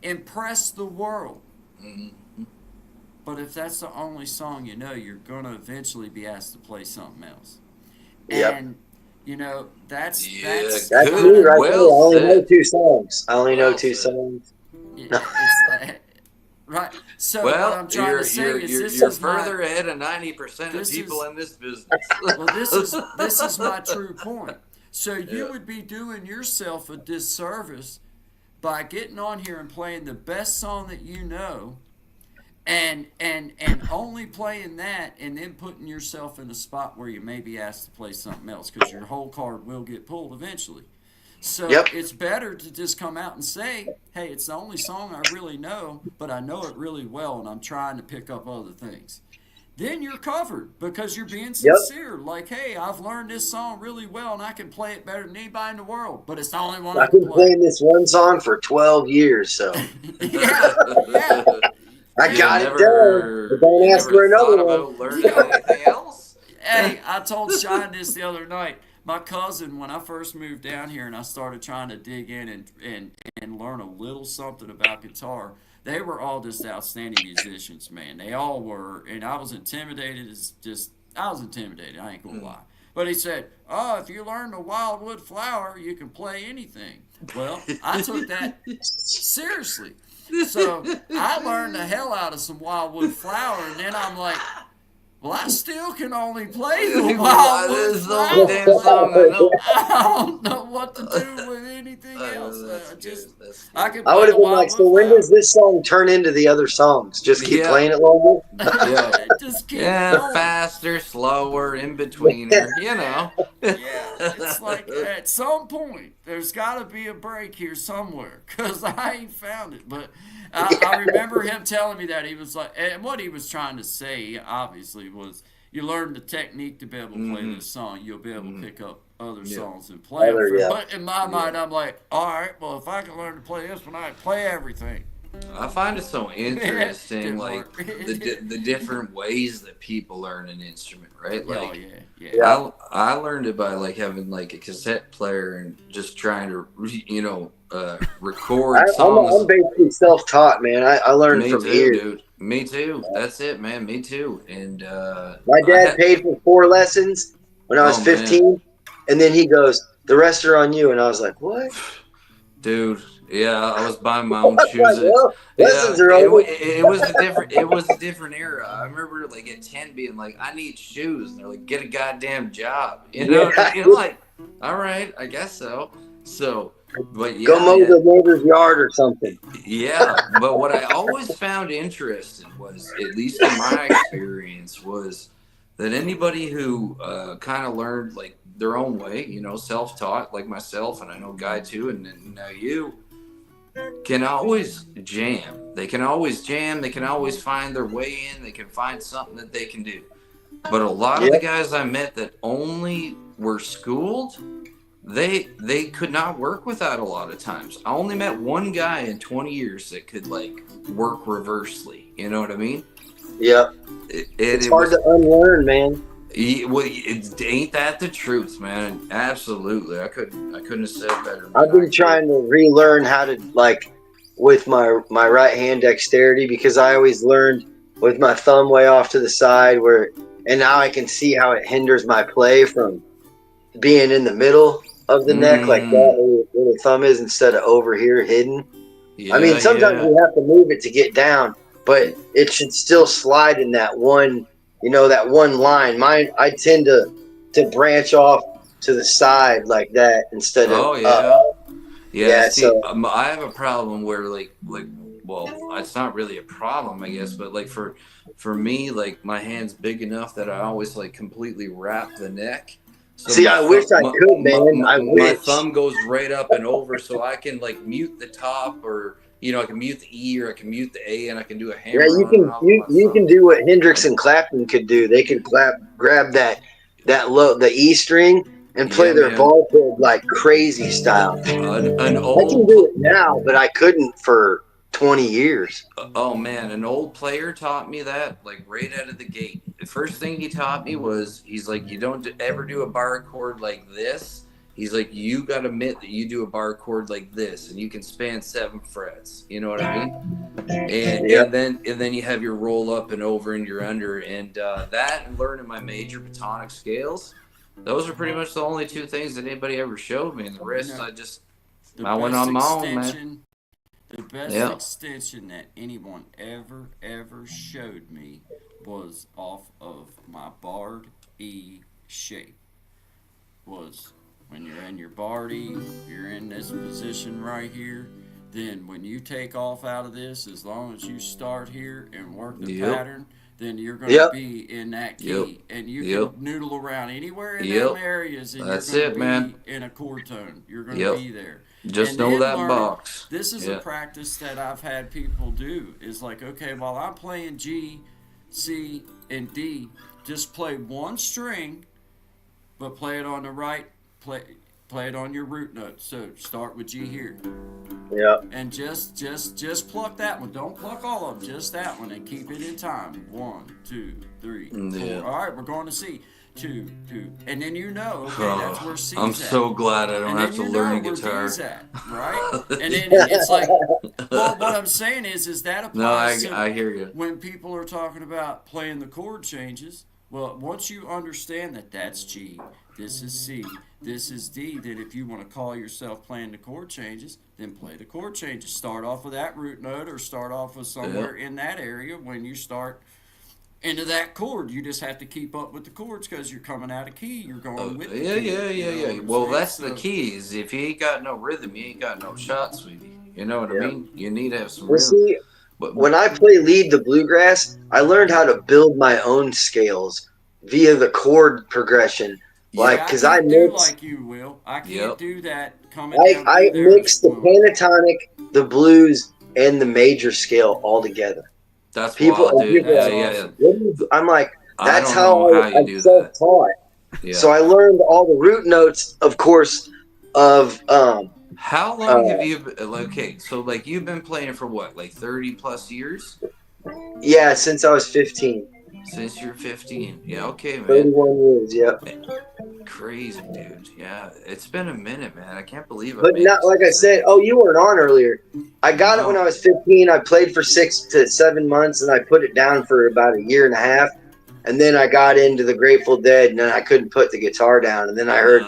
impress the world. Mm-hmm. But if that's the only song you know, you're going to eventually be asked to play something else. Yep. And, you know, that's me right there. I only know two songs. Right. So what I'm trying to say is you're further ahead of 90% of people in this business. Well, this is my true point. So you would be doing yourself a disservice by getting on here and playing the best song that you know, and only playing that, and then putting yourself in a spot where you may be asked to play something else because your whole card will get pulled eventually. So it's better to just come out and say, hey, it's the only song I really know, but I know it really well, and I'm trying to pick up other things. Then you're covered because you're being sincere. Like, hey, I've learned this song really well, and I can play it better than anybody in the world, but it's the only one I can play. I've been playing this one song for 12 years, so. yeah. I got it done. But don't ask for another one. Learning anything else? Hey, I told Shine this the other night. My cousin, when I first moved down here and I started trying to dig in and learn a little something about guitar, they were all just outstanding musicians, man. They all were, and I was intimidated. I was intimidated. I ain't gonna lie. But he said, "Oh, if you learn the Wildwood Flower, you can play anything." Well, I took that seriously. So I learned the hell out of some Wildwood Flower, and then I'm like, well, I still can only play the Wildwood Flower. I don't know what to do with anything else. I would have been like, so when does this song turn into the other songs? Just keep playing it longer? Just keep going. Faster, slower, in betweener, you know. It's like at some point, there's got to be a break here somewhere, because I ain't found it. But I remember him telling me that. He was like, and what he was trying to say, obviously, was you learn the technique to be able to play this song, you'll be able to pick up other songs and play them. But in my mind, I'm like, all right, well, if I can learn to play this one, I play everything. I find it so interesting, like the different ways that people learn an instrument, right? Like, I learned it by like having like a cassette player and just trying to, record songs. I'm basically self-taught, man. I learned from ears. Dude. Me too. That's it, man. Me too. And my dad paid for 4 lessons. when I was 15. Man. And then he goes, the rest are on you. And I was like, what? Dude, yeah, I was buying my own shoes. Like, well, lessons are over. It was a different era. I remember like at 10 being like, I need shoes. And they're like, get a goddamn job. You know, and like, all right, I guess so. So, but yeah, go mow the neighbor's yard or something. Yeah, but what I always found interesting was, at least in my experience, was that anybody who kind of learned like their own way, you know, self-taught like myself, and I know Guy too, and now you, can always jam. They can always jam. They can always find their way in. They can find something that they can do. But a lot of the guys I met that only were schooled, they could not work with that a lot of times. I only met one guy in 20 years that could like work reversely. You know what I mean? Yeah. It's hard to unlearn, man. Ain't that the truth, man? Absolutely. I couldn't have said better. I've been trying to relearn how to like with my right hand dexterity, because I always learned with my thumb way off to the side and now I can see how it hinders my play from being in the middle of the neck like that where the thumb is instead of over here hidden. I mean, sometimes you have to move it to get down, but it should still slide in that one, you know, that one line. Mine, I tend to branch off to the side like that instead of See, so I have a problem where like well, it's not really a problem, I guess, but like for me, like my hand's big enough that I always like completely wrap the neck. So see, I wish I could, man. My thumb goes right up and over, so I can like mute the top, or you know, I can mute the E, or I can mute the A, and I can do a hammer. Yeah, you can do what Hendrix and Clapton could do. They could grab the E string and play their ball chord like crazy style. I can do it now, but I couldn't for 20 years. Oh man, an old player taught me that like right out of the gate. The first thing he taught me was, he's like, you don't ever do a bar chord like this. He's like, you got to admit that you do a bar chord like this, and you can span 7 frets. You know what I mean? And then you have your roll up and over and your under, and that and learning my major pentatonic scales. Those are pretty much the only 2 things that anybody ever showed me, and the rest I went on my own, man. The best extension that anyone ever showed me was off of my barred E shape. Was when you're in your barred E, you're in this position right here. Then when you take off out of this, as long as you start here and work the pattern, then you're going to be in that key, and you can noodle around anywhere in them areas, and you're going to be in a chord tone. You're going to be there. Just know that box. This is a practice that I've had people do. Is like, okay, while I'm playing G, C, and D, just play one string, but play it on the right. Play it on your root note. So start with G here. Yeah. And just pluck that one. Don't pluck all of them. Just that one, and keep it in time. 1, 2, 3, 4. All right, we're going to C. 2, 2, and then that's where C's I'm so glad I don't have to learn a guitar. Right? And then it's like, well, what I'm saying is that applies I hear you. When people are talking about playing the chord changes. Well, once you understand that that's G, this is C, this is D, then if you want to call yourself playing the chord changes, then play the chord changes. Start off with that root note, or start off with somewhere in that area when you start into that chord. You just have to keep up with the chords because you're coming out of key. You're going with the key. Yeah. Well, that's the key. Is if you ain't got no rhythm, you ain't got no shot, sweetie. You know what I mean? You need to have some rhythm. See, when I play lead the bluegrass, I learned how to build my own scales via the chord progression. Like, because I mix like you will. I can't do that. I mix the pentatonic, the blues, and the major scale all together. That's people. I'm like, that's how I'm self-taught. Yeah. So I learned all the root notes, of course, of. How long have you? Okay, so like you've been playing for what, like 30 plus years? Yeah, since I was 15. Since you're 15, yeah, okay, man. 31 years, yeah. Crazy, dude. Yeah, it's been a minute, man. I can't believe it. But not like I said. Oh, you weren't on earlier. I got it when I was 15. I played for 6 to 7 months, and I put it down for about a year and a half. And then I got into the Grateful Dead, and then I couldn't put the guitar down. And then I heard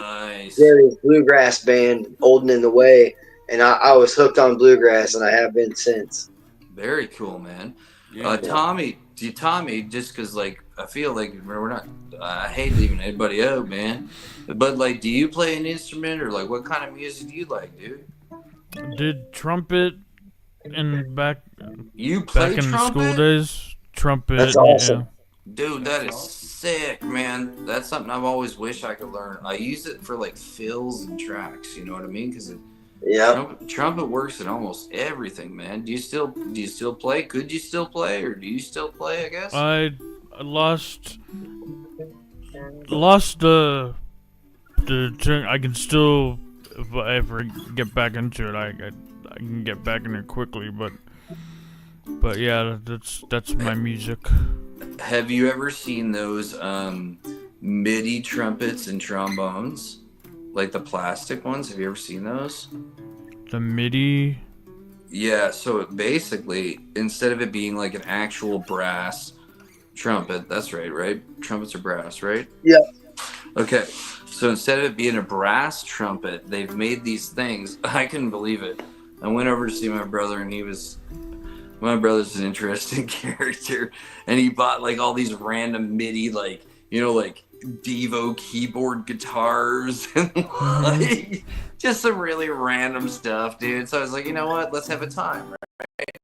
Jerry's bluegrass band, Olden in the Way, and I was hooked on bluegrass, and I have been since. Very cool, man. Yeah. Tommy, just because like I feel like we're not. I hate leaving anybody out, man. But like, do you play an instrument or like what kind of music do you like, dude? Did trumpet in back you play back in trumpet? the school days? Trumpet. That's awesome. Yeah. Dude, that is sick, man. That's something I've always wished I could learn. I use it for like fills and tracks. You know what I mean? Because trumpet works in almost everything, man. Do you still play? Could you still play, or do you still play? I guess I lost the I can still, if I ever get back into it, I can get back in it quickly. But yeah, that's my music. Have you ever seen those MIDI trumpets and trombones, like the plastic ones? Have you ever seen those? The MIDI. Yeah. So basically, instead of it being like an actual brass trumpet, that's right? Trumpets are brass, right? Yeah. Okay. So instead of it being a brass trumpet, they've made these things. I couldn't believe it. I went over to see my brother, and my brother's an interesting character, and he bought like all these random MIDI, like, you know, like Devo keyboard guitars and like just some really random stuff, dude. So I was like, you know what? Let's have a time, right?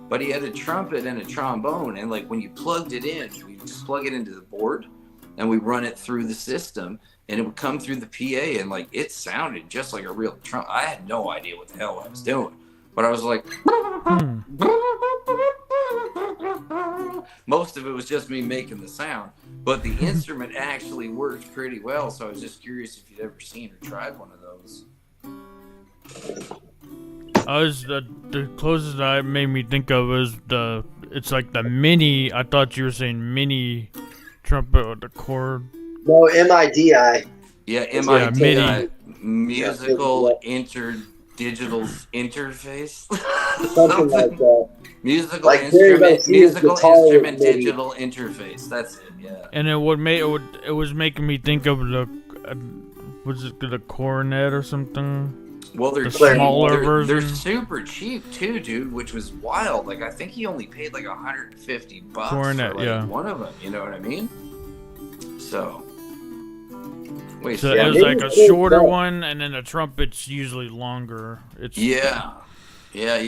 But he had a trumpet and a trombone, and like when you plugged it in, we just plug it into the board, and we run it through the system, and it would come through the PA, and like it sounded just like a real trumpet. I had no idea what the hell I was doing, but I was like, most of it was just me making the sound, but the instrument actually worked pretty well. So I was just curious if you'd ever seen or tried one of those. I was the closest that it made me think of is it's like the mini. I thought you were saying mini trumpet with the chord. No, MIDI. Yeah, MIDI. MIDI, musical digital interface. Something like that. Musical like instrument MIDI. digital interface. That's it. Yeah. And it was making me think of the was it the cornet or something? Well, they're the smaller version. They're super cheap too, dude, which was wild. Like I think he only paid like $150 cornet, for like yeah. one of them. You know what I mean? So. Wait, so it was like a shorter one, and then the trumpet's usually longer. It's Yeah. There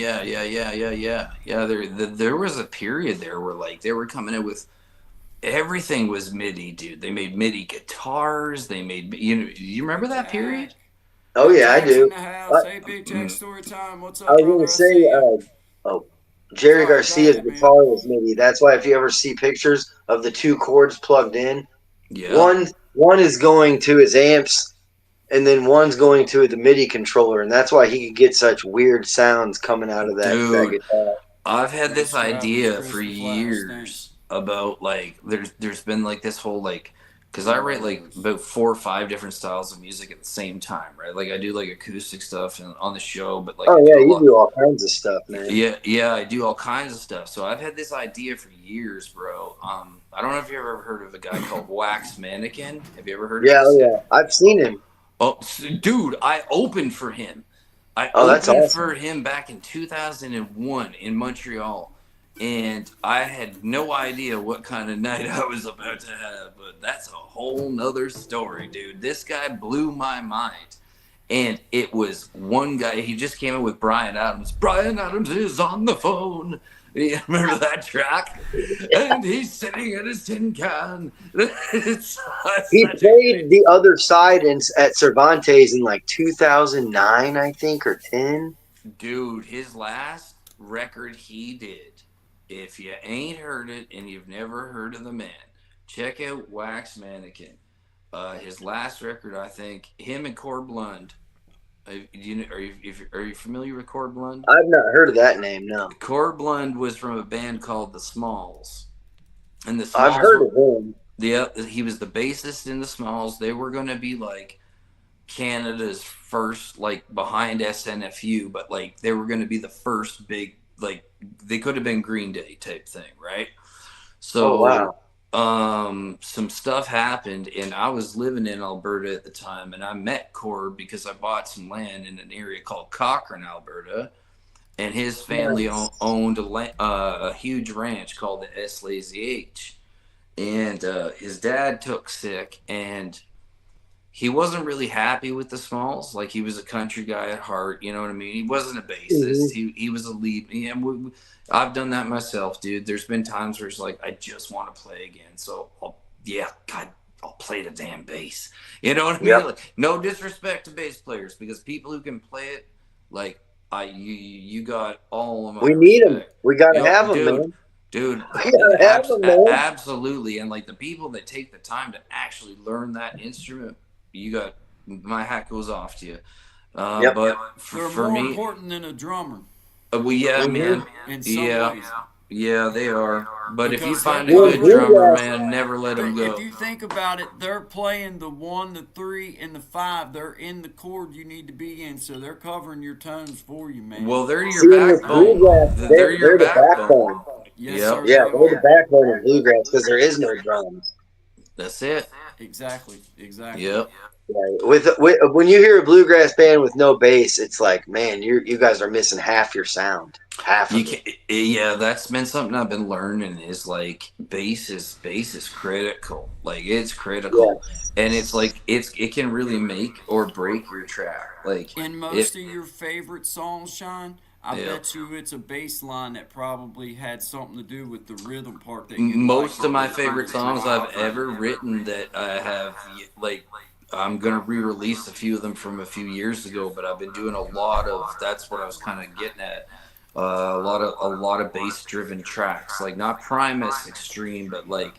was a period there where like they were coming in with everything was MIDI, dude. They made MIDI guitars. They made you remember that period? Oh yeah, I do. Story time. What's up, I was going to say, Jerry Garcia's guitar was MIDI. That's why if you ever see pictures of the two cords plugged in, one is going to his amps, and then one's going to the MIDI controller, and that's why he could get such weird sounds coming out of that guitar. I've had this idea for years about like there's been like this whole like because I write like about 4 or 5 different styles of music at the same time, right? Like I do like acoustic stuff and on the show, but like you do all kinds of stuff, man. Yeah, I do all kinds of stuff. So I've had this idea for years, bro. I don't know if you ever heard of a guy called Wax Mannequin. Have you ever heard of him? Yeah, I've seen him. Oh, dude, I opened for him. That's awesome. For him back in 2001 in Montreal, and I had no idea what kind of night I was about to have, but that's a whole nother story, dude. This guy blew my mind. And it was one guy, he just came in with Bryan Adams. Bryan Adams is on the phone. You remember that track? And he's sitting at his tin can. He played the other side at Cervantes in like 2009, I think, or 10. Dude, his last record he did, if you ain't heard it and you've never heard of the man, check out Wax Mannequin. His last record, I think, him and Cord Blund. Are you familiar with Cord Blund? I've not heard of that name, no. Cord Blund was from a band called the Smalls. And the Smalls I've heard of him. Yeah, he was the bassist in the Smalls. They were going to be like Canada's first, like behind SNFU, but like they were going to be the first big, like they could have been Green Day type thing, right? So, oh, wow. some stuff happened, and I was living in Alberta at the time, and I met Cord because I bought some land in an area called Cochrane, Alberta, and his family owned a huge ranch called the S. Lazy H, and his dad took sick, and he wasn't really happy with the Smalls. Like, he was a country guy at heart, you know what I mean? He wasn't a bassist. He was a lead. And I've done that myself, dude. There's been times where it's like, I just want to play again. So, I'll play the damn bass. You know what I mean? Like, no disrespect to bass players, because people who can play it, like, you got all of them. We need them. We got to have them, man. Dude, absolutely. And like, the people that take the time to actually learn that instrument, you got, my hat goes off to you. But they're for more me, important than a drummer. Well, yeah, man. In some ways. Yeah, they are. But Because if you find a good drummer, man, never let them go. If you think about it, they're playing the 1, the 3, and the 5. They're in the chord you need to be in, so they're covering your tones for you, man. Well, they're your backbone. They're your backbone. Yes, sir, they're the backbone of bluegrass, because there is no drums. That's it. Exactly. Yep. With when you hear a bluegrass band with no bass, it's like, man, you guys are missing half your sound. Yeah, that's been something I've been learning, is like, bass is critical. Like, it's critical. And it's like, it can really make or break your track. Like, in most of your favorite songs, Sean, I bet you it's a bass line that probably had something to do with the rhythm part that you most of my favorite songs I've ever written that I have, like, I'm gonna re-release a few of them from a few years ago, but I've been doing a lot of, that's what I was kind of getting at, a lot of bass-driven tracks, like, not Primus extreme, but like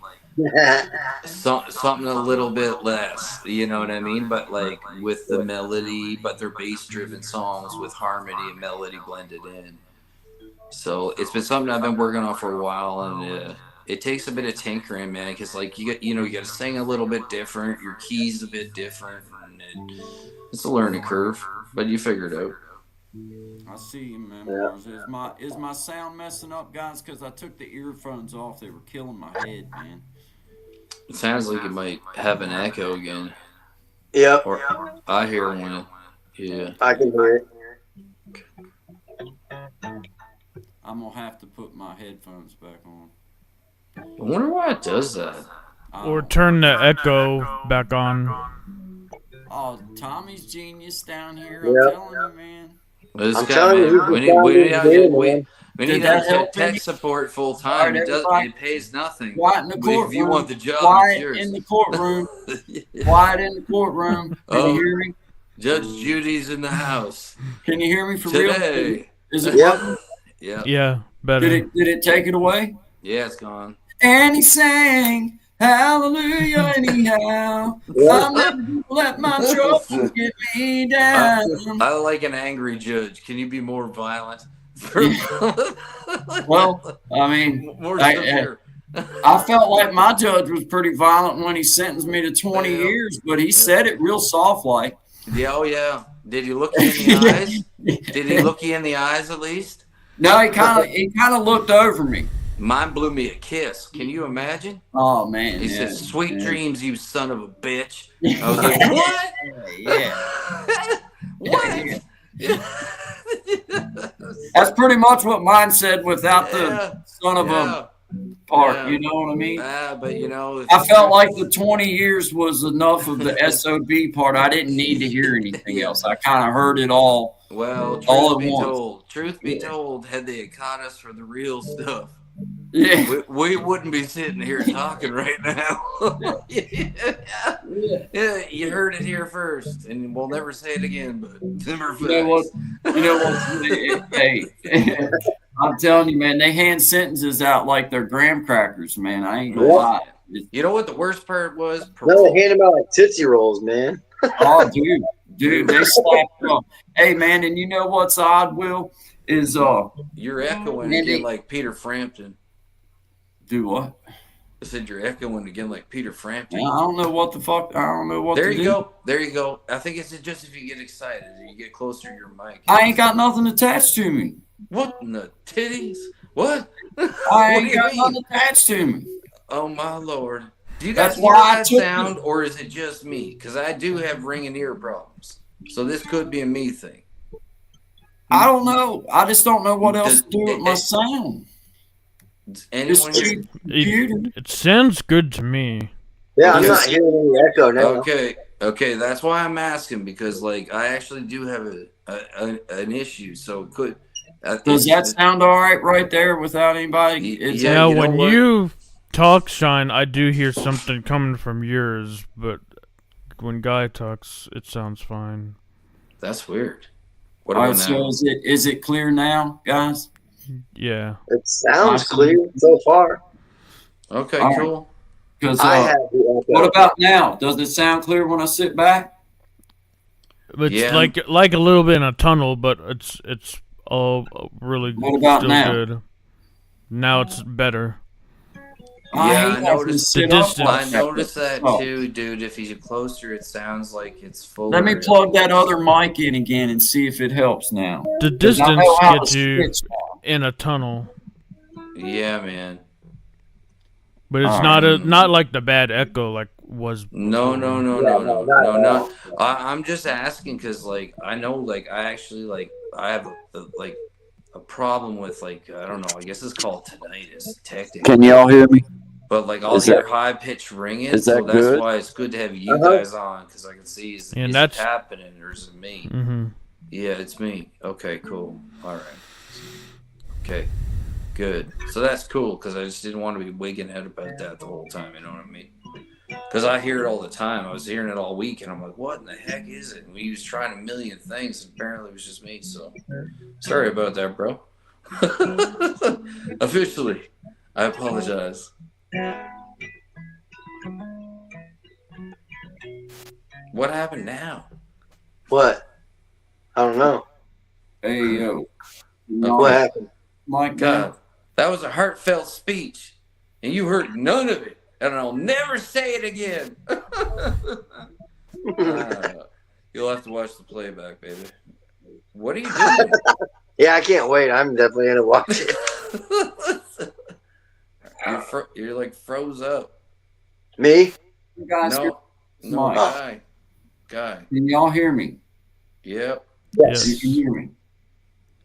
something a little bit less, you know what I mean? But like, with the melody, but they're bass-driven songs with harmony and melody blended in. So it's been something I've been working on for a while, and it takes a bit of tinkering, man, because like, you got to sing a little bit different, your key's a bit different, and it's a learning curve, but you figure it out. I see you, man. Yeah. Is my sound messing up, guys? Because I took the earphones off. They were killing my head, man. It sounds like it might have an echo again. Yep. Or I hear one. Yeah. I can hear it. I'm going to have to put my headphones back on. I wonder why it does that. Or turn the echo back on. Oh, Tommy's genius down here. I'm telling you, man. This guy, man, we need tech support full time. It pays nothing. Quiet in the courtroom. If you want the job, Quiet in the courtroom. Quiet in the courtroom. Can you hear me? Judge Judy's in the house. Can you hear me for today? Real? Is it working? Yeah, better. Did it take it away? Yeah, it's gone. And he sang hallelujah anyhow. I'm never gonna let my troubles get me down. I like an angry judge. Can you be more violent? Well, I mean, I felt like my judge was pretty violent when he sentenced me to 20 years, but he said it real soft like. Yeah, oh yeah. Did he look you in the eyes? Did he look you in the eyes at least? No, he kind of looked over me. Mine blew me a kiss. Can you imagine? Oh man! He said, "Sweet dreams, you son of a bitch." I was like, "What? What?" That's pretty much what mine said without the son of a part. You know what I mean? But I felt like the 20 years was enough of the SOB part. I didn't need to hear anything else. I kind of heard it all. Well, truth be told, had they caught us for the real stuff, we wouldn't be sitting here talking right now. Yeah, you heard it here first, and we'll never say it again. But you know what? Hey, I'm telling you, man, they hand sentences out like they're graham crackers, man. I ain't gonna lie. You know what the worst part was? No, they hand them out like Tootsie Rolls, man. Oh, dude, they slapped them. Hey, man, and you know what's odd, Will? Is you're echoing again like Peter Frampton. Do what? I said you're echoing again like Peter Frampton. I don't know what the fuck. I don't know what. There you go. There you go. I think it's just if you get excited or you get closer to your mic. I ain't got nothing attached to me. What in the titties? What? I ain't got nothing attached to me. Oh my Lord! Do you That's guys hear why I that took sound, or is it just me? Because I do have ringing ear problems, so this could be a me thing. I don't know. I just don't know what else Does to do with my sound. anyone It's hear? cheap computer. It sounds good to me. Yeah, I'm not hearing any echo now. Okay, that's why I'm asking, because like I actually do have an issue. So could Does that sound all right there without anybody? Yeah, Now, you know when what? you talk, Shine, I do hear something coming from yours, but when Guy talks, it sounds fine. That's weird. What All about right, now? so is it clear now, guys? Yeah. It sounds clear so far. Okay, All right. cool. Because I have the echo. what about now? Does it sound clear when I sit back? It's Yeah. like a little bit in a tunnel, but it's all really What about still now? good. Now it's better. Yeah, I noticed the distance. I noticed that too, dude. If you get closer, it sounds like it's full. Let me plug that other mic in again and see if it helps now. The 'Cause I distance know how to gets you switch now. in a tunnel, Yeah, man. but it's All not like the bad echo like was. No. I'm just asking because like I know like I actually like I have a problem with like I don't know. I guess it's called tinnitus technically. Can y'all hear me? But like I'll hear high pitched ringing, so that's why it's good to have you guys on because I can see is it happening or is it me? Mm-hmm. Yeah, it's me. Okay, cool. All right. Okay, good. So that's cool because I just didn't want to be wigging out about that the whole time. You know what I mean? Because I hear it all the time. I was hearing it all week, and I'm like, "What in the heck is it?" And we was trying a million things, and apparently it was just me. So sorry about that, bro. Officially, I apologize. What happened now? What? I don't know. Hey, yo. What happened? My God, that was a heartfelt speech, and you heard none of it, and I'll never say it again. You'll have to watch the playback, baby. What are you doing? Yeah, I can't wait. I'm definitely gonna watch it. You're like froze up. Me? No, guy. Can y'all hear me? Yep. Yes. You can hear me.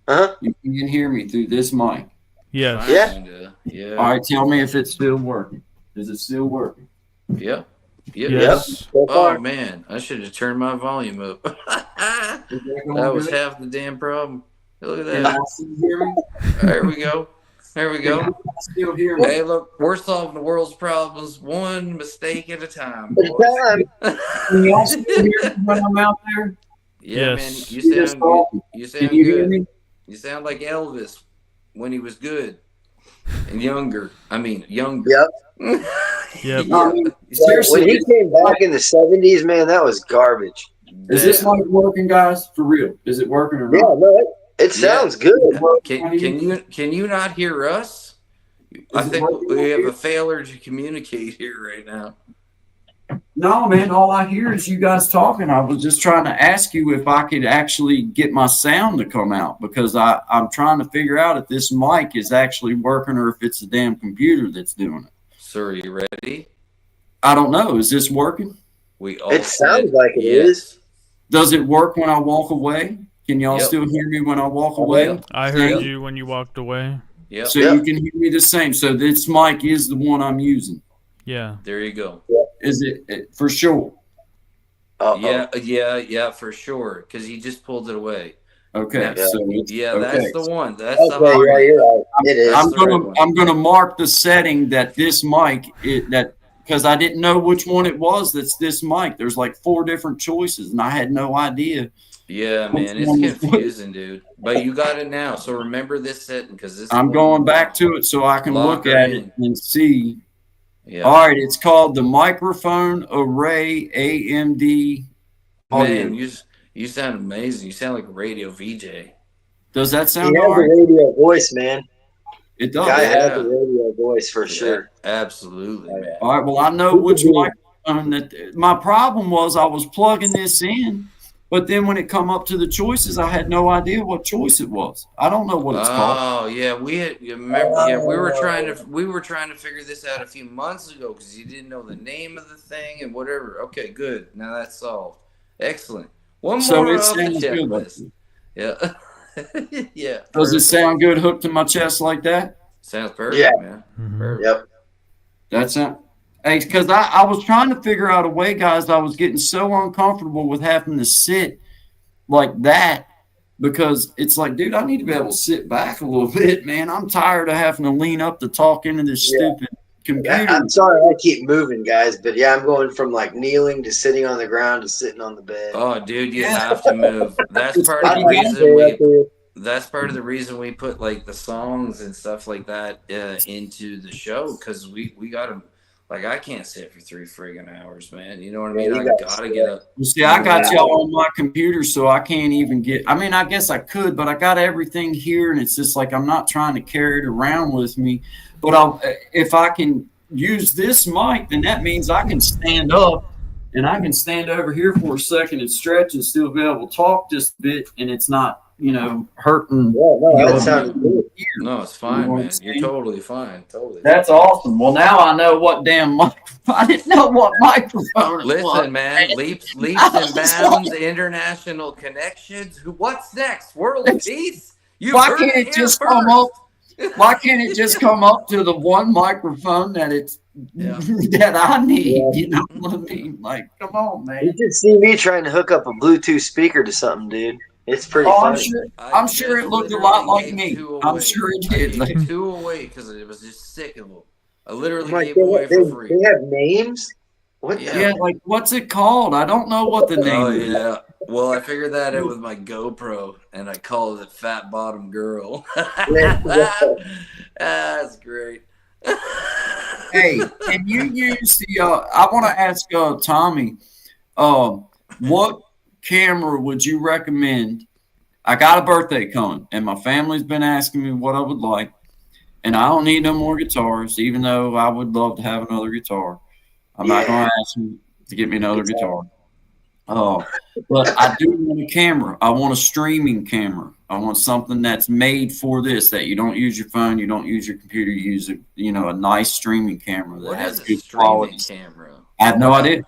Uh-huh. You can hear me through this mic. Yes. Yeah. Yeah. All right, tell me if it's still working. Is it still working? Yep. Yes. Oh man, I should have turned my volume up. That was half the damn problem. Look at that. There we go. Still hear me. Hey, look, we're solving the world's problems one mistake at a time. Can y'all still hear me when I'm out there? Yeah, Yes. man, you sound good. You sound Can you hear good. me? You sound like Elvis when he was good and younger. I mean, younger. Yep. Yep. I mean, seriously, When he came back in the 70s, man, that was garbage. is this like working, guys? For real? Is it working or not? Yeah, no, it sounds good. Can you not hear us? I think we have a failure to communicate here right now. No, man. All I hear is you guys talking. I was just trying to ask you if I could actually get my sound to come out because I'm trying to figure out if this mic is actually working or if it's the damn computer that's doing it. Sir, are you ready? I don't know. Is this working? It sounds like it is. Does it work when I walk away? Can y'all still hear me when I walk away? I heard you when you walked away. Yep. So you can hear me the same. So this mic is the one I'm using. Yeah. There you go. Is it for sure? Yeah, for sure. Because he just pulled it away. Okay. Yeah. So that's the one. That's okay, the yeah, you're right. It is. I'm gonna mark the setting that this mic because I didn't know which one it was. That's this mic. There's like 4 different choices, and I had no idea. Yeah, man, it's confusing, dude. But you got it now. So remember this setting because this. I'm going back to it so I can look at it and see. Yeah. All right, it's called the Microphone Array AMD audio. Man, you sound amazing. You sound like a radio VJ. Does that sound He has all right? a radio voice, man. It does. Guy has a radio voice for sure. Absolutely, man. All right, well, I know which microphone that. My problem was I was plugging this in, But then when it come up to the choices, I had no idea what choice it was. I don't know what it's called. Oh yeah, you remember? Yeah, we were trying to figure this out a few months ago because you didn't know the name of the thing and whatever. Okay, good. Now that's solved. Excellent. One more off the checklist. Yeah. Yeah. Does it sound good hooked to my chest like that? Sounds perfect, man. Perfect. Yep. That's it. Hey, because I was trying to figure out a way, guys. I was getting so uncomfortable with having to sit like that because it's like, dude, I need to be able to sit back a little bit, man. I'm tired of having to lean up to talk into this stupid computer. I'm sorry I keep moving, guys, but yeah, I'm going from like kneeling to sitting on the ground to sitting on the bed. Oh, dude, you have to move. That's part of the reason that's part of the reason we put like the songs and stuff like that into the show because we got to. Like, I can't sit for 3 friggin' hours, man. You know what I mean? I gotta get up. You see, I got y'all on my computer, so I can't even get. I mean, I guess I could, but I got everything here, and it's just like I'm not trying to carry it around with me. But if I can use this mic, then that means I can stand up, and I can stand over here for a second and stretch and still be able to talk just a bit, and it's not, hurting. Yeah, no, that sounds good. No, it's fine, man. You're totally fine. Totally. That's awesome. Well, now I know what damn microphone. I didn't know what microphone it was. Listen, man. Leaps and bounds, international connections. What's next? World peace? Why can't it just come up? Why can't it just come up to the one microphone that that I need? Yeah. You know what I mean? Like, come on, man. You should see me trying to hook up a Bluetooth speaker to something, dude. It's pretty funny. I'm sure it looked a lot like me. I'm sure it did. I gave 2 away because it was just sick of them. I literally gave away for free. They have names? What? Yeah, like what's it called? I don't know what the name is. Yeah. Well, I figured that out with my GoPro, and I called it Fat Bottom Girl. That's great. Hey, can you use the? I want to ask Tommy, what camera would you recommend? I got a birthday coming, and my family's been asking me what I would like, and I don't need no more guitars, even though I would love to have another guitar. I'm not going to ask them to get me another guitar. But I do want a camera. I want a streaming camera. I want something that's made for this, that you don't use your phone, you don't use your computer, you use a nice streaming camera that has good quality. Camera? I have no idea.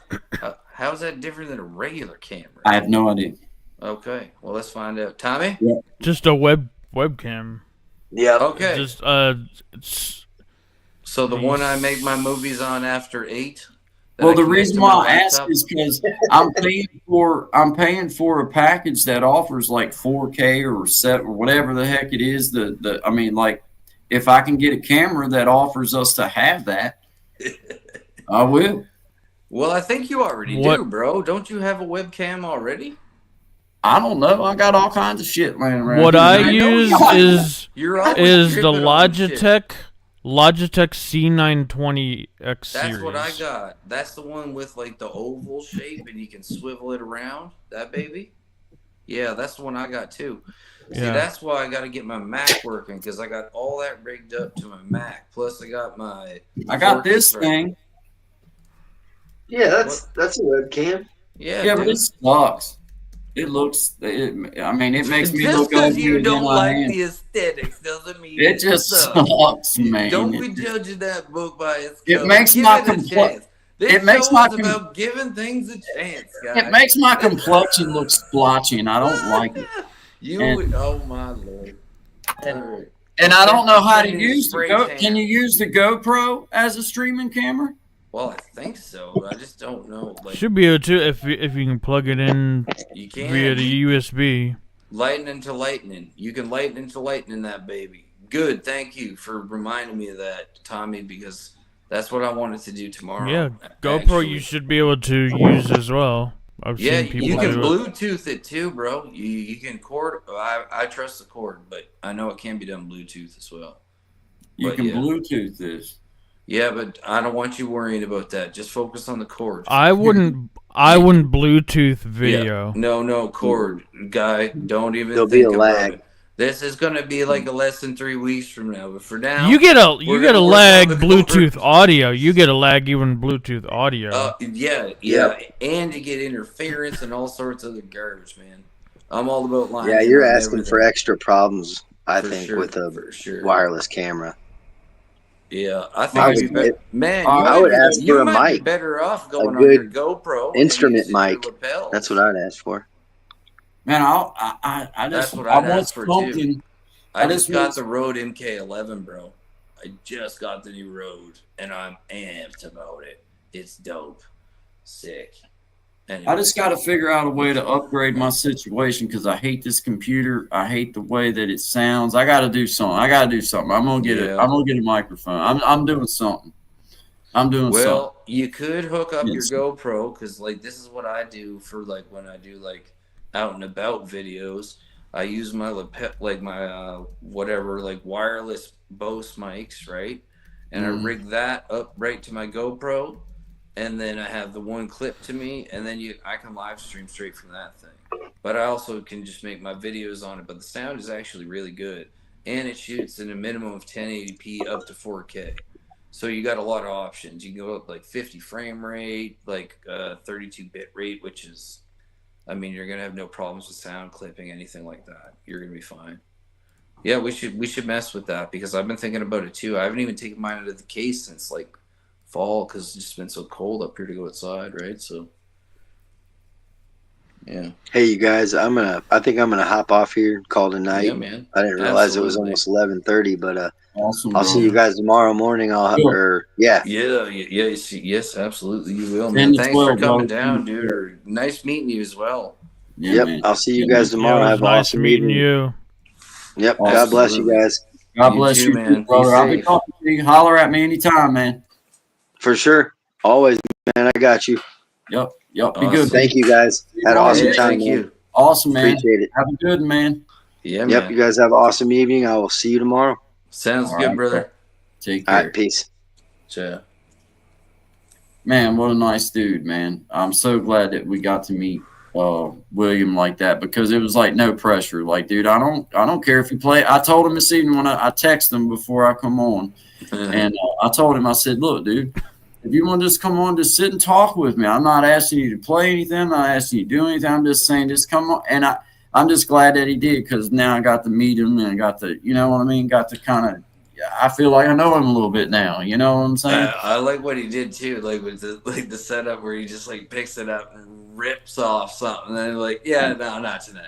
How is that different than a regular camera? I have no idea. Okay, well, let's find out. Tommy? Yeah. Just a webcam. Yeah. Okay. Just so the one I make my movies on after 8. Well, the reason why I ask is because I'm paying for a package that offers like 4K or set or whatever the heck it is. I mean, like, if I can get a camera that offers us to have that, I will. Well, I think you already do, bro. Don't you have a webcam already? I don't know. I got all kinds of shit laying around. What I use is the Logitech C920X series. That's what I got. That's the one with like the oval shape and you can swivel it around. That baby? Yeah, that's the one I got too. See, that's why I got to get my Mac working because I got all that rigged up to my Mac. Plus, I got this thing. Yeah, that's a webcam. Yeah, but it sucks. It looks. It makes me look ugly. Just you don't like the aesthetics doesn't mean it just sucks, man. Don't be judging that book by its cover. It makes my complexion. It makes my about giving things a chance, guys. It makes my complexion look splotchy, and I don't like it. Oh my lord! And I don't know how to use the Can you use the GoPro as a streaming camera? Well, I think so. I just don't know. Should be able to if you can plug it in via the USB. Lightning to lightning. You can lightning to lightning that baby. Good. Thank you for reminding me of that, Tommy, because that's what I wanted to do tomorrow. Yeah, GoPro you should be able to use as well. I've seen people you can do Bluetooth it too, bro. You can cord. I trust the cord, but I know it can be done Bluetooth as well. You can Bluetooth this. Yeah, but I don't want you worrying about that. Just focus on the cord. I wouldn't Bluetooth video. Yeah. No, cord guy. Don't even There'll think be a lag. This is going to be like a less than 3 weeks from now, but for now, you get a lag the Bluetooth audio. You get a lag even Bluetooth audio. Yeah, and you get interference and all sorts of other garbage, man. I'm all about line. Yeah, you're asking for extra problems, I think, with a wireless camera. Yeah, I think man, I would ask for a mic. Be better off going on your GoPro instrument mic. That's what I'd ask for. Man, I just want something. I just got the Rode MK11, bro. I just got the new Rode, and I'm amped about it. It's dope, sick. Anyway. I just got to figure out a way to upgrade my situation because I hate this computer. I hate the way that it sounds. I got to do something. I'm gonna get it. I'm gonna get a microphone. I'm doing something. Well, you could hook up your GoPro because like this is what I do for like when I do like out and about videos. I use my whatever like wireless Bose mics, right? And I rig that up right to my GoPro. And then I have the one clip to me, and then I can live stream straight from that thing. But I also can just make my videos on it. But the sound is actually really good, and it shoots in a minimum of 1080p up to 4K. So you got a lot of options. You can go up like 50 frame rate, like 32 bit rate, which is, I mean, you're gonna have no problems with sound clipping, anything like that. You're gonna be fine. Yeah, we should mess with that because I've been thinking about it too. I haven't even taken mine out of the case since like fall because it's just been so cold up here to go outside, right? So yeah. Hey, you guys, I think I'm gonna hop off here and call tonight. Yeah, man. I didn't realize it was almost 11:30, but awesome, I'll see you guys tomorrow morning. Yes, absolutely, you will, man. Thanks for coming down, dude. Nice meeting you as well. Yep, I'll see you guys tomorrow. Have an awesome meeting you. Yep, God bless you guys. God bless you, man. Brother. I'll be talking to you. Holler at me anytime, man. For sure. Always, man. I got you. Yep. Be good. Thank you, guys. Had an awesome time. Thank you. Awesome, man. Appreciate it. Have a good one, man. Yeah, Yep, you guys have an awesome evening. I will see you tomorrow. Sounds good, brother. Take care. All right, peace. Ciao. Man, what a nice dude, man. I'm so glad that we got to meet William like that because it was like no pressure. Like, dude, I don't care if you play. I told him this evening when I texted him before I come on, and I told him, I said, look, dude, if you want to just come on, just sit and talk with me. I'm not asking you to play anything. I'm not asking you to do anything. I'm just saying, just come on. And I'm just glad that he did because now I got to meet him and I got to, you know what I mean? Got to kind of, I feel like I know him a little bit now. You know what I'm saying? I like what he did too, like with the setup where he just like picks it up and rips off something, and then like, yeah, no, not tonight.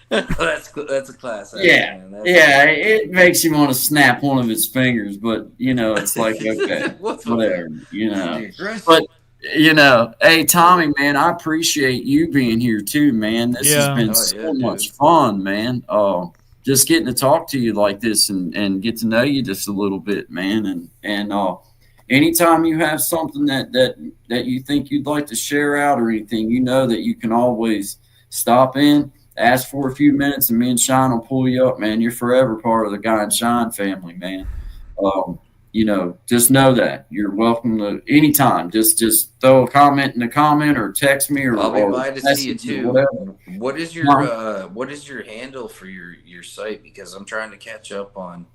that's a class act, man. It makes you want to snap one of his fingers, but you know, it's like okay, whatever, you know. But you know, hey Tommy, man, I appreciate you being here too, man. This has been so much fun, man. Just getting to talk to you like this and get to know you just a little bit, man. And anytime you have something that you think you'd like to share out or anything, you know that you can always stop in, ask for a few minutes, and me and Sean will pull you up, man. You're forever part of the Guy and Sean family, man. You know, just know that you're welcome to anytime. Just throw a comment in the comment or text me or I'll be glad to see you too. What is your handle for your site? Because I'm trying to catch up on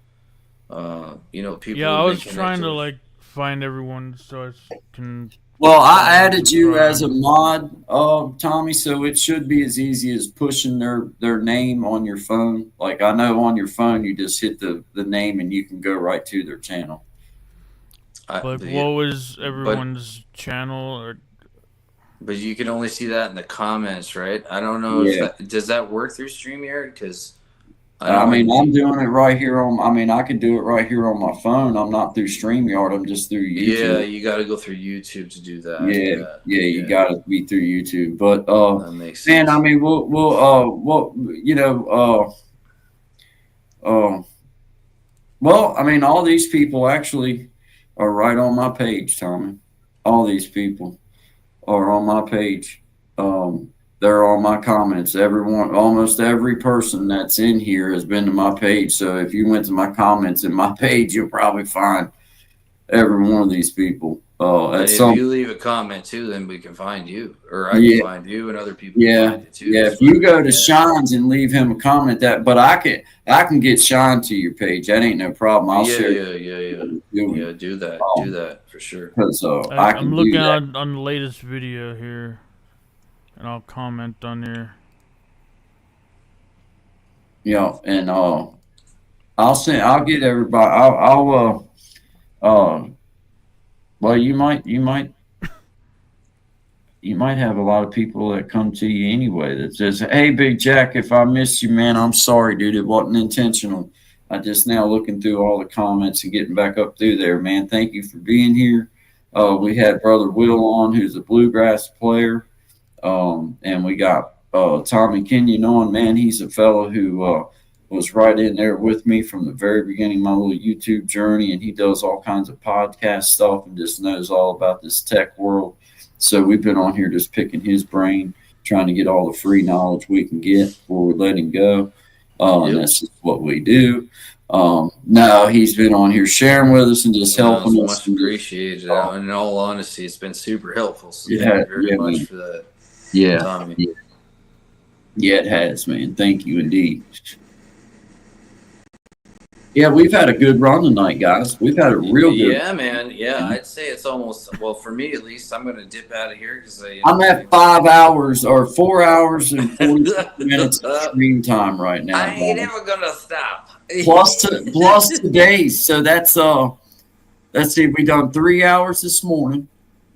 people. Yeah, I was trying to like find everyone so I can. Well, I added you as a mod, Tommy, so it should be as easy as pushing their name on your phone. Like I know on your phone, you just hit the name and you can go right to their channel. Like, what was everyone's channel? But you can only see that in the comments, right? I don't know. Yeah. Does that work through StreamYard? Because I'm doing it right here on. I mean, I can do it right here on my phone. I'm not through StreamYard. I'm just through YouTube. Yeah, you got to go through YouTube to do that. Yeah, you got to be through YouTube. But that makes sense. Man, I mean, well, I mean, all these people actually are right on my page, Tommy. All these people are on my page. They're on my comments. Almost every person that's in here has been to my page. So if you went to my comments in my page, you'll probably find every one of these people. If you leave a comment too, then we can find you, or I can find you, and other people can find you too. Yeah, if you go to Sean's and leave him a comment, but I can get Sean to your page. That ain't no problem. I'll share. Yeah. Do that for sure. Because I'm looking on the latest video here, and I'll comment on your. Yeah, and I'll get everybody. Well, you might have a lot of people that come to you anyway that says, "Hey, Big Jack, if I missed you, man, I'm sorry, dude. It wasn't intentional. I just now looking through all the comments and getting back up through there, man. Thank you for being here." We had Brother Will on, who's a bluegrass player, and we got Tommy Kenyon on. Man, he's a fellow who was right in there with me from the very beginning of my little YouTube journey, and he does all kinds of podcast stuff and just knows all about this tech world. So we've been on here just picking his brain, trying to get all the free knowledge we can get before we let him go. And that's just what we do. No, he's been on here sharing with us and just helping us. Much appreciated. In all honesty, it's been super helpful. So thank you very much for that. Yeah, Tommy. Yeah, it has, man. Thank you indeed. Yeah, we've had a good run tonight, guys. We've had a real good. Yeah, man. Yeah, I'd say it's almost, well, for me at least, I'm going to dip out of here because I'm at 5 hours or 4 hours and 40 minutes of screen time right now. I ain't ever going to stop. plus today's. So that's let's see, we done 3 hours this morning,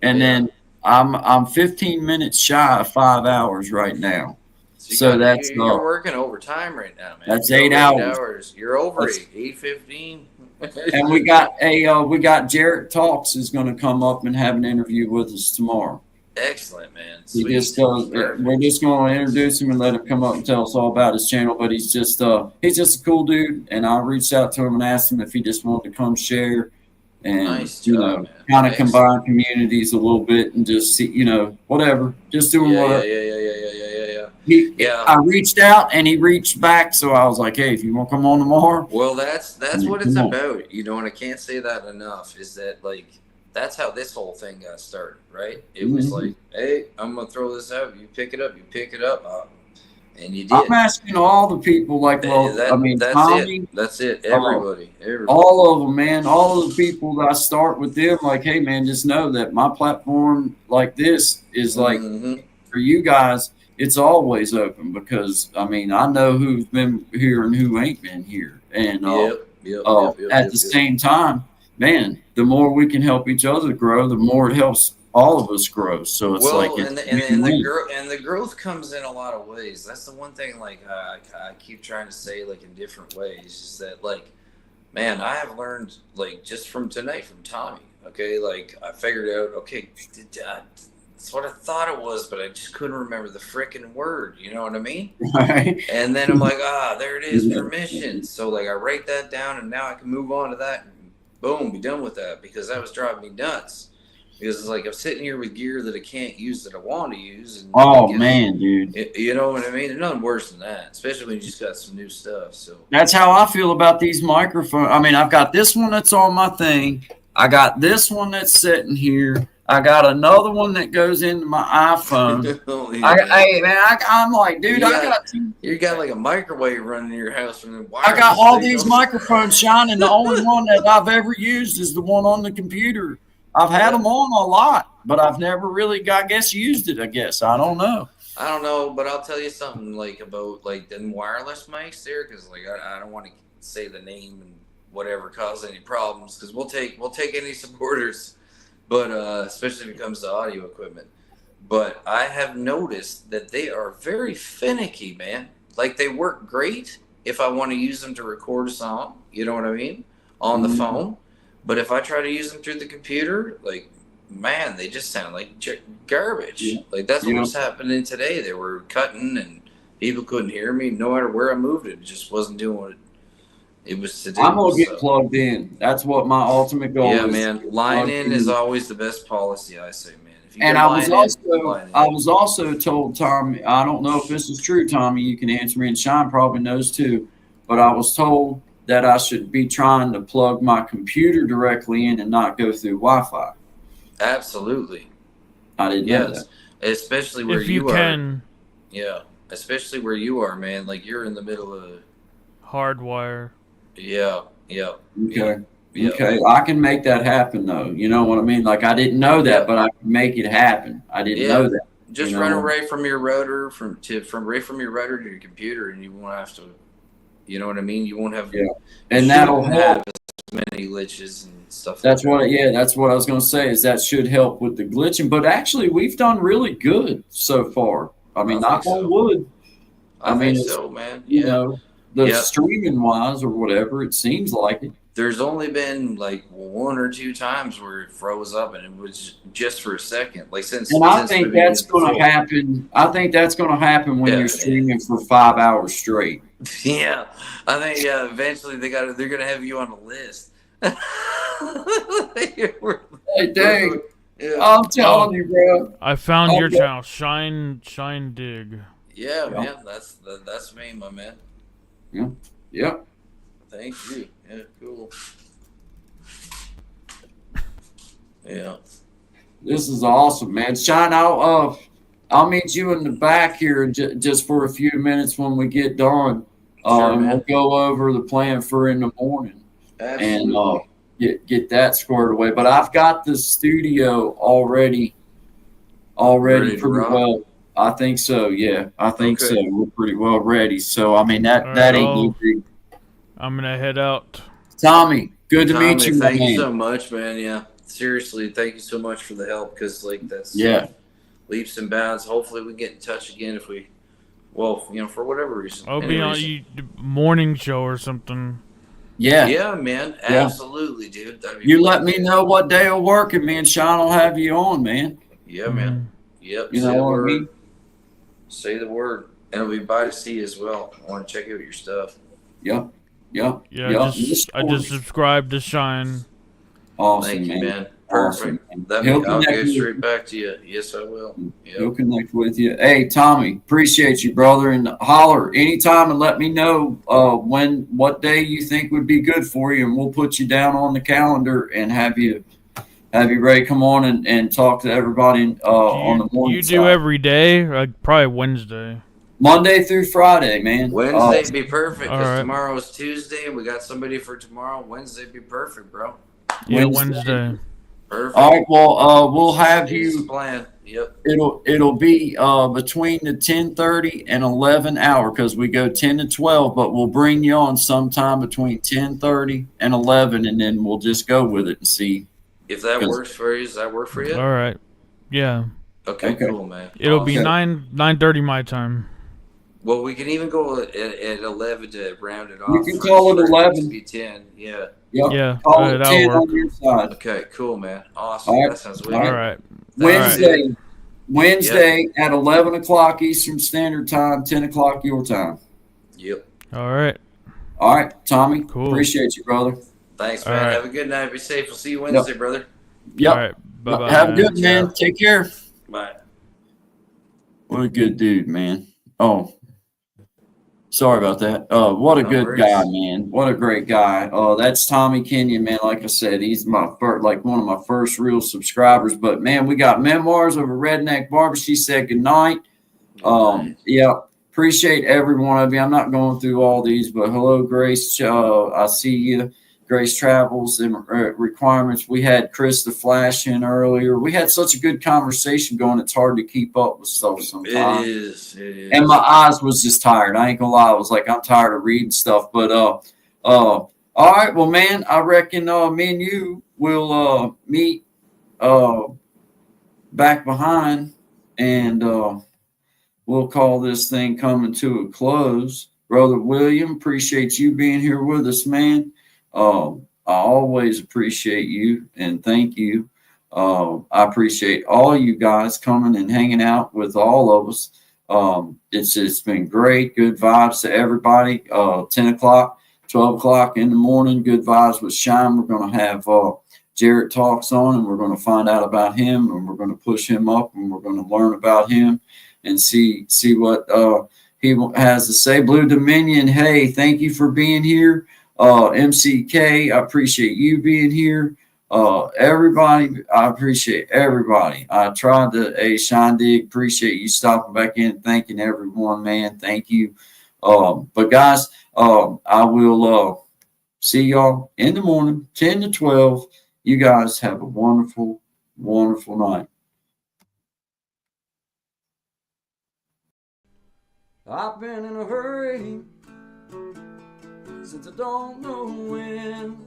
and then I'm 15 minutes shy of 5 hours right now. So that's you're working overtime right now, man. That's 8 hours. You're over 8:15. And we got Jarrett Talks is going to come up and have an interview with us tomorrow. Excellent, man. We're just going to introduce him and let him come up and tell us all about his channel. But he's just a cool dude, and I reached out to him and asked him if he just wanted to come share and kind of combine communities a little bit and just see, whatever, just doing whatever. I reached out and he reached back, so I was like, "Hey, if you want to come on tomorrow." Well, that's what it's about, and I can't say that enough. Is that that's how this whole thing got started, right? It was like, "Hey, I'm gonna throw this out. You pick it up. And you did. I'm asking all the people, Tommy, that's it. Everybody. All of them, man. All of the people that I start with them, like, hey, man, just know that my platform like this is like for you guys. It's always open because I know who's been here and who ain't been here, and at the same time, man, the more we can help each other grow, the more it helps all of us grow. So it's the growth comes in a lot of ways. That's the one thing I keep trying to say in different ways is that man, I have learned just from tonight from Tommy. Okay, I figured out that's what I thought it was, but I just couldn't remember the frickin' word. You know what I mean? Right. And then I'm like, there it is, permission. So I write that down, and now I can move on to that. And boom, be done with that because that was driving me nuts. Because it's I'm sitting here with gear that I can't use that I want to use. And man, dude. You know what I mean? There's nothing worse than that, especially when you just got some new stuff. So that's how I feel about these microphones. I've got this one that's on my thing. I got this one that's sitting here. I got another one that goes into my iPhone. I'm like, dude, you got a microwave running in your house. I got all these microphones shining. The only one that I've ever used is the one on the computer. I've had them on a lot, but I've never really, used it. I don't know. But I'll tell you something about the wireless mics there, because I don't want to say the name and whatever cause any problems, because we'll take any supporters, but especially when it comes to audio equipment. But I have noticed that they are very finicky, man. They work great if I want to use them to record a song. You know what I mean? On the phone. But if I try to use them through the computer, man, they just sound like garbage. Yeah. That's what was happening today. They were cutting and people couldn't hear me. No matter where I moved it just wasn't doing what it was to do. I'm going to get plugged in. That's what my ultimate goal is. Yeah, man. Line in is always the best policy, I say, man. If you and I was also told, Tommy, I don't know if this is true, Tommy. You can answer me, and Sean probably knows too. But I was told that I should be trying to plug my computer directly in and not go through Wi-Fi. Absolutely. I didn't know that. Especially where if you can. Yeah, especially where you are, man. Like you're in the middle of hardwire. Yeah. Okay. Yeah. Okay. I can make that happen though. You know what I mean? Like I didn't know that, but I can make it happen. I didn't know that. Just run right from your router from your router to your computer, and you won't have to. You know what I mean? You won't have. Yeah. And that'll help. As many glitches and stuff. That's what I was going to say. Is that should help with the glitching, but actually we've done really good so far. I mean, knock on wood. I mean, so, man. You know, the streaming wise or whatever, it seems like it. There's only been like 1 or 2 times where it froze up, and it was just for a second. Like I think that's going to happen. I think that's going to happen when you're streaming for 5 hours straight. Yeah, I think eventually they're going to have you on a list. Hey, dang. Yeah. I'm telling you, bro. I found your channel, Shine Dig. Yeah, man, that's me, my man. Yeah. Yep. Thank you. Yeah, cool. Yeah. This is awesome, man. Shine, I'll meet you in the back here just for a few minutes when we get done. And we'll go over the plan for in the morning. Absolutely. And get that squared away. But I've got the studio already pretty well. I think so. Yeah, I think so. We're pretty well ready. So I mean that ain't easy. I'm gonna head out. Tommy, good to meet you. Thank you so much, man. Yeah, seriously, thank you so much for the help. Because like that's leaps and bounds. Hopefully we get in touch again if we, for whatever reason. I'll be on the morning show or something. Yeah. Yeah, man. Absolutely, dude. You let me know what day will work, and me and Sean will have you on, man. Yeah, man. Yep. You know what I mean? Say the word. And it'll be by to see you as well. I want to check out your stuff. Yep. Yeah, I just subscribed to Shine. Awesome, Thank you, man. Perfect. Awesome. I'll get straight back to you. Yes, I will. Yep. He'll connect with you. Hey, Tommy, appreciate you, brother. And holler anytime and let me know what day you think would be good for you, and we'll put you down on the calendar and have you ready to come on and talk to everybody on the morning. You do every day? Probably Wednesday. Monday through Friday, man. Wednesday'd be perfect because tomorrow is Tuesday and we got somebody for tomorrow. Wednesday'd be perfect, bro. Yeah, Wednesday. Perfect. All right. Well, we'll have you. Plan. Yep. It'll be between the 10:30 and 11 hour because we go 10 to 12, but we'll bring you on sometime between 10:30 and 11, and then we'll just go with it and see. If that works for you, does that work for you? All right. Yeah. Okay. Cool, man. It'll be 9:30 my time. Well, we can even go at 11 to round it off. You can call it 11. Be 10. Yeah. Yep. Yeah. Call it 10 on your side. Okay. Cool, man. Awesome. Right. That sounds weird. All right. Wednesday at 11 o'clock Eastern Standard Time, 10 o'clock your time. Yep. All right. All right, Tommy. Cool. Appreciate you, brother. Thanks, man. Have a good night. Be safe. We'll see you Wednesday, brother. Yep. All right. Bye-bye. Have a good man. Take care. Bye. What a good dude, man. Oh, sorry about that. What a good guy, man. What a great guy. That's Tommy Kenyon, man. Like I said, he's one of my first real subscribers. But man, we got memoirs of a redneck barber. She said goodnight. Yeah. Appreciate every one of you. I'm not going through all these, but hello, Grace. I see you. Grace Travels and Requirements. We had Chris the Flash in earlier. We had such a good conversation going. It's hard to keep up with stuff sometimes. It is. And my eyes was just tired. I ain't gonna lie. I was like, I'm tired of reading stuff. But all right. Well, man, I reckon me and you will meet back behind, and we'll call this thing coming to a close. Brother William, appreciate you being here with us, man. I always appreciate you and thank you. I appreciate all you guys coming and hanging out with all of us. It's been great. Good vibes to everybody. 10 o'clock, 12 o'clock in the morning. Good vibes with Shine. We're going to have Jarrett Talks on, and we're going to find out about him, and we're going to push him up, and we're going to learn about him and see what he has to say. Blue Dominion, hey, thank you for being here. MCK, I appreciate you being here. Everybody, I appreciate everybody. I tried to, Sean Dig, appreciate you stopping back in, thanking everyone, man. Thank you. But guys, I will see y'all in the morning, 10 to 12. You guys have a wonderful, wonderful night. I've been in a hurry since I don't know when.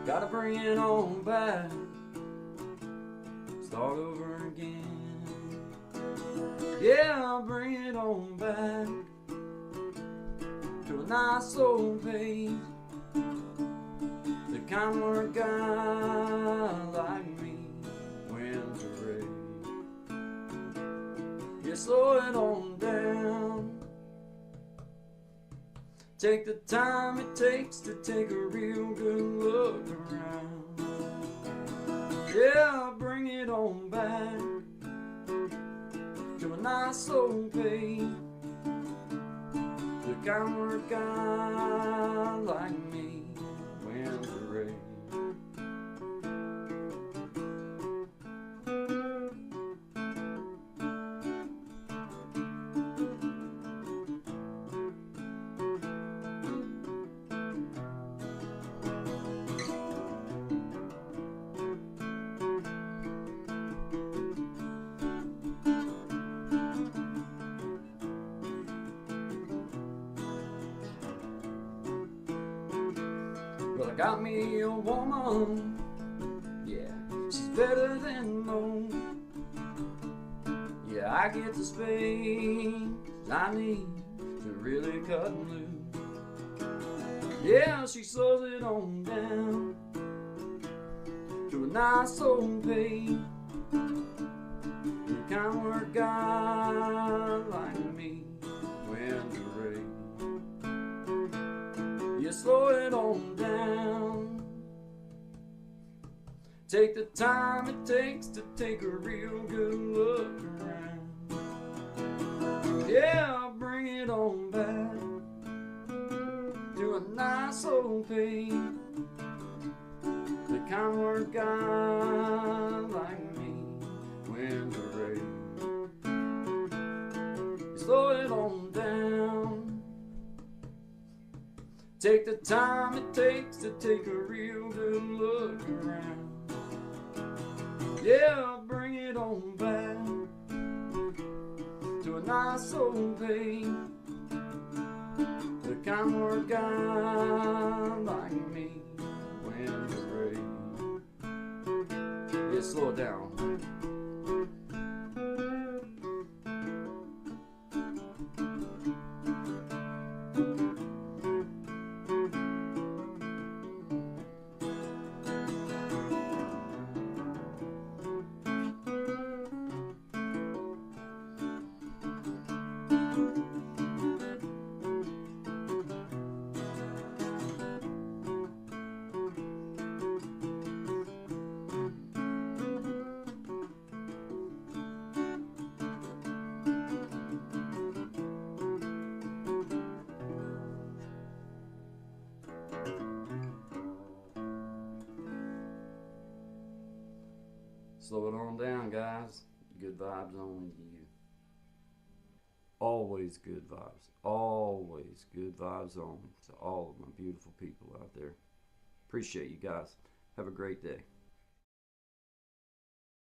Gotta bring it on back, start over again. Yeah, I'll bring it on back to a nice slow pace, the kind where a guy like me wins a race. Yeah, slow it on down. Take the time it takes to take a real good look around. Yeah, bring it on back to a nice slow pace, the kind where a guy like me wins the race. Well, I got me a woman, yeah, she's better than most. Yeah, I get the space I need to really cut and loose. Yeah, she slows it on down to a nice old pace, the kind where a guy like me wins the race. You slow it on down. Take the time it takes to take a real good look around. Yeah, I'll bring it on back to a nice old pace, the kind where a guy like me wins a race. You slow it on down. Take the time it takes to take a real good look around. Yeah, I'll bring it on back to a nice old pace, the kind where a guy like me wins the race. Yeah, slow it down. Slow it on down, guys. Good vibes on you. Always good vibes. Always good vibes on to all of my beautiful people out there. Appreciate you guys. Have a great day.